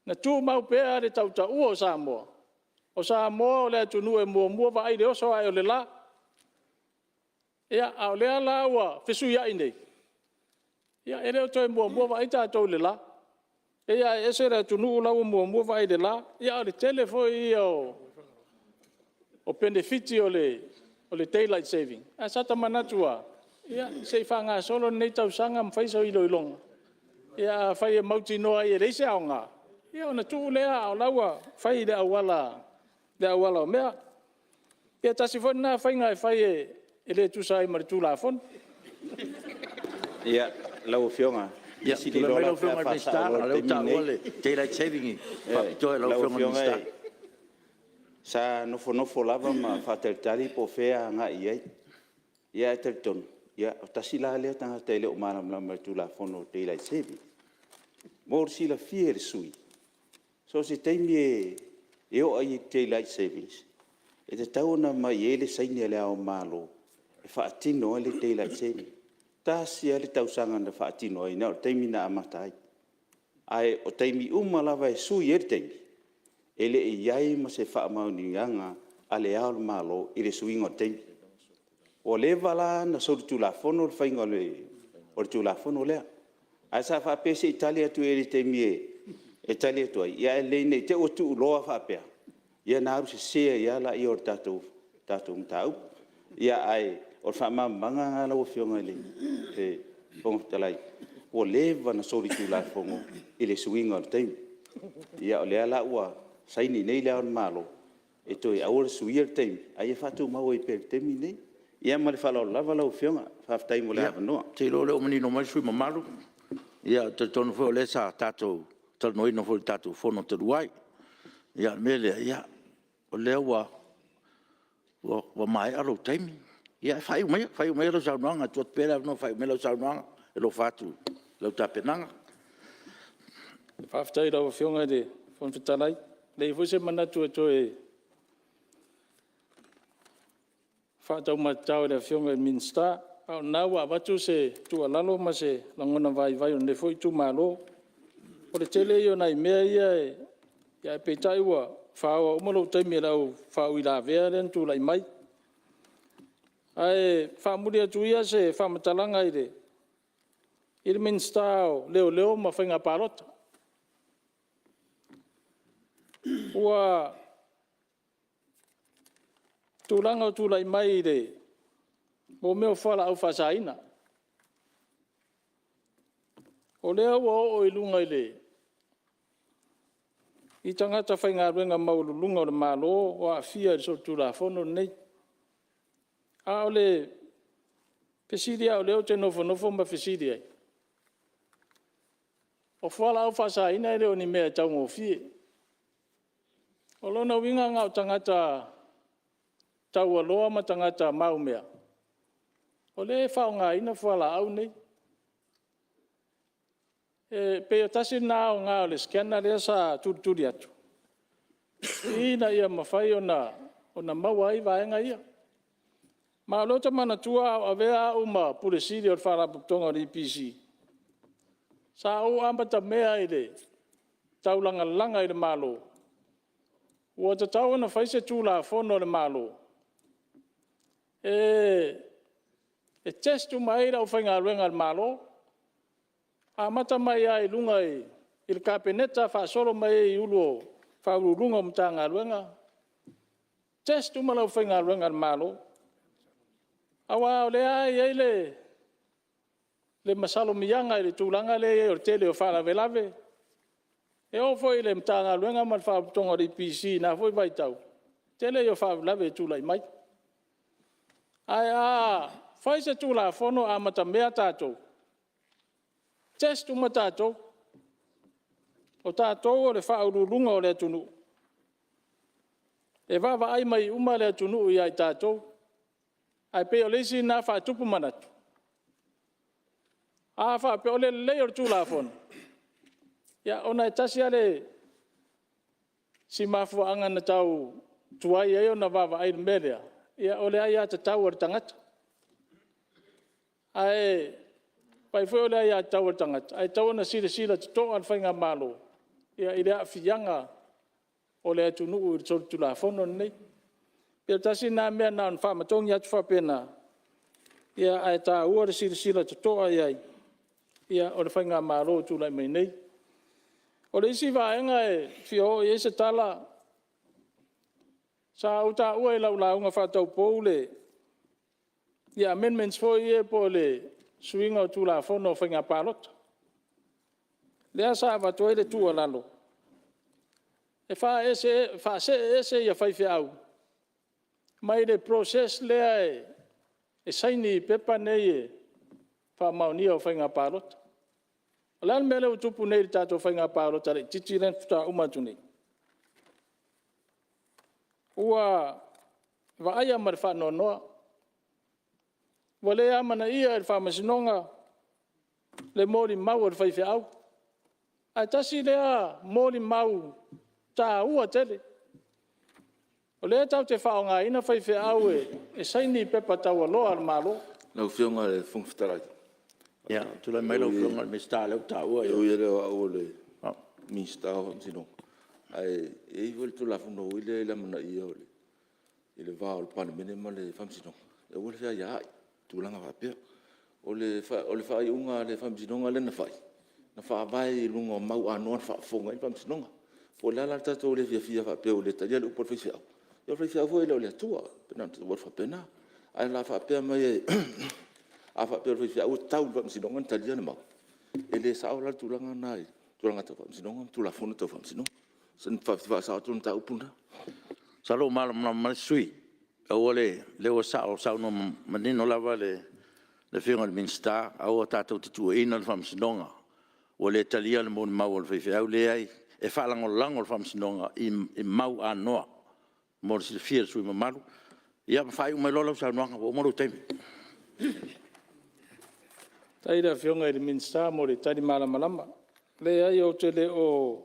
na tu mau pe le tau ua Samoa o le atunu e mua va ai le oso ai o le la ia au le ala ua fesu ia nei ia ele o toi mua va ai tatou le la ia ese le tunu la mua va ai le la ia le telefo ia o benefiti o le daylight saving a sata manatua ia se fanga solo nei tau sanga mfai so ilo ilonga ia fai e mauti noa ia le se aonga ia ona tu le a laua fai le awala mea ia tasi fo na fai ngai fai ele tu sai mar tu la fon ia lau fionga ia si le mai fiona minsta le ta ole daylight saving to le fiona minsta sa nofo lava ma fataltari po fea nga ia telton ia tasila le tanga tele o mana tu la fono daylight saving mor si la fier sui so se taimi e o ai daylight savings e te tauna mai ele saini le ao malo e faatino le daylight saving tasi ale tausanga na faatino ai na taimi na amatai ai o taimi lava e sui e taimi ele e iai ma se faamaunianga ale ao malo i le suinga taimi o le vala na so tu la fono le fainga o tu la fono le ai sa fa pese Italia tu e taimi e Italia tu ia le nei te o tu loa fa pe ia na se ia la i o tatu tau ia ai o fa manga ngala o fionga le e pong talai o leva na sori tu la fongo i le swinga o taimi ia o le ala ua saini nei le on malo e toi a ora suia te ai fa tu mau e per te mine ia ma le fa lava la fionga fa tai mo le no te lo le mani no mai sui mamalu ia te tonu fo le sa tato tal noi no fo tato fono te ruai ia mele ia o le wa mai alo taimi ia fai mai lo sa nanga tot pera no fai me lo sa nanga e lo fatu lo tapenanga fa ftai lo fionga de fon fitalai le fo se manatu e fa tau matau le fionga minsta au na wa batu se tu alalo ma se langona vai o ne foi tu malo o le tele yo nai mea ia pe tai wa fa o mo lo tai me lau fa wi la ve len tu lai mai ai fa mulia tu ia se fa matalanga ide il minsta leo ma fenga parot wa tulanga tu lai mai de mo me fala au fasaina o lea o ilunga ile i tangata whainga ruenga maulolunga o le malo o Afia so tula fono nei a o le pesidia o leo te nofo ma pesidia o fala au fasaina ile o ni mea tau mo fie o lona winga ngau tangata tau aloa ma tangata maumea. O le whaonga ina whala au nei. Pe o tasi nā o ngā o le skena rea sa tūturi atu. Ina ia mawhai o na maua i vaenga ia. Ma lota mana tua a vea au ma puresiri o le wharaputonga o le IPC. Sa au ambata mea i le taulanga langa i le malo. Ua ta tau na whaise tūla fono le malo. E testu mai rau whainga ruenga le malo. A mata mai ai lunga i le kapeneta whaasoro mai i ulo whaururunga mtanga ruenga. Testu ma rau whainga ruenga le malo. Awa o le ai le masalo mianga i le tūlanga le o tele o whara velave. E o foi le mtanga ruenga ma le whaaputonga le IPC na foi vai tau. Tele o whara velave tūlai mai. Ai fai se tūla fono a mata mea tātou. Testu ma tātou. O tātou o le whaururunga o le atunu. E wawa ai mai uma le atunu i ai tātou. Ai pe o leisi nā whaatupu manatu. A wha pe o le leo tūla fono. Ia ona e tasi ale si mafua anga na tau tuai e o na wawa ai melea. Ia ole ai ata tau ar tangata. Ai pai foi ole ai ata tau ar tangata. Ai tau na sila to al whainga malo. Ia i rea whianga ole atu nuu i tolu tula fono nei. Pia tasi nā mea nā un whamatongi atu whapena. Ia ai tā ua re sila to ai ai. Ia ole whainga malo tula mai nei. Ole isi vaenga e fio i ese tala. Sa uta ua i launga whatau poule. Ia amendments foi e po le suinga o tula fono whainga palota. Lea sa watu e le tua lalo. E wha ese ia whaifi au. Mai le process lea e saini pepa nei e wha maunia o whainga palota. Lan mele utupu nei li tato whainga palota le titi len futa umatu nei. Ua vaaya ma le whanonoa. Wale amana ia le whamasinonga le mori mau le whaifi au. Ai tasi lea mori mau tā ua tele. O lea tau te whaonga ina whaifi au e saini pepa tau aloa al malo. Lau whionga le whungwhitarai. Ia, tula mai lau whionga le mista leo tā ua. Eu ia leo au le mista o hamsino. Ai, e iwa le tula whuno ile la mana ia o le. Ile vā o le palemene ma le whamsino. E ua le whia iai, tūlanga whapea. O le whai unga le whamsinonga le na whai. Na whaavai lunga o mau anoa whaafonga i whamsinonga. Po le ala tato le whia whapea o le talia le upo le whia au. Ia le whia au le atua, pena tu wad whapena. Ai la whapea mai e, a whapea le whia au tau le whamsinonga talia na mau. E le sao la tūlanga nai, tūlanga tau whamsinonga, tūla whono tau whamsinonga. Sen whawhiwa sao tūna tau puna. Salo mal sui. Awole le o sa no manino lava le finga le minsta au tato tu ina le fam sinonga. O le talia le mon mau le au le ai e fa lango fam sinonga i mau anoa. Mo si fiel sui malu. Ia fai o Maulolo sa no o mo tem. Taira fionga i minsta mo le tari malama. Le ai o te le o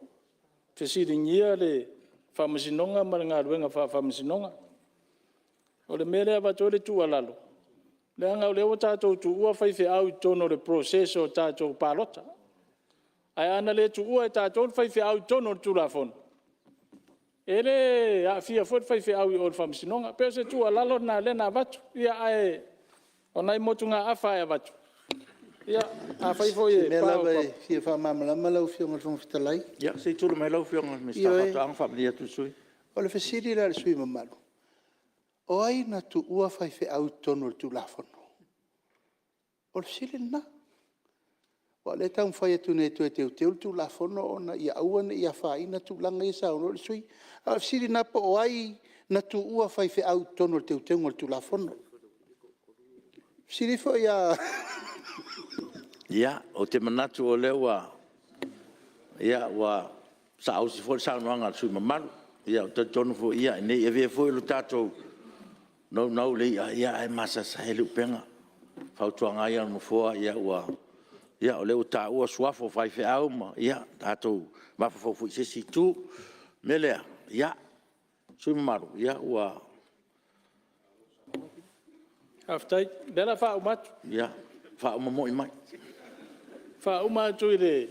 fesiringia le famasinonga maranga ruenga famasinonga. O le mele ava tole tu alalo. Le anga o le o tātou tu ua whaiwhi au i tono le proseso tātou pārota. Ai ana le tu ua i tātou whaiwhi au i tono le tūrafon. Ele a fia fwet whaiwhi au i o le famasinonga. Peo se tu alalo na le na vatu. Ia ai o nai motu ngā awha e vatu. Ia a whaifo e pao. Mela fia whamamala lau fionga whangwhitalai. Ia se tūru mai lau fionga mista whatu ang whamlia tu sui. O le whesiri la le sui mamalu. O ai na tu ua whaiwhi au tono le tūlafono. O le siri na. O le tau mwhai atu nei tue teu teu tūlafono o na ia aua na ia whaina tūlanga i sao le sui. O le siri na po o ai na tu ua whaiwhi au tono le teu teu le tūlafono. Siri fo ia... Ia, o te manatu o lewa. Ia, wa sa au si fo sa noanga sui mamalu. Ia, o te tonu fo ia, nei e vea fo ilu tātou. No le ia e masa sa hele upenga. Fautuanga ia no foa ia ua. Ia o le o ta ua suafo fai fe au ma ia tatou mafo fo se situ melea ia sui maru ia ua. Aftai dela fa umat. Ia fa mo mai. Fa umat tu ile.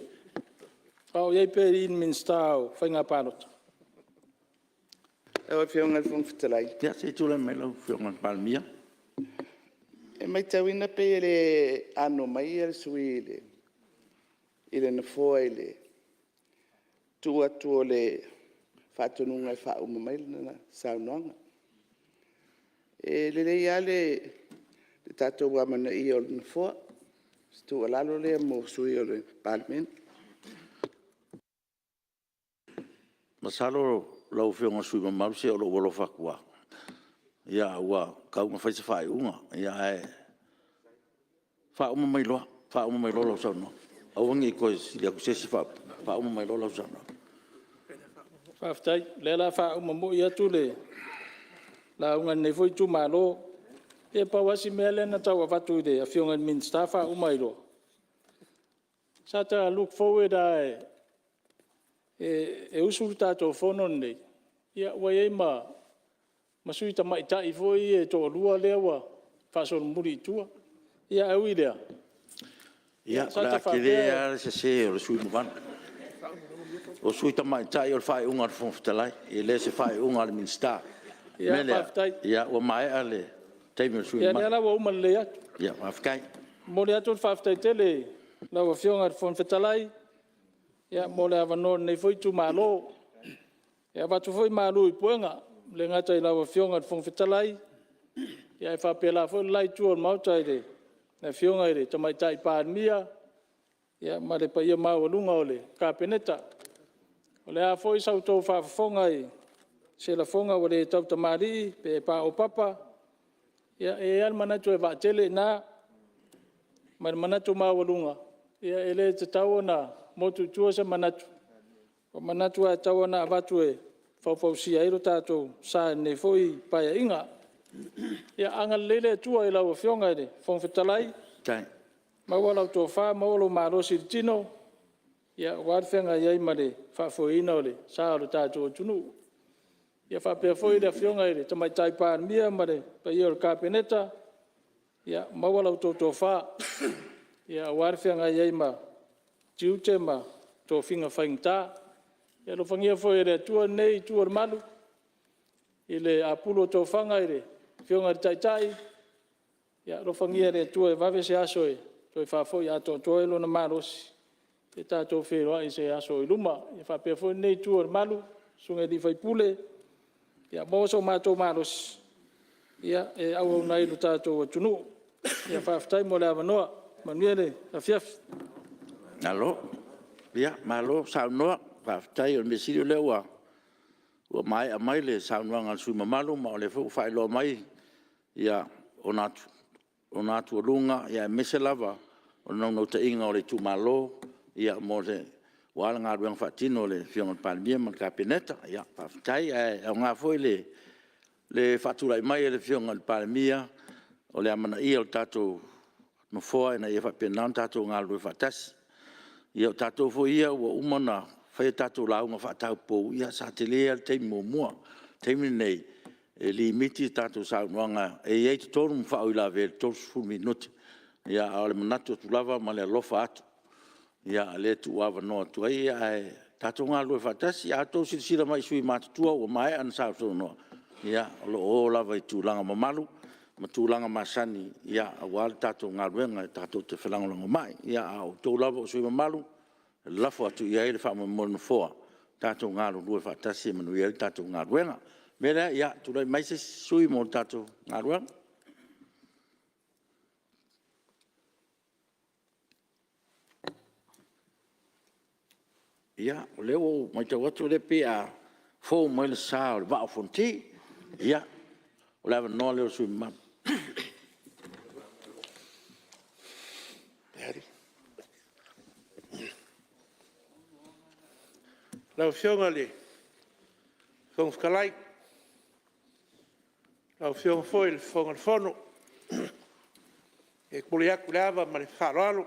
Fa o ye pe in min stau fa nga panot. E fionga fun fitalai. Ia se tu le melo fionga palmia. E mai tawina pe ele ano mai ele suile. Ile na foile. Tua le fatununga fa mai na saunanga. E le yale le tato wa mana I ol na fo. Stu alalo le mo sui o le Palemene. Masalo lau fionga sui mamalu se o lo wolo fakua. Ia ua kau ma fai se fai unga. Ia e fa uma mai loa sa no. Au ngi ko si le se fa uma mai loa sa no. Fa ftai le la fa uma mo ia tu le. La unga ne foi Itumalo. E pa wasi mele na tawa fatu de Afioga min stafa uma ilo. Sata look forward e usul tato fonon nei. Ia wa ye ma masuita mai tai foi e to lua lewa fa so muri tua. Ia au idea. Ia la kile se o sui mo o suita mai tai o fai unga fo ftalai e le se fai unga min sta. Ia o mai ale Taimir sui ma. Ia la wa uma le atu. Ia afkai. Mo le atu faftai tele la wa fionga fon fetalai. Ia mo le avano nei foi Itumalo. Ia watu foi malu I puenga le ngata I la wa fionga fon fetalai. Ia fa pela foi lai tuon mautai de. Na fionga ire tamai tai paania. Ia ma le pa ia Maulologa o le kapeneta. O le a foi sautou fa fonga I se la fonga o le tau tamari pe pa o papa. Ia e al manatu e vatele na manatu Maulologa. Ia ele te tau na motu tua se manatu. O manatu a tau na vatu e fau sia iro tātou sa ne foi paia inga. Ia anga lele tua I lau fionga ere fong fetalai. Tai. Mawala to fa mawalo marosi tino. Ia warfenga iai mare fa foina ole sa lo tātou tunu. Ia fa pe foi le fionga ere tamai tai pa mia mare pa io kapeneta. Ia mawala to fa. Ia warfenga iai ma tiute ma to finga faingta. Ia lo fangia foi le tua nei tua malu. Ile apulo to fanga ere fionga tai. Ia lo fangia le tua vave se aso e to fa foi ato to elo na marosi. E tato fero I se aso I luma. Ia fa pe foi nei tua malu sunga di fai pule. Ia moso mato marosi. Ia e au nai lo tato tunu. Ia fa ftai mo le avanoa manuele afiaf. Alo. Ia malo sa no fa ftai o mesiri lewa. Ua mai a mai le saunuanga sui mamalu ma o le fu fai lo mai ia o natu lunga ia mese lava o no te inga o le Itumalo ia mo le wala ngā ruang whaatino le whionga Palemene man kapineta ia pawhitai au ngā foi le whaaturai mai le whionga le Palemene o le amana ia o tātou no foa ina ia whapenau tātou ngā rui whaatasi ia o tātou foi ia ua umana whai tātou launga whaatau pou ia sa te lea te mua teimi nei e limiti tātou saunuanga e ei te tonu mwhao i la vele tōsu fumi minuti ia au le manatu tu lava ma le alofa atu ia le tu ava noa tu ai tātou ngā rui whaatasi ia tō sirisira mai sui mātutua ua mai an sautu noa ia lo o lava i tūlanga mamalu ma tūlanga masani ia awal tātou ngā ruenga tātou te whalangolanga mai ia au tō lava o sui mamalu lafo atu ia ele wha mono foa tātou ngā rui whaatasi manu ia tātou ngā ruenga mera ia tūlai mai se sui mo tātou ngā ruenga ia o leo mai tau atu le pe a fo mai le sa o le vao fonti ia o lava noa leo sui mamalu Lau whionga le, whong whakalai, lau whionga foi le whonga le whono, e kule aku le awa ma le wharoalo,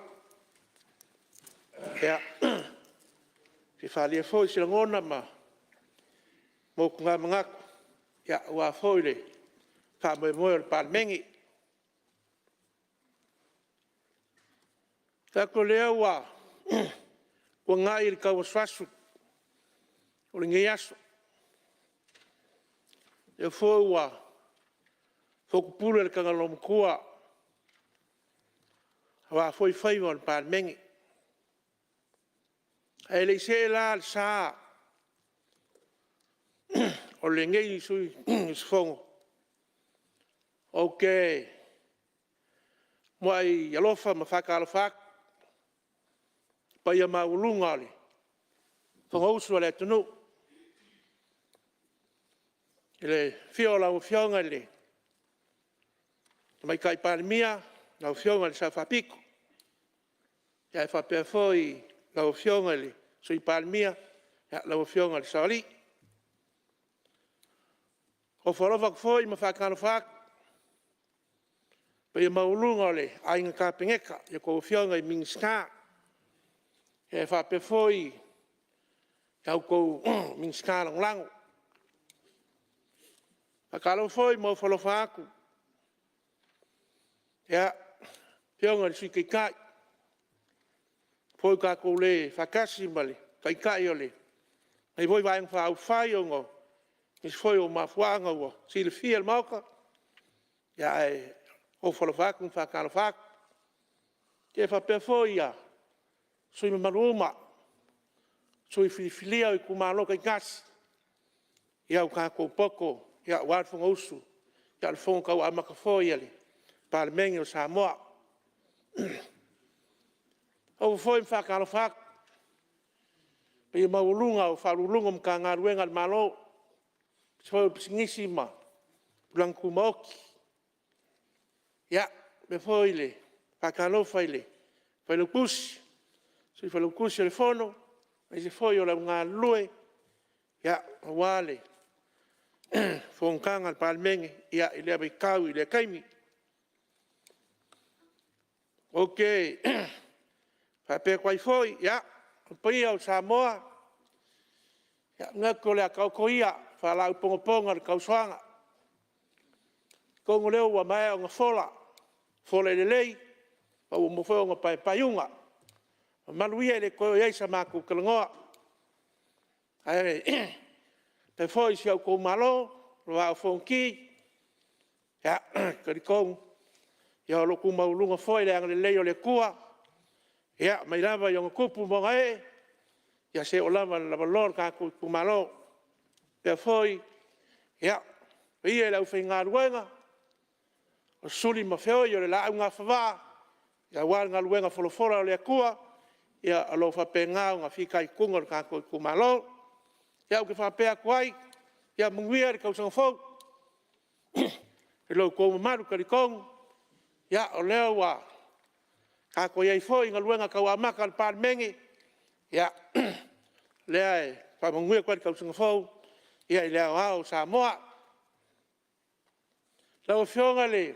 ea, ki whalia foi sila ngona ma, mō kunga mangaku, ea ua foi le, wha moe moe le Palemene. Tako lea ua, ua ngai le kauaswasu, o le ngai aso. E fōi ua whokupule le kangalomukua wa fōi whaiwa le Palemene. E le se la le saa o le ngai sui isfongo. Ok. Moai alofa ma whakalofak pa ia maulunga le. Whangausu le tunu. Ele fiola o fionga le. Mai kai Palemene na o fionga le sa whapiko. Ia e whapea foi na o fionga le sui Palemene ia na o fionga le saoli. O wharovak foi ma whakalofak pa ia maulunga le ainga kapengeka ia ko o fionga i minska. Ia e whapea foi kau kou minska lango. Akalo foi mo folofa aku. Ya, pionga si kai. Foi ka ko le fakasi male, kai ole. Ai voi vai fa au fai ngo. Is foi o mafuanga wo, si le fiel mauka. Ya o folofa aku fa kalo fa. Ke fa pe foi ya. Sui maruma. Sui filia i kumalo kai gas. Ya ka ko poko. Ia wad fonga usu, ia le fonga kau amaka foi ali, Palemene o Samoa. Au foi mwhakalo whak, pe ia maulunga o whalulunga mka ngā ruenga le malo, foi pisingisi ma, pulanku maoki. Ia, me foi le, whakalo fai le, whailukusi, sui whailukusi le fono, me se foi o la ngā lue, ia, wale, Fongkanga al Palemene ia ile abai kau ile kaimi. Ok. Pape kwai foi ia pia o Samoa. Ya ngako le kau koia fa la ponga le kau swanga. Kongo leo wa mai o fola. Fola le lei pa mo fonga pai paiunga. Maluia le ko ia sa maku kalngoa. Ai Te foi si au kou malo, roa au fonki. Ya, karikong. Ya lo kou maulunga foi le ang le leo le kua. Ya, mai lava yung kupu monga e. Ya se o lava lor ka kou malo. Te foi. Ya, ia le au whi ngā ruenga. O suli ma feo yo le la au ngā whawa. Ya wār ngā ruenga folofora le kua. Ya alo whape ngā ngā whikai kunga ka kou malo. Ya au ke whapea kuai, ia munguia le kausanga fau. E lau kou maru karikong, ia o leo wa, ka ko iai fo inga luenga kau amaka al Palemene, ia lea e whamanguia kwa le kausanga fau, ia i leo au Samoa. Lau fionga le,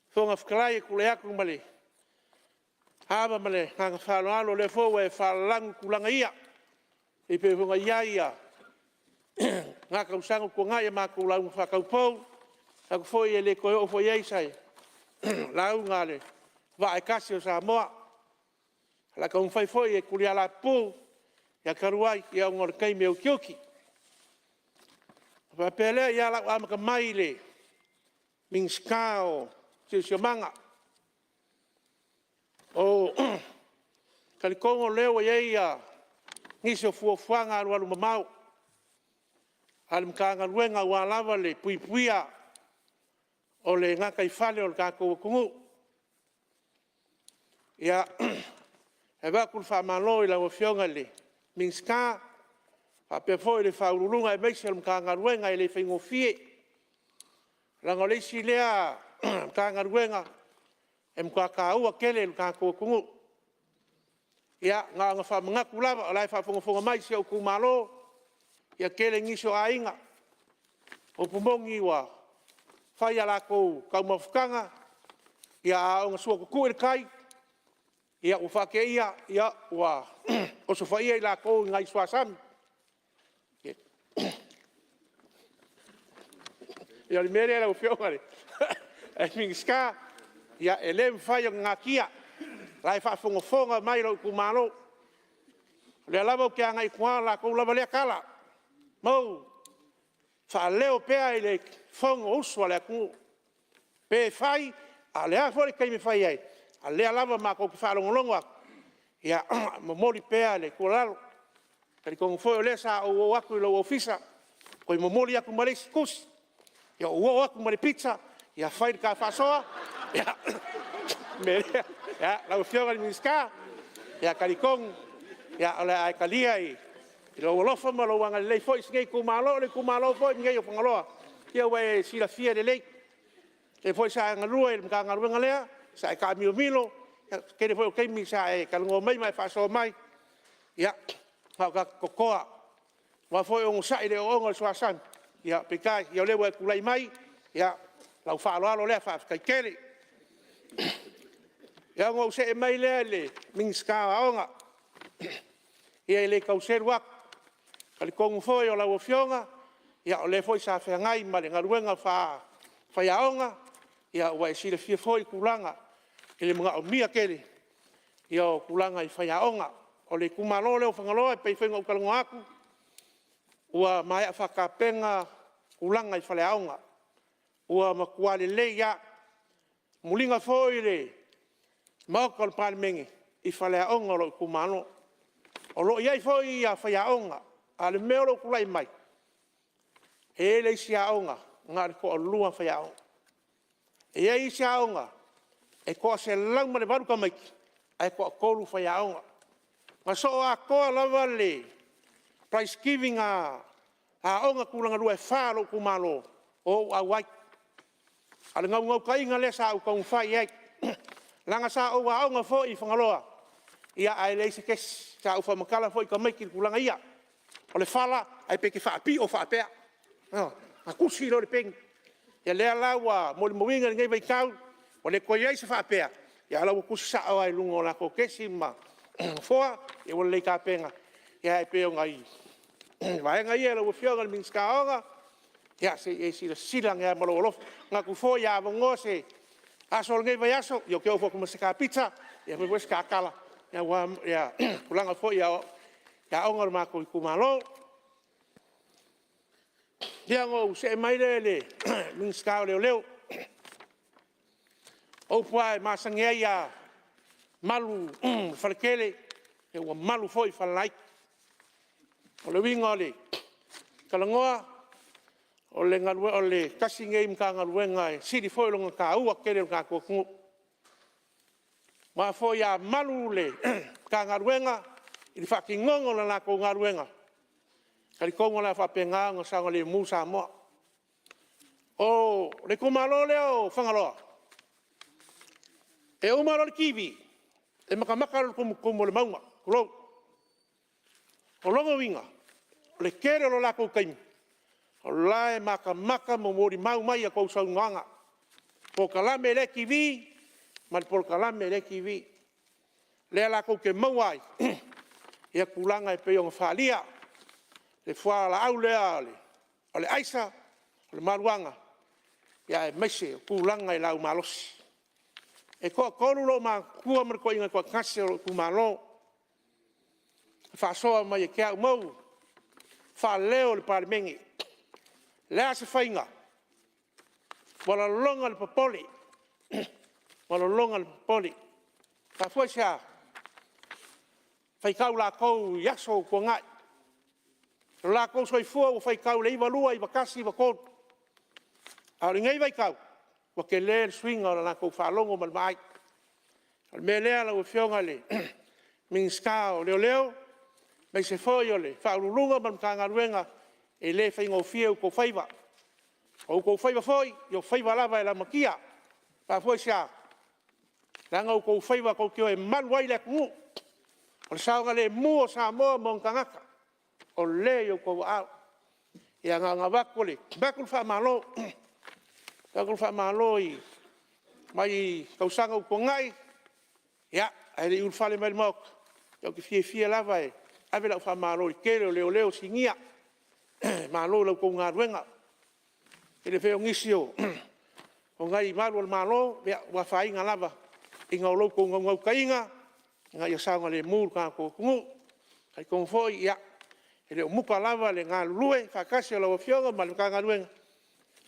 fionga whakalai e kule aku male, hama male, nganga whaloalo le fo e whalangu kulanga ia, i pe fionga ia, ngā kausangu ko ngā ia mākou lau whakaupou, aku foi e le koe o foi eisai, lau ngā le, wa e kasi o Samoa, la ka umwhai foi e kuri ala pū, ia karuai, ia o ngore kei meo kioki. Wa pele ia lau amaka mai le, ming ska o sio manga. O, kalikongo leo e ia, ngisi o fuafuanga alu alu mamau, alu mkanga luenga wa lava le puipuia, o le ngaka i whale o le kākou kungu. Ia, e wakul whamalo i lau Afioga le, minska, whapea fōi le whaurulunga e meisi al mkanga ruenga i le whaingo fie. Rango leisi lea mkanga ruenga, e mkua kāua kele le kākou kungu. Ia, ngā whamangaku lava, o lai whafonga mai si au Itumalo, ia kele ngiso a inga, o pumongi wa, whai ala kou kaumawhukanga, ia o ngā sua kuku e kai, ia o whake ia wa, o so whai la kou ngai suasami. Ia li mere la Afioga le, e mingiska, ia e lem whai o ngā kia, lai whafonga mai lau Itumalo, le lava o ke a ngai kua la kou lava lea kala, mau, wha pea i le whongo usua lea kungu. Pe whai, a lea fore kei me whai ai. A lea lava mako ki whalongolongo aku. Ia, momori pea le kua lalo. Kari kongo fwoi o lea sa o aku i lau ofisa. Koi momori aku mare kusi. Ia o aku mare pizza. Ia whai ka whasoa. Ia, merea. Ia, lau Afioga ni minska. Ia kari kongo. Ia, ole ai kalia i. I lau alofa ma lau anga lei fwoi singei kumalo. Le kumalo fwoi ngei o whangaloa. Ia wai sila fia de lei. E fwoi sa ngarua i mga ngarua ngalea. Sa e ka milo. Kere fwoi o keimi sa e kalungo mai mai whasoa mai. Ia, ngau ka kokoa. Wa fwoi o ngusai le o onga suasan. Ia, pekai, ia lewa e kulai mai. Ia, lau whaaloalo lea whaafkai kere. Ia ngau se e mai lea le. Mingiska a onga. Ia le kauseru aku. Kali kongu fwoi o lau Afioga. Ia o le fwoi sa whengai ma le ngaruenga whai aonga. Ia o e sile fia fwoi kulanga. I le mga o mia kere. Ia o kulanga i whai aonga. O le kumalo leo whangaloa e pei whenga o kalango aku. Ua mai a whakapenga kulanga i whai aonga. Ua makuale le ia. Mulinga fwoi le. Mauka o Palemene i whai aonga lo kumalo. O lo iai fwoi i a whai aonga. A le meo lo kulai mai. E le isi aonga, ngā re ko o lua whai aonga. E ia isi aonga, e ko se lau mare waruka maiki, e ko a kolu whai aonga. Ngā so a koa lava le, price giving a aonga kulanga lua e whālo kumalo, o a wai. Ale ngau ka inga le sa au kaung whai eik. Langa sa o aonga fo i whangaloa. Ia ai le isi kes, sa au whamakala fo i ka maiki kulanga ia. O le whala, ai peke whaapi o whaapea. A kusi lo le peng. Ia lea laua, mo le mawinga ngei vai kau, o le koe ai se whaapea. Ia laua kusi sa au ai lungo la ko kesi ma foa, ia wale lei ka penga. Ia ai peo ngai. Vaenga ia laua Afioga le minska aonga. Ia se e sila sila ngea Maulolo. Ngā ku fo ia avongo se aso ngei vai aso, ia keo fo kuma se ka pizza, ia me wes ka kala. Ia kulanga fo ia aonga le mako i Itumalo. Ia ngō se mai le minska o leo. O puai masangia ia malu whalekele, e ua malu foi whalai. O le winga o le kalangoa, o le ngarue, o le kasi ngei mka ngaruenga e siri foi longa ka ua kere ka kukungu. Ma foi a malu le ka ngaruenga, i whaki ngongo na nako ngaruenga. Kari kongo la whapenga ngā sanga le mu Samoa. O le kumalo leo whangaloa. E umaro le kiwi. E makamaka le kumu le maunga. Kurou. O longa winga. Le kere lo lako kaimi. O lae makamaka mo mori mau mai a kou saunganga. Po kalame le kiwi. Mal por kalame le kiwi. Le lako ke mauai. Ia kulanga e peong whalia. Le whala au lea le. O le aisa. O le maruanga. Ia e meise kulanga e lau malosi. E koa koru lo ma kua mara koa inga koa kase o kumalo. Whaasoa mai e kia umau. Whaleo le Palemene. Lea se whainga. Wala longa le papoli. Wala longa le papoli. Ka fwoi sea. Whaikau la kou yaso kua ngai. La kou soifua o whaikau le iwa lua, iwa kasi, iwa kodu. Aori ngai waikau. Wa ke le swinga o la kou whalongo malmai. Al me lea la Afioga le. Minska o leo leo. Mai se foi o le. Whaurulunga malmkanga ruenga. E le whainga o fia o kou whaiva. O kou whaiva foi. I o whaiva lava e la makia. Pa foi sea. Langa o kou whaiva kou kio e manuai le kungu. O le saonga le mua Samoa mongkangaka. O le o kou au. Ia ngā wako le. Bakul wha malo. Bakul wha malo i. Mai kausanga o kongai. Ia. Ai le ulfale mai mok. Ia ki fie lava e. Ave lau wha malo i kere o leo singia. Malo lau kou ngā ruenga. E le wheo ngisio. O ngai maru al malo. Ia wa whainga lava. Inga o lau kou ngau kainga. Inga ia saonga le mūru kā kou kungu. Kai kong foi ia. E le muka lava le ngā lue, whakasi o lau Afioga, ma le kā ruenga.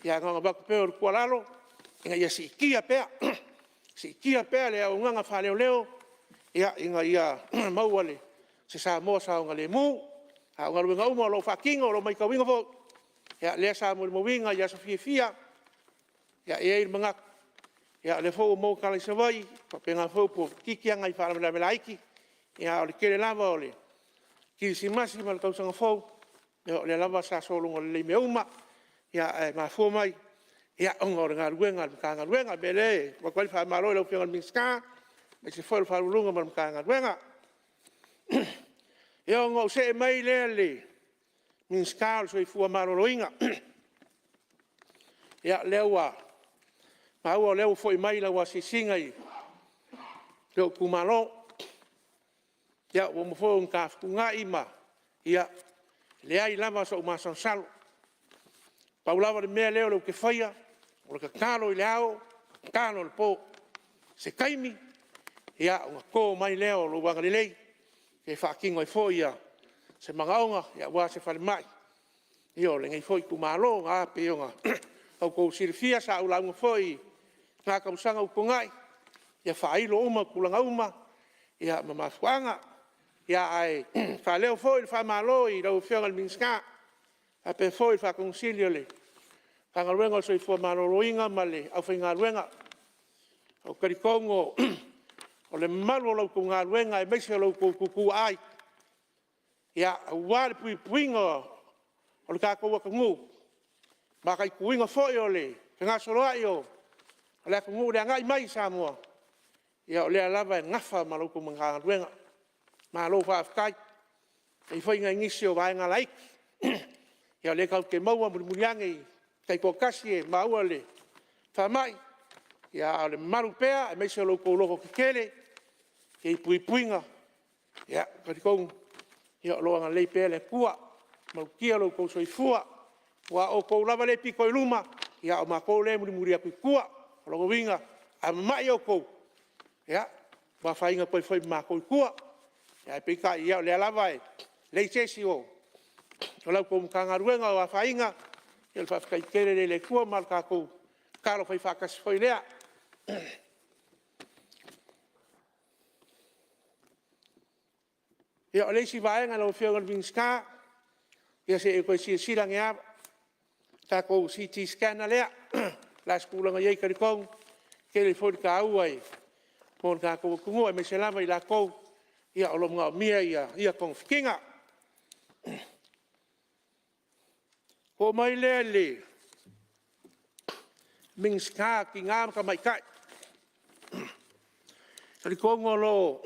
Ia ngā baku peo le kualalo, inga ia si ikia pea. Si ikia pea le au nganga whaleo leo. Ia inga ia maua le, se Samoa saonga le mū. A ngā ruenga uma o lau whakinga, o lau mai kawinga fo. Ia lea Samoa le mawinga, ia sa fia. Ia e il mangak. Ia le fo o mou kala i savai, pa penga fo po kikianga i wharamela mela aiki. Ia o le kere lava o le. Ki si masi mal kausanga fou. Ia le lava sa solunga le leime uma. Ia ma fo mai. Ia onga o ngā ruenga, ka ngā ruenga. Bele, wakwali wha maroi lau whianga minska. Me se fo le wharulunga mal ka ngā ruenga. Ia onga o se e mai lea le. Minska o soi fua maroroinga. Ia lewa. Ma ua leo fo i mai lau sisinga i. Leo kumalo. Ia o mo fo ka funga ima. Ia le ai lava so ma san salo. Paulava de me leo ke faia. O ka kalo i leo, kalo le po. Se kaimi. Ia o ko mai leo lo wanga lei. Ke fa kingo i fo ia. Se mangaonga ia wa se fale mai. Io le ngai foi ku malo nga peonga. Au ko sirfia sa ula ngo foi. Nga ka usanga u kongai. Ia fa ilo uma kulanga uma. Ia mama fuanga. Ia ai fa leo foi fa malo i lau Afioga le minska. A pe foi fa concilio le. Ka ngaruenga so i fo maloloinga male au fa ngaruenga. O karikongo o le malu lau ku ngaruenga e meise lau ku ai. Ia wale pui puinga o le kako waka ngu. Ma kai kuinga foi o le. Ka ngā soroa i o. O le ngu le ngai mai Samoa. Ia o le alava e ngafa ma lau ku ngaruenga. Ma lo fa afkai. E foi ngai ngisi o vai ngā laik. Ia le kau ke maua muriangi. Kai ko kasi e maua le. Fa mai. Ia o le maru pea e meise lau kou loko kikele. Ke i pui puinga. Ia karikong. Ia loa ngā Lepale le kua. Mau kia lau kou soifua. Wa o kou lava le piko i luma. Ia o ma kou le muri aku i kua. O loko winga. A mai o kou. Ia. Wa whainga koe foi ma kou i kua. Ia pika ia le lava e. Le sesi o. O lau kou mkanga ruenga o a whainga. Ia le whafkai kere le kua mal ka kou. Karo whai whakas foi lea. Ia o leisi vaenga lau Afioga le minska. Ia se e koe silang e ava. Ta kou CT scanner lea. La skulanga iei karikong. Kere foi ka aua e. Pon ka kou kungu e me se lava i la kou. Ia o longa mia ia kong fikinga. O mai le mingska ki ngam ka mai kai. Tali kongo lo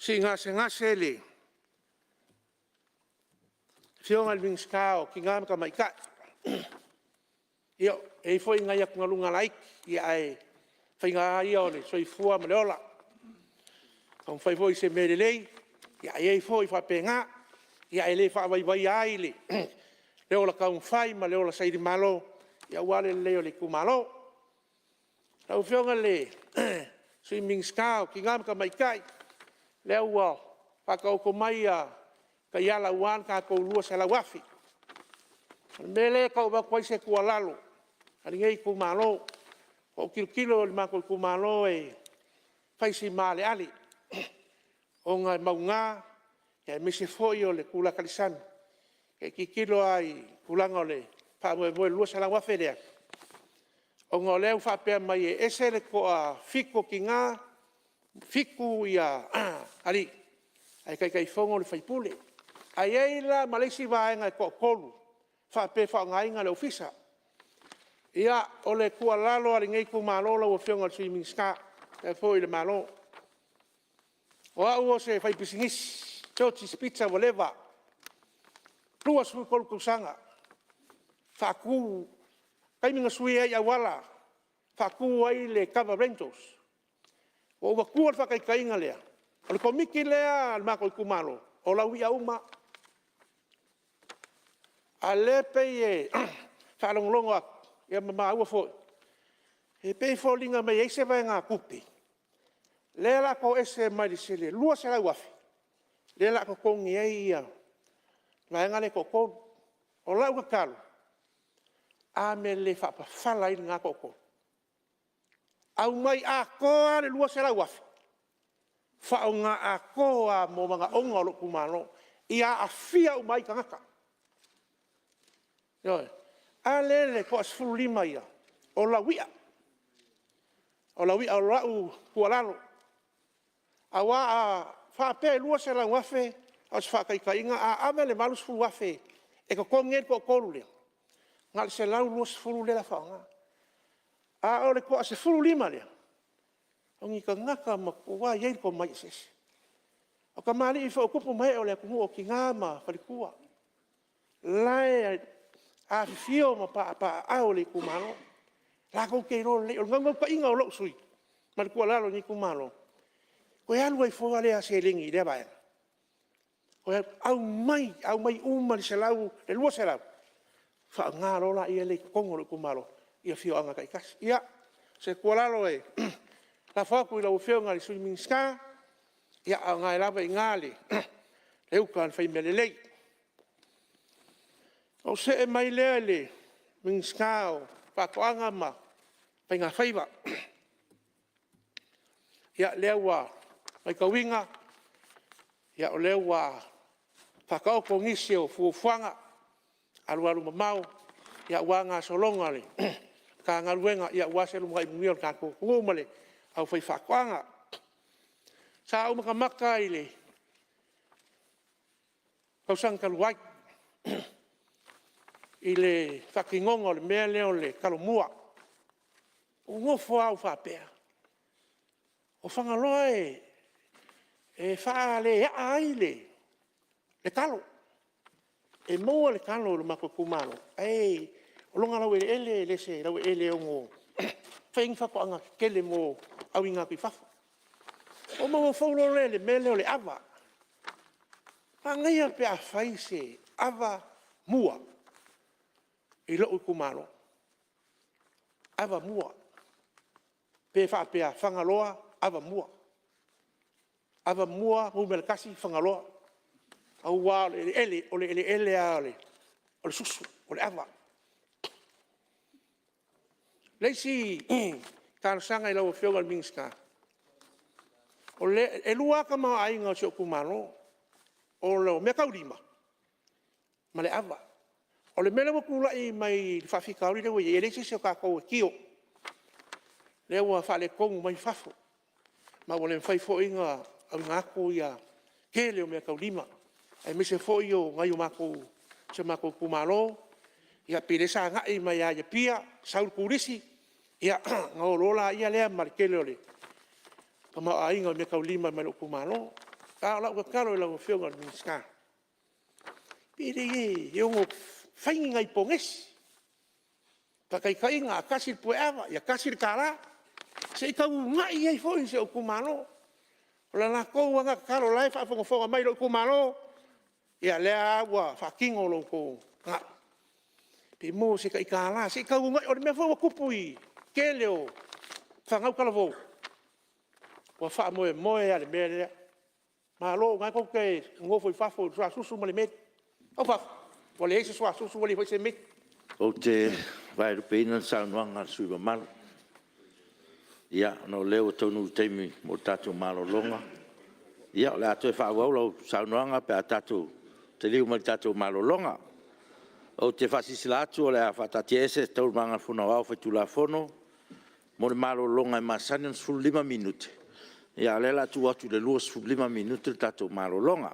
ngase le. Fionga mingska o ki ngam ka mai kai. Io e foi ngai ak ngalunga laik ia ai fai ngai o le soi fua maleola. Kong fai foi se merelei ia e foi fa penga ia ele fa vai ai le. Leola kaung fai ma leola sai di malo ia wale leo le kumalo. Tau fionga le sui mingska o ki ngam ka mai kai. Leo wa fa ka ko mai a ka yala wan ka ko lua sa la wafi. Mele ka ba kwai se kualalo. Ani ngai kumalo. O kilo le mako kumalo e fai si male ali. O ngai maunga e mise foi o le kula kalisan. E ki kilo ai kulanga le pa mo lua sa la wafi le. O ngoleu fa pe mai ese le ko a fiko ki nga fiku ia ali ai kai fongo le fai pule ai ai la malesi va nga ko kolu fa pe fa ngai nga le ofisa ia ole ku alalo ali ngai ku malolo o fionga swimming ska e foi le malo o se fai pisingis toti pizza voleva lua su kol kusanga fa ku kai minga sui ai awala fa ku ai le cover rentals o wa kuar fa kai kai ngalea o le komiki lea al mako kumalo o la wi uma ale pe e fa long long ak e ma wa fo e pe fo linga me ese va nga kupi le la ko ese mai sele lua se la wafi le la ko kong ia la ngale ko ko o la wa kalo a me le fa pa fa la nga ko au mai a koa le lua se la wafi. Whao ngā a koa mo mga onga lo kumano ia a fia o mai kangaka. Yoi. A lele ko as fulu lima ia. O la wia. O la wia o lau kualalo. A wa a whape lua se la wafi as whakaikai inga a amele malus fulu wafi. E ko kongeri ko koru lea. Ngal se lau lua se fulu le la whaonga. A ole ko as fulu lima lea. Ongi ka ngaka ma kua yei ko mai sese. O ka mali i whaukupu mai o le kungu o ki ngama whalikua. Lai a fio ma pa ao le kumano. La kou kei ro le o ngangau ka inga o lo sui. Malikua lalo ni kumano. Ko e alu ai fua lea se lingi lea bai. Ko e au mai uma li se lau, le lua se lau. Wha ngā rola ia le kongo le kumano. Ia fio anga kai kasi. Ia, se kua lalo e... La whaku i lau whio ngā li swimming ska, ia a ngā rawa i ngā li, leu ka an whai mele lei. O se e mai lea le, ming ska o whakoanga ma, whai ngā whaiwa. Ia leu wa, mai ka winga, ia o leu wa, whakao ko ngisi o fuwanga, alu mamau, ia wa ngā solonga li, ka ngā ruenga, ia wa se lumai mungion ka kukungumale, au fai whakoanga. Sa au makamaka i le kausang kaluai. I le whakingongo le mea leo le kalomua. O ngofo au whapea. O whangaloa e wha le ai le kalo. E moa le kalo le mako kumano. Ei, o longa lau ele le se, lau ele o ngō. Whaing whakoanga kele mo au inga ki whafo. O mawa whaulo le mele o le awa. Pangaia pe a whai se awa mua. I lo u kumalo. Awa mua. Pe wha pe a whangaloa awa mua. Awa mua humele kasi whangaloa. Au wā o le ele a o le susu, o le awa. Leisi, tāna sanga i lau whionga mingska. O le, e lua ka maa ainga o si o kumano, o leo mea kaurima, ma le awa. O le mele wakula i mai whawhikauri lewa i e leisi se o kākou e kio. Lewa whale kongu mai whafo. Ma wale mwhaifo inga au ngāko ia kele o mea kaurima. E mise fo i o ngai o mākou se mako kumalo ia pile sa nga i mai ia pia saul kurisi ia ngolola ia le markele ole kama ainga me kaulima mai kumalo ka la ka lo la Afioga ni ska pile ye yo fainga i ponges kai nga kasir poeva ia kasir kala se ka ngai ai foi se kumalo la la ko nga karo life fa fonga mai kumalo ia le wa fakingo lo ko nga pe mo se kai kala se ka ngai o me fo kupui keleo fanga kala vo wa fa mo ya le me malo nga ko ke ngo foi fa fo susu mo le me o fa o le se susu le foi se me o te vai ru peina sa nuanga sui mal ia no leo tonu temi mo tatu Malologa ia la to fa wa lo sa nuanga pe tatu te liu mo tatu Malologa o te fasisilatu le fa tatiese tau manga funa wa fa tu la fono mo le Malologa e masani sul 5 minute ia le la tu atu le luos sul 5 minute tatu Malologa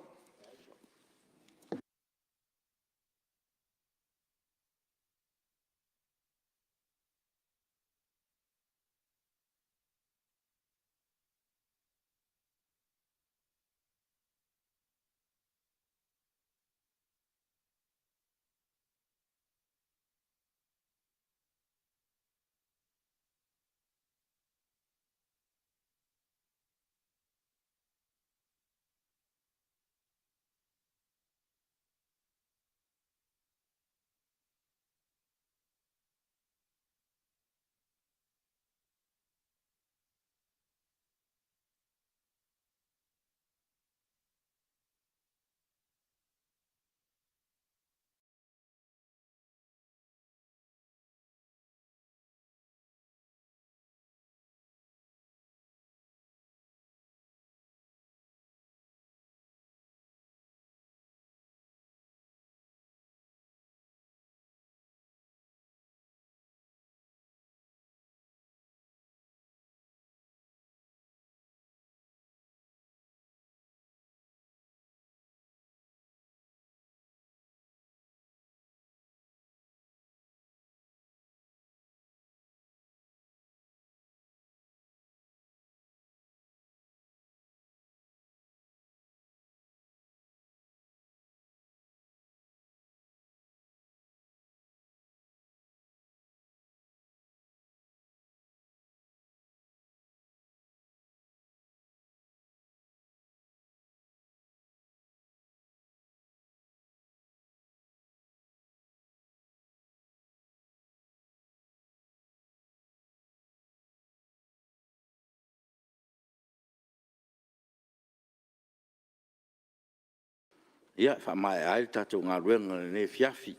ia fa mai ai tatu ngaluenga ne fiafi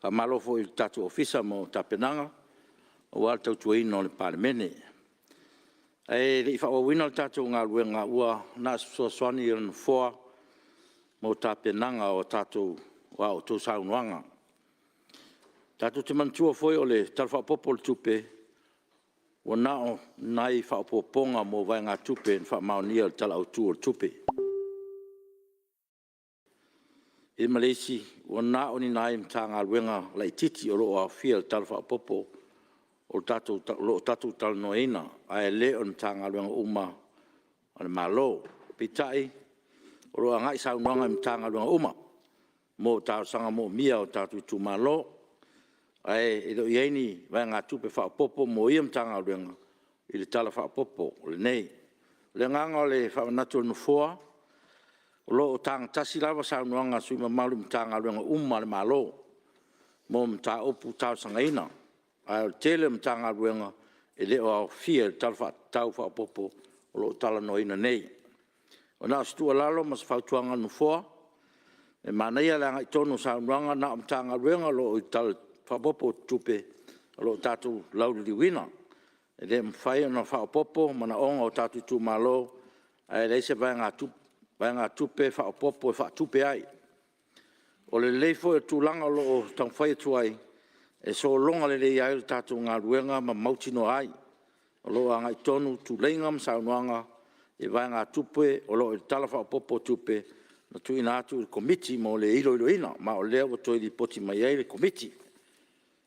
fa malo fo tatu ofisa mo tapenanga o alto tuino le Palemene e le fa o wino tatu ngaluenga ua na so swani en fo mo tapenanga o tatu wa o tu saunuanga tatu te mantua foi o le talfa popol tupe o nao nai fa poponga mo vai nga tupe fa maunia tala o tu tupe e Malaysia o na o ni nai mtanga luenga lai titi o roa fiel talfa popo o tatu tal noina ai le on mtanga luenga uma o le malo pitai o roa ngai sa unanga mtanga luenga uma mo tau sanga mo mia o tatu Itumalo ai e do ieni vai nga tupe fa popo mo i mtanga luenga i le talfa popo le nei le nganga le fa natu no foa lo tang tasi lava sa nuanga sui malu mtanga luenga le malo mo mta opu tau sangaina al tele mtanga luenga e le o fia talfa tau fa popo lo tala noina nei ona stu lalo mas fa tuanga no foa e manaya la ngai tonu sa nuanga na mtanga luenga lo tal fa popo tupe lo tatu lauli liwina e le mfai no fa popo mana onga o tatu Itumalo ai le se vai nga tupe vai nga tupe fa popo fa tupe ai o le leifo e tulanga lo tang fai tuai e so longa le le ai tatu nga luenga ma mautino ai o lo anga tonu tu lengam sa nuanga e vai nga tupe o lo tala fa popo tupe na tu ina atu komiti mo le ilo ina ma o lea to i poti mai ai le komiti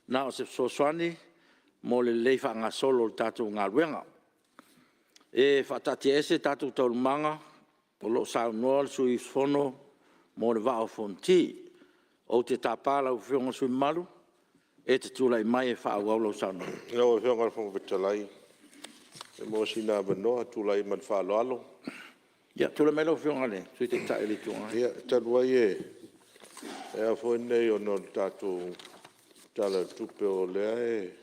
na o se soani mo le leifa nga solo tatu nga ruenga e fatati ese tatu tau manga o lo sa no sui fono mo le va fonti o te tapala o fionga sui malu e te tula i mai e fa au lo sa no o fionga fo vitalai e mo sina beno tula i man fa lo ya tula melo fionga le sui te ta ele tunga ya talwa ye e fo nei o no tatu tala tupe o le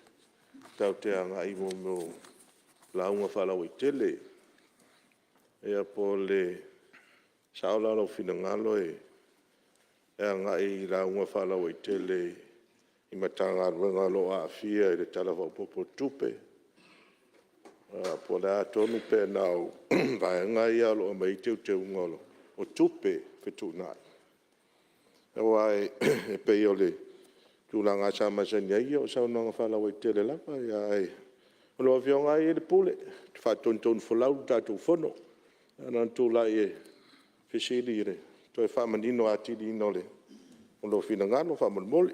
tau te anga i mo la unga fa la witele e a po le saola lo finangalo e anga i la unga fa la witele i matanga runga lo a Afia e le tala fa popo tupe po la tonu pe nau vaenga ia lo mai te ngolo o tupe fe Tuanai e wai e pe yo le tulanga sama senya ia o sa no fa la witele la pa ia e o lo Afioga i le pule fa tonton folau tatu fono ana tula e fisili re to e fa manino ati di no le o lo finangano fa mol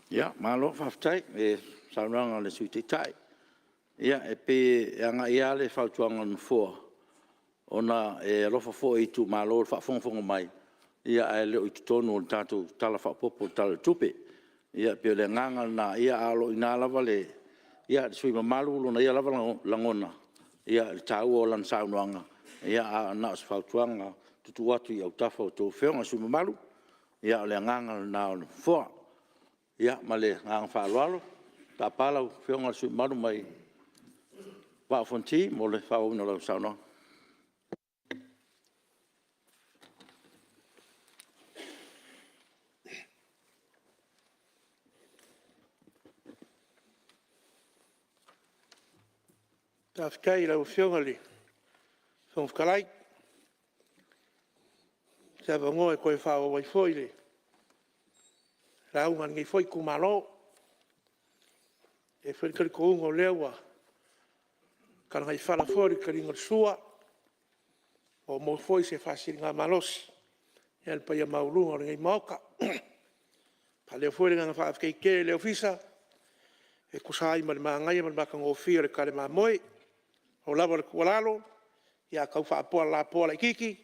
ya malo fa tai e saunanga le sui te tai ya e pe anga ia le fa tuanga no fo ona e lo fo i Itumalo fa fonfonga mai ia e le o tonu tatu tala fa popo tala tupe ia pe le nganga na ia alo ina lava le ia sui malu na ia lava langona ia tau o lan saunanga ia na fa tuanga tutu atu ia tafa to feonga sui malu ia le nganga na fo ia male ngang fa lalo ta pala feonga sui malu mai wa fonti mo le fa una lo saunanga Tafkai la Afioga li. Son fkalai. Sa vango e koe whawa wai foi li. La unga ngi foi kumalo. E whaikari ko unga o lewa. Kana hai whala fori ka ringa sua. O mo foi se whasiri ngā malosi. Ia le paia maulunga o ngai maoka. Pa leo foi ngā whaafkei ke leo fisa. E kusai ma le maangai ma le makangofia le kare mamoe. O lava le kualalo, ia kau whaapoa la poa la ikiki,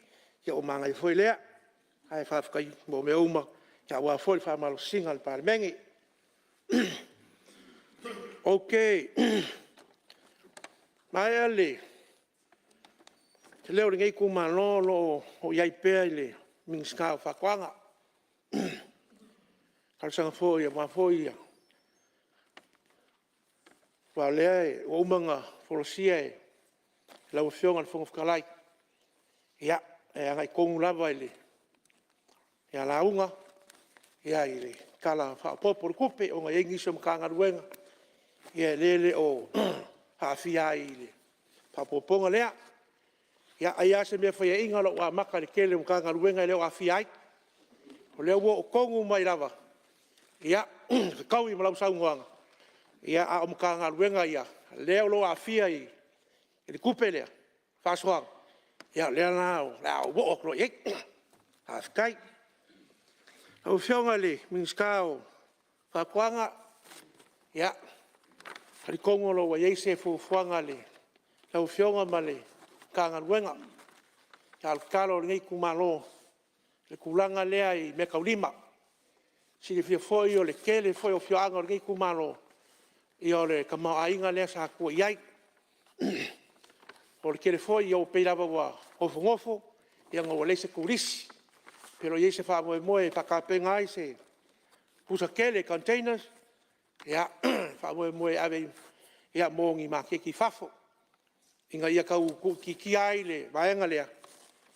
ia o mangai foi lea, hai whaafkai mo me uma, ia ua foi whaamalo singa le Palemene. Ok, mai ale, te leo ringei kumalolo o iai pea le mingiska o whakuanga. Kalsanga foi, ia foi ia. Wa lea e, o umanga, folosia e, la Afioga le whangawhakalai. Ia, e angai kongu lava ele. Ia la unga, ia ele kala whaapoporo kupe o ngai ingi so mkanga ruenga. Ia lele o haafia ele. Whaapoponga lea. Ia aia se mea whaia inga lo wa maka le kele mkanga ruenga leo haafia ai. O leo o kongu mai lava. Ia, kau i malau saungoanga. Ia a mkanga ruenga ia. Leo lo haafia ai. E kupe lea, whasoang. Ia lea nao, lao wo oklo ek. Hafkai. Au Afioga le, minskao, whakuanga. Ia, harikongolo wa yeise fuanga le. Au Afioga ma le, kanga luenga. Ia alkalo ngei kumalo. Le kulanga lea i meka ulima. Sili fia foi o le kele foi o fioanga ngei kumalo. Ia le kamau ainga lea sa kua iai. O le kere foi o peirava wa ngofo ia ngā wale se kurisi. Pero ia se wha moe whakapenga ai se pusa kele containers. Ia wha moe ave ia mōngi mā keki whafo. Inga ia kau ki ai le vaenga lea.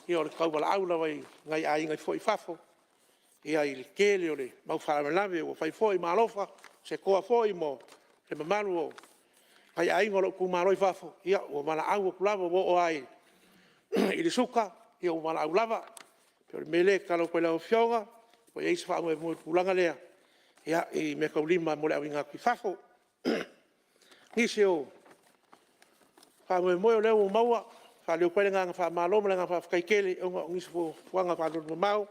Ia o le kau wala aula wai ngai ai ngai foi whafo. Ia i le kele o le mau wharamalawe o whai foi malofa se koa foi mo le mamaru o ai ai ngolo ku maroi fafo ia o mala au ku lava o ai i le suka ia o mala au lava pero mele kalo ko la Afioga o ia se fa mo ku langa lea ia i me ka ulima mo le winga ki fafo ni se o fa mo le o maua whaleo koe nganga wha maloma nganga wha whakaikele o ngā ngisi fuanga wha lulu mau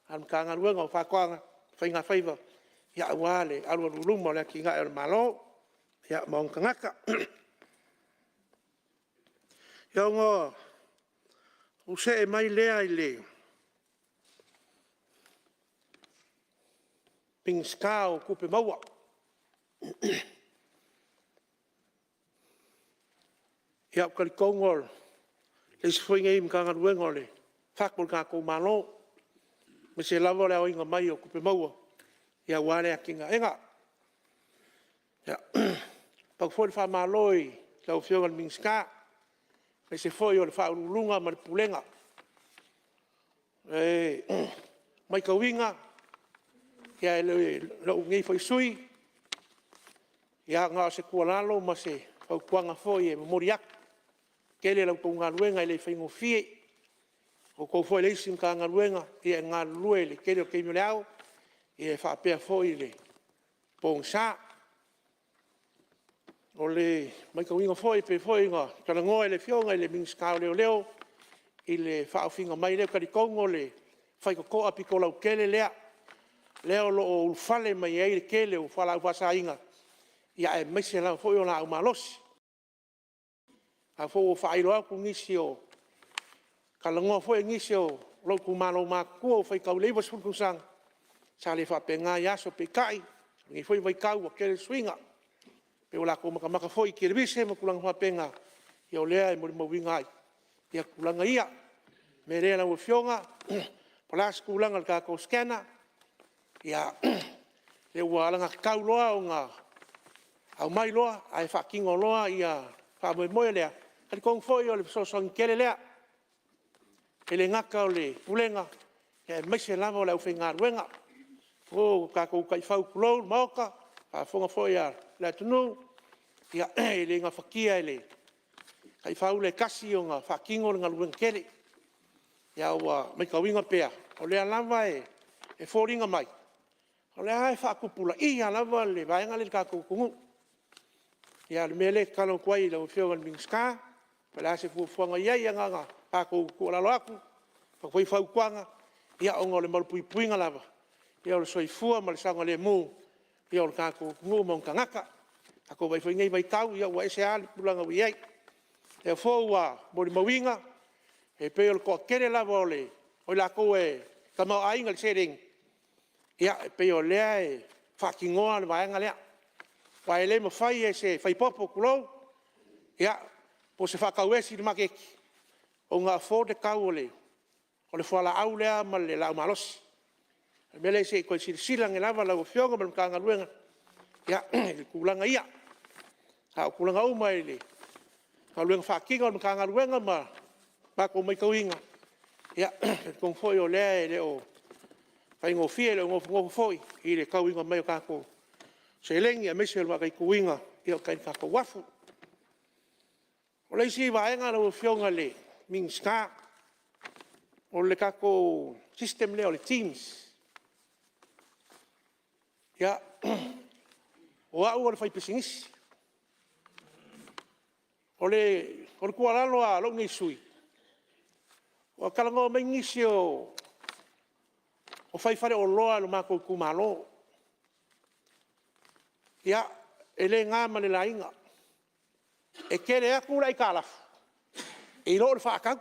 an ka ngā ruenga o wha koanga whainga whaiva ia wale alua luluma le ki ngā e malo ia maung kangaka ia ngā use e mai lea i le ping skao kupe maua ia kali kongol le se foi ngai mkanga ruenga le fakol ka ko malo me se lavo le oinga mai o kupe maua ia wale akinga enga ia pa foi fa maloi la Afioga mingska le se foi o le fa ulunga ma pulenga mai ka winga ia le lo ngai foi sui ia nga se kualalo ma se au kuanga foi e moriak kele la tunga luenga le faingo fie o ko foi le sim ka nga luenga ia nga luele kele o ke mi leao e fa pe foi le pongsa o le mai ka winga foi pe foi nga ka ngo le fionga le mingska leo leo ile fa finga mai le ka di kongo le fai ko api ko la kele lea leo lo o fale mai e kele o fala o pasa inga ia e mai se la foi o la malos a fo fa ilo ku ngisio kala ngo foi ngisio lo ku malo ma ku fai ka le bos ku sang sa le fa penga ya so pe kai ngi foi vai ka o kele swinga pe o la ko maka foi ki rebise mo kulang fa penga ia o lea e mo winga ia kulanga ia me le la o fionga Palas kulang al ka ko skena ia le wala nga kauloa o nga au mai loa ai fucking loa ia fa mo mo le al kong foi o le so son kele le ele ngaka o le pulenga e me se lava o le ufinga ruenga o ka ko kai fau kulo moka fa fonga foi a le tunu ia ele nga fakia ele kai fau le kasi o nga fucking o nga ruenga kele ia wa me ka winga pea o le lava e foringa mai o le ai fa kupula ia lava le vai nga le ka kukungu ia le mele kalo kwai le Afioga mingska pala se fu fonga ia nga pa ku la loaku pa foi fa kwanga ia o ngole mal pui pui nga lava ia o soi fu mal sanga le mu ia o ka ku ngu mon kangaka ako vai foi ngai vai tau ia wa ese al pulanga wi ai e fo wa mori mawinga e pe o ko kere lava ole o la ko e kama ai ngal sering ia pe o le ai fucking on vai nga le vai le mo fai ese fai popo kulo ia po se fa kawesi de make o nga fo de kaule o le fala aule ma le la malos me le se ko sila ngelava la Afioga ma ka ngaluenga ia kulanga ia ha kulanga o mai le ka luenga fa kinga ma ka ngaluenga ma ko mai kawinga ia kong foi o le o fai ngo fie le ngo foi i le kawinga mai ka ko se lengi a mesel wa kai kuinga i o kai ka ko wafu o le si va nga lo Afioga le mingska o le ka ko system le o le teams ya o a o le fai pisingis o le kuala lo a lo ngi sui o kala ngo mai ngisio o fai fare o loa lo ma ko kumalo ia ele nga ma le lainga e kere a kula i kala e lo le fa ka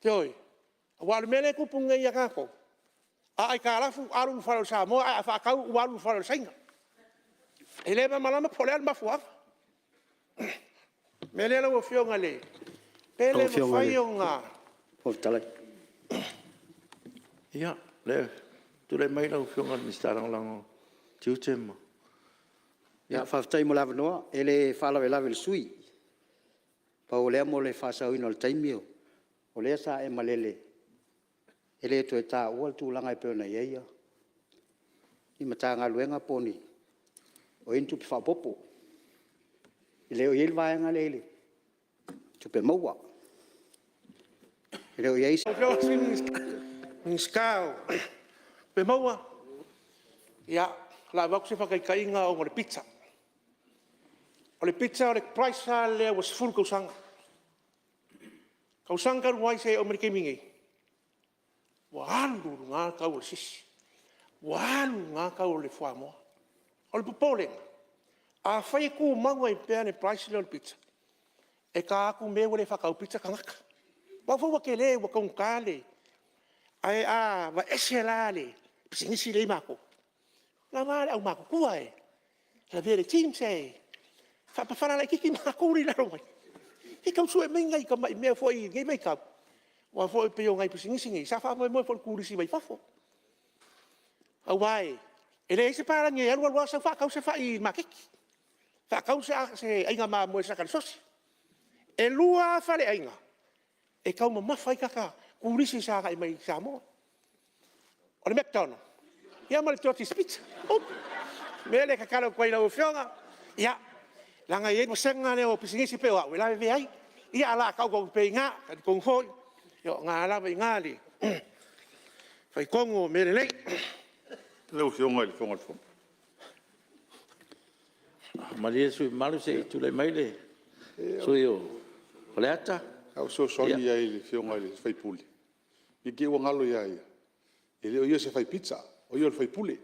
toi wa le mele ku punga ia ka ko ai kala fu aru fa lo Samoa a fa ka wa lu fa lo singa ele ma malama pole ma fu mele lo Afioga le pele mo fai nga o tala ia le tu le mai la Afioga mi starang lango tiutem ia fa tai mo lava no ele fa la vela vel sui pa o le mo le fa sa ino le taimio o le sa e malele ele to ta o tu langa e pe na ia i mata nga luenga poni o intu fa popo ele o il va nga lele tu pe mowa ele o ia Ngskao pe maua ia la box fa kai nga o le pizza O le pizza o le price le was full kausanga. Kausanga ruai se o merike mingi. Walu ngā kau le sisi. Walu ngā kau le whamoa. O le pupolenga. A whai ku maua I pēne price le o le pizza. E ka aku mewa le whakau pizza kangaka. Wafu ke le wa kong kale. Ai a wa ese la le. Pisingisi le mako. La male au mako kua e. La vere team se. Fa pa fara la kiki mako ri la roi. I kau sue menga I ka mai mea foi ngai mai kau. Wa foi pe ngai pisingisi ngai. Sa fa mo foi kurisi mai fafo. Au vai. Ele se para ngai alu alu sa fa kau se fa I makiki. Fa kau se ainga ma mo sa kan sosi. E lua fa le ainga. E kau ma fai kaka kurisi sa ga mai Samoa. O le McDonald's. Ia mal tortis pizza. Mele ka kala kwai na Afioga. Ia. Langa ye mo senga le o pisingisi pe wa la ve ai. Ia ala kau ko pe nga ka kong foi. Yo nga la ve nga li. Fai kongo mele nei. Le Afioga le fonga fo. Malie sui malu se tu le maile. Sui o. Ole ata. Au so soni ai le Afioga le fai puli. I ke wa ngalo ia ia. Ele o ia se fai pizza. O ia le fai puli.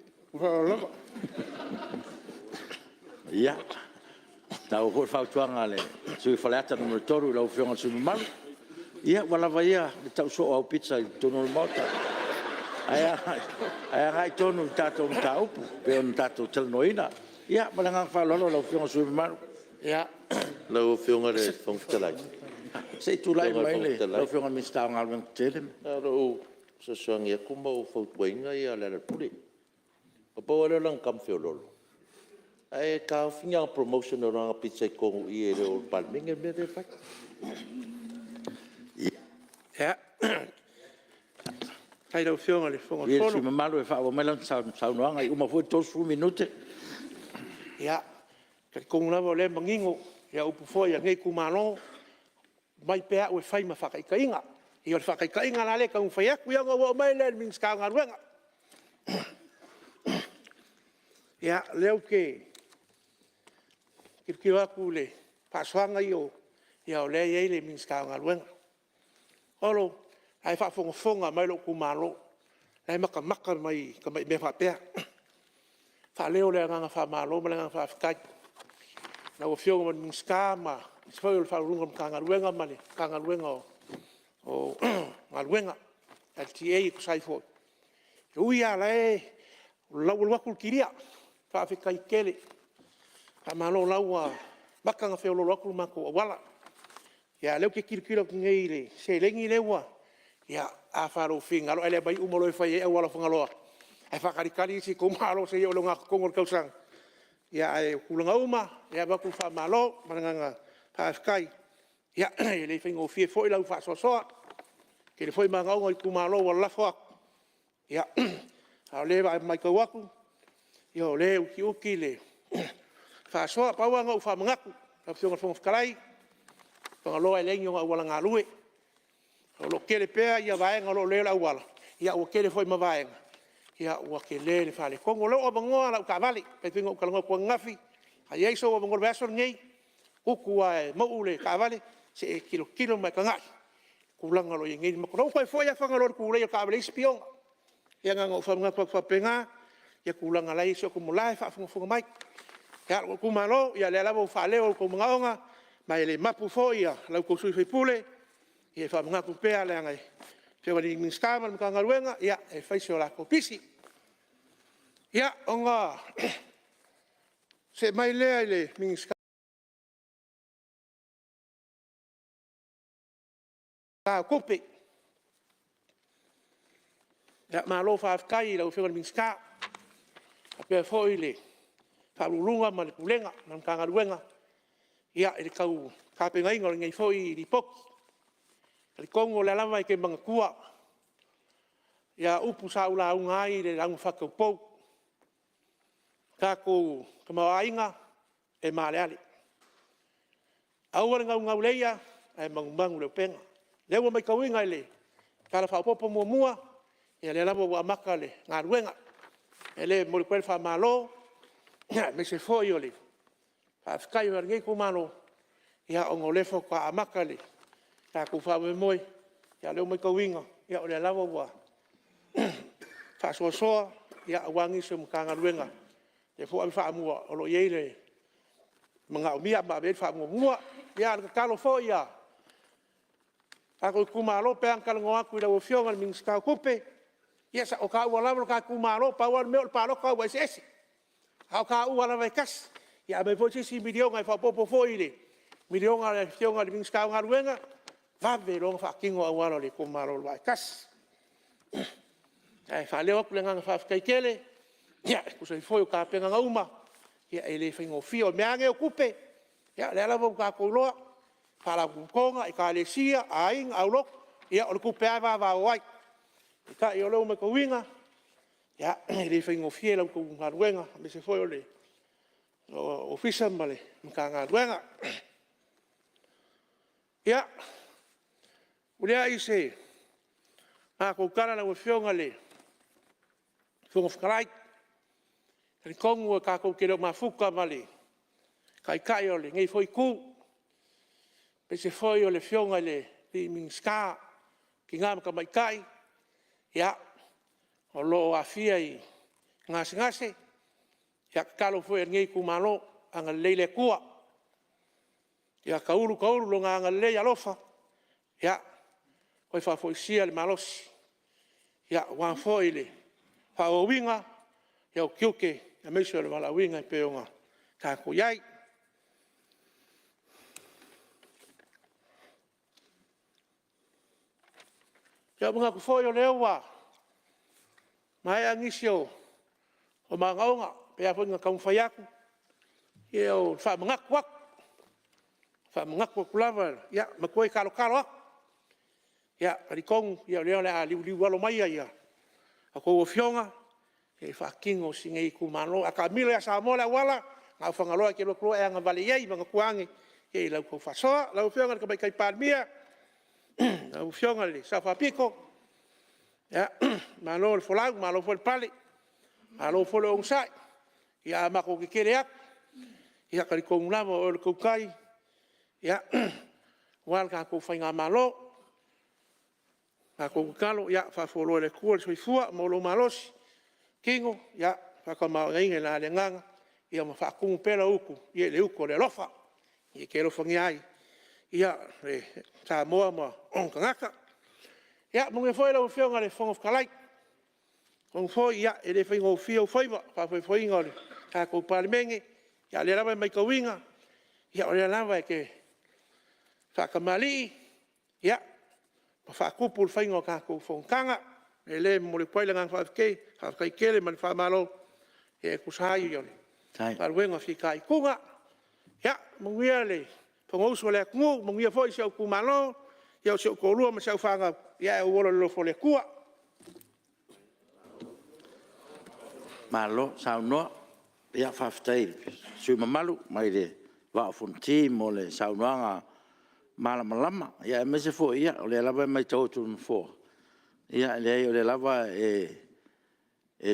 Ia. Tau ko fa tuanga le. Sui falata no toru la Afioga sui malu. Ia wala vai ia le tau so au pizza tono mota. Ai ai tono tato tau pe on tato tel noina. Ia malanga fa lolo la Afioga sui malu. Ia. La Afioga le fonga Se tu lai mai le la Afioga mi sta ngal tele. Aro se soangia kuma o fautuainga ia le puli. O po le lang kam feololo. Ai ka finga promotion o ranga pizza ko I le o Palemene me de fa. Ja. Kai la Afioga le fonga fono. Ia si mamalo e fa o melan sa noanga I uma foi 2 minute. Ia. Ka kong lava le mangingo ia upu foi ngai kumalo. Mai pea o fai ma whakaikainga. I o whakaikainga la le ka un whai aku ia ngā mai le mings ka ngā ruenga. Ia leo ke kirkiro aku le pasuanga I o ia o le iei le mings ka ngā ruenga. Olo, ai whafonga mai lo kumalo. Ai maka mai ka mai me whapea. Wha leo le nganga whamalo, ma le nganga whawhikai. Na o Afioga man mings ka ma Sfoi o whaurunga kangaruenga male, kangaruenga o ngaruenga, LTA ko sai fo. Ui ala e, lau wakul kiria, whawhikai kele, ka malo lau makanga wheo lo wakul mako a wala. Ia leo ke kirikira ki ngei le, se lengi lewa, ia a wharo whinga, alo ele bai umalo e whai e wala whangaloa. E whakarikari si ko malo se o lo ngā kongor kausang. Ia e kulanga uma, ia wakul wha malo, mananganga, Paskai, ia le whaingo fie foi lau whasosoa, ke le foi mangaunga I kumalo wa lafoa, ia a le mai kauaku, ia o le uki le whasoa pauanga u whamangaku, a whionga whangawhakarai, whangaloa e lengi o ngā wala ngā lue, o lo kele pea ia vaenga lo le lau wala, ia o kele foi mavaenga, ia ua ke le le whale kongo, leo o mangoa lau ka vali, pe whinga u kalanga kua ngafi, a ieiso o mangoa beaso ngei, Uku ai maule ka vale se kilo mai ka ngai kulanga lo yengi ma ko foi foi a fanga lo ku le ka vale spion ia nga ngo fa nga fa penga ia kulanga lai so ko mulai fa funga mai ya ku malo ia le lavo fa le ko ngaonga mai le mapu foi ia la ko sui pule ia fa nga ku pe ale ngai se wali min skama ka ngaruenga ia e fa so la ko pisi ia onga se mai le min kope. Ya malo whawhikai lau whenga ming ska. Apia foi le whaurunga ma le kulenga, man kangaruenga. Ia e le kau kāpenga inga ngai foi li poki. Le kongo le alama I ke mga kua. Ia upu sa ula unga ai le langu whakau pou. Kako kamawa inga e Malae. Aua ngau ngau leia e mangumangu leo penga. Lewa mai kauinga le, kala whaopopo mua, ia le lama wa maka le, ngā ruenga. E le mori kwele wha malo, me se foi o le. Whaafikai wa ngai kumalo. Ia o ngolefo kwa amakale. Ka kuwhawe moi. Ia leo mai kawinga. Ia o le lawa wa. Whaasoasoa. Ia wangi se mkanga luenga. Te fo ami whaamua o lo yeile. Mga umia ma vei whaamua mua. Ia alka kalo fo ia. Ako kumalo pe ang kalango aku ila Afioga ming ska kupe. Ia sa o ka ua lava ka kumalo pa wan meo pa lo ka wa ese. Au ka ua lava kas. Ia me fo si milionga fa popo fo ile. Milionga le Afioga ming ska nga luenga. Va ve lo fa kingo awalo le kumalo wa kas. Ai fa le ok lenga fa kai kele. Ia ku se fo ka pe nga uma. Ia ele fa ngo fio me ange kupe. Ia le lava ka ko lo. Para kunkonga i ka lesia aing aulok ia o ku pe va wai ka i lo me ko winga ya le fingo fiela ko ngarwenga me se foi ole o ofisa male ka ngarwenga ya ulia i se a ko kara na Afioga le fongo fkarai ni kongo ka ko kelo mafuka male kai ole ngai foi ku pe se foi o le Afioga le minska ki ngam ka mai kai ya o lo afia i ngase ya kalo foi ngai ku malo anga leile kua ya kaulu lo nga le alofa ya ko fa foi sia le malos ya wan foi le fa o winga ya o kiuke ya me le mala winga pe onga ka ko yai ya mga kufoi o lewa. Mai angisio o mga onga pe a nga kaung fayaku. Ia o fa mga kwak. Fa mga kwak lava ya makoi kalo ak. Ya rikong ya leo la liu walo mai ya. Ako Afioga e fa kingo singai kumalo akamila ya Samoa wala nga fangalo ke lo klo e nga vale ye mga kuangi e la ko fa so la Afioga ka kai palmia. Afioga le sa fa pico ya Malolo folau Malolo fol pale Malolo fol on sai ya mako ke keleak ya kali ko ngamo o ko kai ya wal ka ko fainga malo ko kalo ya fa folo le ko so fua molo malos kingo ya fa ka ma ngai la le nganga ya ma fa ku pela uku ye le uku le lofa ye ke lo fangai ia le Samoa ma on kangaka ia mo nge foi la Afioga le fongo kalai on foi ia ele foi ngo fio foi fa foi ngol ka ko Palemene ia le lava mai ka winga ia le lava ke fa ka Malie ia fa ku pul foi ngo ka ko fonkanga ele mo le poi la fa kai kele man fa malo e ku sai yo par wenga fi kai kunga ia mo le Pongo so le ku mo ngia foi se ku malo ia se ko lu ma se fanga ia o lo fo le ku malo sa no ia fa ftai su malu mai le va fonti mo le sa no malama ia me se fo ia o le lava mai tau tu fo ia le lava e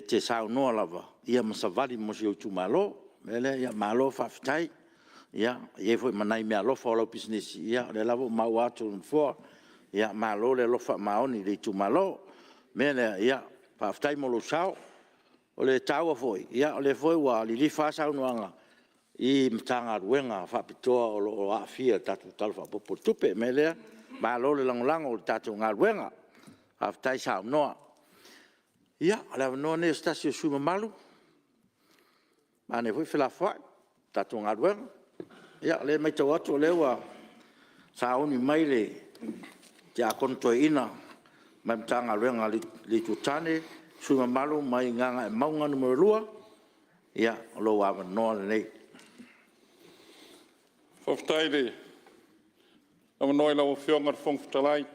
te sa no lava ia ma sa vali mo se tu malo ele ia malo fa ftai ia e foi manai me alo fo lo business ia le lavo ma watu fo ia malo le lo fa maoni le tu malo mele ia pa ftai mo lo sao o le tau foi ia le foi wa li fa sa uanga i mtanga ruenga fa pitoa o lo afia tatu tal fa po tupe mele malo le lang o tatu ngaruenga fa ftai sa no ia la no ne stasio su malu mane foi fela fa tatu ngaruenga ia le mai tau atu lewa sa oni mai le ja konto ina mai tanga renga li tutane suma malu mai nganga maunga numero lua ia lo wa no le Foftaide am noi la Afioga fong ftalai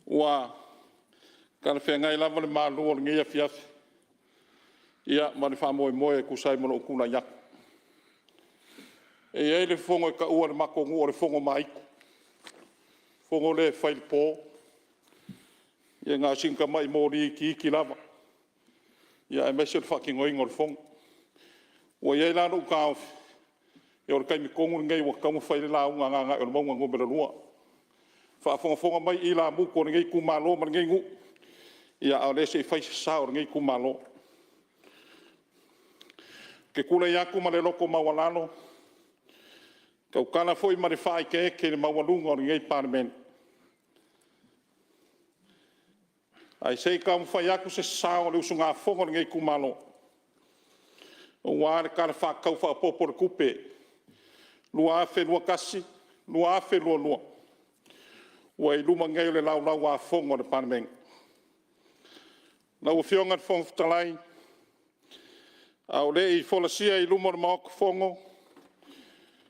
wa kan fenga ila vale malu ngia fiaf ia mari fa moe ku sai mo ku na yak e ele fongo ka ua mako ngore fongo mai fongo le fail po ye nga sinka mai mori ki lava ya e mesel fucking oi ngor fongo Ua iai la no ka e ora kai mi kongu ngai wa ka mo fai la unga nga o mo ngo bela lua. Fa fonga mai i la mu ko ngai ku malo man ngai ngu. Ia o le se fai sa o ngai ku malo. Ke kula ia ku ma le loko mawalano. Ka ukana foi ma le fai ke le mawalunga o ngai Palemene. Ai sei ka mo fai aku se sa o le usunga fonga o ngai ku malo. O wāre kara whakau whapopora kupe. Lua afe lua kasi, lua afe lua lua. Ua i luma ngai le lau lau a fonga le Palemene. Lau fionga le fonga talai. Au le i folasia i luma le maoka fongo.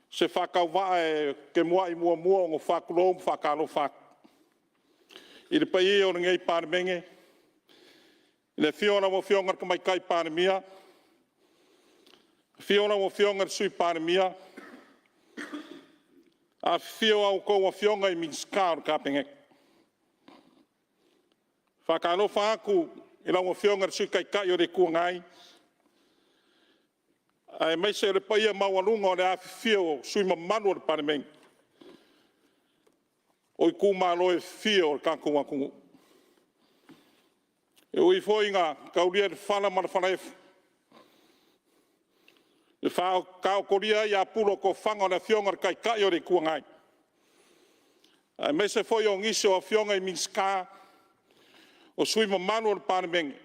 Se whakau waa e ke mua i mua mua o ngo whakulo mo whakalo whak. I le pai o ngai Palemene. I le fiona mo fionga ka mai kai Palemia. Fiona mo fionga sui Palemia. A fio au ko wa fionga I minskar ka penge. Whakalo whaku I la mo fionga sui kai kai o le kuangai. Ai mai se le paia mawalunga o le a fio sui mamanu o le Palemene. O I kumalo e fio o le kakunga kungu. E ui foinga kaulia le whala mana whanaefu. Le whao kao koria I a pulo ko whanga na fionga kai kai o re kuangai. Ai me se foi o ngise o fionga I minska o sui mamanu o le Palemene.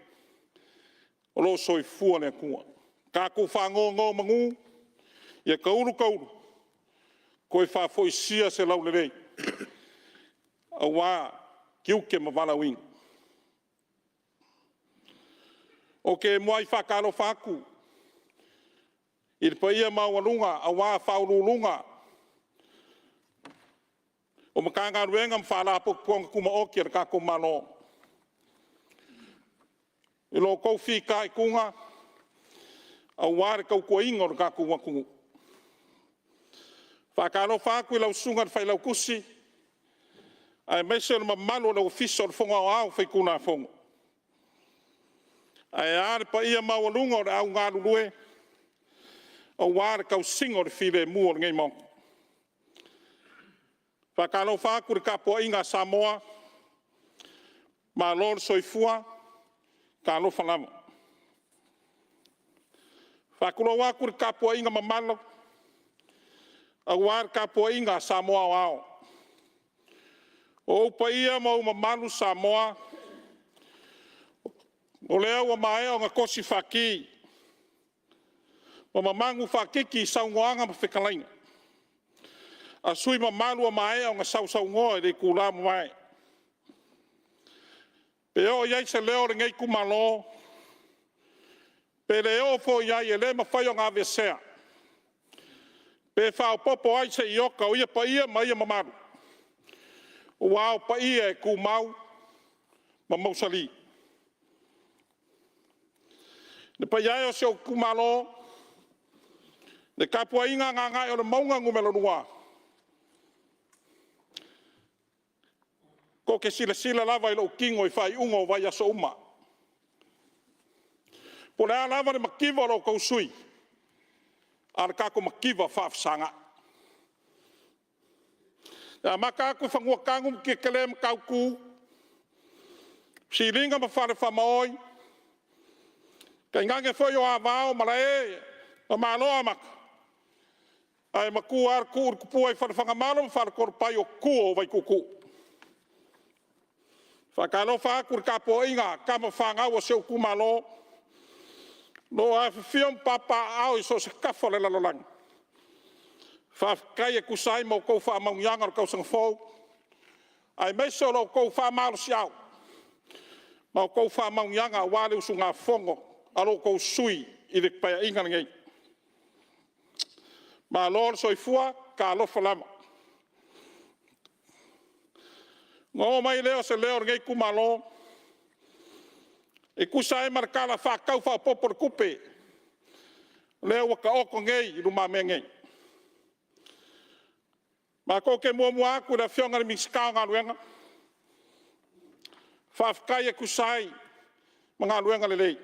O lo soi fua le kua. Ka ku whango ngō mangu. Ia kauru kauru. Koe wha foi sia se lau le rei. A wā kiuke ma wala wing. O ke moai whakalo whaku. I le paia mawalunga a wā whaululunga. O makanga ruenga mwhala pukuanga kuma oki ar kako malo. I lo kou whika I kunga. A wāre kau kua inga ar kako wakungu. Whakalo whaku I lau sunga whai lau kusi. Ai mese le mamalo lau fiso le fonga o au whai kuna fonga. Ai are paia mawalunga o le au ngā lulue. O wāre kau singo le while mua o ngai monga. Whakalo whaku re kapoa inga Samoa. Maulolo soifua. Ka alofa lama. Whakulo waku re kapoa inga mamalo. A wāre kapoa inga Samoa o ao. O upa ia mau mamalu Samoa. O lea ua mae o ngā kosi whaki. O mamangu whakiki saungoanga ma whekalainga. A sui mamalu a mae o ngā saungoa e kula mo mai. Pe o iai se leo re ngai kumalo. Pe leo fo iai e le ma whai o ngā vesea. Pe whao popo ai se ioka o ia pa ia ma ia mamalu. O wao pa ia e kumau ma mausali. Ne pa iai o se o kumalo. Ne kapua inga ngā ngai o le maunga ngumelo nua. Ko ke sila lava I lo kingo I whai ungo vai aso uma. Po lea lava le makiwa lo kou sui. A le kako makiwa whaafsanga. Ia maka aku whangua kangum ke kelem kauku. Si ringa ma whare whamaoi. Kai ngange whoi o awao Malae. O maloa maka. Ai maku ar kur kupua I whare whangamalo ma whare korpai o kuo vai kuku. Whakalo whakur kapo inga kama whangau o seu kumalo. No a whiwhiam papa au I so se kafo le lalolang. Whawkai e kusai mo kou whaamaungianga o kou sanga fau. Ai meso lo kou whaamalo siau. Ma kou whaamaungianga wale usu ngā whongo. Alo kou sui I le paya inga ngei. Ma lor soifua ka alofa lama. Ngō mai leo se leo ngei kumalo. E kusa e markala whakau whapopor kupe. Leo waka oko ngei I luma me ngei. Ma ko ke mua aku na fionga ni miskao ngā luenga. Whawkai e kusai mga luenga lelei.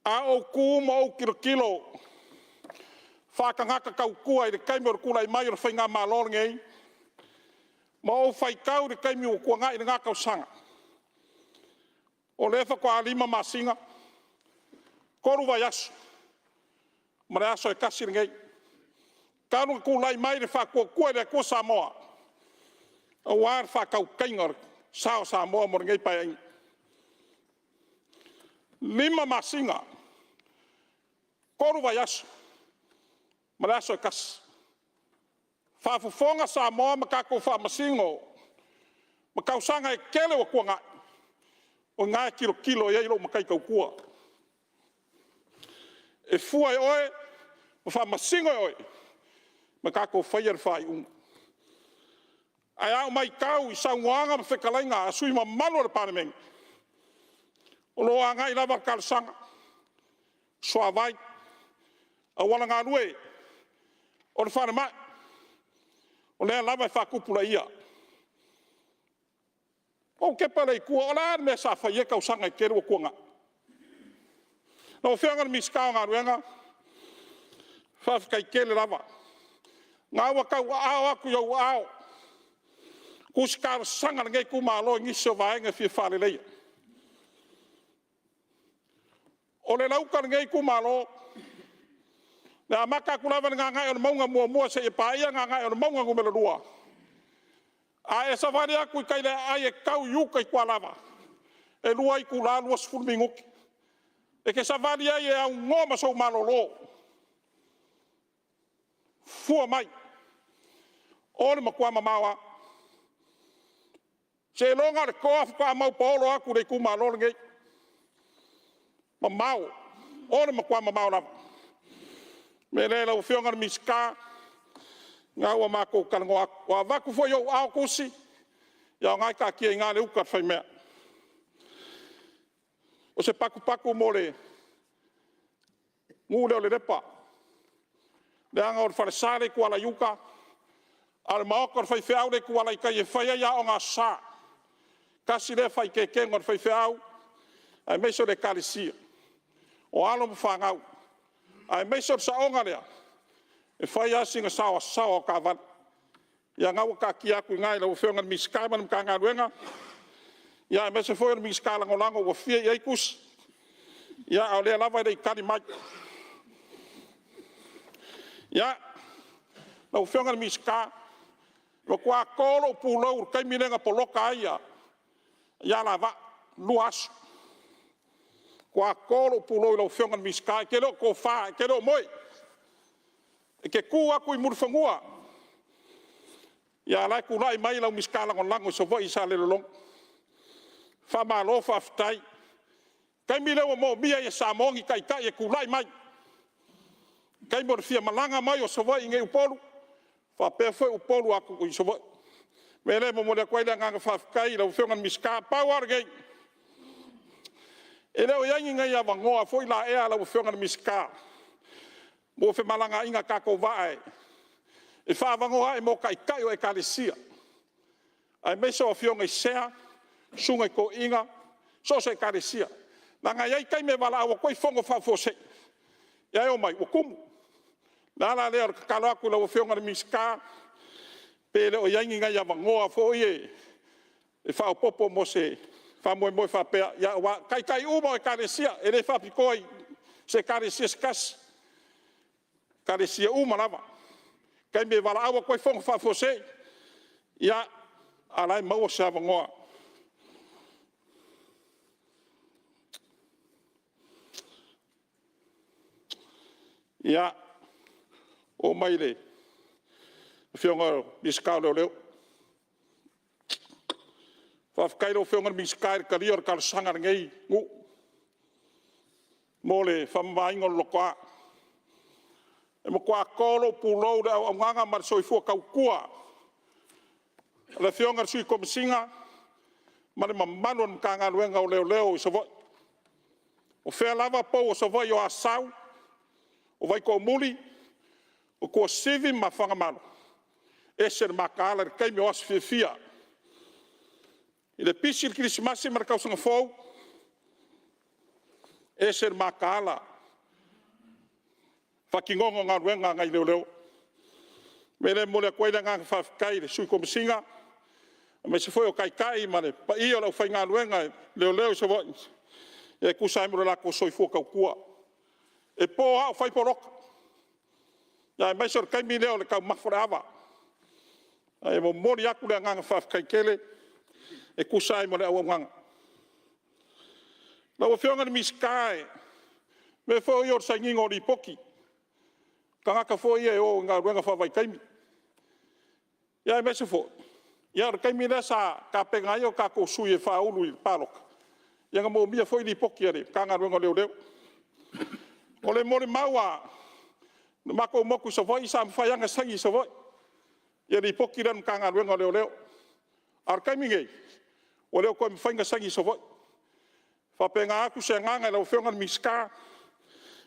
A o ku mo o kilo. Whakangaka kau kua i re kaimi o re kula i mai o re whainga Maulolo ngei. Ma o whaikau re kaimi o kua ngai i re ngā kausanga. O le wha kua lima masinga. Koru vai aso. Ma re aso e kasi re ngei. Kanu kula i mai re whakua kua i re kua Samoa. O wār whakau kainga sao Samoa mo re ngei pai aingi. Lima masinga. Koru vai aso. Ma le aso e kasi. Whaafufonga Samoa ma kako whaamasingo. Ma kausanga e kele o kua ngai. O ngai kilo e ilo ma kai kau kua. E fua e oe, ma whaamasingo e oe. Ma kako whaiar whai unga. Ai au mai kau i saungoanga ma whekalainga a sui ma manu le Palemene. O loa ngai lava kalsanga. Soa vai. A wala ngā rue. O le whare mai. O lea lava e whakupula ia. O ke pare i kua, o la me sa whaie kau sanga i keru o kuanga. Na o whianga ni miskao ngā ruenga. Whawhikai kele lava. Ngā ua kau ao aku iau ao. Kusikara sanga na ngei kumalo ngisi o vaenga fia whare leia. O le lauka na ngei kumalo. Na maka kulawa ngā ngai o na maunga mua se e paia ngā ngai o na maunga ngumela rua. A e sawari aku i kaile ai e kau yuka i kua lava. E lua i kula lua sifuru minguki. E ke sawari ai e au ngoma sou Malolo. Fua mai. Ore makua mamawa. Se longa le koa fuka mau paolo aku rei ku Malolo ngei. Mamau. Ore makua mamau lava. Me le lau whionga na miska. Ngā ua mako karango aku. Wa waku fo iau ao kusi. Ia ngai ka kia i ngā le uka whai mea. O se paku mo le. Ngu leo le repa. Le anga o le whare sāre kua la yuka. Ale maoka o le whai whiau le kua la i kai e whaia ia o ngā sā. Kasi le whai ke kengo o le whai whiau. Ai meiso le kalisia. O alo mu whangau. Ai meiso sa onga lea. E whai asinga sawa o ka wad. Ia ngau ka ki aku ngai lau whionga ni miskai manam ka ngā ruenga. Ia e meiso whionga ni miskai lango wa whia i eikus. Ia au lea lava i rei kari mai. Ia lau whionga ni miskai. Lo kua kolo pulau kai milenga poloka aia. Ia lava luas. Kua kolo pulau lau whionga ni miskai. Ke leo ko wha, ke leo moi. E ke ku aku i murwhangua. Ia lai ku lai mai lau miskala ngon lango so voi sa le lolong. Whamalo whaftai. Kai mi lewa mo mia e Samongi kai e ku lai mai. Kai mo fia malanga mai o so voi inge upolu. Whapea foi upolu aku i so voi. Me le mo mo le koe le nganga whafkai lau whiongan miska pawar gei. E leo iangi ngai a wangoa foi la ea lau whiongan miska. Mo fe malanga inga kako vae. E whavangoha e mo kai o e kalisia. Ai meso o whionga i sea, sunga i ko inga, so se kalisia. Nanga iai kai me wala awa koi whongo whawhose. Iai o mai, o kumu. Nala lea kakalo aku lau whionga ni miska, pele o iangi ngai awa ngoa fo ie. E whao popo mo se, whamoe moe whapea. Ia wa kai umo e kalisia, e le whapikoi se kalisia skasi. Kalisia uma lava. Kai me wala awa koe whonga whawhose. Ia, alai maua se awa ngoa. Ia, o maile. Whionga miskau leo. Whawhakairo whionga miskai karia o kalsanga ngei ngu. Mole whamaingo lokoa. E mo kua kolo pulou le au nganga mar soifua kau kua. Le whionga sui komisinga. Mare mamano na kanga luenga o leo i savoi. O whea lava pou o savoi o asau. O vai ko muli. O kua sivi ma whangamano. E se makaala re kaimi o asu fia. I le pisi il Krismasi mara kausanga fou. e se makala whakingongo ngā ruenga ngai leo. Mele mole koe na ngā whawhikai le sui komisinga. Me se foi o kai mane pa i o lau whai ngā ruenga leo se voi. E kusai mura lako soi fuka kua. E po hao whai poroka. Ya mai sor kai mi leo le kau mawhara awa. E mo mori aku le ngā whawhikai kele. E kusai mura au nganga. Lau a whionga ni miskai. Me fo i or sa ngingo ri poki. Ka ngaka fo i e o ngā ruenga whawai kaimi. Ia me se fo. Ia o kaimi le sa ka penga i o ka ko sui e whaulu i paloka. Ia ngā mō mia fo i ri poki are. Ka ngā ruenga leo. O le mori maua. Mako moku sa voi sa mwhaianga sangi sa voi. Ia ri poki ran ka ngā ruenga leo. Ar kaimi ngei. O leo koe mwhainga sangi sa voi. Whapenga aku se nganga lau whionga ni miska.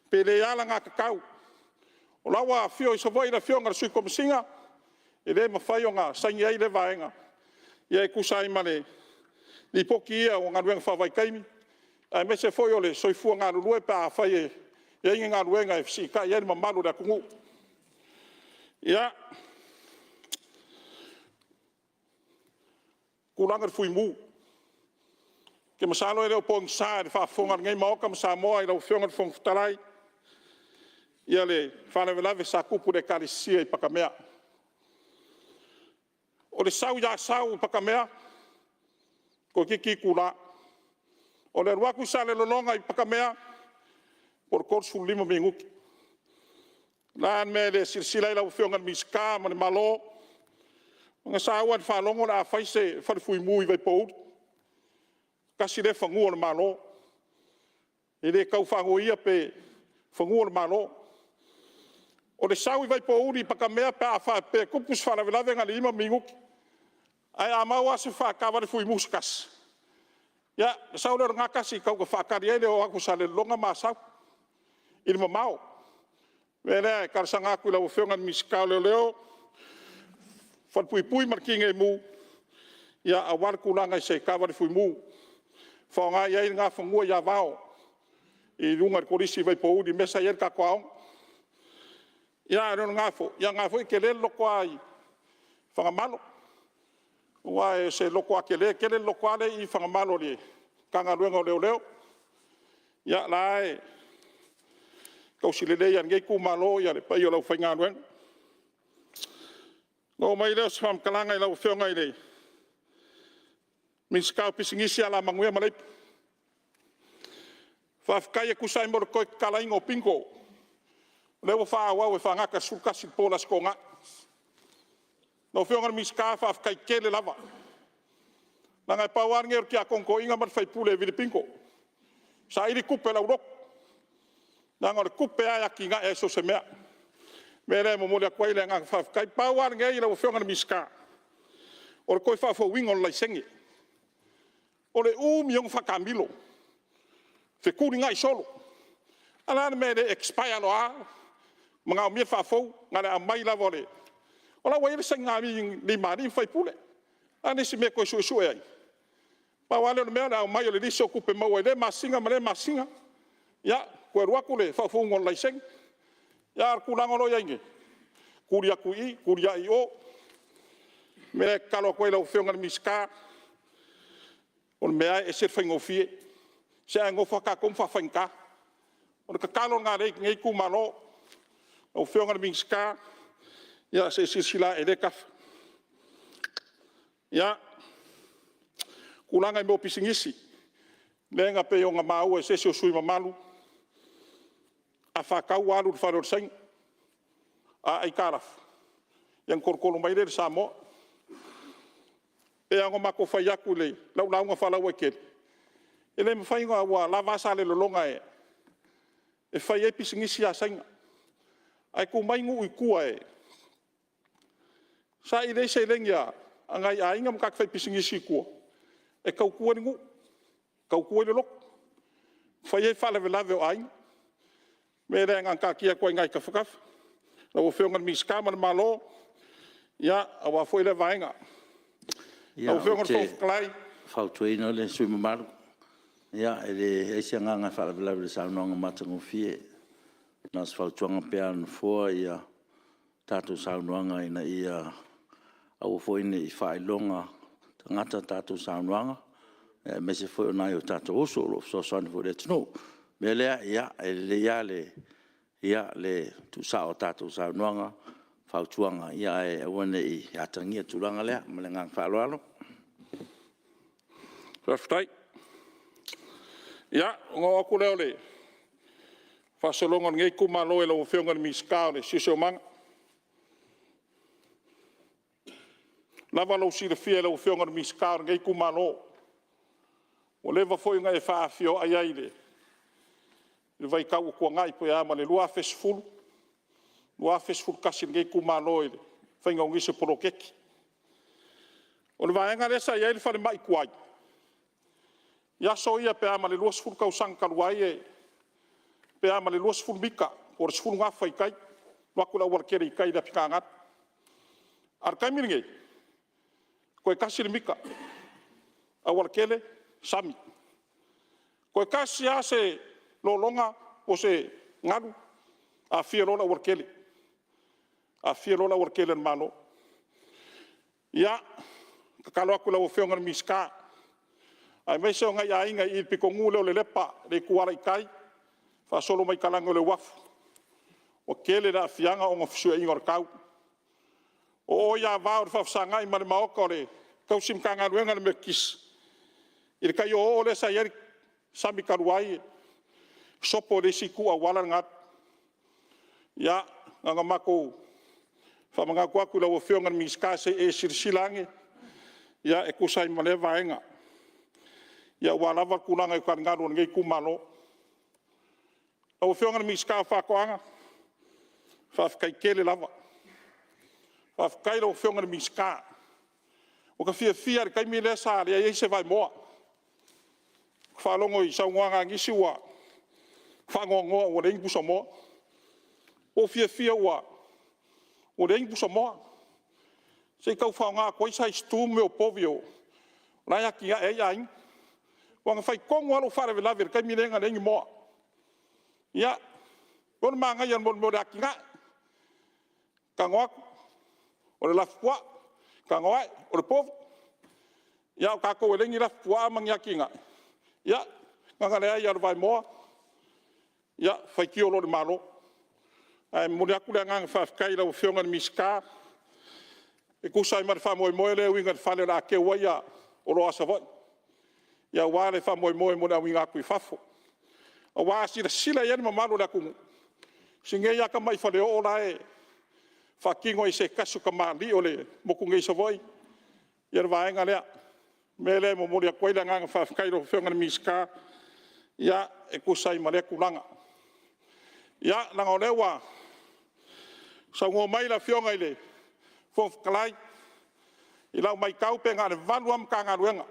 Pele ala ngā kakau. O lawa whio i sa voi la whionga sui komisinga. E le mawhai o ngā sangi ai le vaenga. Ia e kusai mane. Ni poki ia o ngā ruenga whawai kaimi. Ai me se foi o le soifua ngā rurue pa a whai e. Ia inga ngā ruenga e fsika. Ia ni mamalu da kungu. Ia. Kulanga fui mu. Ke masalo e leo pōng sā e whaafonga ngai maoka ma Samoa i lau whionga ni whongwhtarai. Ia le whanawelawe sa kupu de karisia i pakamea. O le sau ya sau i pakamea. Ko kiki kula. O le ruaku sa le lolonga i pakamea. Por korsu lima minguki. Naan me le silsila i lau whionga ni miska ma ni malo. Nga sa awan whalongo na a whaise whanifui mui vai poudu. Kasi le whangua na malo. E le kau whango ia pe whangua na malo. O le sau i vai po uri pakamea pe a wha pe kupus whanawelawe ngā lima minguki. Ai a mau ase whakawari fui muskas. Ia, sau lero ngā kasi kau ka whakari ele o aku sa le longa maa sau. I le mamau. Vele karsa ngā kui lau whionga misikau leo. Whanpui markinge mu. Ia a warkulanga i se kawari fui mu. Whaonga iai ngā whangua ia vao. I runga korisi vai po uri mesa ier ka kwaong. Ia reno ngāfo. Ia ngāfo i ke le loko ai. Whangamalo. Ua e se loko a ke le loko ale i whangamalo li. Kanga ruenga leo. Ia lae. Kausilele ia ngei kumalo ia le pai o lau whainga ruenga. Ngō mai leo sa whamkalanga i lau whionga i le. Miskau pisingisi ala manguia maleipi. Whawhikai e kusai mora koe kalainga o pingo. Lewa whaawau e whangaka sulkasi polas ko ngā. Nau whionga miska whawhikai kele lava. Nanga e pauaringe o kia konko inga mat whaipule e vili pingo. Sa iri kupe lau rok. Nanga o kupe aia ki ngā e so se mea. Mere mo mole a kwai le ngā whawhikai pauaringe e lau whionga miska. O le koe whawhau wingo lai sengi. O le umiong whakamilo. Whekuri ngai solo. Alana me le expire lo a. Mga o mia whafou. Nga le a mai la vole. O la waire sa ngā mi ni mani whaipule. Ane si me koe sue ai. Pa wale o le mea le a mai o le liso kupe maua. Le masinga ma le masinga. Ia, koe ruaku le whafou ngon lai seng. Ia ar kulango lo yainge. Kuri aku i, kuri ai o. Me le kalo koe lau whionga ni miska. O le mea e se whaingofie. Se a ngofa ka kom whawhainka. O le kakalo ngā rei ngei kumalo. O whionga ni miska. Ia se sila e le kafa. Ia. Kulanga i mo pisingisi. Lenga pe o ngā mau e se o sui mamalu. A whakau alu le whare o saing. A ai karaf. Iang korkolo mai le Samoa. E ango mako whai aku le, lau nga whalau e kere. E le mwhai ngā ua lava sa le lolonga e. E whai e pisingisi a sainga. Ai ku mai ngu i kua e. Sa i reise lengi a, angai a inga mkak whai pisingisi kua. E kau kua ni ngu. Kau kua le lok. Whai e whalewe lawe o ainga. Me re ngang kia kua ngai ka whakaf. Lau o whiongan miska mana malo. Ia, awa fwoi le vaenga. Ia, o te whautuina le sui mamaru. Ia, e se nganga whalavelawe le saunoanga matangofie. Nā sfautuanga pēa na fua ia tātou saunoanga ina ia au foine I whailonga tangata tātou saunoanga. Me se foi o nai o tātou oso lo so soani fo le tino. Me lea ia le tu sao tātou saunoanga whautuanga ia e wane I atangia tulanga lea ma le ngang whaaloalo. Whaftai. Ia, ngā aku leo le. Whasolongan ngei kumalo e lau whiongan miskao le siso manga. Lava lau sira fia lau whiongan miskao ngei kumalo. O lewa foi ngai e Afio ai ai le. Le vai kau kua ngai po ama le lua fesfulu. Lua fesfulu kasi ngei kumalo e le. Whainga ungise porokeki. O le vaenga lesa i ai le whare mai kuai. Ia so ia pe ama le luas fulu kau sang kaluai e pe ama le luas fulu mika o le fulu ngafa I kai wakula warkere I kai da pikangat ar kai miringe koe kasi le mika a warkele sami koe kasi a se lolonga o se ngalu a fia lola warkele malo ia kakalo aku la o whionga miska ai mai se ngai ainga I pikongu le lepa le kuala I kai fa solo mai kalango le wafu o kele la fianga o ngofsua ingor kau o ya va o fa sanga I mane maoka le kau sim kanga ruenga le mekis il kai o le sa yer sami karuai sopo le siku a wala ngat ya nga mako fa manga kwa kula o fionga miska se e sirsilange ya e kusai male vaenga ia wala va kulanga I kan ngaro ngei kumalo o whionga miska whakoanga whafkai kele lava whafkai o whionga miska o ka fia kai mile sa le ai se vai moa whalongo I saunga ngisi wa whangongo o le ingbusa moa o fia wa o le ingbusa moa se kau whaonga koi sa stu me o povio lai aki e ai wanga fai kongo alo fare velaver kai milenga lengi moa ia bon manga yan bon mo dakinga kangok o le lafua kangoi o le pov ia ka ko lengi lafua mangyakinga ia nganga le ia vai moa ia fai ki o le malo ai mo le aku le nganga fa kai la o whionga miska e kusai mar fa mo le winga fale la ke waia o lo asava ia wale fa mo mo na winga ku fafo o wa sila ia ma malo la ku singe ia ka mai fa le o la e fa kingo I se kasu ka mali o le mo ku ngai savoi ia vaenga le mele mo mo le ko ila nga fa kai ro whionga miska ia e kusai male kulanga ia langa o lewa sa ngo mai la whionga ile fof kalai ila mai kau pe nga le valuam ka nga ruenga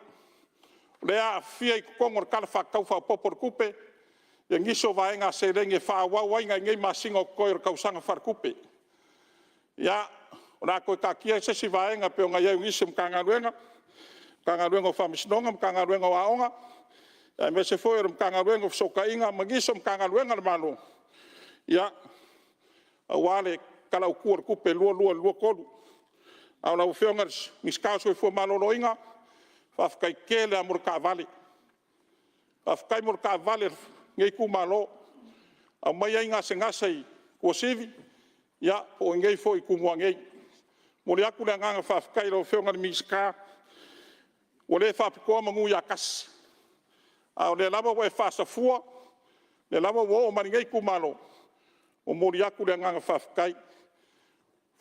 lea fia I kongor kala fa kau fa popor kupe ia ngiso vaenga se lenge fa wa inga ngai masingo koir kau sanga far kupe ia ona ko ka kia se si vaenga pe nga ia ngisim kanga ruenga fa misnonga kanga ruenga wa onga ia me se foi kanga ruenga so ka inga magisom kanga ruenga malo ia awale kala ukur kupe luo kolu au na fionga miskaso fo Malologa inga whafkai kele a murka vale. Whafkai murka vale ngei kumalo. A mai ai ngase ngasei kua sivi. Ia o ngei fo I kumua ngei. Mori aku le nganga whafkai lau whionga ni miska. O le whapikoa mangu ia kasi. A o le lama wa e whasafua. Le lama wa o mani ngei kumalo. O mori aku le nganga whafkai.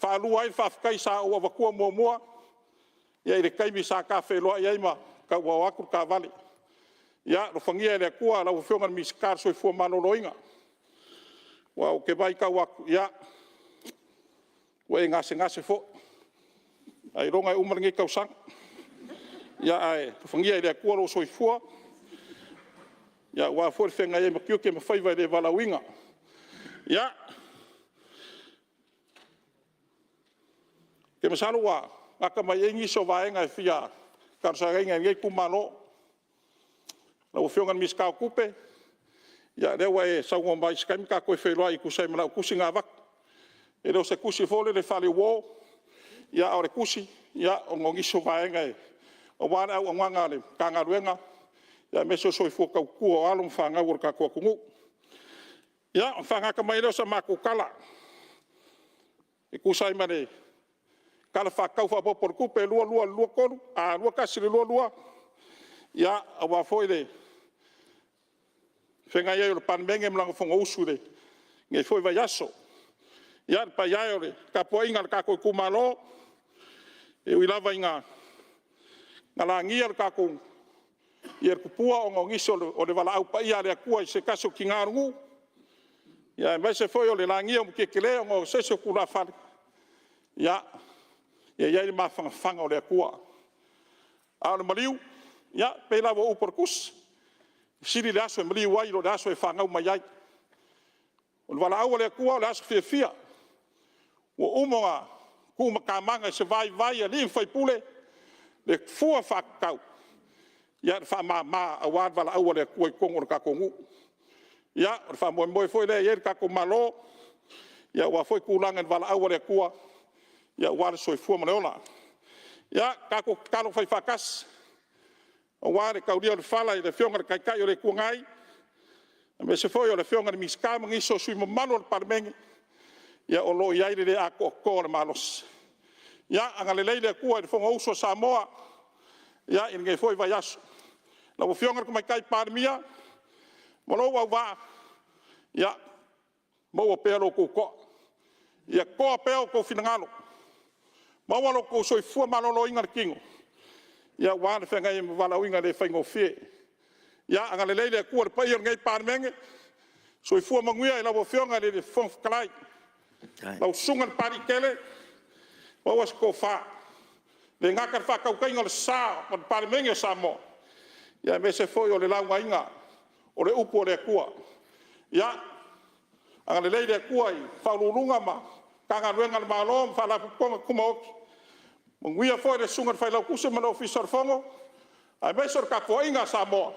Whalua ai whafkai sa o awakua mua. Ia I le kaimi sa ka wheloa ia ima ka ua waku ka vale. Ia lo whangia le kua lau whionga miska soi fua Malologa inga. Wa o ke vai ka waku ia. Wa e ngase fo. Ai ronga e umarangi kau sang. Ia ai lo whangia le kua lo soi fua. Ia wa fo whenga ia makio ke mawhaiva le valauinga. Ia. Ke masalo wa. Aka mai engi so vaenga e fia. Karsa renga ngei kumalo. Lau fionga mis kau kupe. Ya lewa e saunga mai skam ka koe whelua I kusai mana kusi ngā wak. E reo se kusi fole le whale wō. Ya ore kusi. Ya o ngongiso vaenga e. O wana au angwanga le kanga ruenga. Ya meso soi fuka kua o alum whanga ura ka kua kungu. Ya whanga ka mai reo sa maku kala. E kusai mane. Kala whakau whapopor kupe lua koru. A lua kasiri lua. Ya awa foile. Whenga iai o le Palemene mlanga whonga usure. Ngai foi vai aso. Ia pa iai o le kapua inga le kako Itumalo. E uilava inga. Nga la ngia le kako. Ia le kupua o ngongiso o le wala au pa ia le akua I se kaso ki ngarungu. Ia mai se foi o le la ngia o mkekele o ngo seso kula whale. Ia. Ia iai le mawhanga o le akua. A le Maliu. Ia pela wo upor kus. Siri le aso e Maliu ai lo le aso e whangau mai ai. O le wala au le akua o le aso fia. O umonga kuma kamanga se vai a li whai pule. Le fua whakau. Ia le wha a wad wala au le akua I kongo le kakongu. Ia le wha moe foi le le kako malo. Ia wa foi kulanga le wala au le akua. Ia wale soi fua maleola. Ia kako kalo whai whakas. O ware kauria le fala I le whionga le kaikai o le kuangai. Me se foi o le whionga le miska mangiso sui mamano le Palemene. Ia o lo iai le a ko le malos. Ia anga le leile kua le whonga uso Samoa. Ia in ngai foi vai aso. La o whionga le kai Palemene. Malo wa wa. Ia mo o pelo ko. Ia ko pelo ko finangalo. Mau alo ko soi fua Malolo inga le kingo. Ia wana whenga I wala uinga le whaingo whie. Ia anga le leile kua le pai o ngai Palemene. Soi fua manguia I lau whionga le whongwhakalai. Lau sunga le pari kele. Mau as ko wha. Le ngaka whakaukainga le sā o le Palemene Samoa. Ia me se foi o le launga inga. O le upo o le kua. Ia anga le leile kua I whaulurunga ma. Kanga ruenga le malo whalapu konga kuma oki. Manguia foi le sunga fai lau kuse mana ofisar fongo. Ai mai sor ka ko inga Samoa.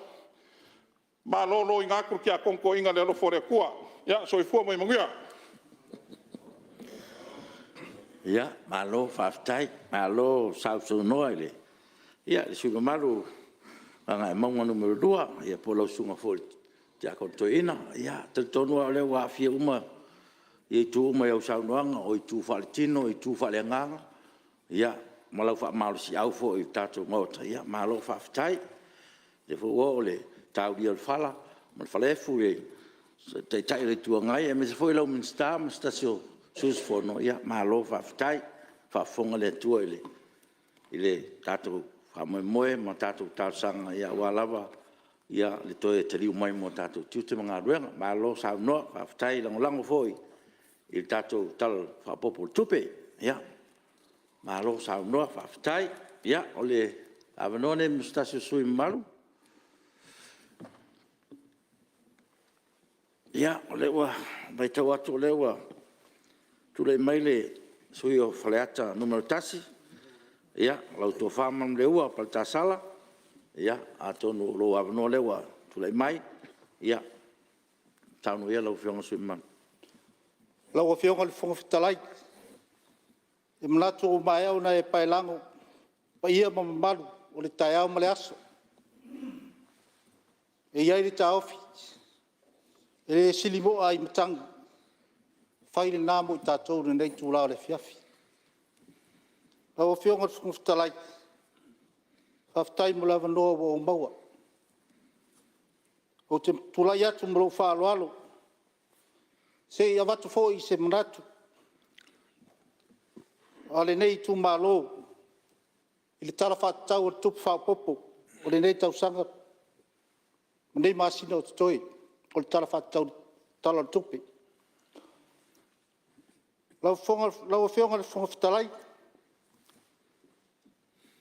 Maulolo inga kur kia konko inga le Alofi le kua. Ya soi fua mai manguia. Ya malo faftai, malo sausu noile. Ya suga malu anga monga numero 2 ya polo sunga foi. Ja ko toina ya tonu le wa fia uma. I tu uma eu saunoanga o I tu faletino I tu falenganga. Ya malau fa malu si au fo I tatu ngota ya malo faftai. Le fo ole tau dia fala, mal falefu e te tai le tuangai e me se foi lau min sta stasio sus fono ya malo faftai fa fonga le tuele. Ile tatu fa moe ma tatu sanga ya walava ya le toe te liu mai mo tatu tiute mga ruenga malo sa no faftai lango foi. Il tatu tal fa popo tupe ya malo sa no faftai ya ole avanone mustasio sui malu ya ole wa vai tau atu ole wa tule maile sui o faleata numero tasi ya lau to famam le ua pal tasala ya atonu lo avano le wa tule mai ya tanu ya lau fiona sui man lau fiona le fonga fitalai e mlatu o mai au na e pailango pa ia mamalu o le taiao ma le aso e iai le taofi e le silimo ai matanga fai le namo I tātou le nei tūlao le fiafi lau fionga le fonga fitalai whaftai mo lava noa o maua o te tūlai atu mro whaaloalo se I avatu fo I se manatu ale nei Itumalo I le tala whaatau o tupu whaapopo o le nei tausanga nei masina o toi o le tala whaatau tala tupi lau whionga le fonga fitalai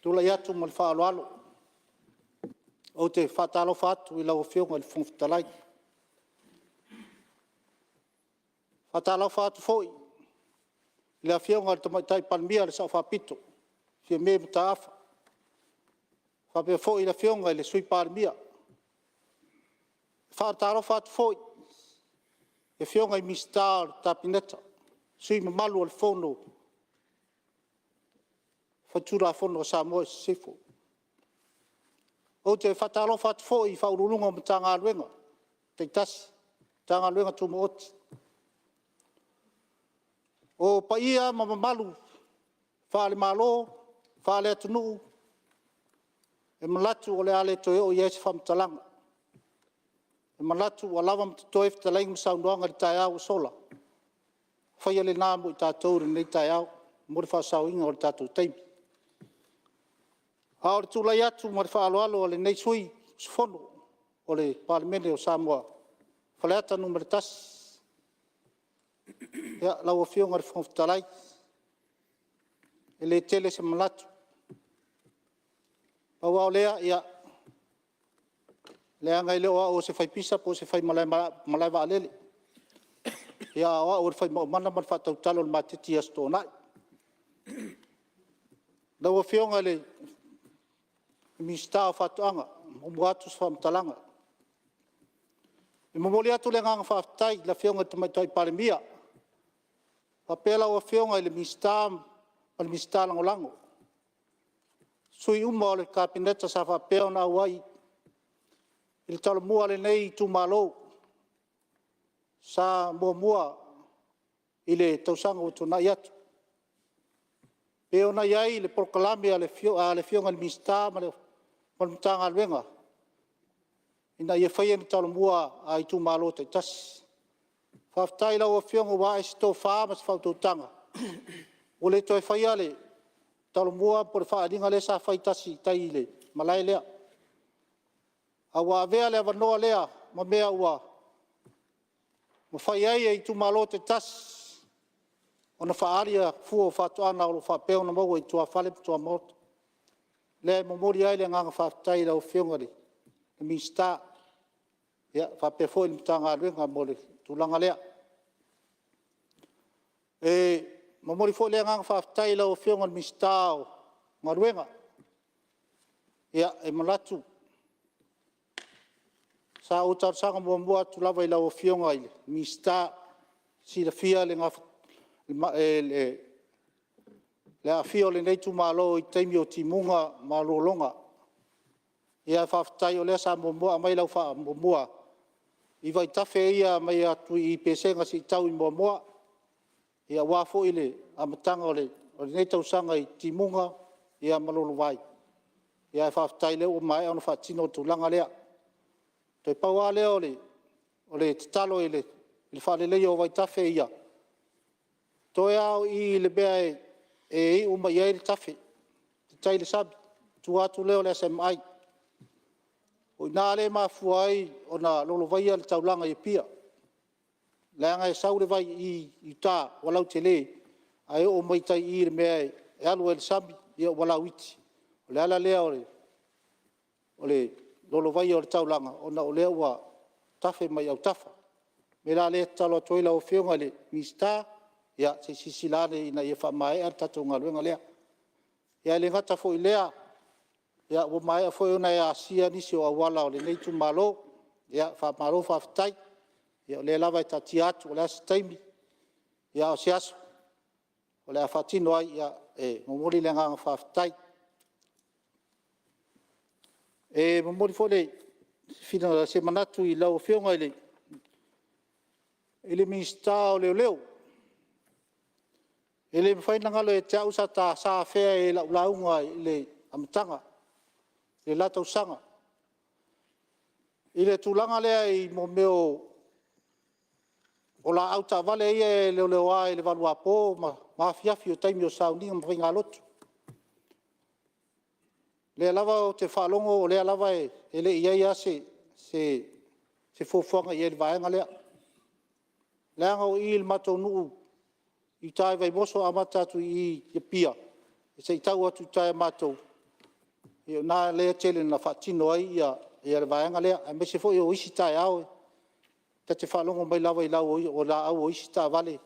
tula iatu ma le whaaloalo o te whaatalo whaatu I lau whionga le fonga fitalai whaatalo whaatu foi le afioga le tamaitai Palemene le sao whapito fia me mtaafa whapea foi le afioga le sui Palemene whaataro whaatu fōi. E whionga I mista tapineta. Sui mamalu al whono. Whatura whono Samoa sifo. O te whaataro whaatu fōi whaurulunga o tanga aluenga. Te tasi. Tanga aluenga tumo oti. O paia mamalu. Whaale malo. Whaale atunu. E malatu o le ale toe o Yesu whamtalanga. E malatu o lava mtoe whtalainga msaundoanga li tai au sola. Whaia le nāmu I tātou nei tai au. Mori whaasau inga o le tātou teimi. Hao le tūlai atu mori whaaloalo o le nei sui sfono o le Palemene o Samoa. Whaleata numere tasi. Ia lau o whionga le whamtalai. E le tele se malatu. Awa o lea ia lea ngai leo o se fai pisa po se fai malai wa alele. Ia o o fai mana man fatau talo le matiti as Tuanai. Na o fionga le mista o fatuanga o muatu sa mtalanga. I momoli atu le ngang faaftai la fionga tamaitai Palemia. Papela o fionga le mista lango lango. Sui uma o le kapineta sa whapeo na wai. Il talo mua le nei Itumalo. Sa mua I le tausanga o Tuanai atu. Peo na iai le proklami a le fionga le mista ma le mtanga alwenga. Ina ia whaia ni talo mua a Itumalo te tasi. Whaftai lau o fionga wa e sito whaama sa whautotanga. O le toi whaia le talo mua por whaadinga le sa whaitasi tai le Malae lea. A wa avea le avanoa lea ma mea ua. Ma whaiai e Itumalo te tas. O na whaaria fua o whatuana o lo whapeo na maua I tua whale tua mota. Le momori ai le nganga whaftai lau whionga le. Le mista. Ia whapefo I mtanga aluenga mo le tulanga lea. E momori fo le nganga whaftai lau whionga le mista o ngaruenga. Ia e malatu. Sa o tarsanga mua tu lava I lau whionga I mista. Si la fia le ngā le afio le nei Itumalo I teimi o timunga Maulologa. Ia whaftai o lea sa mua mai lau wha mua. I vai tafe ia mai atu I pesenga si tau I mua. Ia wafo I le amatanga o le nei tausanga I timunga ia Malolo vai. Ia whaftai leo o mai ana whatino tulanga lea. Toi paua leo o le tatalo I le whalelei o vai tafe ia. Toi au I le bea e uma ia le tafe. Te tai le sabi. Tu atu leo le SMI. O ina le mafua ai o na lolo vaia le taulanga I Apia. Leanga e sau le vai I ta walau te le. Ai o maitai I le mea e alu e le sabi ia walau iti. O le ala lea o le lolo vaia o le taulanga. O na o lea ua tafe mai au tafa. Me la le talo atoila o whionga le mista. Ia se sisilane ina ia whamae ar tatou ngaluenga lea. Ia le ngata fo I lea. Ia o mai a fo ona ia asia nisi o awala o le nei Itumalo. Ia whamaro whaftai. Ia o le lava I tati atu o le asa taimi. Ia o se aso. O le a whatino ai ia momori le nganga whaftai. Momori fo le whina se manatu I lau whionga I le minsta o leo. Ele whaina ngalo e te au sa ta sa whea e launga I le amatanga. Le latau sanga. I le tūlanga lea I mo meo o la au ta vale ia e leo a e le valua po ma fiafi o taimi o sauninga ma whainga lotu. Le lava o te whalongo o le lava e le ia se fofuanga I e le vaenga lea. Leanga o I le matou nuu I tae vai moso amata atu I Apia. E se I tau atu tae matou. I nā lea tele na whatino ai ia le vaenga lea. A me se fo I o isi tae au. Ta te whalongo mai lawa I lau o la au o isi tae vale.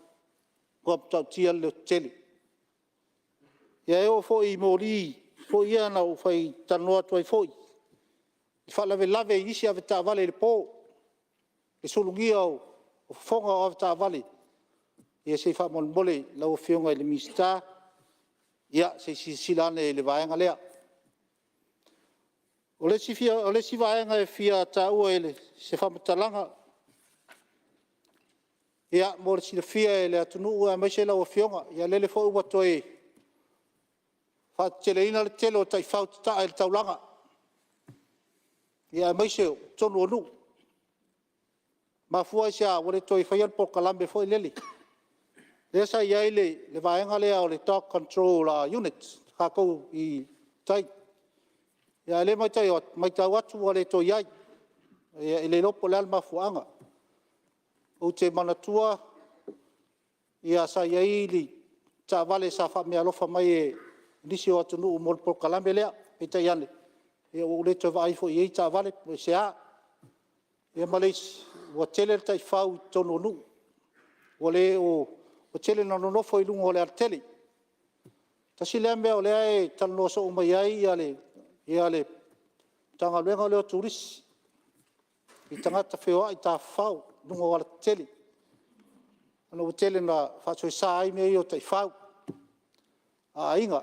Kua tau tia le tele. Ia eo fo I mori. Fo ia na o whai tanoa tuai fo I. I whalave lave isi ave tae vale le po. e solungia o fonga o ta vale ia se fa mon bole lau fionga i le mista ia se silane le vaenga lea o le si vaenga e fia ta ua ele se fa matalanga ia mo le fia ele atunu ua mai se lau fionga ia lele fo ua toe fa teleina le telo tai fau ta el taulanga ia mai se tonu onu ma fua sia wale toi fai al po kalambe fo lele esa ia le vaenga le o le talk control unit ka ko i tai ia le mai tai mai ta watu wale toi ai ia le lopo le alma fuanga o te manatua ia sa ia ili ta vale sa fa me alofa mai e nisi o atunu mo po kalambe le e tai ane ia o le toi vai fo i ta vale se a ia malis wa tele tai fau tonu nu wale o tele no no foi lungo le arteli ta sile me o le ai talo so mai ai ia le tanga lenga le turis i tanga ta feo ai ta fau lungo arteli no tele na fa so sai me io tai fau a inga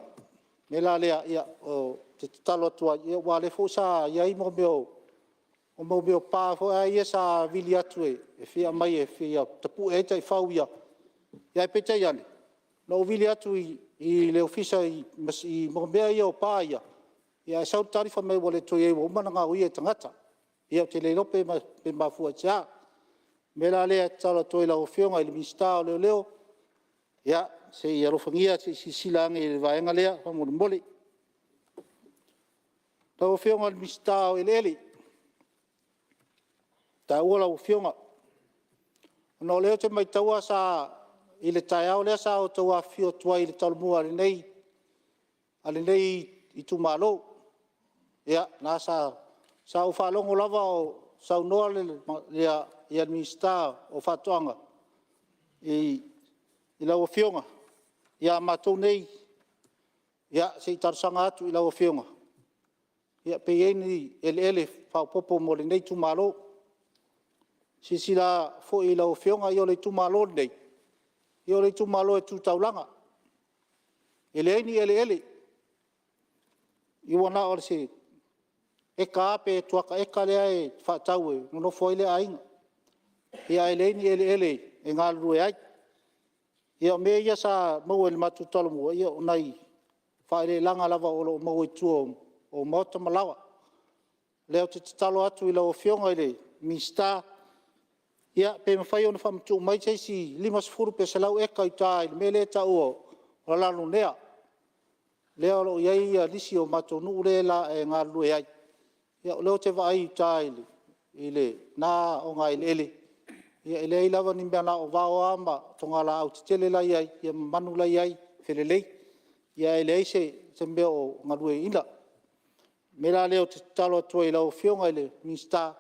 me la le ia o te talo tua ia wale fo sa ia i mo meu pa fo ai esa vilia tu e fia mai e fia tapu e tai fau ia ia pete ia no vilia tu i le ofisa i mo mea ia o pa ia sau tarifa mai wale to ia o mana nga ui e tangata ia te le lope pe mafua tia me la le tala to la ofionga i mista o leo ia se ia rofangia se silang i vaenga lea pa mo mole la ofionga i mista o ele ta ua la ofionga no leo te mai taua sa i le taiao lea sa o taua fio tua i le talmua ale nei Itumalo ia na sa o whalongo lava o sau noa le administra o whatoanga i lau fionga ia matou nei ia se i tarsanga atu i lau fionga ia pe eni ele whaupopo mo le nei Itumalo si sila fo i lau fionga i o le Itumalo nei i o le Itumalo e tūtaulanga ele ele i wana o le se e ka ape tuaka e ka lea e whaatau e no foi le ainga ia ele e ngā rue ai ia me ia sa mau e le matu talo mua ia o nai whaere langa lava o lo mau e tua o mauta malawa leo te talo atu i lau fionga i le mista ia pe mawhai o na whamatu mai teisi 5 pe salau e ka i tā i me le ta ua o lalo nea leo lo iai ia lisi o mato nuu le la e ngā rue ai ia leo te vai tā i le nā o ngā ele ia ele i lava ni mea na o vao ama tonga la au te tele la iai ia manu la iai whelelei ia ele i se mea o ngā rue ina me la leo te talo atua i lau fionga i le mista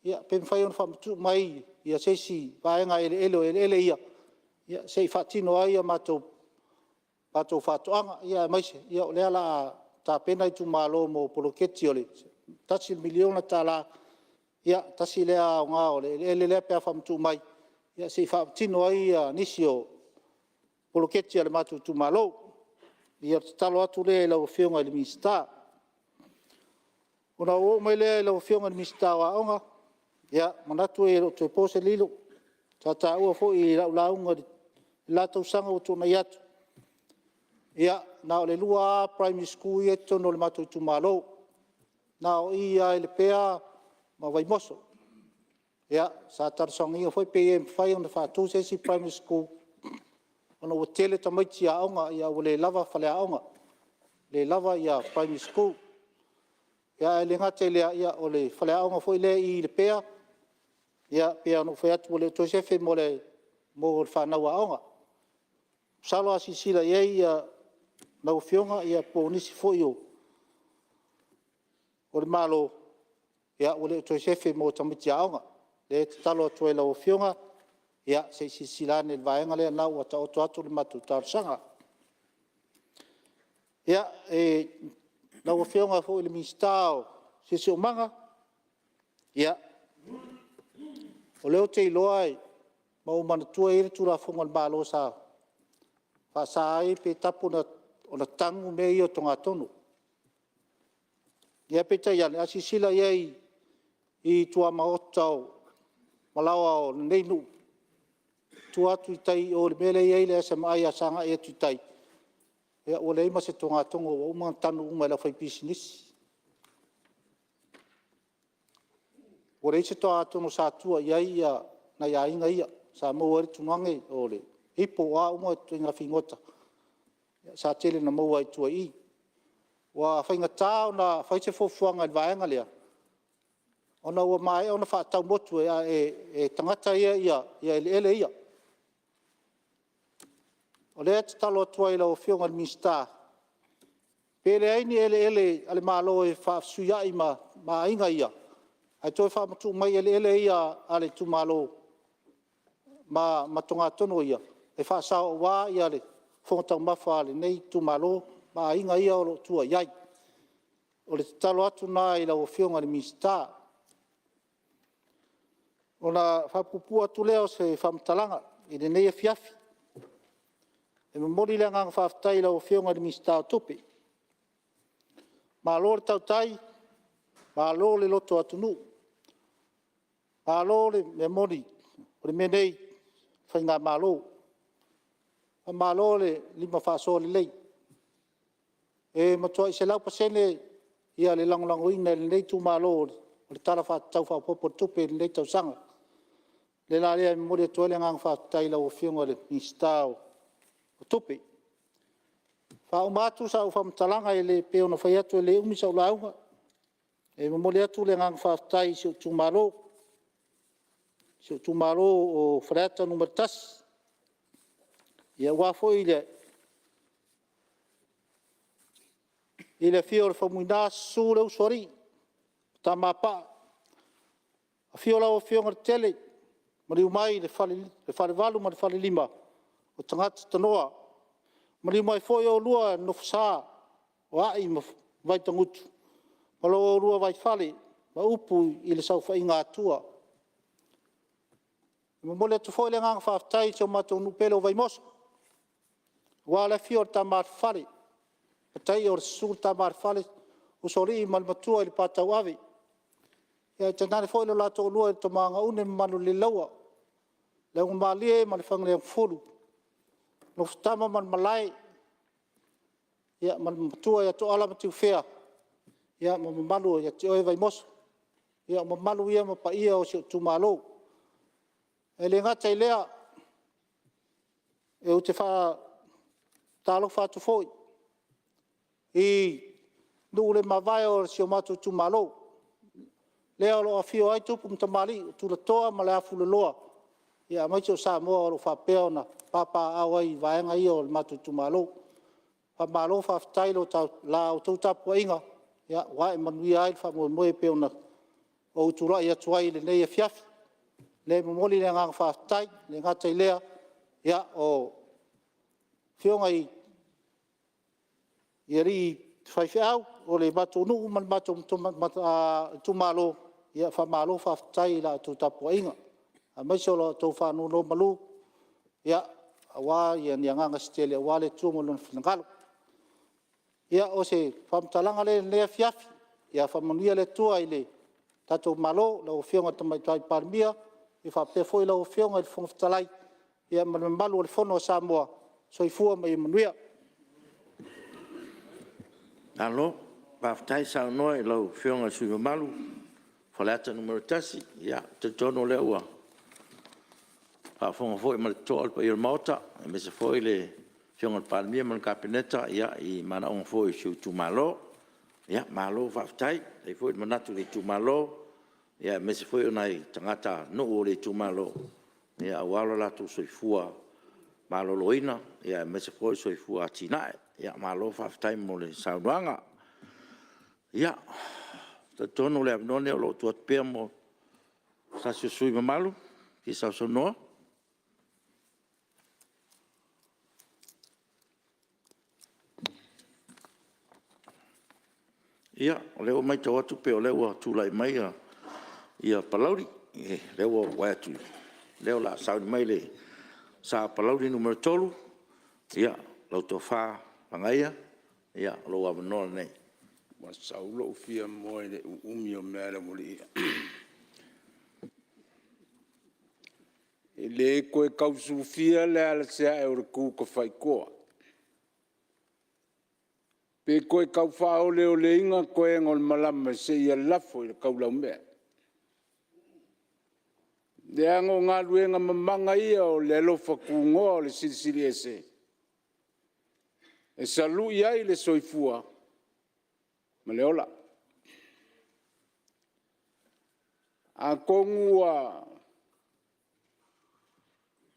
ia pe mwhai o na whamatu mai ia seisi vaenga ele ia sei whatino ai ia mato whatoanga ia maise ia o lea la ta pena Itumalo mo poloketi o le tasi miliona ta la ia tasi lea o ngā o le lea pia whamatu mai ia sei whatino ai ia nisi o poloketi o le matu Itumalo ia talo atu lea i lau fionga i le mista ona o mai lea i lau fionga i le mista wa onga ia manatu e te pose lilo ta ua fo i launga la tausanga o tona iatu ia na o le lua primary school e tono le matu Itumalo na o ia i le pea ma vai moso ia sa tarsongi o foi PM fai ona fatu se si primary school ona o tele tamaiti a onga ia o le lava fale a onga le lava ia primary school ia le ngate le ia o le fale a onga foi le i le pea ia pea no foi atu le to sefe mo le whanau a onga salo asisila ia lau fionga ia po nisi foi o le malo ia o le to sefe mo tamiti a onga le talo to lau fionga ia se silane vaenga le na o ta atu le matu tarsanga ia lau fionga fo le mistao se o manga ia O leo te iloa ai, ma o mana tua ere tura fonga le malo sa. Fa sa ai pe tapu na tangu me i o tonga tonu. Ia pe tai ane, asi sila iei i tua maotau, malawa o neinu. Tua tu i tai o le mele iei le asa mai a sanga e tu i tai. Ia o le ima se tonga tonga o umang tanu umai la fai business. O le se toa tonga sa tua iei ia na ia inga ia. Sa mau ari tunange o le hipo a umai tu inga fingota. Sa tele na mau ai tua i. Wa whainga tāo na whaise fofuanga i vaenga lea. Ona ua mai, ona whaatau motu e tangata ia ele ia. O lea te talo atua i lau whionga ni mista. Pele aini ele ale malo e whaafsuia i ma inga ia. Ai toi whaamatu mai ele ia ale Itumalo ma tonga tono ia. E whaasao wā ia le whongatau mawha ale nei Itumalo ma inga ia o lo tua iai. O le talo atu nā i lau whionga ni mista. O na whapupua atu leo se whamtalanga i le nei e fiafi. E mori le ngang whaftai lau whionga ni mista o tupi. Maulolo tau tai, maulolo le loto atu nu. Maulolo le mori, o le menei whainga maulolo. Maulolo le lima whaaso le lei. E matua i se lau pasene ia le langolango ina le nei Itumalo o le tala whaatau whaapopo tupe le nei tau sanga. Le la lea mori atu le ngang whaftai lau whionga le mista o tupe. Whaumatu sa u whamtalanga e le peo na whaiatu e le umi sa ulaunga. E mori atu le ngang whaftai si Itumalo. Si Itumalo o whareata numertas. Ia wafo i le fio le whamuina su le usori. Ta mapa. A fio lau whionga le tele. Mari umai le whale walu ma le whale lima. O tangata tanoa. Mari umai foi o lua no whasa. O ai ma vai tangutu. Malo o lua vai whale. Ma upu i le sau whainga atua. Ma mole atu foi le ngang whaftai se o matou nupele o vai mosa. Wa le fio ta mar whale. Tai o sur ta mar whale. O sori i malmatua i le patau ave. Ia tanane foi le lato lua i to manga une manu le laua. Le un Malie ma le whangle furu. No ftama man Malae. Ia malmatua ia to ala matiu fea. Ia mamalu ia te oe vai mosa. Ia mamalu ia ma pa ia o si Itumalo. E le ngata i lea. E u te wha talo whatu foi. I nuu le mawai o si o matu Itumalo. Lea lo afio ai tupu mtamali. Tula toa ma le afu le loa. Ia mai o Samoa o lo whapea na papa au ai vaenga i o le matu Itumalo. Pa malo whaftai lo la o tau tapu inga. Ia wae manui ai wha moe peo na o utura ia tuai le nei e fiafi. Le momoli le ngang whaftai, le ngata i lea. Ia o whionga i ri whaiwhiau o le matu nuu man matu Itumalo. Ia wha malo whaftai la tau tapu inga. A maiso lo tau whanu no malu. Ia awa ia ni anganga stele awa le tuamo lon whinangalo. Ia o se whamtalanga le lea fiafi. Ia whamanuia le tua i le tatou malo la o whionga tamai tai Palemene. I whapea foi la o whionga i le whongwhitalai. Ia malu o le whono o Samoa. Soifua mai manuia. Alo, whaftai sa noa i lau whionga sui malu. Whaleata numero tasi. Ia, te tono le ua. Whafonga foi ma le toa alpa i le maota. E mese foi le whionga Palemene ma le kapineta. Ia, i mana onga foi si Itumalo. Ia, malo whaftai. E foi manatu le Itumalo. Ia, mese foi o nai tangata no o le Itumalo. Ia, awalo latu soifua Mauloloina. Ia, mese foi soifua Tinae. Ia, malo whaftai mo le saunuanga. Ia, te tono le abnone o lo tuat pia mo sasio sui mamalu. Ki sa sonoa. Ia, o leo mai tau atu pe o leo tūlai mai ia palauri. leo wa tu. Leo la sa mai le sa palauri numero tolu. Ia, lau to fa pangaia. Ia, lo wa no nei. Ma saulo fia mo le umio mera muli. Le koe kausu fia le ala sea e ore ku ko fai koa. Pe koe kau whao leo le inga koe ngol malama se ia lafo i kau lau mea. Le ango ngā luenga mamanga ia o le alofa kungoa o le sirisiri ese. E salu iai le soifua. Ma le ola. A kongua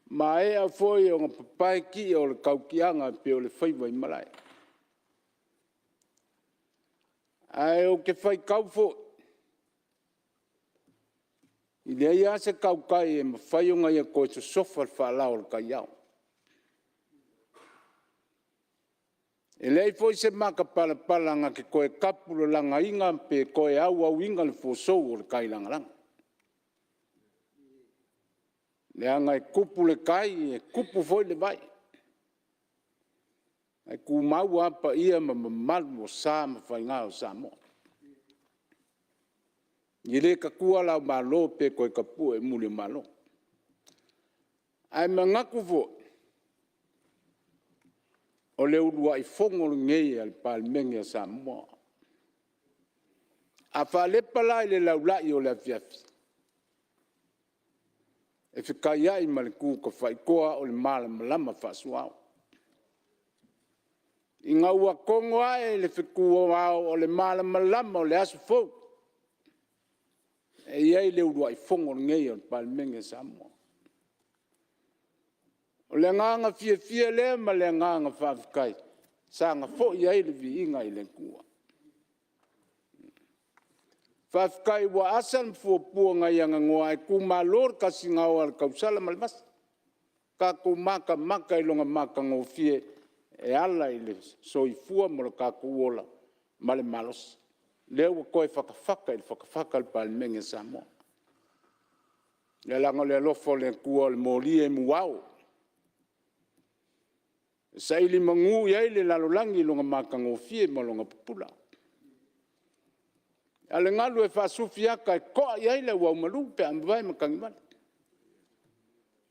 ma e a foi o ngā papai ki o le kaukianga pe o le whaiwa i Malae. Ai o ke whai kaufo. I le ia se kaukai e ma whai o ngai a koe to sofa le whaalao le kai au. E lei foi se maka pala pala nga ke koe kapulo langa inga pe koe au inga le fosou o le kai langa langa. Le anga e kupu le kai e kupu foi le vai. Ai ku mau apa ia ma malu o sa ma whai ngā o Samoa. I le ka kua lau malo pe koe kapu e Mulinu'u. Ai mangaku fo. O le urua i fongo ngei al Palemene Samoa. A wha Lepale le laulai o le afiafi. E whikai ai ma le kū ka whaikoa o le malama whasuao. I ngā ua kongo ai le whikua o le malama o le aso fau. E iai le urua i fongo ngei o le Palemene Samoa. O le nganga fia le ma le nganga whawhikai. Sa ngā fo iai le vi inga i le kua. Whawhikai wa asal mfuapua ngai anga ngoa e ku malor kasi ngau al kausala malmas. Ka ku maka i longa maka ngō fie e ala i le soifua mo le ka kuola ma le malos. Leo koe whakawhaka i le whakawhaka le Palemene Samoa. Le langa le alofo le kua le moli e muau. Sa ili mangu iai le lalolangi longa maka ngō fie mo longa pupula. Ale ngalu e whasufi aka e koa iai le wau malu pe amwai makangi mali.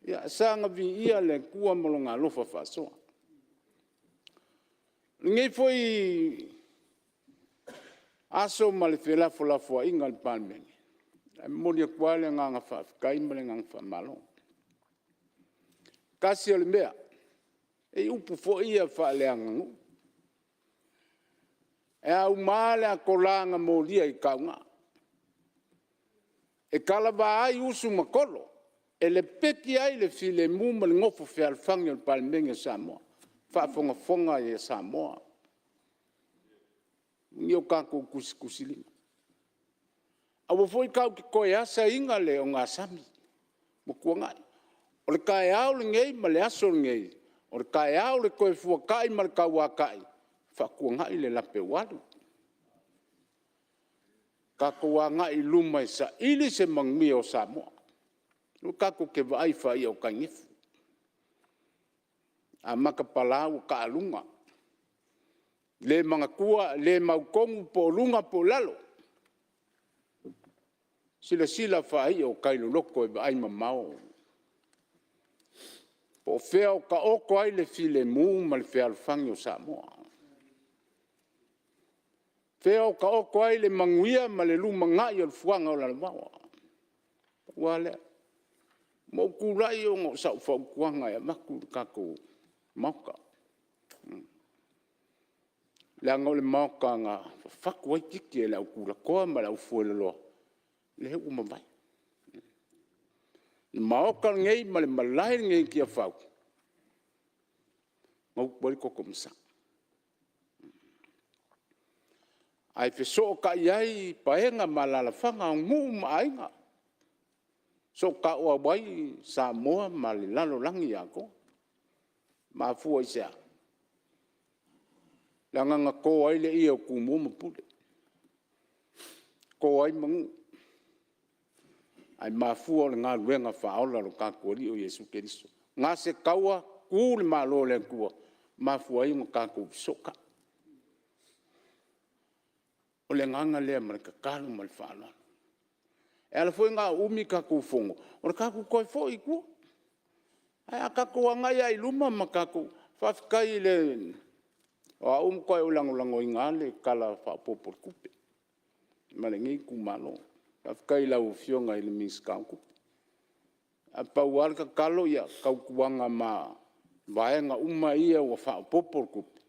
Ia sanga vi ia le kua mo longa alofa whasoa. Ngei foi aso ma le whelafo inga le Palemene. E moni a kua le nganga whawhikai ma le nganga whamalo. Kasi o le mea. E upu fo ia whaaleanga ngu. E au maale a kolanga molia i kaunga. E kalawa ai usu makolo. E le peki ai le file muma le ngofo whealfangi o le Palemene Samoa. Whaafonga e Samoa. Nio kako kusilinga. Awa foi kau ki koe asa inga le o ngā sami. Mokua ngai. O le kai au le ngei ma le aso le ngei. O le kai au le koe fua kai ma le kaua kai. Whakua ngai le lape walu. Kako wa ngai luma sa ili se mangmi o Samoa. No kako ke vai fai o kangifu. A maka palau ka alunga. Le mangakua, le maukongu po lunga po lalo. Sila fai o kailoloko e vai mamao. Po feo ka oko ai le file mu ma le fea alfangi o Samoa. Feo ka oko ai le manguia ma le luma ngai o le fuanga o la maua. Wale. Mo kurai o ngo sa ufau kuanga ya maku kako mauka. Le anga o le mauka nga whaku ai kiki e la ukura koa ma la ufuele loa. Le heu mamai. Le mauka ngei ma le Malae ngei kia whau. Mau bori koko msa. Ai fe so ka iai paenga malala whanga ngu maainga. So ka ua wai Samoa ma le lalo langi ako. Ma fua isea. Langanga ko ai le ia kumu mapule. Ko ai mangu. ai mafua o le ngā luenga whaola lo kākori o Yesu Keriso. Ngā se kaua ku le malo le kua mafua i ngā kākou soka. O le nganga lea ma le kakalo ma le whaala. E ala foi ngā umi kākou fongo. O le kākou koe fo i kua. Ai a kākou angai ai luma ma kākou. Whawhikai le o a koe o lango i ngā le kala whapopo kupe. Ma le ngi kumalo. Whawhikai lau fionga i le miskau kupe. A pauar ka kalo ia kaukuanga ma vaenga uma ia o whapopo kupe.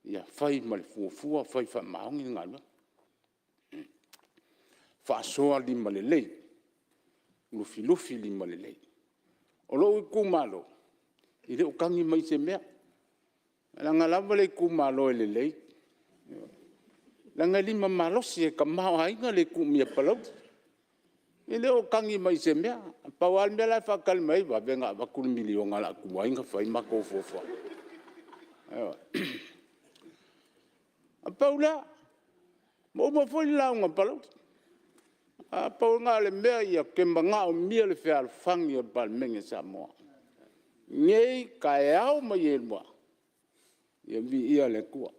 Ia whai ma le fuafua, whai wha maungi ngā lua. Whaasoa li ma le lei. Lufi li ma le lei. O lo i kumalo. I le ukangi mai se mea. Langa lava le kumalo e le lei. Langa lima malosi e ka mao hainga le kumia palau. I le ukangi mai se mea. Pawal mea lai whakal mai wa venga wa kulmili o ngala kuwainga whai mako fofo. A paula. Mo foi launga palau. A pau ngā le mea ia kemba ngā o mia le whea alfangi o Palemene Samoa. Ngei ka e au mai e mua. Ia vi ia le kua.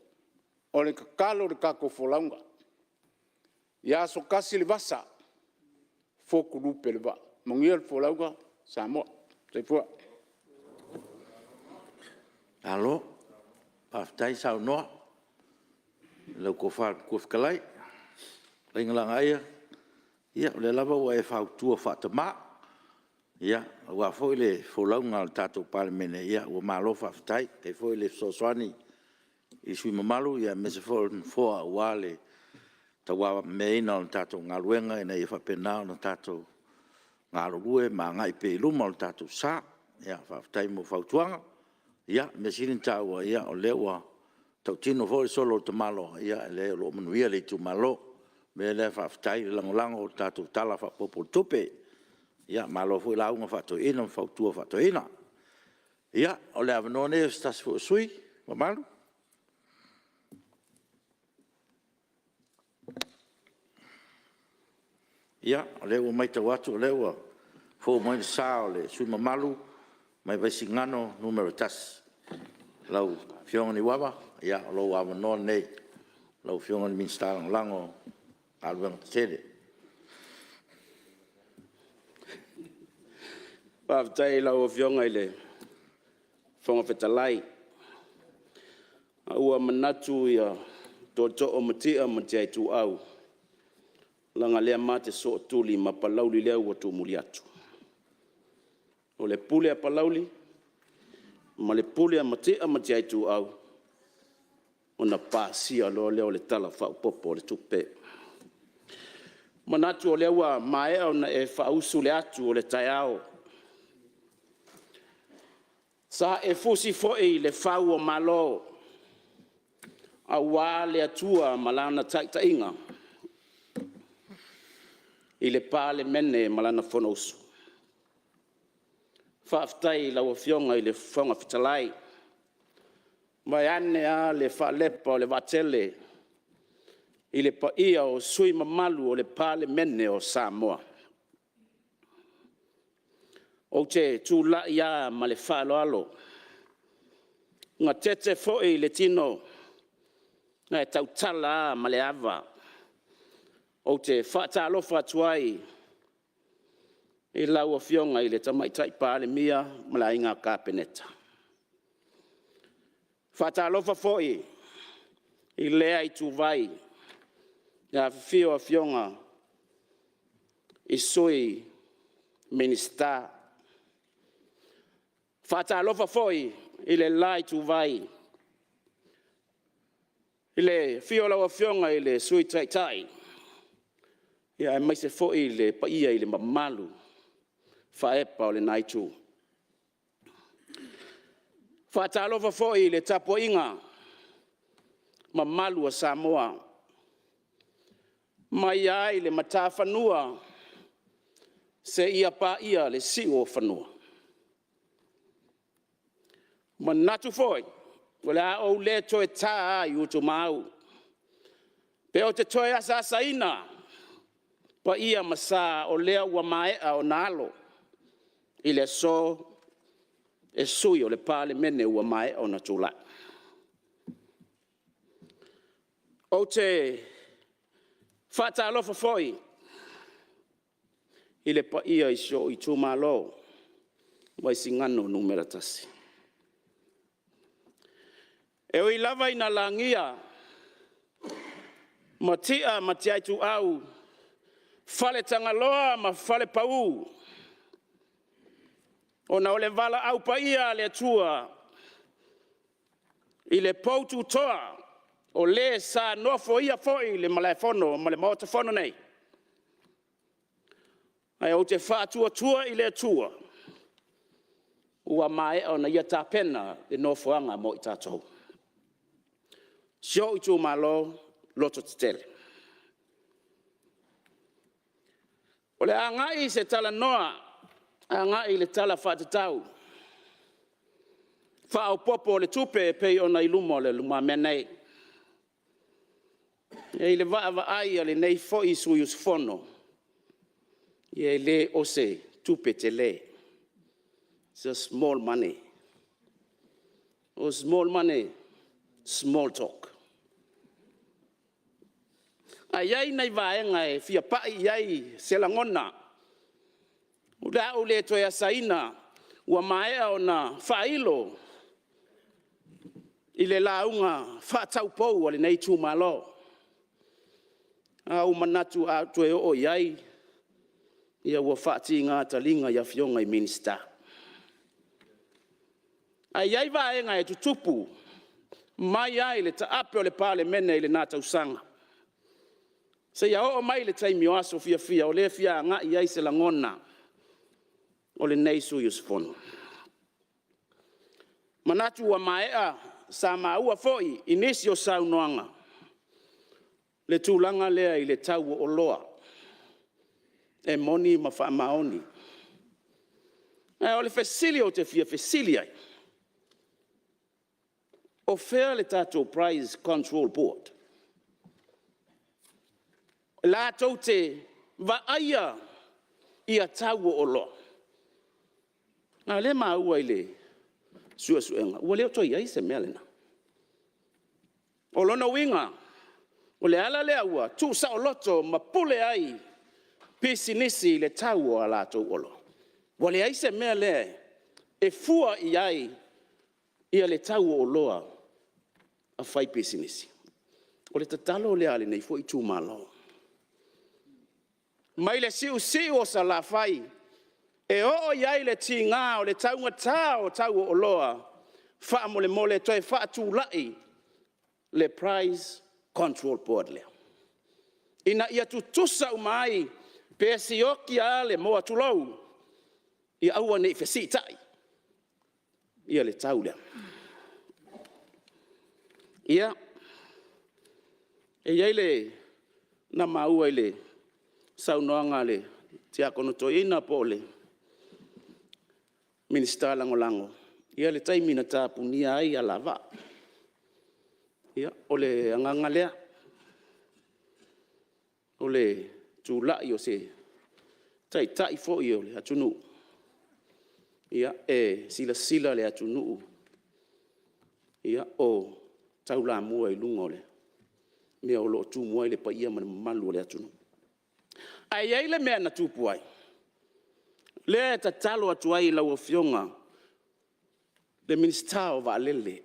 O le kakalo le kako folaunga. Ia aso kasi le vasa. Foku lupe le va. Mongia le folaunga Samoa. Teipua. Alo. Paftai sao noa. Lau kofar kufkalai. Ringalanga ia. Ia, le lava ua e whautua whatama. Ia, ua foi le wholaunga al tātou Palemene. Ia, ua malo whawhitai. Kei foi le soswani i sui mamalu. Ia, mese foa ua le tawa meina al tātou ngaluenga. Ina ia whapena al tātou ngalurue. Ma ngai pe iluma al tātou sa. Ia, whawhitai mo whautuanga. Ia, mesirin tāua. Ia, o lewa tau tino foi solo Itumalo. Ia, leo lo manuia le Itumalo. Me le whaftai langolango o tātou tala whapopo tupe. Ia, malo fui launga whato ina, whautua whato ina. Ia, o le avanone e stasi fu sui, mamalu. Ia, o le ua maita watu, o le ua fu moina saa o le sui mamalu, mai vaisi ngano numero tas. Lau fionga ni wawa, ia, o lo avanone nei, lau fionga ni minsta lango, alwang tere. Paftai lau fionga ile fonga fetalai. Ua manatu ia toto o matia matia tu au. Langa lea mate so tuli ma palauli lea ua tu muliatu. O le pule a palauli, ma le pule a matia tu au. O na pasia lo leo le tala whau popo le tupe. Manatu o lewa mae au na e whausu le atu o le taiao. Sa e fusi foi le whau o malo. A wā le atua malana tainga. I le Palemene malana Fonotaga. Whaaftai lau fionga i le whonga fitalai. Mai ane a le whaalepa o le watele. I le paia o sui mamalu o le Palemene o Samoa. O te tūla ia ma le whaaloalo. Ngā tete foi le tino. Ngā e tautala ma le ava. O te whaatalofa tuai. I lau o fionga i le tamaitai Palemia ma la inga kāpeneta. Whaatalofa foi. I lea i tūvai. Ia fio a fionga i sui minister. Whaatalofa foi i le lai tu vai. I le fio lau a fionga i le sui tai. Ia mai se foi i le paia i le mamalu. Whaepa o le naitu. Whaatalofa foi i le tapoinga. Mamalu a Samoa. Mai ai le mata whanua, se ia pa ia le si o whanua. Manatu foi, wale a o le toe tā i Itumalo. Pe o te toe asa ina, pa ia masa o lea ua maea o nalo i le so e sui o le Palemene ua maea o na tula. O te whaatalofa foi i le pa ia i sio Itumalo wai singano numera tasi. E o i lava ina langia matia matiai tu au fale tangaloa ma fale pau o na ole vala au pa ia le tua i le poutu toa o le sa nofo ia foi le Malae fono ma le mota fono nei ai o te whaatua tua i le tua ua mai o na ia tapena e nofoanga mo i tātou sio Itumalo loto tele. O le angai se tala noa, angai le tala whaatatau. Whaau popo le tupe pei o na ilumo le luma menei. E le va ai le nei foi suius fono. E le ose tupe te le. It's a small money. O small money, small talk. Ai nei vaenga e fia pai ai se langona. Ula ule to ya saina ua maea o na failo. Ile launga fatau pou ale nei Itumalo. Au manatu a to e o iai. Ia ua fati ngā talinga ia Afioga i minista. Ai vaenga e tutupu. Mai ai le ta ape o le Palemene le nata usanga. Se ia o mai le taimi o aso fia o le fia nga iai se langona o le nei suius fono. Manatu wa maea sa maua foi inisi o saunoanga. Le tūlanga lea i le tau o loa. E moni ma wha maoni. O le fesilia o te fia fesilia. O fea le tātou Prize Control Board. La tau te va aia ia tau o lo. Nga le maua i le suenga. Ua leo toi ai se mea lena. O lona winga. O le ala lea ua. Tu sa o loto ma pule ai. Pisi nisi le tau o la tau o lo. Ua le ai se mea le. E fua i ai. Ia le tau o loa. A fai pisi nisi. O le tatalo le ale nei fo Itumalo. Mai le siu o sa la fai. E o iai le tinga o le taunga o tau o loa. Wha mole toi wha tu lai. Le Prize Control Board lea. Ina ia tu tusa umai. Pe sioki a le moa tu lau. Ia aua nei fesitai. Ia le tau lea. Ia. E iai le na maua le. Sau noanga le tiakono toina po le minista lango. Ia le taimi na tapunia ai a lava. Ia o le anganga lea. O le tūlai o se tai fo i o le atunu. Ia e sila le atunu. Ia o taula mua i lunga o le. Mea o lo tu mua i le paia malu o le atunu. Ai le mea na tupu ai. Le ta talo atu ai lau Afioga. Le minista o vaalele.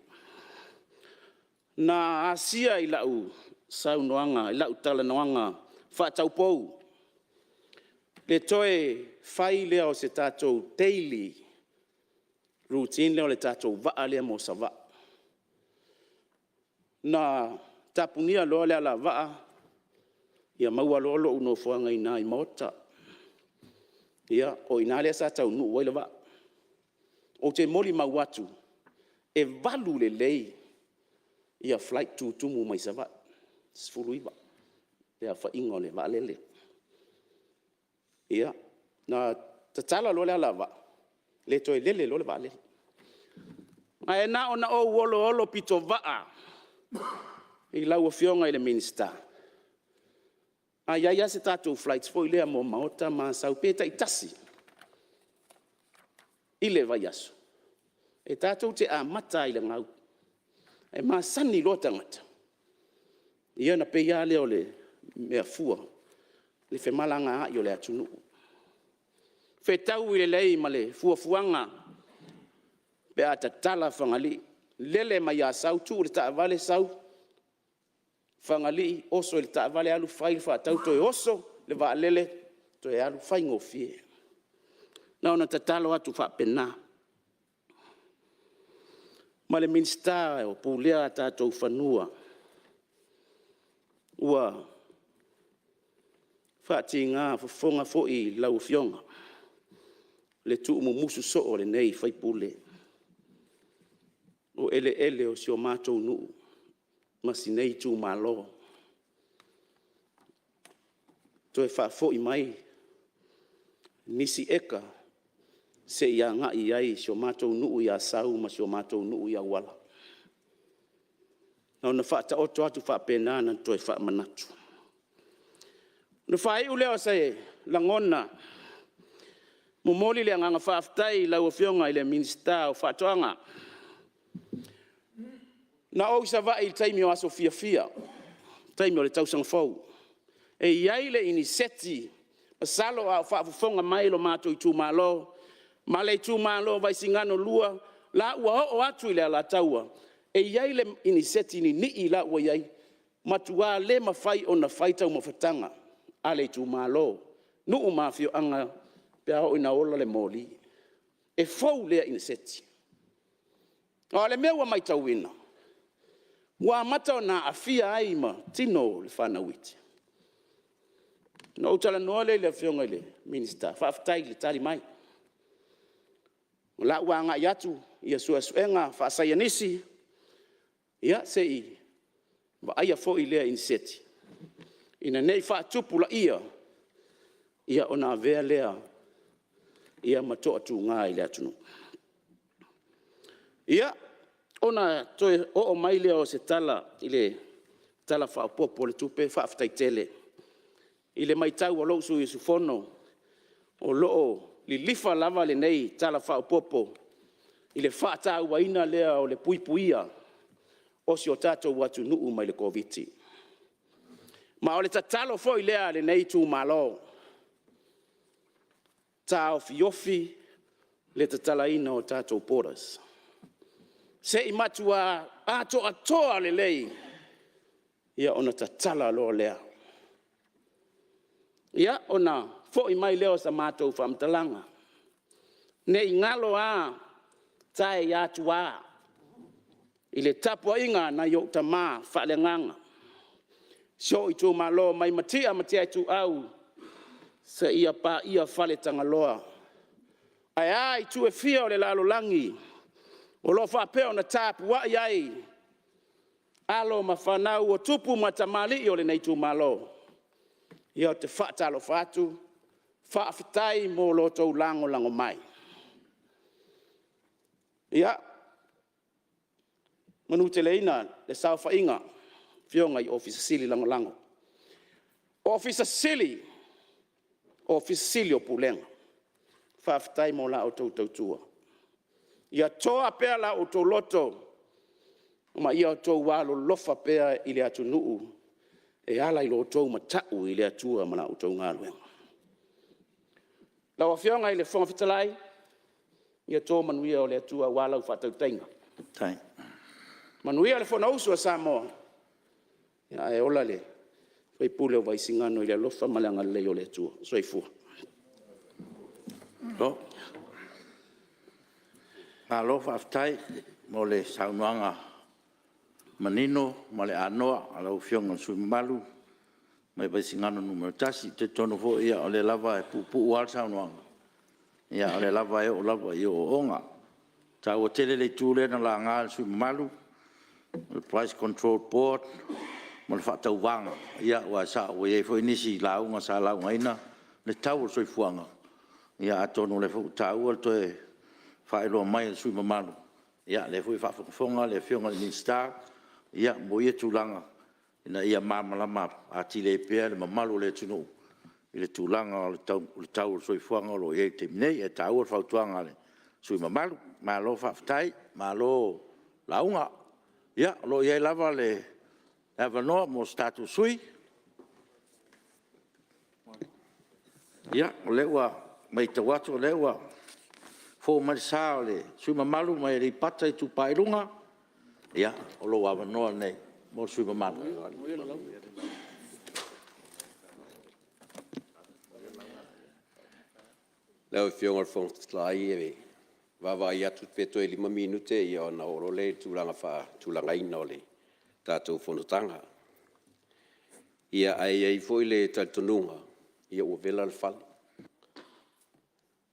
Na asia i lau sau noanga, i lau tala noanga, whaatau pou. Le toe whai lea o se tātou daily routine lea o le tātou vaa lea mo sa vaa. Na tapunia loa lea la vaa. Ia maua lolo uno fuanga ina i mota. Ia o ina lea sa tau nuu waila wa. O te moli mauatu. E valu le lei. Ia flight tu tumu mai sa wa. Sfulu iwa. Ia fa ingo le wa lele. Ia. Na tatala lo lea la wa. Le toi lele lo le wa lele. Ai na ona o olo pito waa. I lau Afioga i le minista. Ai ai se tātou flights foi lea mo maota ma sau peta I tasi. I le vai aso. E tātou te amata I le ngau. E ma sani lo tangata. Ia na pe ia leo le mea fua. Le fe malanga a yo le atunu. Fe tau I le lei ma le fuafuanga. Pe ata tala whangali. Lele mai a sau tu le ta vale sau. Whangali oso le ta vale alu whai wha tau to e oso le wa lele to e alu whai ngofie. Na ona tatalo atu wha pena. Ma le minsta o pulea tātou whanua. Ua whati ngā whafonga foi lau fionga. Le tu musu so o le nei whai pule. O ele o si o mātou nuu. Masi nei Itumalo. To e whafo I mai. Nisi eka. Se ia ngā I ai si o mātou nuu I a sau ma si o mātou nuu I a wala. Nau na whaata oto atu whapena na to e whamanatu. Na whai uleo se langona. Mumoli le nganga whaftai lau fionga I le minsta o whatoanga. Na o sa va I taimi o aso fia. Taimi o le tausang fau. E iai le ini seti. Salo a whaafonga mai lo mātou Itumalo. Male Itumalo vai singano lua. La ua o atu I le ala taua. E iai le ini seti ni I la ua iai. Matua le mawhai o na whaitau mawhatanga. Ale Itumalo. Nuu mafio anga pia o ina ola le moli. E fau lea ini seti. O le meua mai tauina. Wa mata na afia ai ma tino le Fina'i. No utala no le Afioga le minister fa aftai le tali mai. La wa nga yatu ia suenga fa sayanisi. Ia sei ba ia fo ile inseti. Ina nei fa tupula ia. Ia ona vea lea. Ia mato atu nga ile atunu. Ia ona toe o mai leo se tala ile tala fa popo le tupe fa aftai tele ile mai tau o lo su fono o lo li lifa lava le nei tala fa popo ile fa ta waina lea o le puipuia o si o tato watu nuu mai le koviti ma o le tatalo fo ile le nei Itumalo ta ofiofi le tatala ina o tato poras. Se I matua ato atoa le lei. Ia ona tatala lo lea. Ia ona fo I mai leo sa mātou whamtalanga. Ne I ngalo a tae atua. I le tapua inga na yo tama whalenganga. So Itumalo mai matia tu au. Se ia pa ia whale tangaloa. Ai tu e fia o le lalo langi. O lo fa peo na tapu wa iai. Alo mafanau o tupu matamali o le nei Itumalo. Ia te whata alo whatu. Whaafitai mo lo tau lango mai. Ia. Manu te leina le sao whainga. Fionga I ofisa sili lango. Ofisa sili. Ofisa sili o pulenga. Whaafitai mo la o tau tua. Ia toa pea la o tō loto. Ma ia o tō walo lofa pea I le atu nuu. E ala I lo tō matau I le atua mana o tō ngāluenga. Lau Afioga I le whonga whitalai. Ia tō manuia o le atua walau whatau tainga. Tai. Manuia le whona usua Samoa. Ia e ola le. Whai pule o vai singano I le lofa malanga le o le atua. Soi fua. Lo. Alofi aftai mo le saunuanga manino ma le anoa ala ufionga suimalu mai vai singano numero tasi te tono fo ia o le lava e pupu al saunuanga ia o le lava e o lava I o onga ta o tele le tule na la ngal suimalu le price control board mo le fata wanga ia wa sa o e fo inisi la unga sa la ngaina le tau soifuanga ia atono le fo tau to e failo mai sui mamalu ia le foi fa fonga le fionga ni star ia mo ia tulanga ina ia mamalama atile pea le mamalu le tunu i le tūlanga o le tau o soifuanga o lo iei te minei e tau o whautuanga le sui mamalu ma lo whaftai ma lo launga ia lo iei lava le avanoa mo statu sui ia o le ua mai tawatu o le ua fo marisa o le sui mamalu mai ri pata i tupairunga ia o lo avanoa nei mo sui mamalu Leo fionga fong tlai e va ia tut peto e 5 minute ia ona o le tulanga ina ole tatou Fonotaga ia ai foi le taltonunga ia o vela le fal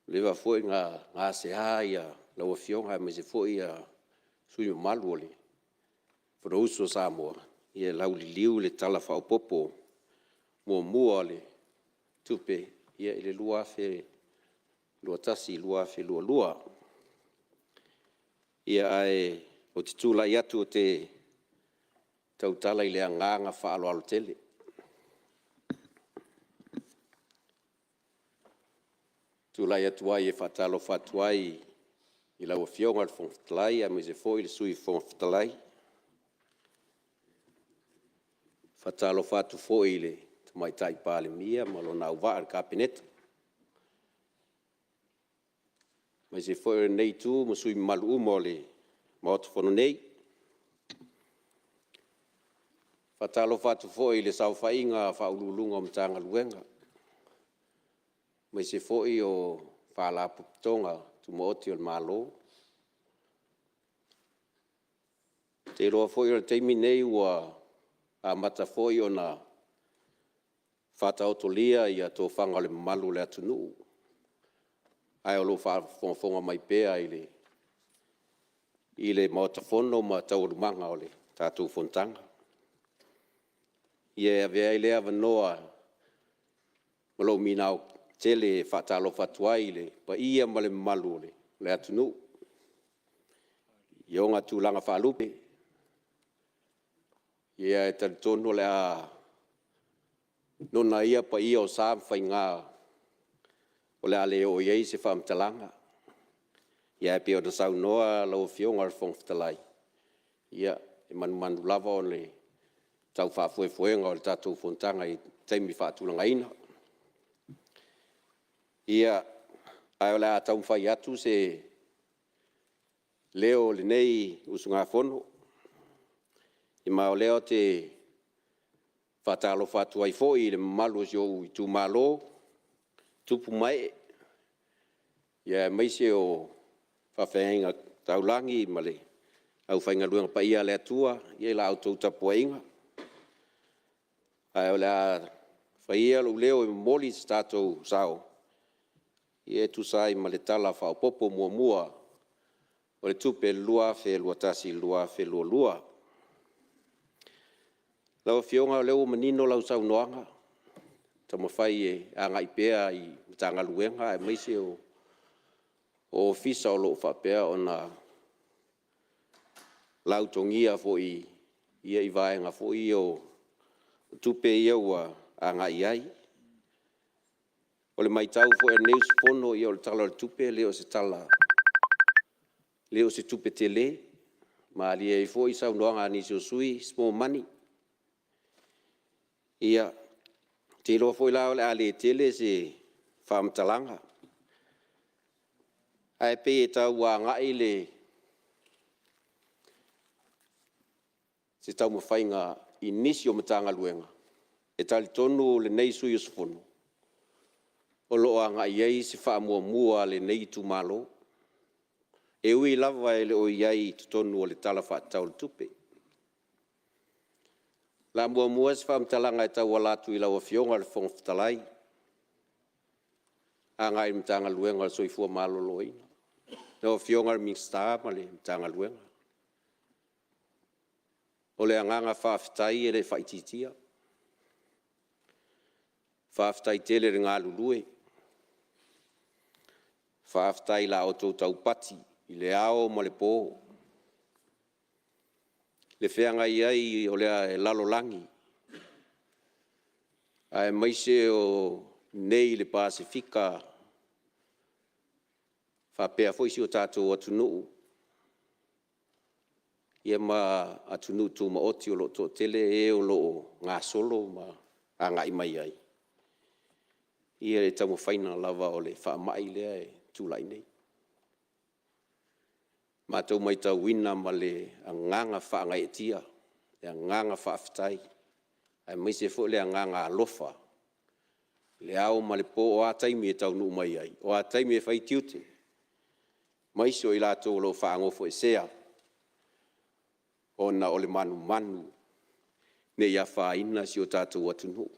le va foi nga se ia lo fionga me se foi ia sui malu ole for uso Samoa ia lauliliu le tala fa popo mo muale tupe ia le lua fe lua tasi lua fe lua ia ai o titula ia tu te tautala i le anganga fa alo tele tula ia tuai e fatalo fatuai i la fionga al fontlai a mise foi le sui fontlai fatalo fatu foi le mai tai Palemene ma lo na uva al kabinet ma se foi nei tu mo sui malu mole ma to fono nei fatalo fatu foi le sau fainga fa ululunga mtanga luenga ma se foi o fa la putonga tu moti o malo te ro foi o te minei wa a mata foi ona fata autolia ia to fanga le malu le atunu ai lo fa fonga mai pea ile mota fono ma tau manga ole tatu fontanga ia vea ile avanoa malo minau tele fata lo fatuai le pa ia male malu le atunu ionga tulanga fa lupe ia tono le a nona ia pa ia o sa fainga o le ale o iei se whamtalanga. Ia pia o da sau noa lau fionga ar whongftalai. Ia e manu lava o le tau whaafuefuenga o le tatou fontanga i teimi whaatulanga ina. Ia ai o le a tau mwhai atu se leo le nei usunga fono. I mao leo te whatalo whatua i foi le malu si o Itumalo tupu mai. Ia maise o whawhenga taulangi Malē. Au whainga luenga pa ia le atua, ia la au tauta poinga. Ai o le a whaia lo leo e moli statou sao. Ia tu sai ma le tala whao popo mua. O le tupe lua fe lua tasi lua fe lua lua. Lau fionga leo manino lau sau noanga. Tama whai e anga i pea i tanga luenga e maise o ofisa o loo whapea o na lautongia fo i ia i vaenga fo i o tupe ia ua anga i ai. O le maitau fo e neus fono i o le tala le tupe leo se tala. Leo se tupe tele. Ma lia i fo i sau noanga ni se sui small money. Ia te loa fo i lao le ale tele se whamtalanga. Ai pe e tau wa ngai le se tau mawhainga inisio matanga luenga. E tali tonu le nei sui usfono. O loa ngai ei se wha mua le nei Itumalo. E ui lava e le o iai tonu o le tala wha tau le tupe. La mua se wha mtalanga e tau walatu i lau Afioga le whongftalai. A ngai matanga luenga le soifua Maulolo ina. No Afioga mixta ma le tanga luenga. O le anganga whaafitai e le whaititia. Whaafitai tele re ngā lulue. Whaafitai la o tau pati i le ao ma le pō. Le whianga iai o le lalolangi Ai mai se o nei le Pasifika whapea foi si o tātou atunuu. Ia ma atunuu tū ma oti o lo tō tele e o lo ngā solo ma a ngai mai ai. Ia e tamu whaina lava o le whaamai lea e tūlai nei. Mātou mai tau wina ma le a nganga whaangai e tia, le a nganga whaafitai. Ai mai se fo le a nganga alofa. Le au ma le po o a taimi e tau nuu mai ai. O a taimi e whai tiute. Mai se o i lātou lo whaangofo e sea. Ona o le manu manu. Ne ia whaina si o tātou atunuu.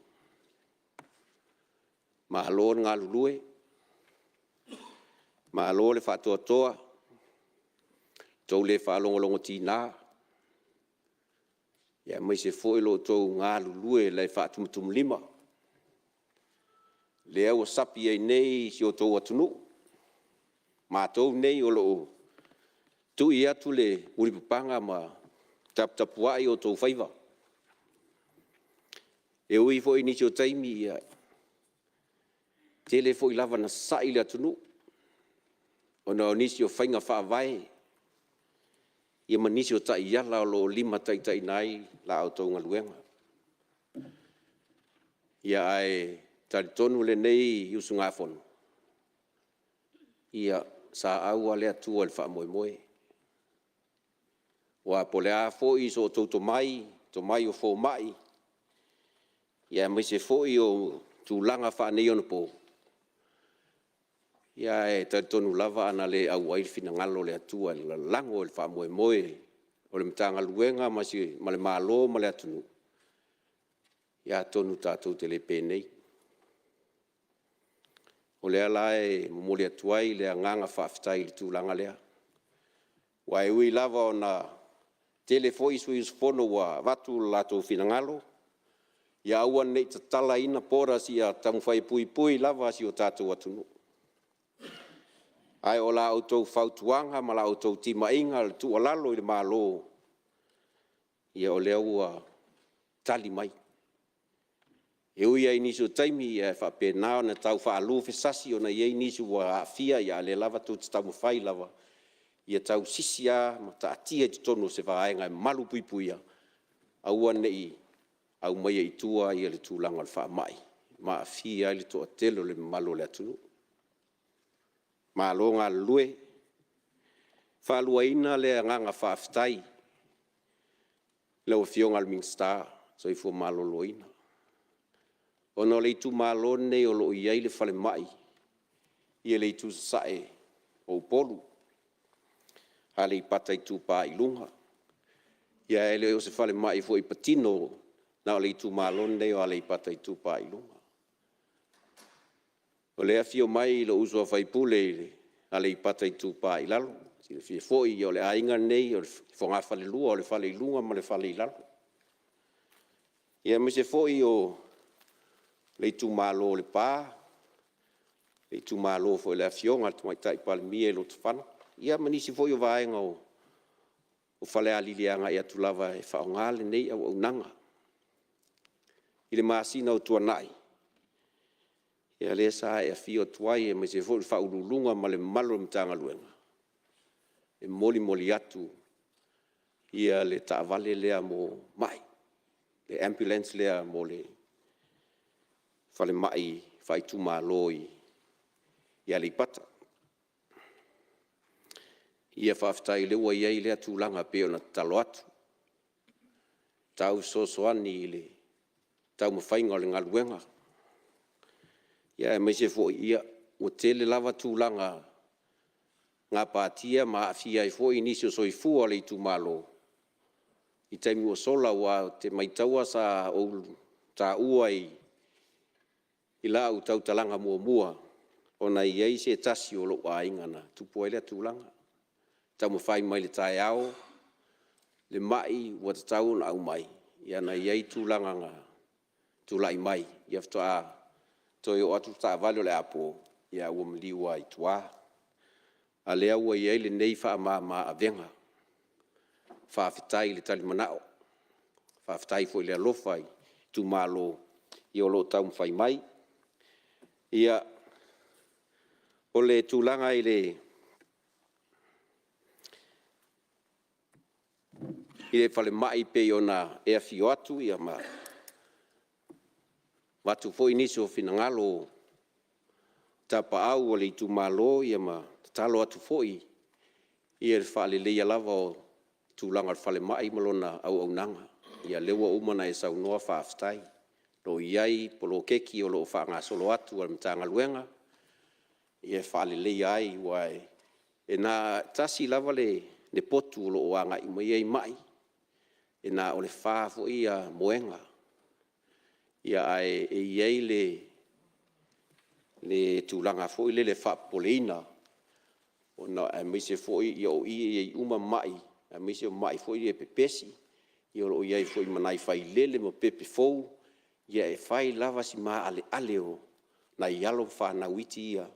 Mahalo ngā lulue. Mahalo le whātua toa. Tau le whaalongolongo tīnā. Ia mai se fo ilo tau ngā lulue le whātumutum lima. Le au sapi ai nei si o tau atunu. Mātou nei o loo. Tu i atu le uripupanga ma taputapuai o tau whaiva. E ui fo inisi o taimi ia. Tele fo i lava na sai le atunu. O na onisi o whainga whaavai. Ia manisi o tai iala o lo lima tai nai la au tau ngaluenga. Ia ai taritonu le nei iusu ngā whonu. Ia sa au a lea tua le wha moe moe. Wa po le a fōi so tau to mai o fō mai. Ia mai se fōi o tūlanga wha nei ono po. Ia e taritonu lava ana le au ai fina ngalo le atua le lango le wha moe moe. O le mtanga luenga ma le malo ma le atunu. Ia tonu tātou te le pēnei. O lea lae mole atuai lea nganga whaafitai le tūlanga lea. Wai ui lava o na tele foi sui usfono wa watu lato finangalo. Ia aua nei tatala ina pora si a tamwhai pui pui lava si o tātou atunu. Ai o la autou whautuanga ma la autou tima inga le tu alalo i le malo. Ia o lea ua tali mai. E ui ai nisu taimi e whapena o na tau whaalu whesasi o na iei nisu wa Afia ia le lava tu te tamu whai lava. Ia tau sisia ma ta atia te tono se whaenga e malu pui puia. Aua nei au mai e tua ia le tūlanga le wha mai. Ma Afia le toa telo le malo le atunu. Ma longa lue. Whalua ina le nganga whaafitai. Leo Afioga le mingstar so i fu Maulolo ina. Ono le Itumalo nei o lo iai le whale mai. Ia le itu sae o polu. Ha le ipata i tūpā i lunga. Ia ele o se whale mai fu i patino. Na o le Itumalo nei o le ipata i tūpā i lunga. O le afio mai lo uso a whaipule a le ipata i tūpā i lalo. Si le fie foi o le ainga nei o le whonga whale lua o le whale i lunga ma le whale i lalo. Ia me se foi o le Itumalo le pā, le Itumalo fo le Afioga le tamaitai Palemene lo tawhana. Ia manisi foi o vaenga o whale alilianga i atu lava e whaonga le nei au nanga. I le maasina o Tuanai. Ia le sa e afio tuai e me se foi whaurulunga ma le malo mtanga luenga. E moli atu ia le taavale lea mo mai. Le ambulance lea mo le whale mai Itumalo ia le pata. Ia whaafitai leua iei lea tūlanga pe o na talo atu. Tau sosoani i le tau mawhainga o le ngaluenga. Ia e maise fo ia o tele lava tūlanga ngā pātia ma Afia i fo i nisi o soifua le Itumalo. I taimu o sola wa te maitaua sa o tā ua i la u tau talanga mua. O na iei se tasi o lo a ingana. Tupu ai lea tūlanga. Tau mawhai mai le tae ao. Le mai ua te tau na au mai. Ia na iei tūlanga ngā tūlai mai. Ia fto a toi o atu ta valo le apo. Ia ua mliwa i tua. A lea ua iei le nei wha ma avenga. Whaafitai le tali manao. Whaafitai fo i le alofai. Itumalo i o lo tau mwhai mai. Ia o le tūlanga i le whale mai pe o na e awhio atu ia matu fo inisi o Finangalo tapa au o le Itumalo ia talo atu fo i ia le whale leia lava o tūlanga le whale mai malona au nanga ia lewa umana e saunoa whaafstai lo iai polo keki o lo whaanga solo atu al mtanga luenga ia whale leia ai wai e na tasi lava le potu o lo wanga i mai mai e na o le wha fo ia moenga ia ai e iei le tūlanga fo i le wha poleina o na e mise fo i o i uma mai e mise o mai fo i e pepesi i o iei fo i manai whai lele mo pepe fou ia e whai lava si maa ale o na i alo wha witi ia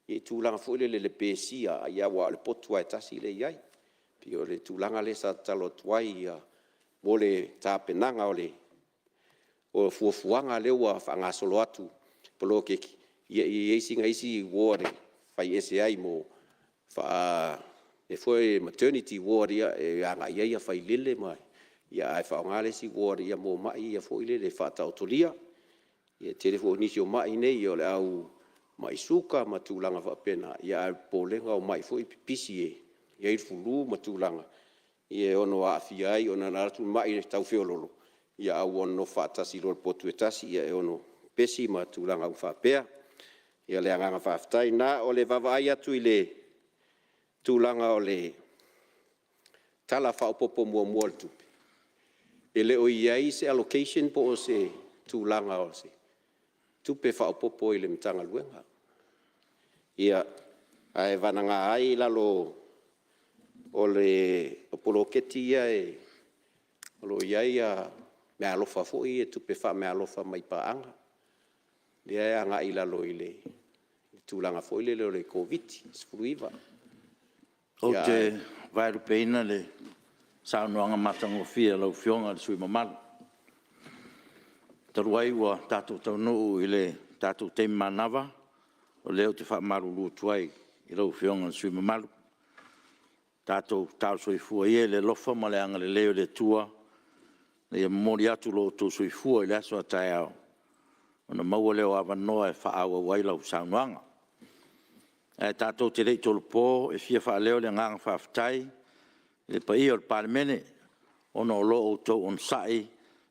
i tūlanga fo i le pesia ia wa le potua e tasi le iai pi o le tūlanga le sa talo tuai ia mo le tāpenanga o fuafuanga lewa whaanga solo atu polo keki ia i eisinga isi wore whai ese ai mo e foi maternity ward ia e anga ia whai lele mai ia ai whaongale si ward ia mo mai ia foi lele whatautolia ia telefo nisi o mai nei o le au mai suka matulanga whapena ia ai polenga o mai foi pisi ia i fulu matulanga ia ono Afia ai ona naratu mai tau feololo ia au ono whatasi lor potu etasi ia ono pesi matulanga u whapea ia le anganga whaftai na o le vavai atu i le tūlanga o le tala whaopopo mua le tupe. E le o iai se allocation po o se tūlanga o se tupe whaopopo i le mtanga luenga. Ia ai vananga ai lalo o le opoloketi ia o lo iai me alofa fo i tupe wha me alofa mai paanga. Lea anga i lalo i le tūlanga fo i le COVID, sfuruiva. O te vai rupeina le saunoanga matangofia lau fionga le sui mamalu. Taruai ua tātou taunuu i le tātou teimi manawa o leo te whaamaru tuai i lau fionga le sui mamalu. Tātou tau soifua ie le lofa ma le anga le leo le tua le mori atu lo tō soifua i le aso a tai au. Ona maua leo awanoa e whaawa wai lau saunoanga. E tātou te rei tolu pō, e fia wha leo le nganga whawhtai, le pa ia o le Palemene, ono o loo tau on sai,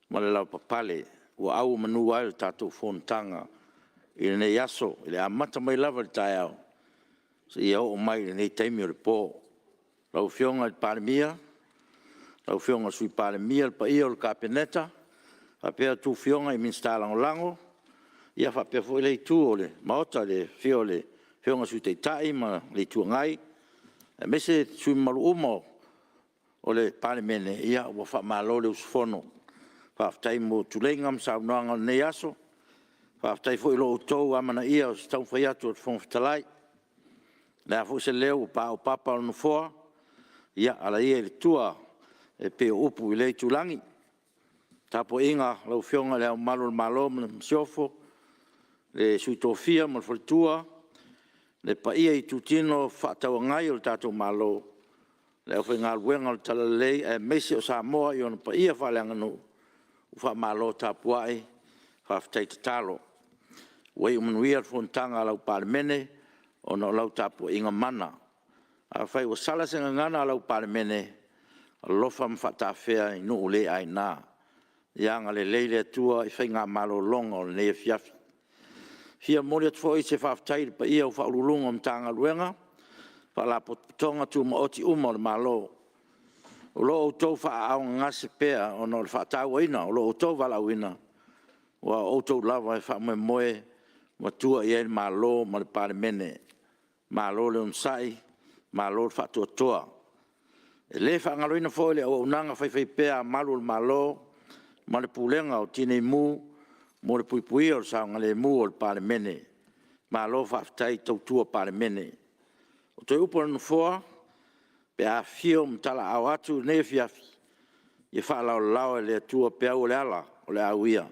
ma le lau papale, ua au manua le tātou Fonotaga, i le nei aso, i le amata mai lava le tai au, se ia o mai le nei taimi o le pō. Lau fionga le Palemia, lau fionga sui Palemia, le pa ia o le kapeneta, whapea tu fionga i minsta lango, ia whapea fo i le tu o le maota le fio le Fionga sui te tai ma le Tuanai. E mese sui malu umo o le Palemene ia ua wha Malologa le usfono. Whaaftai mo tulenga msaunoanga o nei aso. Whaaftai fo ilo utou amana ia o stau whai atu o te whongwhitalai. Lea fo se leo pa o papa o nufoa. Ia ala ia le tua e peo upu i le tulangi. Tapo inga lau fionga leo malo msiofo. Le sui tofia mo le folitua. Le pa ia i tutino whaatawa ngai o le tātou malo. Le au whainga luenga o le talalei e meisi o Samoa i ona pa ia whaleanga no. Uwha malo tāpuai, whawhtai te talo. Wei umanuia Fonotaga lau Palemene, ona lau tāpua inga mana. A whai o salasenga ngana lau Palemene, a lofa mwhatawhea i nuu le ai nā. Ianga le leile atua i whainga malo longa o le nea fiafi. Fia mori atu fo i se whawhtai pa ia u whaululunga o mtanga luenga, whala potonga tu maoti uma o le malo. O lo o tau wha ngase pea o no le whaatau ina, o lo o tau wala wina. Wa o tau lava e wha moe matua i e malo ma le Palemene. Malo le unsai, malo le whaatua toa. E le wha ngaloina fo le o unanga whai pea malu le malo, ma le pulenga o tine mu, mo le puipui o sa ngale mu o le Palemene. Malo whaftai tautua Palemene. O te upo na foa, pe a fio mtala au atu ne fiafi. Ye wha lau lau e le tua pe au le ala, o le au ia.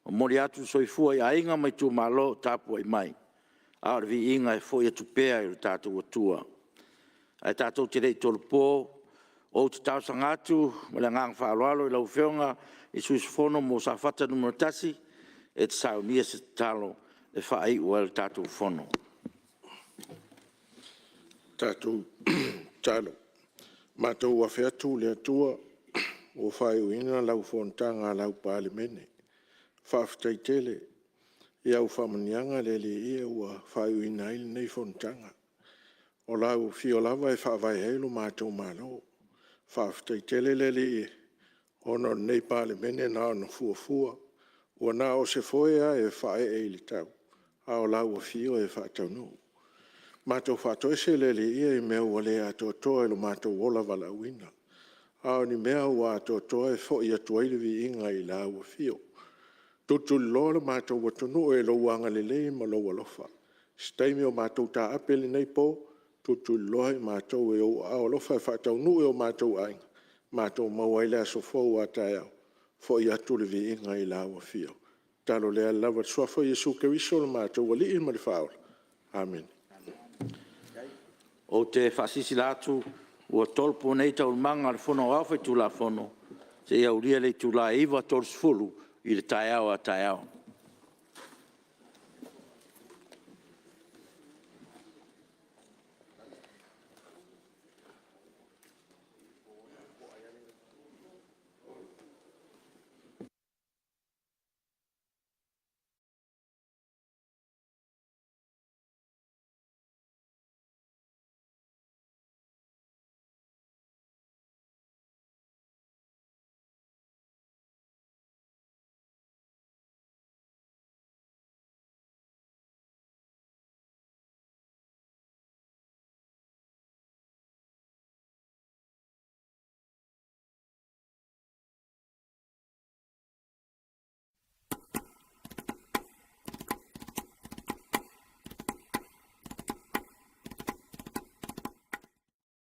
O Mori atu soifua I ainga mai Itumalo tapu ai mai. A ora vi inga e foi atu pea I o tātou atua. Ai tātou te rei tolu pō, o te tau sangatu, ma le ngang whaaloalo I lau whionga, I suisfono mo sa whata numero tasi, e te sao nia se talo, e whaai ua le tātou fono. Tātou talo. Mātou wa wheatu le atua, o whai uina lau Fonotaga lau Palemene. Whawhitai tele, I au whamanianga le ia ua whai uina ili nei Fonotaga. O lau fio lava e whawai heilu mātou malo. Whawhitai tele le ia, ono nei Palemene na ono fuafua, ua na o se foia e whae e ili tau. A o lau a fio e whaatau nuu. Mātou whātoi se le ia I mea ua le ato toa ilo mātou wola wala uina. Ao ni mea ua ato toa e fo I atuaile vi inga I la ua fio. Tutu loa mātou watunu e lo wanga le ma lo walofa. Staimi o mātou tā apeli nei po, tutu loa mātou e o ao lofa e whātau nu e o mātou ainga. Mātou mawaile a sofo ua tāiau. Fo I atu le vi inga I la ua fio. Talo lea lava suafo Yesu Keriso le mātou wali I ma le whaola. Amen. O te whasisi latu, ua tolpo nei tau manga le fono awhai tu la fono, se ia uria le tu la iwa tors fulu I le tai au a tai au.